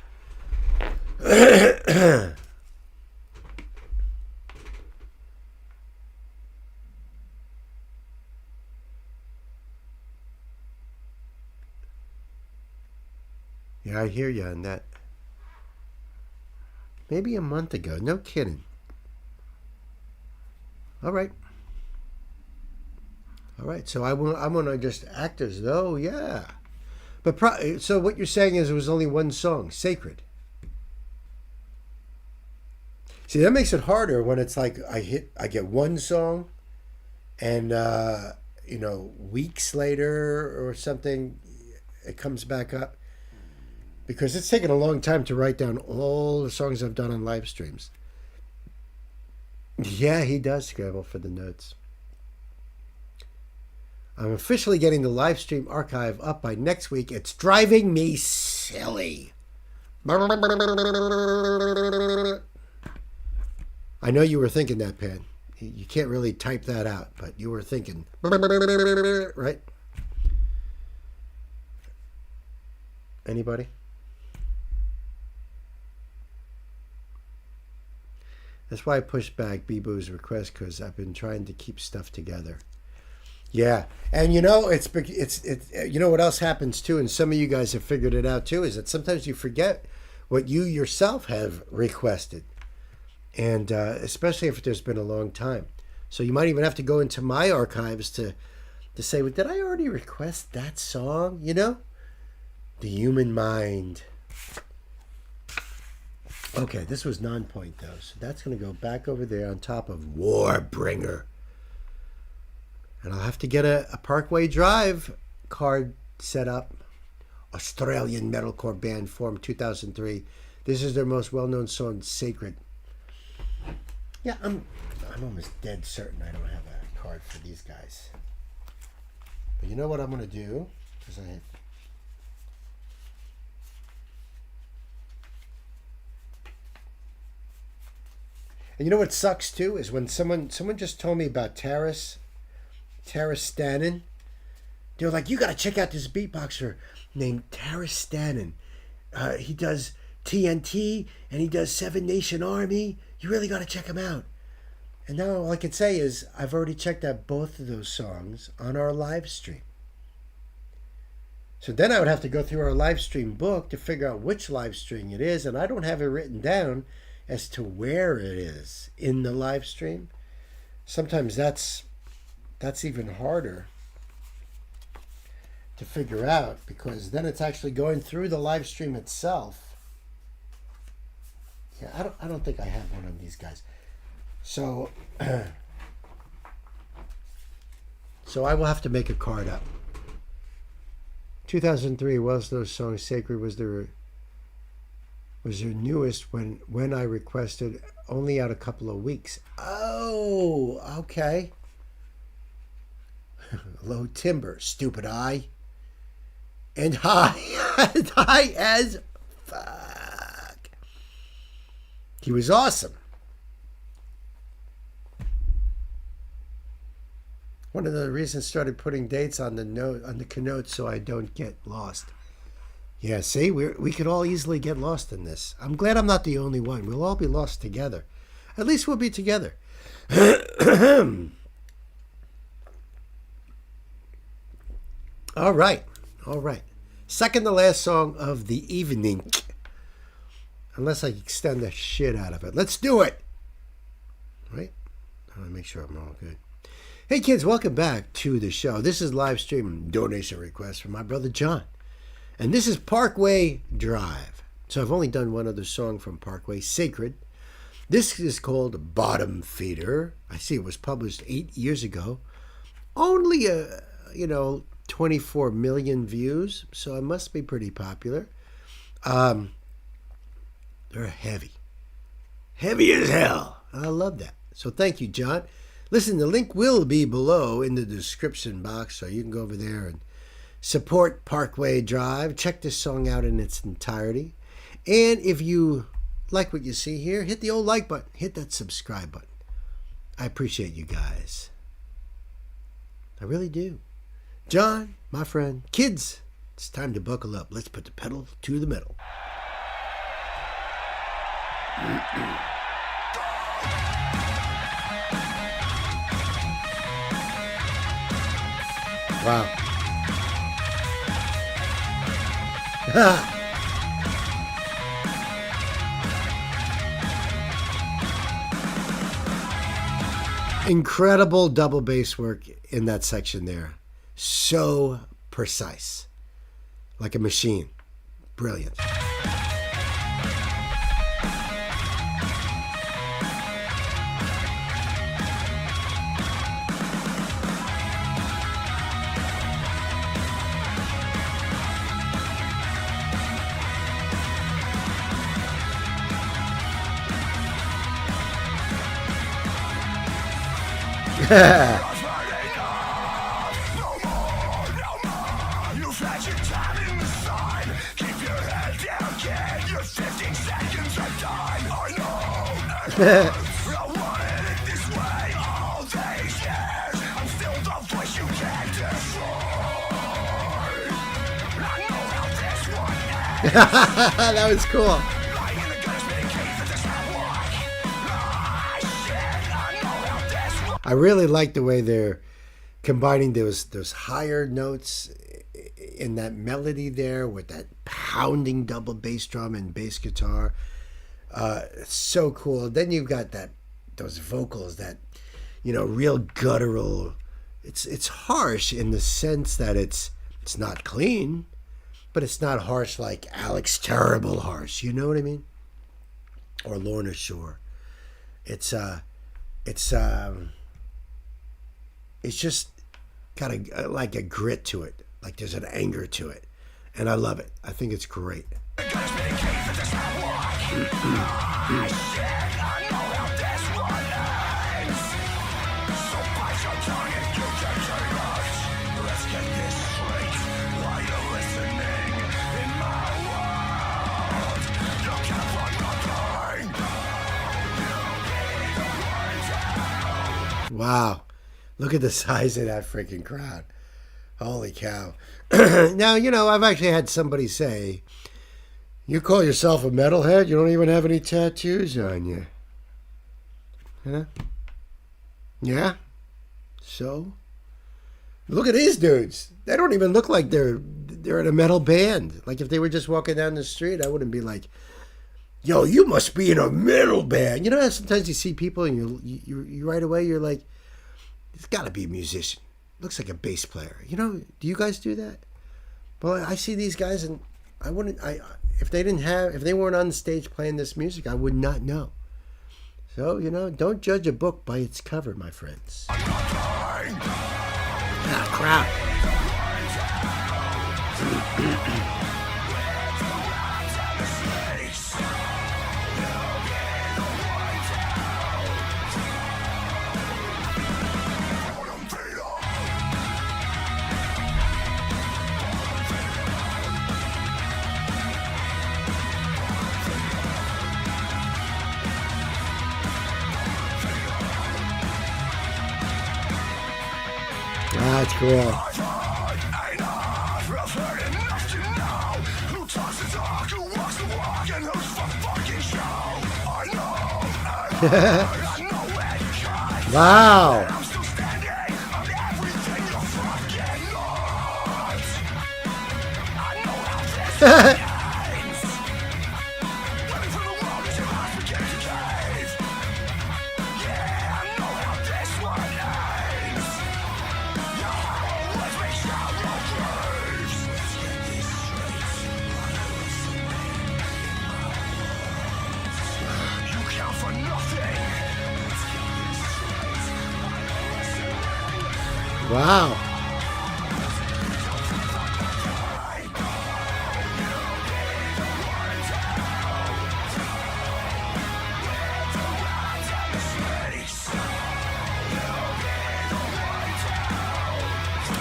Yeah, I hear you on that. Maybe a month ago. No kidding. All right. All right. So I'm gonna just act as though, yeah. But so what you're saying is it was only one song, Sacred. See, that makes it harder when it's like I get one song, and weeks later or something, it comes back up. Because it's taken a long time to write down all the songs I've done on live streams. Yeah, he does scramble for the notes. I'm officially getting the live stream archive up by next week. It's driving me silly. I know you were thinking that, Pan. You can't really type that out, but you were thinking, right? Anybody? That's why I pushed back Bebo's request, because I've been trying to keep stuff together. Yeah, and it's what else happens too, and some of you guys have figured it out too, is that sometimes you forget what you yourself have requested, and especially if there's been a long time. So you might even have to go into my archives to say, well, did I already request that song? The human mind. Okay, this was non-point though, so that's going to go back over there on top of Warbringer. And I'll have to get a Parkway Drive card set up. Australian metalcore band formed 2003. This is their most well-known song, Sacred. Yeah, I'm almost dead certain I don't have a card for these guys. But you know what I'm going to do? Because And you know what sucks too is when someone just told me about Taras Stannon. They're like, you got to check out this beatboxer named Taras Stannon. He does TNT and he does Seven Nation Army. You really got to check him out. And now all I can say is I've already checked out both of those songs on our live stream. So then I would have to go through our live stream book to figure out which live stream it is, and I don't have it written down as to where it is in the live stream. Sometimes that's even harder to figure out, because then it's actually going through the live stream itself. Yeah, I don't think I have one of these guys. So so I will have to make a card up. 2003 was those songs. Sacred was their newest when I requested, only out a couple of weeks. Oh, okay. Low timber, stupid eye. And high as fuck. He was awesome. One of the reasons I started putting dates on the keynote so I don't get lost. Yeah, see, we could all easily get lost in this. I'm glad I'm not the only one. We'll all be lost together. At least we'll be together. All right. Second to last song of the evening. Unless I extend the shit out of it. Let's do it. Right? I want to make sure I'm all good. Hey kids, welcome back to the show. This is live stream donation request from my brother John. And this is Parkway Drive. So I've only done one other song from Parkway, Sacred. This is called Bottom Feeder. I see it was published 8 years ago. Only 24 million views, so it must be pretty popular. They're heavy. Heavy as hell. I love that. So thank you, John. Listen, the link will be below in the description box, so you can go over there and support Parkway Drive. Check this song out in its entirety. And if you like what you see here, hit the old like button. Hit that subscribe button. I appreciate you guys. I really do. John, my friend, kids, it's time to buckle up. Let's put the pedal to the metal. Wow. Incredible double bass work in that section there. So precise. Like a machine. Brilliant. That was cool. I really like the way they're combining those higher notes in that melody there with that pounding double bass drum and bass guitar. It's so cool. Then you've got those vocals that, real guttural. It's harsh in the sense that it's not clean, but it's not harsh like Alex Terrible harsh. You know what I mean? Or Lorna Shore. It's just got a grit to it. Like there's an anger to it. And I love it. I think it's great. Wow. Look at the size of that freaking crowd. Holy cow. Now, I've actually had somebody say, you call yourself a metalhead? You don't even have any tattoos on you. Huh? Yeah? So? Look at these dudes. They don't even look like they're in a metal band. Like if they were just walking down the street, I wouldn't be like, yo, you must be in a metal band. You know how sometimes you see people and you right away, you're like, it's got to be a musician. Looks like a bass player. Do you guys do that? Well, I see these guys and if they weren't on the stage playing this music, I would not know. So, don't judge a book by its cover, my friends. Ah, crap. That's cool. Wow. Wow.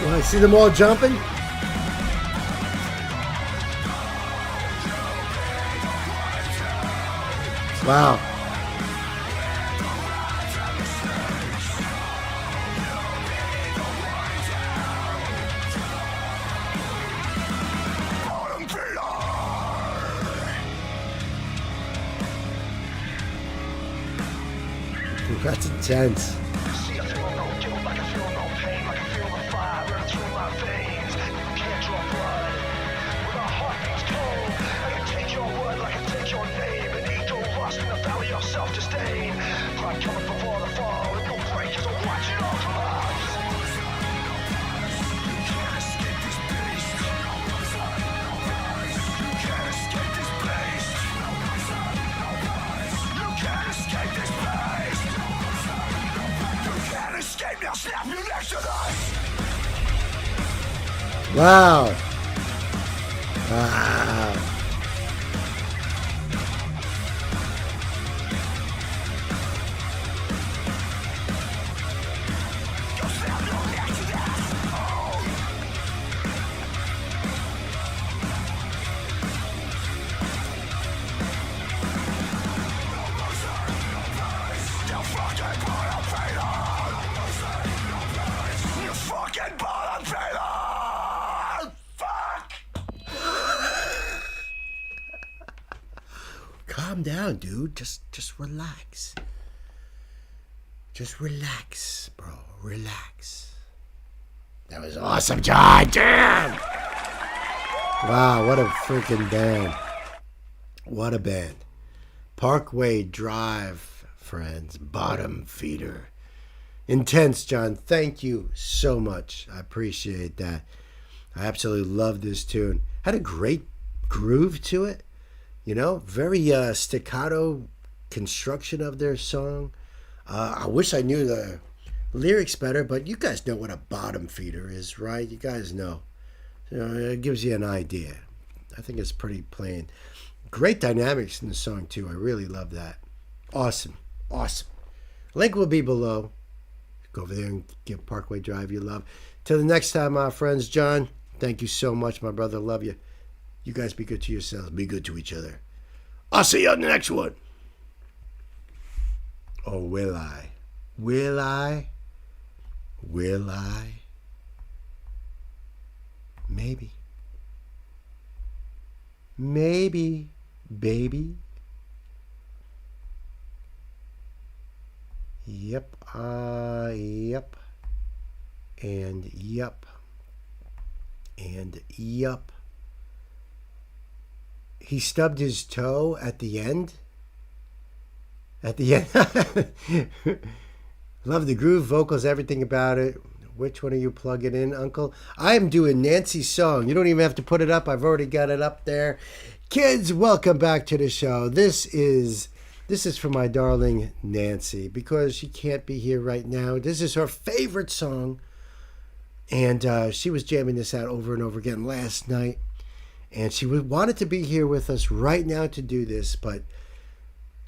Well, I see them all jumping. Wow. That's intense. Wow. Wow. Calm down, dude. Just relax. Just relax, bro. Relax. That was awesome, John. Damn. Wow, what a freaking band. What a band. Parkway Drive, friends. Bottom feeder. Intense, John. Thank you so much. I appreciate that. I absolutely love this tune. Had a great groove to it. You know, very staccato construction of their song. I wish I knew the lyrics better, but you guys know what a bottom feeder is, right? You guys know. You know, it gives you an idea. I think it's pretty plain. Great dynamics in the song, too. I really love that. Awesome. Awesome. Link will be below. Go over there and give Parkway Drive your love. Till the next time, my friends. John, thank you so much, my brother. Love you. You guys be good to yourselves. Be good to each other. I'll see you on the next one. Or will I? Will I? Will I? Maybe. Maybe, baby. Yep. Yep. And yep. And yep. He stubbed his toe at the end. At the end. Love the groove, vocals, everything about it. Which one are you plugging in, Uncle? I am doing Nancy's song. You don't even have to put it up. I've already got it up there. Kids, welcome back to the show. This is for my darling Nancy because she can't be here right now. This is her favorite song. And she was jamming this out over and over again last night. And she wanted to be here with us right now to do this, but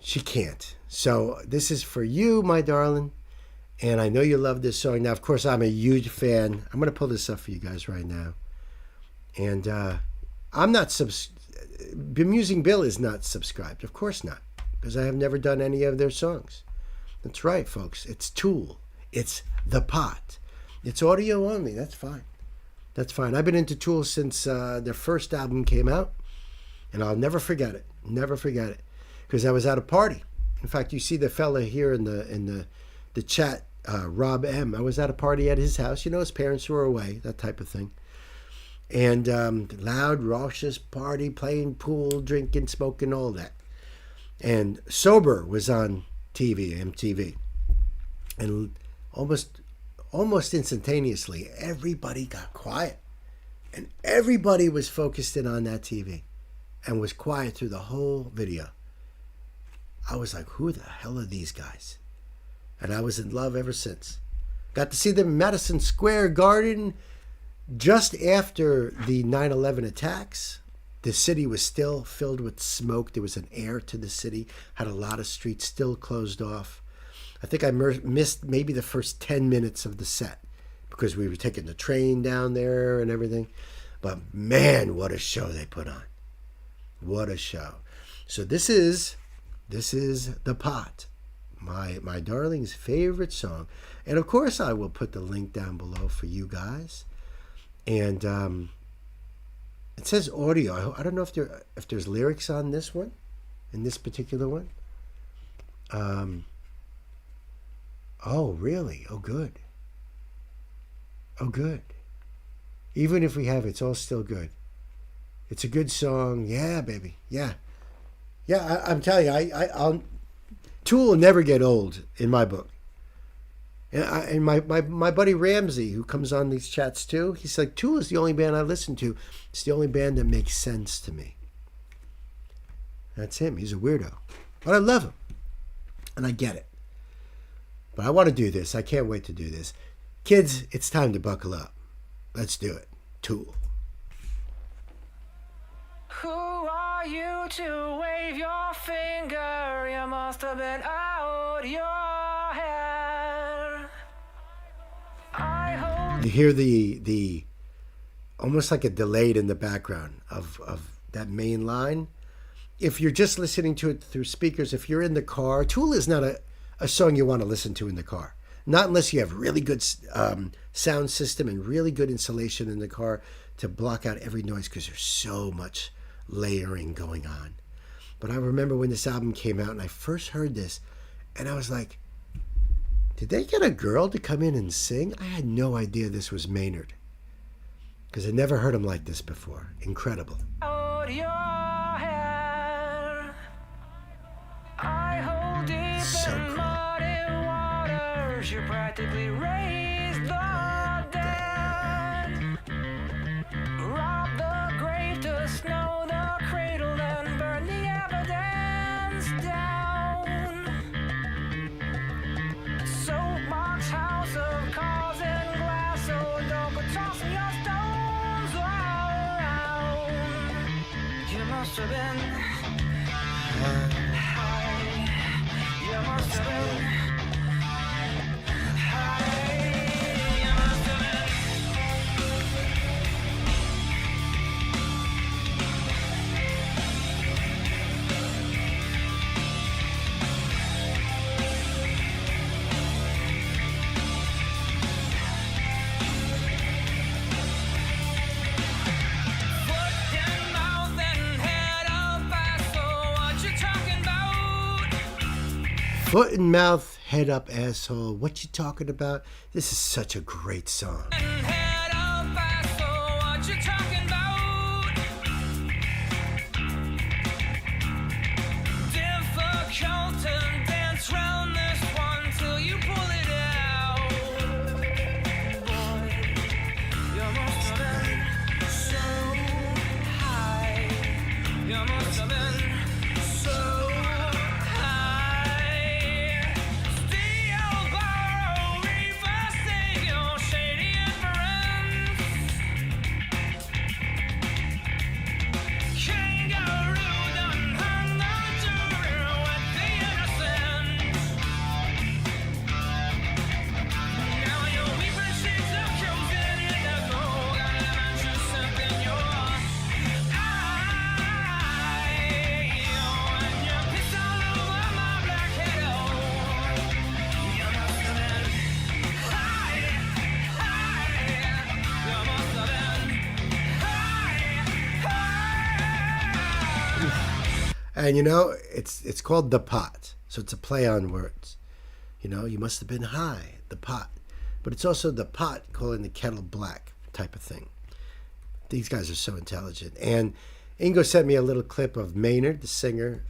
she can't. So this is for you, my darling. And I know you love this song. Now, of course, I'm a huge fan. I'm going to pull this up for you guys right now. And I'm not Bemusing Bill is not subscribed. Of course not. Because I have never done any of their songs. That's right, folks. It's Tool. It's The Pot. It's audio only. That's fine. That's fine. I've been into Tool since their first album came out, and I'll never forget it. Never forget it, because I was at a party. In fact, you see the fella here in the chat, Rob M. I was at a party at his house. You know, his parents were away, that type of thing. And loud, raucous party, playing pool, drinking, smoking, all that. And Sober was on TV, MTV, and almost instantaneously, everybody got quiet. And everybody was focused in on that TV and was quiet through the whole video. I was like, who the hell are these guys? And I was in love ever since. Got to see them in Madison Square Garden just after the 9/11 attacks. The city was still filled with smoke. There was an air to the city. Had a lot of streets still closed off. I think I missed maybe the first 10 minutes of the set because we were taking the train down there and everything. But man, what a show they put on. What a show. So this is The Pot, my darling's favorite song. And of course I will put the link down below for you guys. And it says audio. I don't know if there's lyrics on this one, in this particular one. Oh, really? Oh, good. Oh, good. Even if we have it, it's all still good. It's a good song. Yeah, baby. Yeah. Yeah, I'm telling you, I'll Tool will never get old in my book. And my buddy Ramsey, who comes on these chats too, he's like, Tool is the only band I listen to. It's the only band that makes sense to me. That's him. He's a weirdo. But I love him. And I get it. But I want to do this. I can't wait to do this. Kids, it's time to buckle up. Let's do it. Tool. Who are you to wave your finger? You must have been out your hair. You hear the almost like a delayed in the background of that main line. If you're just listening to it through speakers, if you're in the car, Tool is not a song you want to listen to in the car. Not unless you have really good sound system and really good insulation in the car to block out every noise, because there's so much layering going on. But I remember when this album came out and I first heard this, and I was like, did they get a girl to come in and sing? I had no idea this was Maynard, because I never heard him like this before. Incredible. Out your hair. I hold deep So in cool. muddy waters. You practically raised the dead. Rob the grave to snow the cradle and burn the evidence down. Soapbox house of cars and glass, so don't go tossing your stones around. You must have been high. You must have been high. You must have been. Foot and mouth and head up, asshole. What you talking about? Foot and mouth, head up, asshole. What you talking about? This is such a great song. Head up, asshole. What you talking about? Difficult to dance round this one till you pull it out. Boy, you must have been so high. You must have been so high. Steal, borrow, reverse, save your shady inference. Kangaroo done hung the jury with the innocent. Now your weeping sheets are cruising in the cold. Got lemon juice up in your eye. And you pissed all over my black head. You must have been high. You must have been high. And you know, it's called The Pot. So it's a play on words. You know, you must have been high, the pot. But it's also the pot calling the kettle black type of thing. These guys are so intelligent. And Ingo sent me a little clip of Maynard, the singer,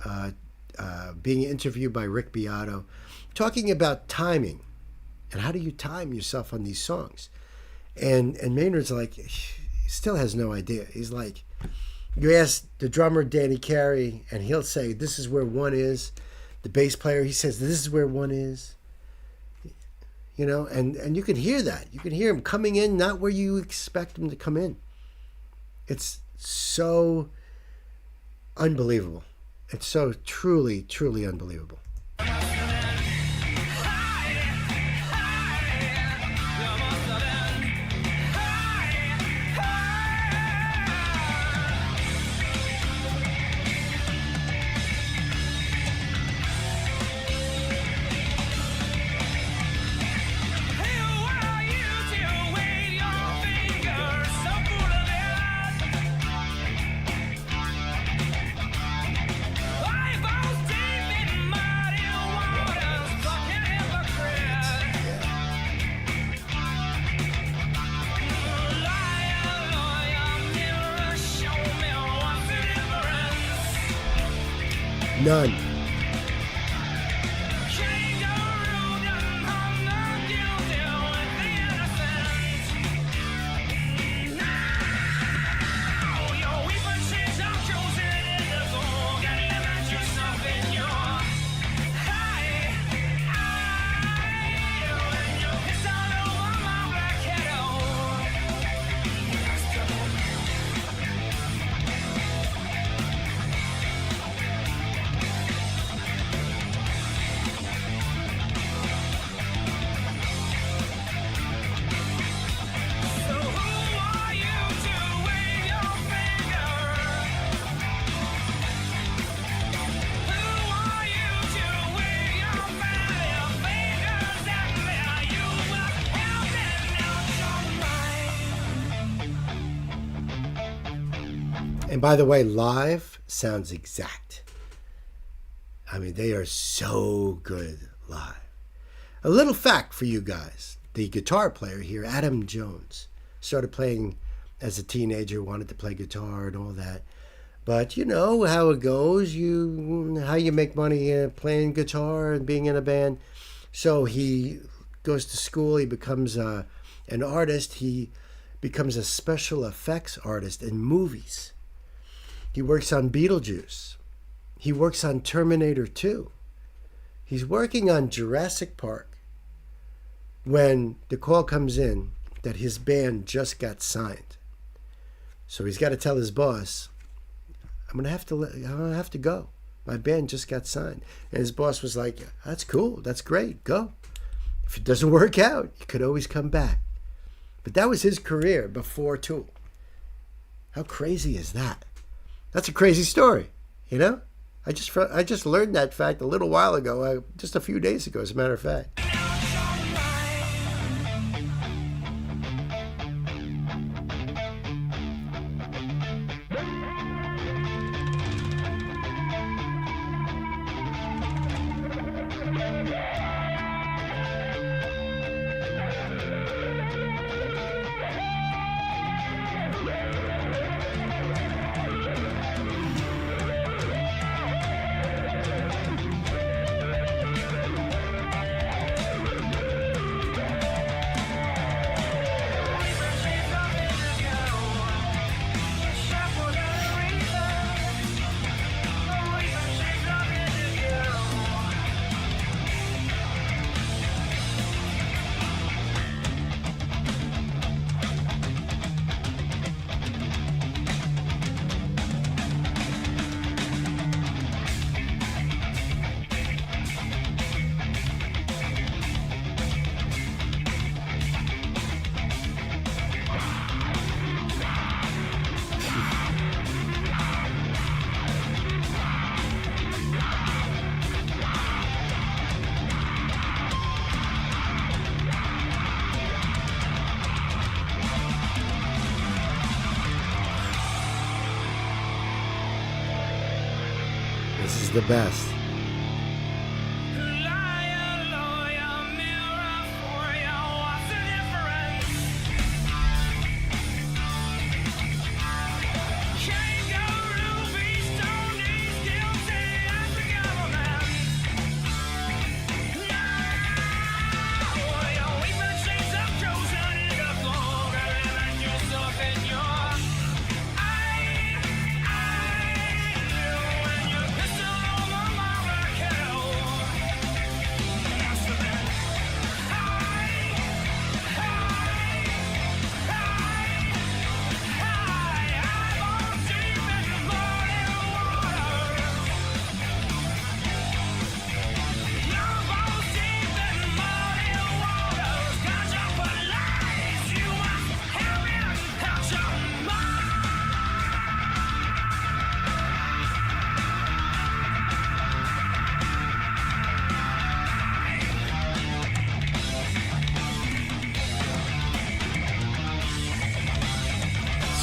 being interviewed by Rick Beato, talking about timing. And how do you time yourself on these songs? And Maynard's like, he still has no idea. He's like, you ask the drummer, Danny Carey, and he'll say, this is where one is. The bass player, he says, this is where one is. You know, and you can hear that. You can hear him coming in not where you expect him to come in. It's so unbelievable. It's so truly, truly unbelievable. None. And by the way, live sounds exact. I mean, they are so good live. A little fact for you guys. The guitar player here, Adam Jones, started playing as a teenager, wanted to play guitar and all that. But you know how it goes, how you make money playing guitar and being in a band. So he goes to school, he becomes an artist, he becomes a special effects artist in movies. He works on Beetlejuice. He works on Terminator 2. He's working on Jurassic Park when the call comes in that his band just got signed. So he's got to tell his boss, I'm gonna have to go. My band just got signed. And his boss was like, that's cool, that's great, go. If it doesn't work out, you could always come back. But that was his career before Tool. How crazy is that? That's a crazy story, you know? I just learned that fact a little while ago, just a few days ago, as a matter of fact. This is the best.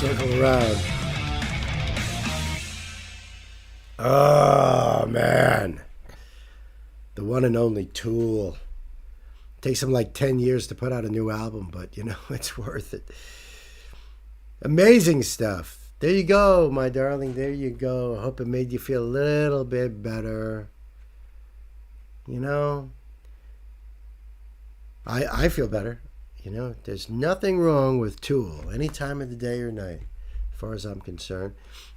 Circle around. Oh, man. The one and only Tool. Takes them like 10 years to put out a new album, but, you know, it's worth it. Amazing stuff. There you go, my darling. There you go. I hope it made you feel a little bit better. You know, I feel better. You know, there's nothing wrong with Tool any time of the day or night, as far as I'm concerned.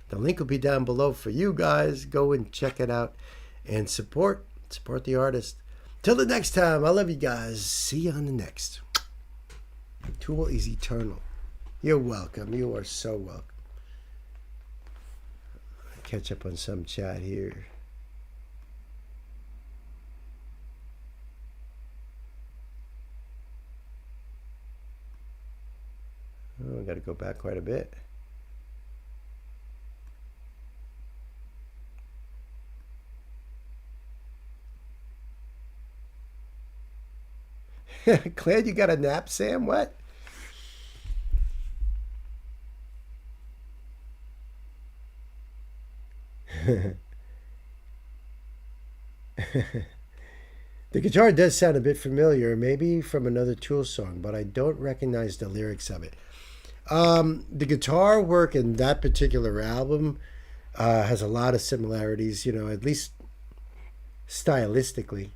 The link will be down below for you guys. Go and check it out and support the artist. Till the next time, I love you guys. See you on the next. Tool is eternal. You're welcome. You are so welcome. Catch up on some chat here. Oh, I got to go back quite a bit. Glad you got a nap, Sam. What? The guitar does sound a bit familiar, maybe from another Tool song, but I don't recognize the lyrics of it. The guitar work in that particular album has a lot of similarities, you know, at least stylistically.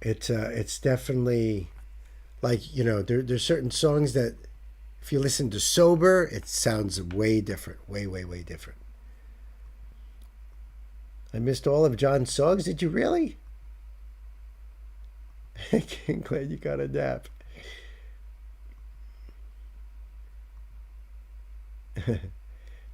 It's definitely like, you know, there's certain songs that if you listen to sober, it sounds way different, way different. I missed all of John's songs. Did you really? I'm glad you got a nap.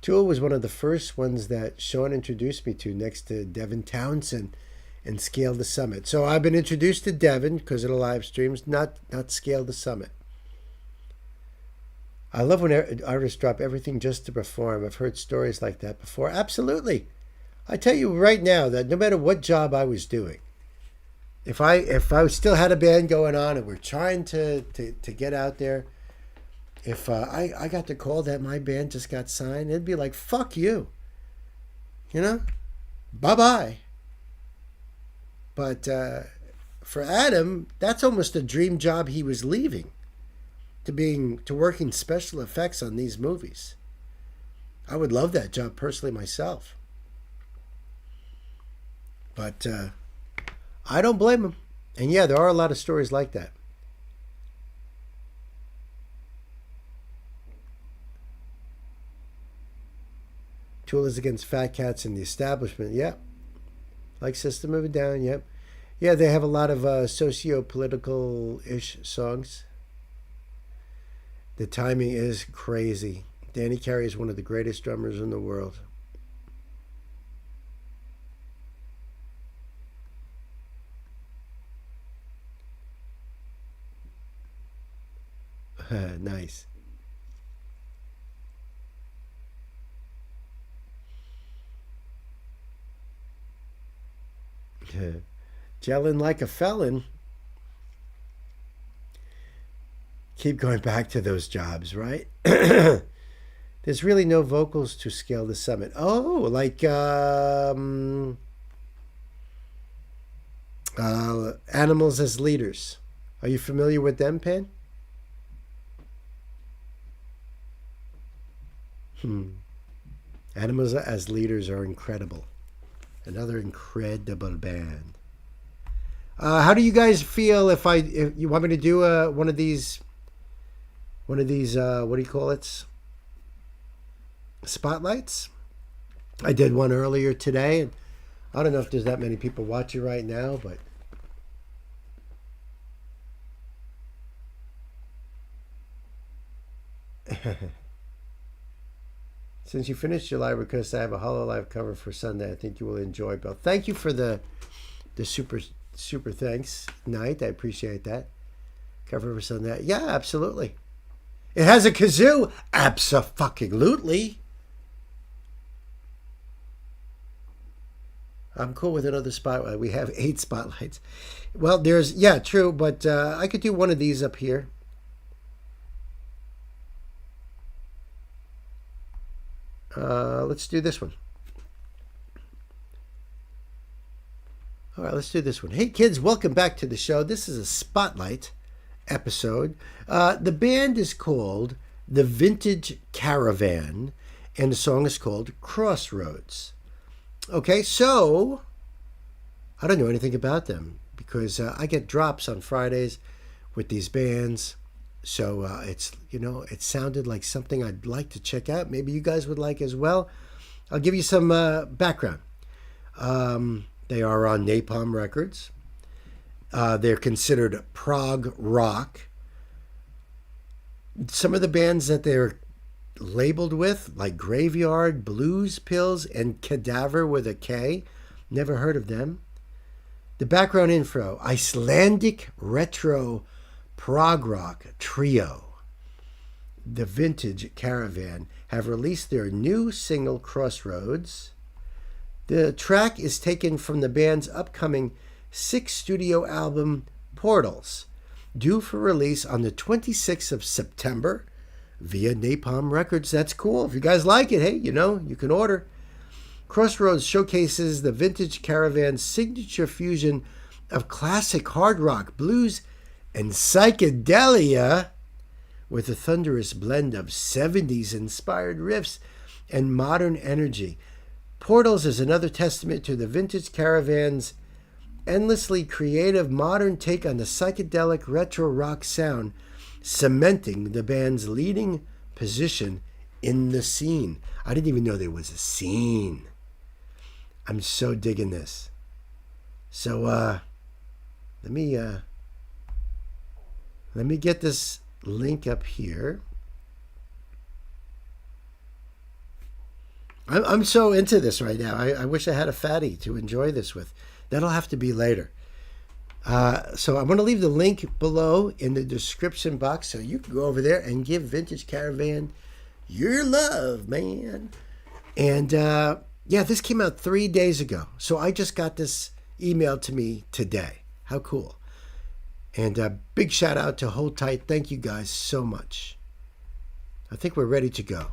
Tool was one of the first ones that Sean introduced me to next to Devin Townsend and Scale the Summit. So I've been introduced to Devin because of the live streams, not Scale the Summit. I love when artists drop everything just to perform. I've heard stories like that before. Absolutely. I tell you right now that no matter what job I was doing, if I still had a band going on and we're trying to get out there, if I got the call that my band just got signed, it'd be like, fuck you. You know? Bye-bye. But for Adam, that's almost a dream job he was leaving, to working special effects on these movies. I would love that job personally myself. But I don't blame him. And yeah, there are a lot of stories like that. Tool is against fat cats in the establishment. Yep. Like System of a Down. Yep. Yeah, they have a lot of socio-political-ish songs. The timing is crazy. Danny Carey is one of the greatest drummers in the world. Nice. Gelling like a felon. Keep going back to those jobs, right? There's really no vocals to Scale the Summit. Oh, like Animals as Leaders. Are you familiar with them, Pan? Animals as Leaders are incredible. Another incredible band. How do you guys feel if you want me to do one of these what do you call it? Spotlights? I did one earlier today, and I don't know if there's that many people watching right now, but since you finished your live request, I have a Hololive cover for Sunday. I think you will enjoy, Bill. Thank you for the super thanks, Knight. I appreciate that. Cover for Sunday. Yeah, absolutely. It has a kazoo. Abso-fucking-lutely. I'm cool with another spotlight. We have 8 spotlights. Well, true, but I could do one of these up here. Let's do this one. All right, let's do this one. Hey, kids, welcome back to the show. This is a spotlight episode. The band is called The Vintage Caravan, and the song is called Crossroads. Okay, so I don't know anything about them because I get drops on Fridays with these bands. So it's, it sounded like something I'd like to check out. Maybe you guys would like as well. I'll give you some background. They are on Napalm Records. They're considered prog rock. Some of the bands that they're labeled with, like Graveyard, Blues Pills, and Cadaver with a K. Never heard of them. The background info: Icelandic retro prog rock trio, The Vintage Caravan, have released their new single Crossroads. The track is taken from the band's upcoming 6th studio album Portals, due for release on the 26th of September via Napalm Records. That's cool. If you guys like it, hey, you can order. Crossroads showcases the Vintage Caravan's signature fusion of classic hard rock, blues, and psychedelia with a thunderous blend of 70s-inspired riffs and modern energy. Portals is another testament to the Vintage Caravan's endlessly creative modern take on the psychedelic retro rock sound, cementing the band's leading position in the scene. I didn't even know there was a scene. I'm so digging this. So let me get this link up here. I'm so into this right now. I wish I had a fatty to enjoy this with. That'll have to be later. So I'm going to leave the link below in the description box so you can go over there and give Vintage Caravan your love, man. And this came out 3 days ago. So I just got this emailed to me today. How cool. And big shout out to Hold Tight. Thank you guys so much. I think we're ready to go.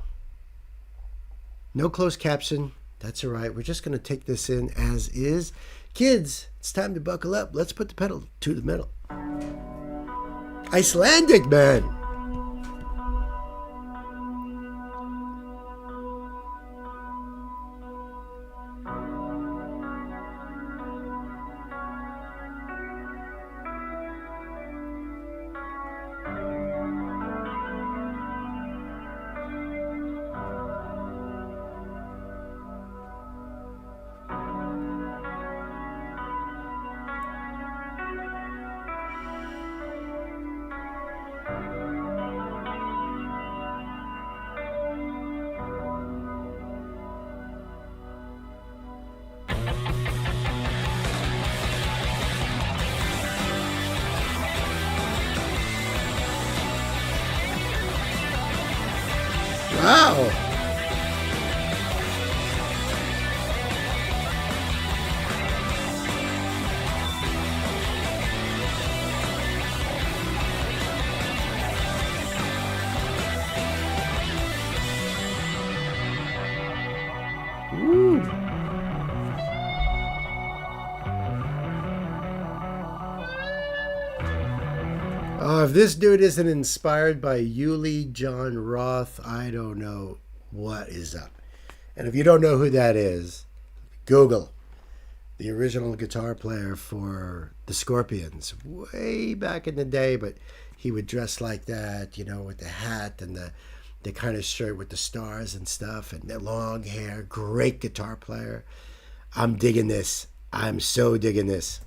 No closed caption. That's all right. We're just going to take this in as is. Kids, it's time to buckle up. Let's put the pedal to the metal. Icelandic, man. Wow. Woo. Oh, if this dude isn't inspired by Yulee John Roth, I don't know what is up. And if you don't know who that is, Google the original guitar player for the Scorpions way back in the day, but he would dress like that, with the hat and the kind of shirt with the stars and stuff and the long hair. Great guitar player. I'm digging this. I'm so digging this.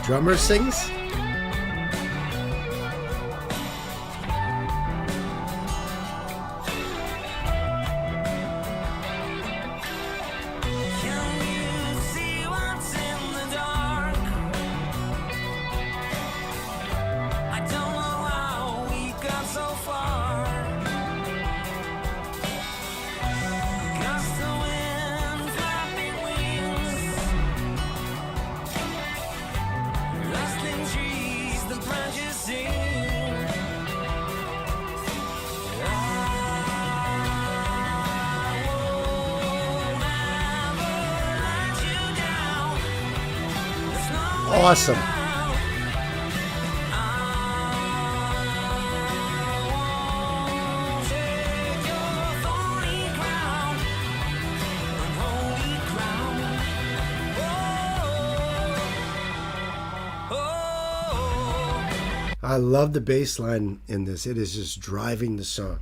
Drummer sings. awesome. I love the bass line in this. It is just driving the song.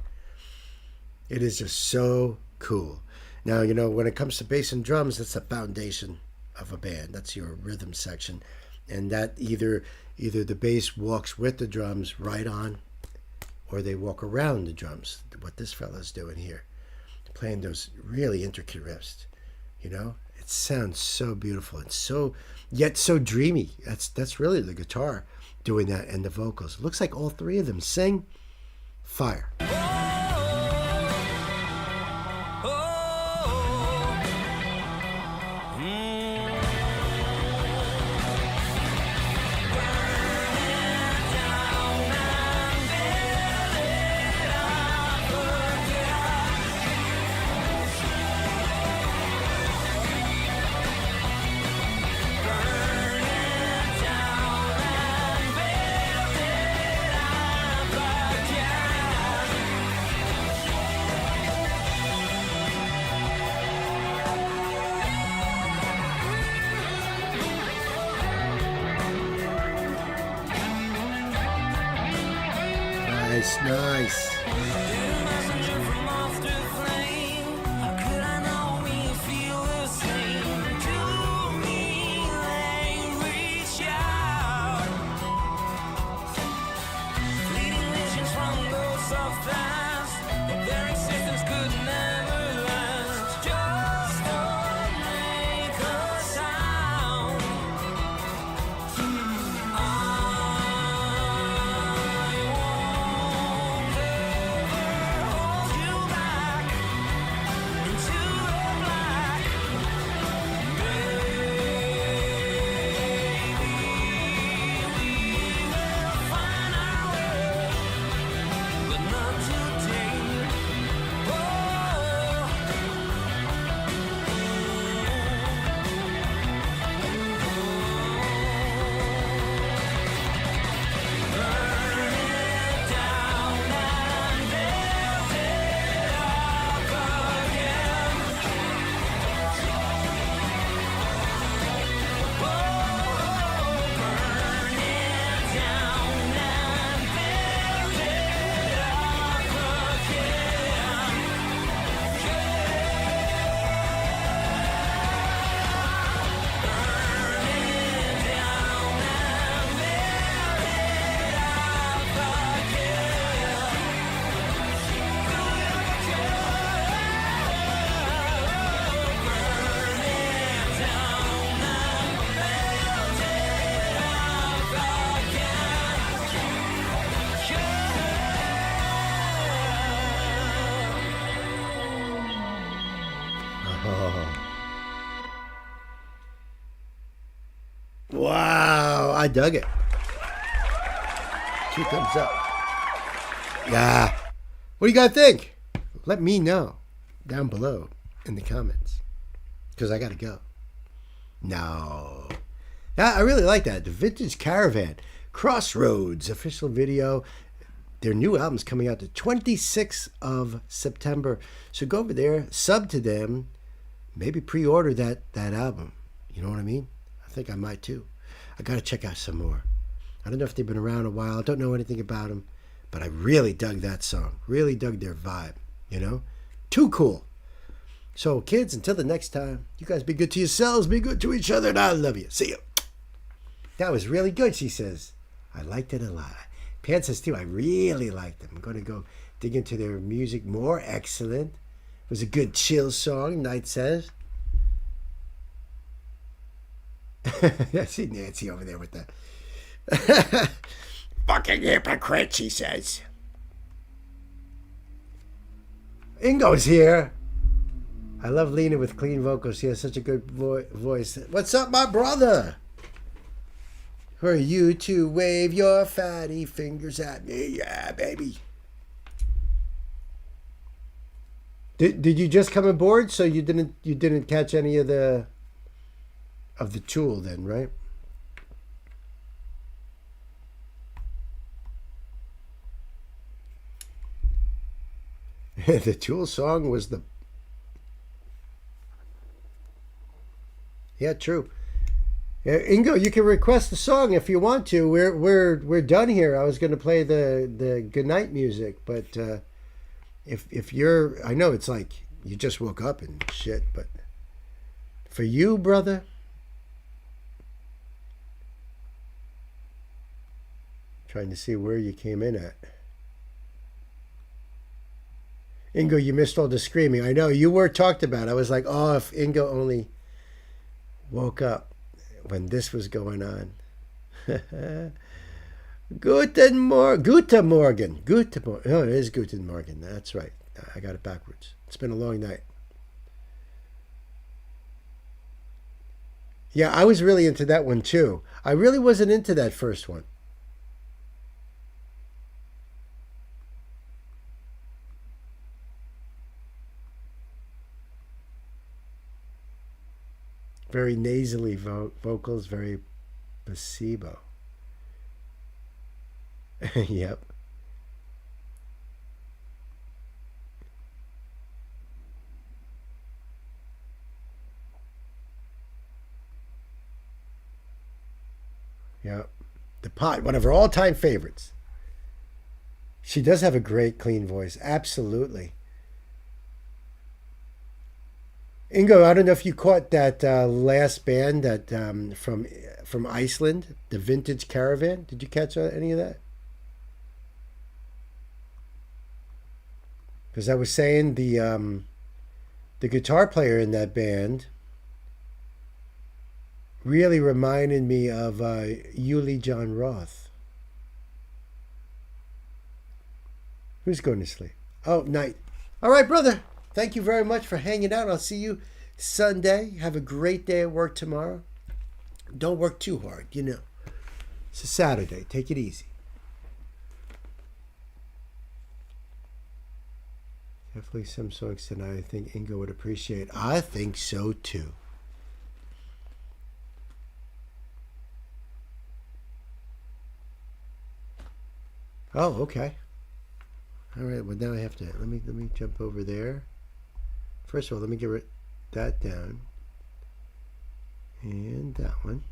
It is just so cool. Now, you know, when it comes to bass and drums, that's the foundation of a band. That's your rhythm section. And that either the bass walks with the drums right on, or they walk around the drums. What this fella's doing here. Playing those really intricate riffs. You know? It sounds so beautiful and so yet so dreamy. That's really the guitar doing that and the vocals. It looks like all three of them sing. Fire. Nice, nice. Wow, I dug it. 2 thumbs up. Yeah. What do you guys think? Let me know down below in the comments. Because I got to go. No. Yeah, I really like that. The Vintage Caravan. Crossroads official video. Their new album's coming out the 26th of September. So go over there, sub to them, maybe pre-order that album. You know what I mean? I think I might too. I got to check out some more. I don't know if they've been around a while. I don't know anything about them. But I really dug that song. Really dug their vibe, you know? Too cool. So, kids, until the next time, you guys be good to yourselves, be good to each other, and I love you. See you. That was really good, she says. I liked it a lot. Pan says, too, I really liked them. I'm going to go dig into their music more. Excellent. It was a good chill song, Knight says. I see Nancy over there with the fucking hypocrite, she says. Ingo's here. I love Lena with clean vocals. She has such a good voice. What's up, my brother? For you to wave your fatty fingers at me. Yeah, baby. Did you just come aboard? So you didn't catch any of the Tool then, right? The Tool song was the... Yeah, true. Yeah, Ingo, you can request the song if you want to. We're done here. I was going to play the goodnight music, but if you're... I know it's like you just woke up and shit, but for you, brother... Trying to see where you came in at. Ingo, you missed all the screaming. I know, you were talked about. I was like, oh, if Ingo only woke up when this was going on. Guten Morgen. Guten Morgen. Guten Morgen. Oh, it is Guten Morgen. That's right. I got it backwards. It's been a long night. Yeah, I was really into that one too. I really wasn't into that first one. Very nasally vocals, very placebo. Yep. Yep. The Pot, one of her all-time favorites. She does have a great, clean voice. Absolutely. Ingo, I don't know if you caught that last band that from Iceland, the Vintage Caravan. Did you catch any of that? Because I was saying the guitar player in that band really reminded me of Yuli John Roth. Who's going to sleep? Oh, night. All right, brother. Thank you very much for hanging out. I'll see you Sunday. Have a great day at work tomorrow. Don't work too hard, you know. It's a Saturday. Take it easy. Definitely some songs tonight I think Ingo would appreciate. I think so too. Oh, okay. All right. Well, now I have to let me jump over there. First of all, let me get that down. And that one.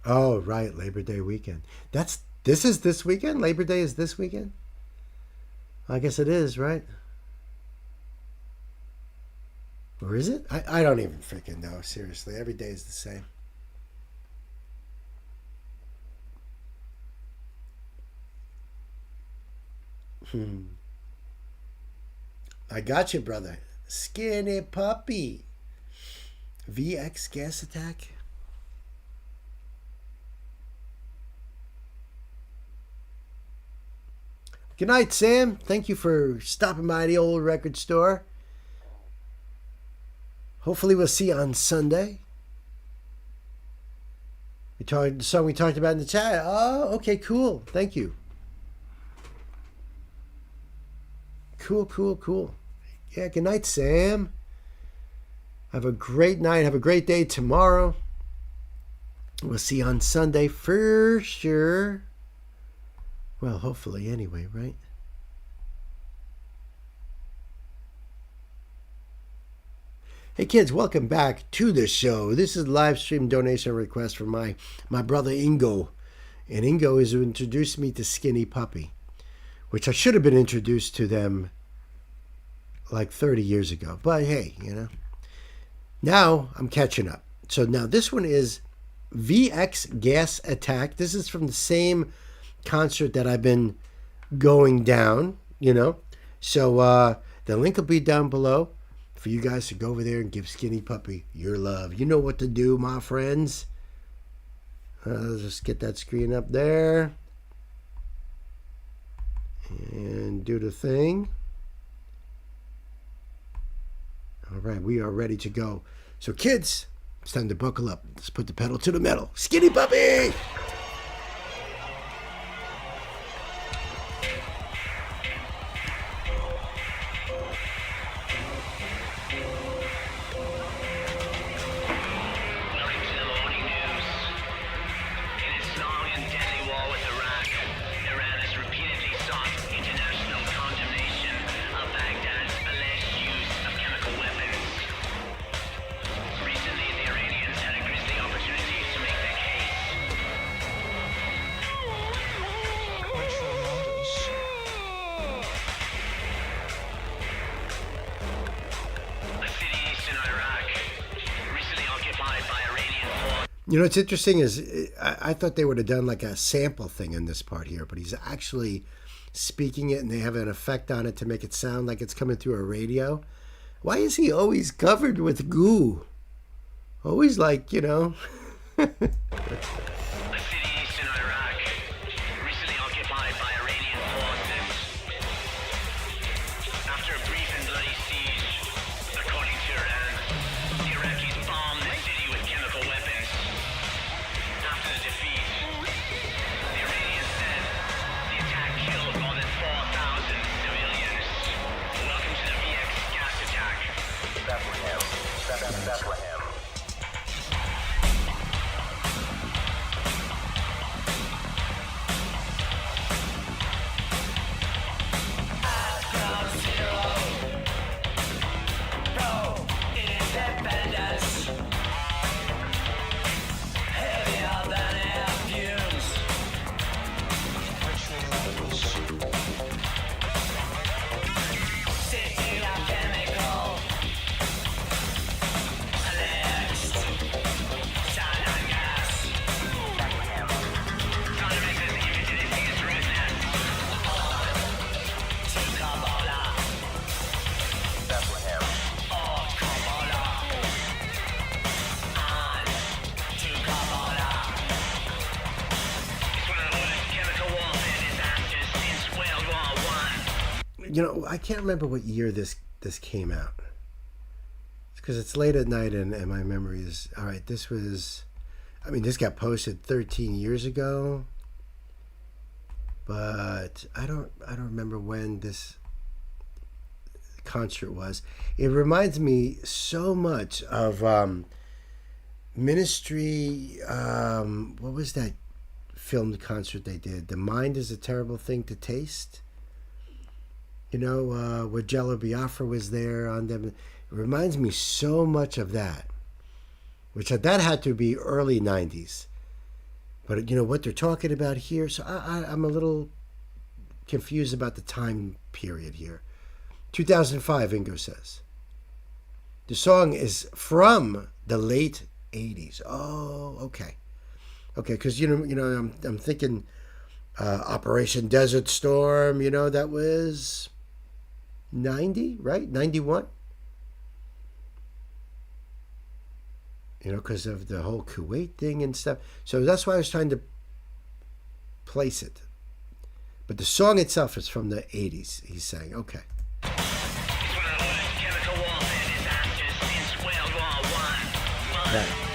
Oh, right, Labor Day weekend. This is this weekend? Labor Day is this weekend? I guess it is, right? Or is it? I don't even freaking know, seriously. Every day is the same. I got you, brother. Skinny puppy. VX gas attack. Good night, Sam. Thank you for stopping by the old record store. Hopefully we'll see you on Sunday. The song we talked about in the chat. Oh, okay, cool. Thank you. Cool. Yeah, good night, Sam. Have a great night. Have a great day tomorrow. We'll see you on Sunday for sure. Well, hopefully anyway, right? Hey kids, welcome back to the show. This is live stream donation request from my brother Ingo. And Ingo has introduced me to Skinny Puppy, which I should have been introduced to them like 30 years ago. But hey, you know, now I'm catching up. So now this one is VX Gas Attack. This is from the same concert that I've been going down, you know. So the link will be down below for you guys to go over there and give Skinny Puppy your love. You know what to do, my friends. Let's just get that screen up there. And do the thing. All right, we are ready to go. So, kids, it's time to buckle up. Let's put the pedal to the metal. Skinny puppy! You know what's interesting is I thought they would have done like a sample thing in this part here, but he's actually speaking it and they have an effect on it to make it sound like it's coming through a radio. Why is he always covered with goo? Always like, you know. You know, I can't remember what year this came out. Because it's late at night and my memory is... All right, this was... I mean, this got posted 13 years ago. But I don't remember when this concert was. It reminds me so much of Ministry... what was that filmed concert they did? The Mind is a Terrible Thing to Taste? You know, where Jello Biafra was there on them. It reminds me so much of that. Which that had to be early 90s. But, you know, what they're talking about here, so I'm a little confused about the time period here. 2005, Ingo says. The song is from the late 80s. Oh, okay. Okay, because, you know, I'm thinking Operation Desert Storm, you know, that was... 90, right? 91? You know, because of the whole Kuwait thing and stuff. So that's why I was trying to place it. But the song itself is from the 80s, he's saying. Okay. Right.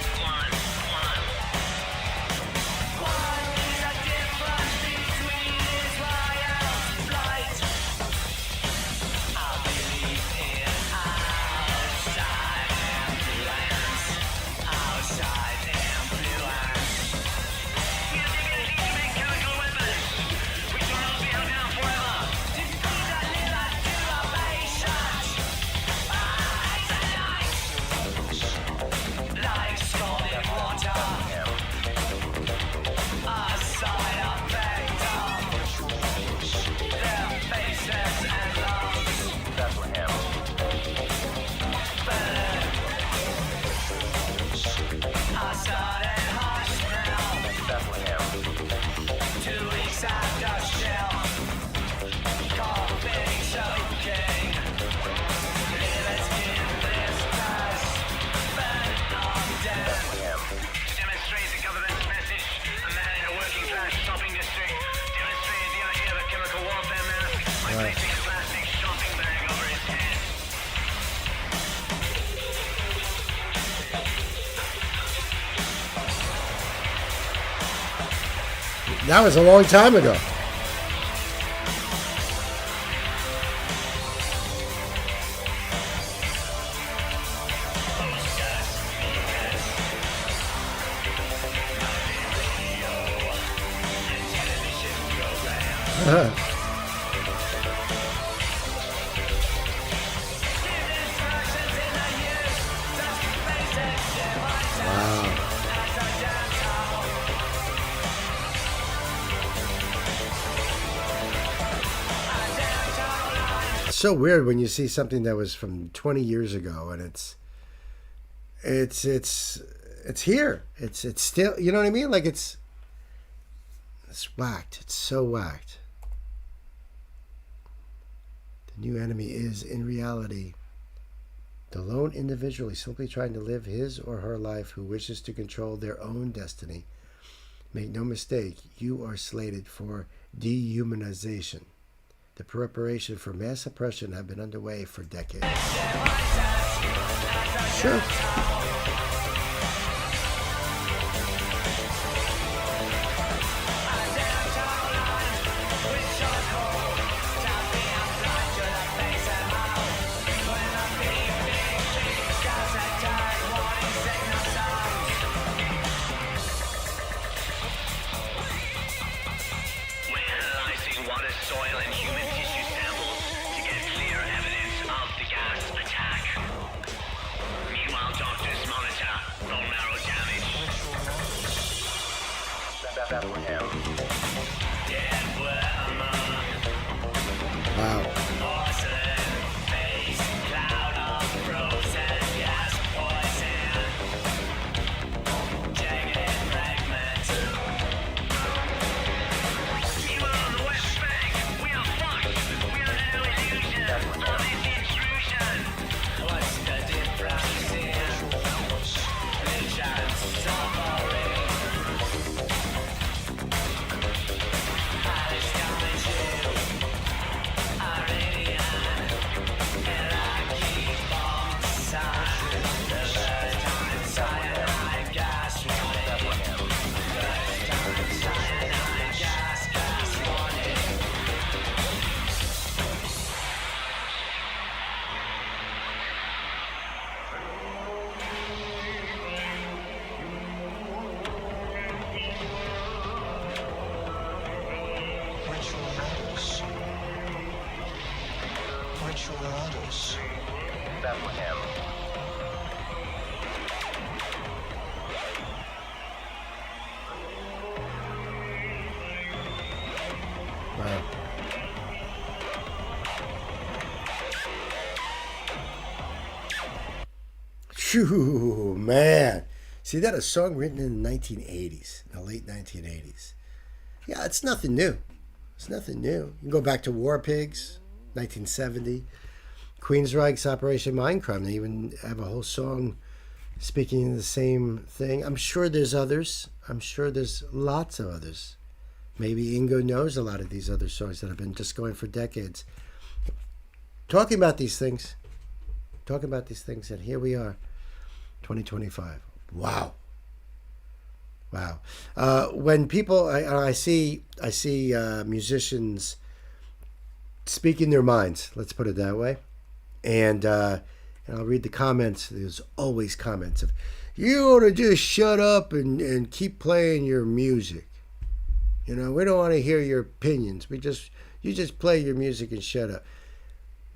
That was a long time ago. It's so weird when you see something that was from 20 years ago and it's here. It's still, you know what I mean? Like it's whacked. It's so whacked. The new enemy is, in reality, the lone individual simply trying to live his or her life who wishes to control their own destiny. Make no mistake, you are slated for dehumanization. The preparation for mass oppression have been underway for decades. Sure. Wow. Phew, man. See, that a song written in the 1980s, the late 1980s. Yeah, it's nothing new. It's nothing new. You can go back to War Pigs, 1970. Queensryche's Operation Mindcrime. They even have a whole song speaking of the same thing. I'm sure there's others. I'm sure there's lots of others. Maybe Ingo knows a lot of these other songs that have been just going for decades. Talking about these things. And here we are, 2025. Wow. When people, I see musicians speaking their minds, let's put it that way. And I'll read the comments. There's always comments of, you ought to just shut up and keep playing your music. You know, we don't want to hear your opinions. You just play your music and shut up.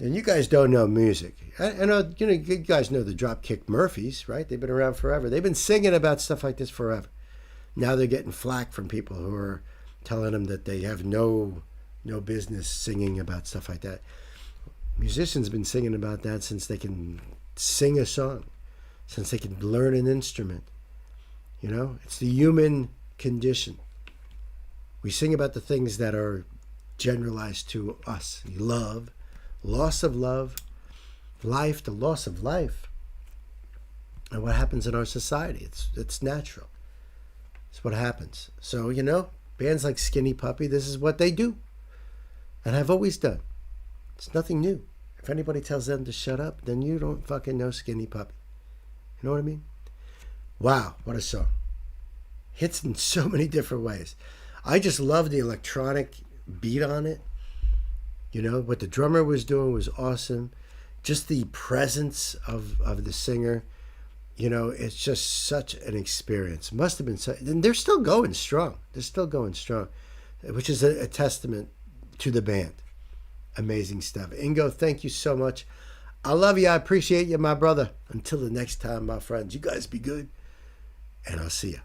And you guys don't know music. I know, you guys know the Dropkick Murphys, right? They've been around forever. They've been singing about stuff like this forever. Now they're getting flack from people who are telling them that they have no business singing about stuff like that. Musicians have been singing about that since they can sing a song, since they can learn an instrument. You know, it's the human condition. We sing about the things that are generalized to us. Love, loss of love, life, the loss of life, and what happens in our society. It's natural. It's what happens. So, bands like Skinny Puppy, this is what they do and have always done. It's nothing new. If anybody tells them to shut up, then you don't fucking know Skinny Puppy. You know what I mean? Wow, what a song. Hits in so many different ways. I just love the electronic beat on it. You know, what the drummer was doing was awesome. Just the presence of the singer, you know, it's just such an experience. Must have been such, and they're still going strong. They're still going strong, which is a testament to the band. Amazing stuff. Ingo, thank you so much. I love you. I appreciate you, my brother. Until the next time, my friends, you guys be good, and I'll see you.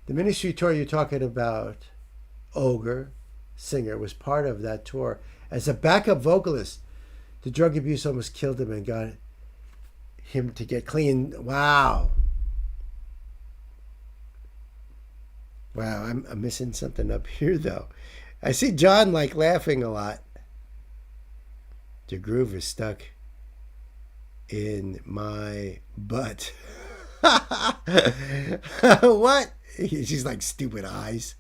The ministry tour you're talking about, Ogre, singer, was part of that tour. As a backup vocalist, the drug abuse almost killed him and got him to get clean. Wow. Wow, I'm missing something up here, though. I see John, like, laughing a lot. The groove is stuck in my butt. What? She's like, stupid eyes.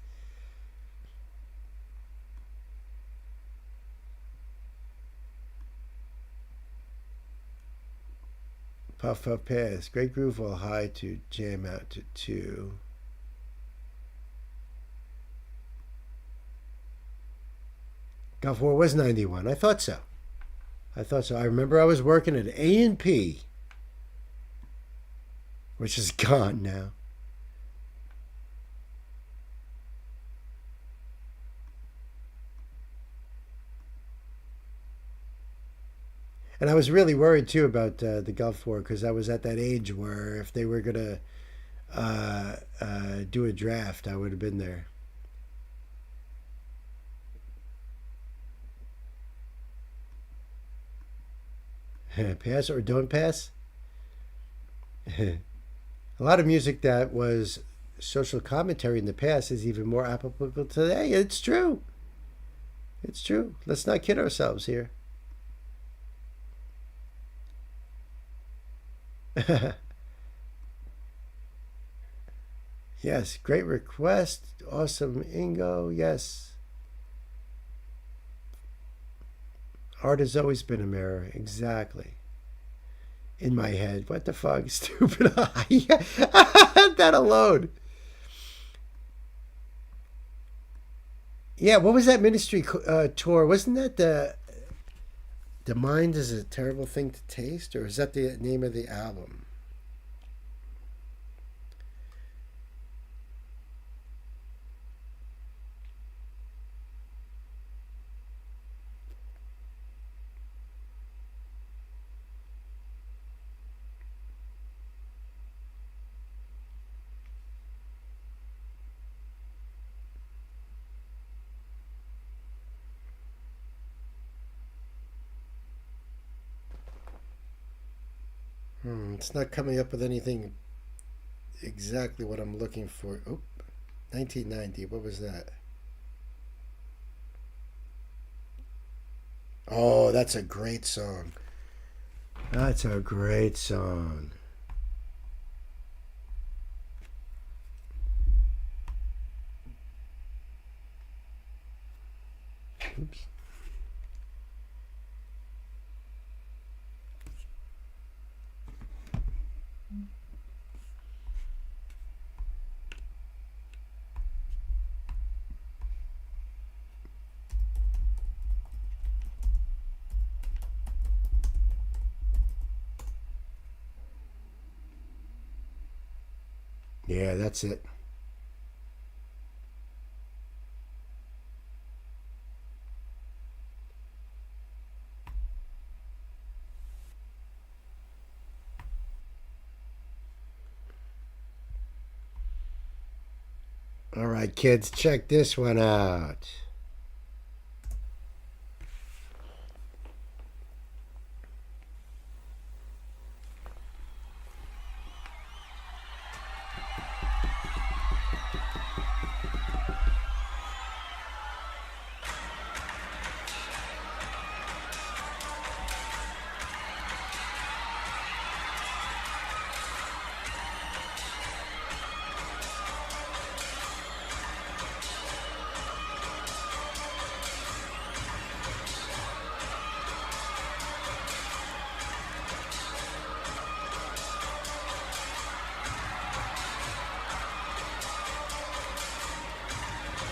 Puff Puff Pass. Great groove while high to jam out to 2. Gulf War was 91. I thought so. I remember I was working at A&P, which is gone now. And I was really worried, too, about the Gulf War, because I was at that age where if they were going to do a draft, I would have been there. Pass or don't pass? A lot of music that was social commentary in the past is even more applicable today. It's true. It's true. Let's not kid ourselves here. Yes, great request. Awesome, Ingo. Yes. Art has always been a mirror. Exactly. In my head. What the fuck? Stupid eye. That alone. Yeah, what was that ministry tour? Wasn't that the Mind is a Terrible Thing to Taste? Or is that the name of the album? It's not coming up with anything exactly what I'm looking for. Oh, 1990. What was that? Oh, that's a great song. That's a great song. Oops. Yeah, that's it. All right, kids, check this one out.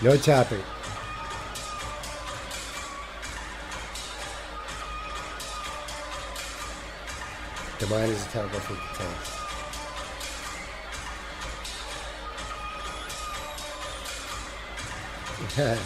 No tapping. The mind is a terrible thing to tell.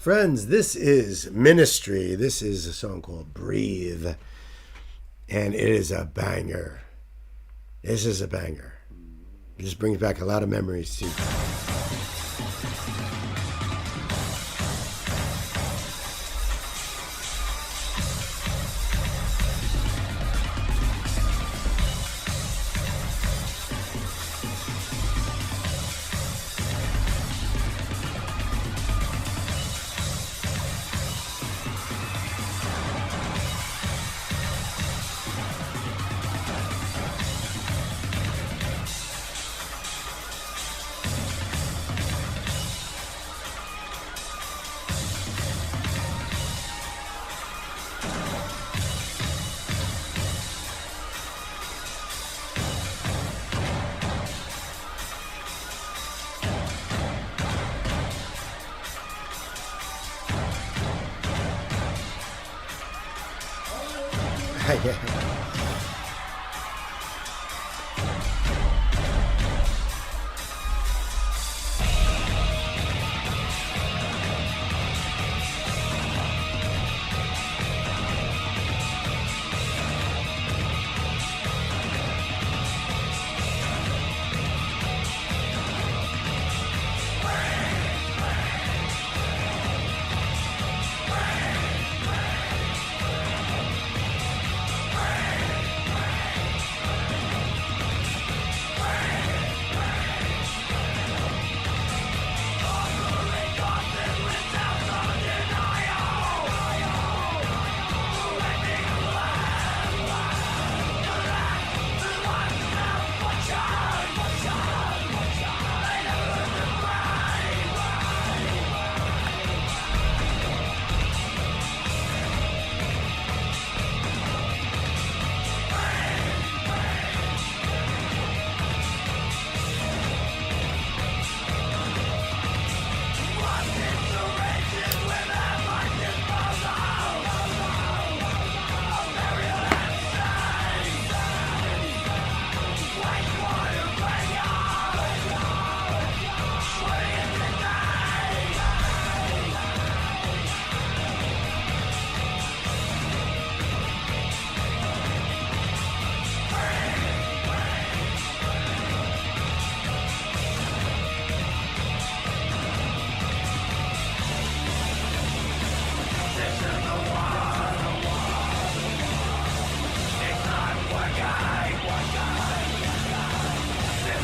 Friends, this is Ministry. This is a song called Breathe. And it is a banger. This is a banger. This brings back a lot of memories too.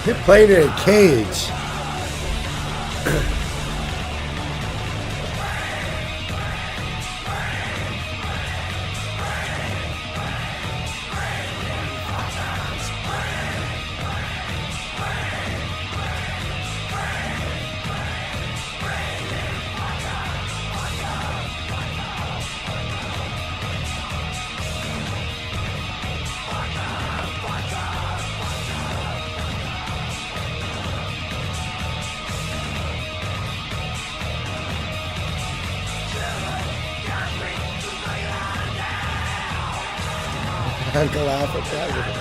They're playing in a cage. Uncle Alfred President.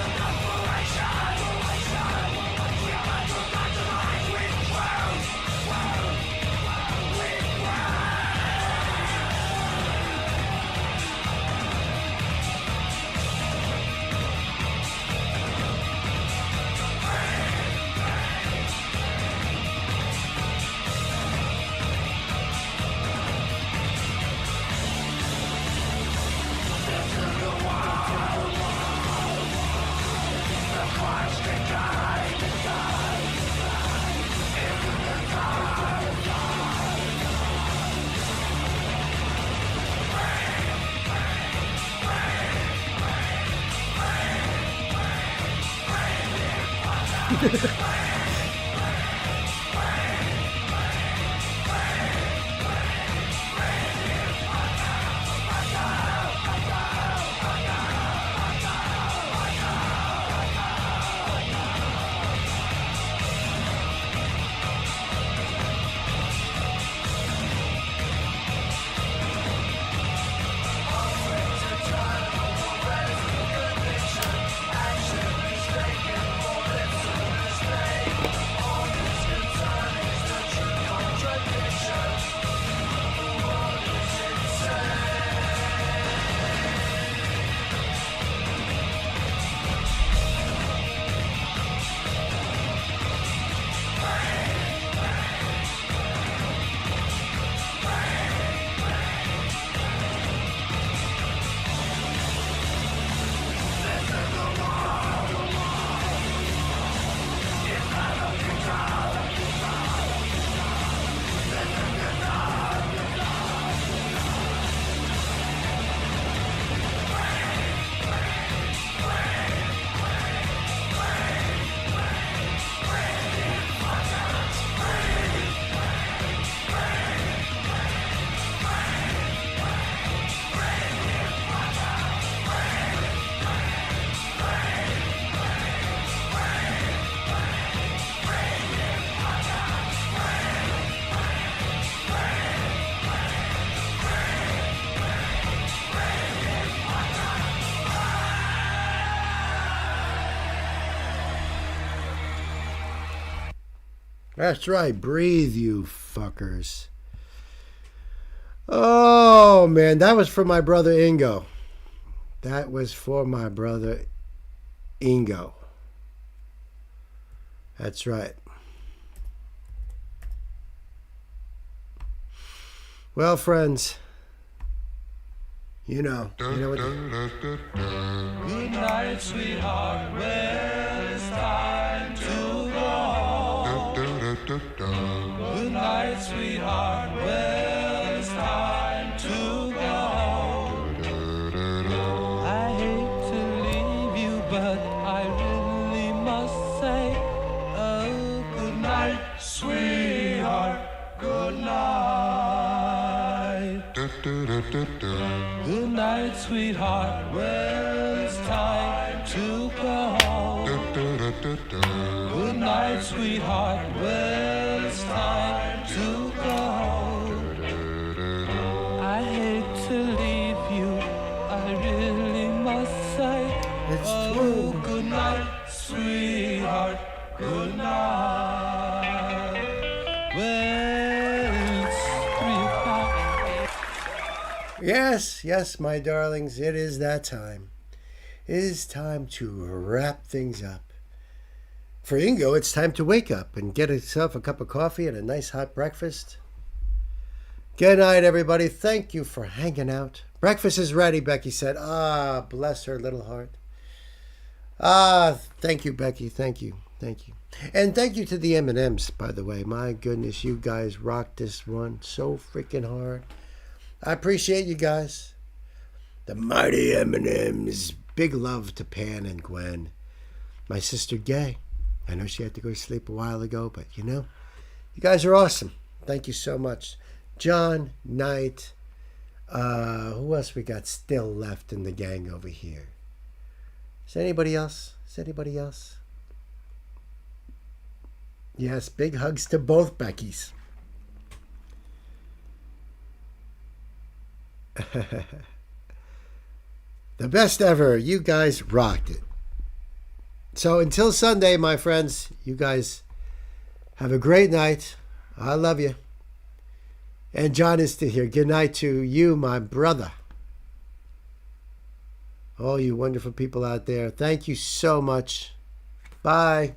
That's right. Breathe, you fuckers. Oh, man. That was for my brother Ingo. That was for my brother Ingo. That's right. Well, friends, you know what Good night, sweetheart. Well, it's time to go. Good night, sweetheart. Well, it's time to go. I hate to leave you, but I really must say, oh, good night, sweetheart. Good night. Good night, sweetheart. Well, it's time to go. Good night, sweetheart. Well, it's time to go. I hate to leave you. I really must say, oh, good night, sweetheart. Good night. Well, it's 3 o'clock. Yes, my darlings, it is that time. It is time to wrap things up. For Ingo, it's time to wake up and get himself a cup of coffee and a nice hot breakfast. Good night, everybody. Thank you for hanging out. Breakfast is ready, Becky said. Ah, bless her little heart. Ah, thank you, Becky. Thank you. And thank you to the M&Ms, by the way. My goodness, you guys rocked this one so freaking hard. I appreciate you guys. The mighty M&Ms. Big love to Pan and Gwen. My sister Gay. I know she had to go to sleep a while ago, but you guys are awesome. Thank you so much. John, Knight. Who else we got still left in the gang over here? Is anybody else? Yes, big hugs to both Beckys. The best ever. You guys rocked it. So until Sunday, my friends, you guys have a great night. I love you. And John is still here. Good night to you, my brother. All you wonderful people out there. Thank you so much. Bye.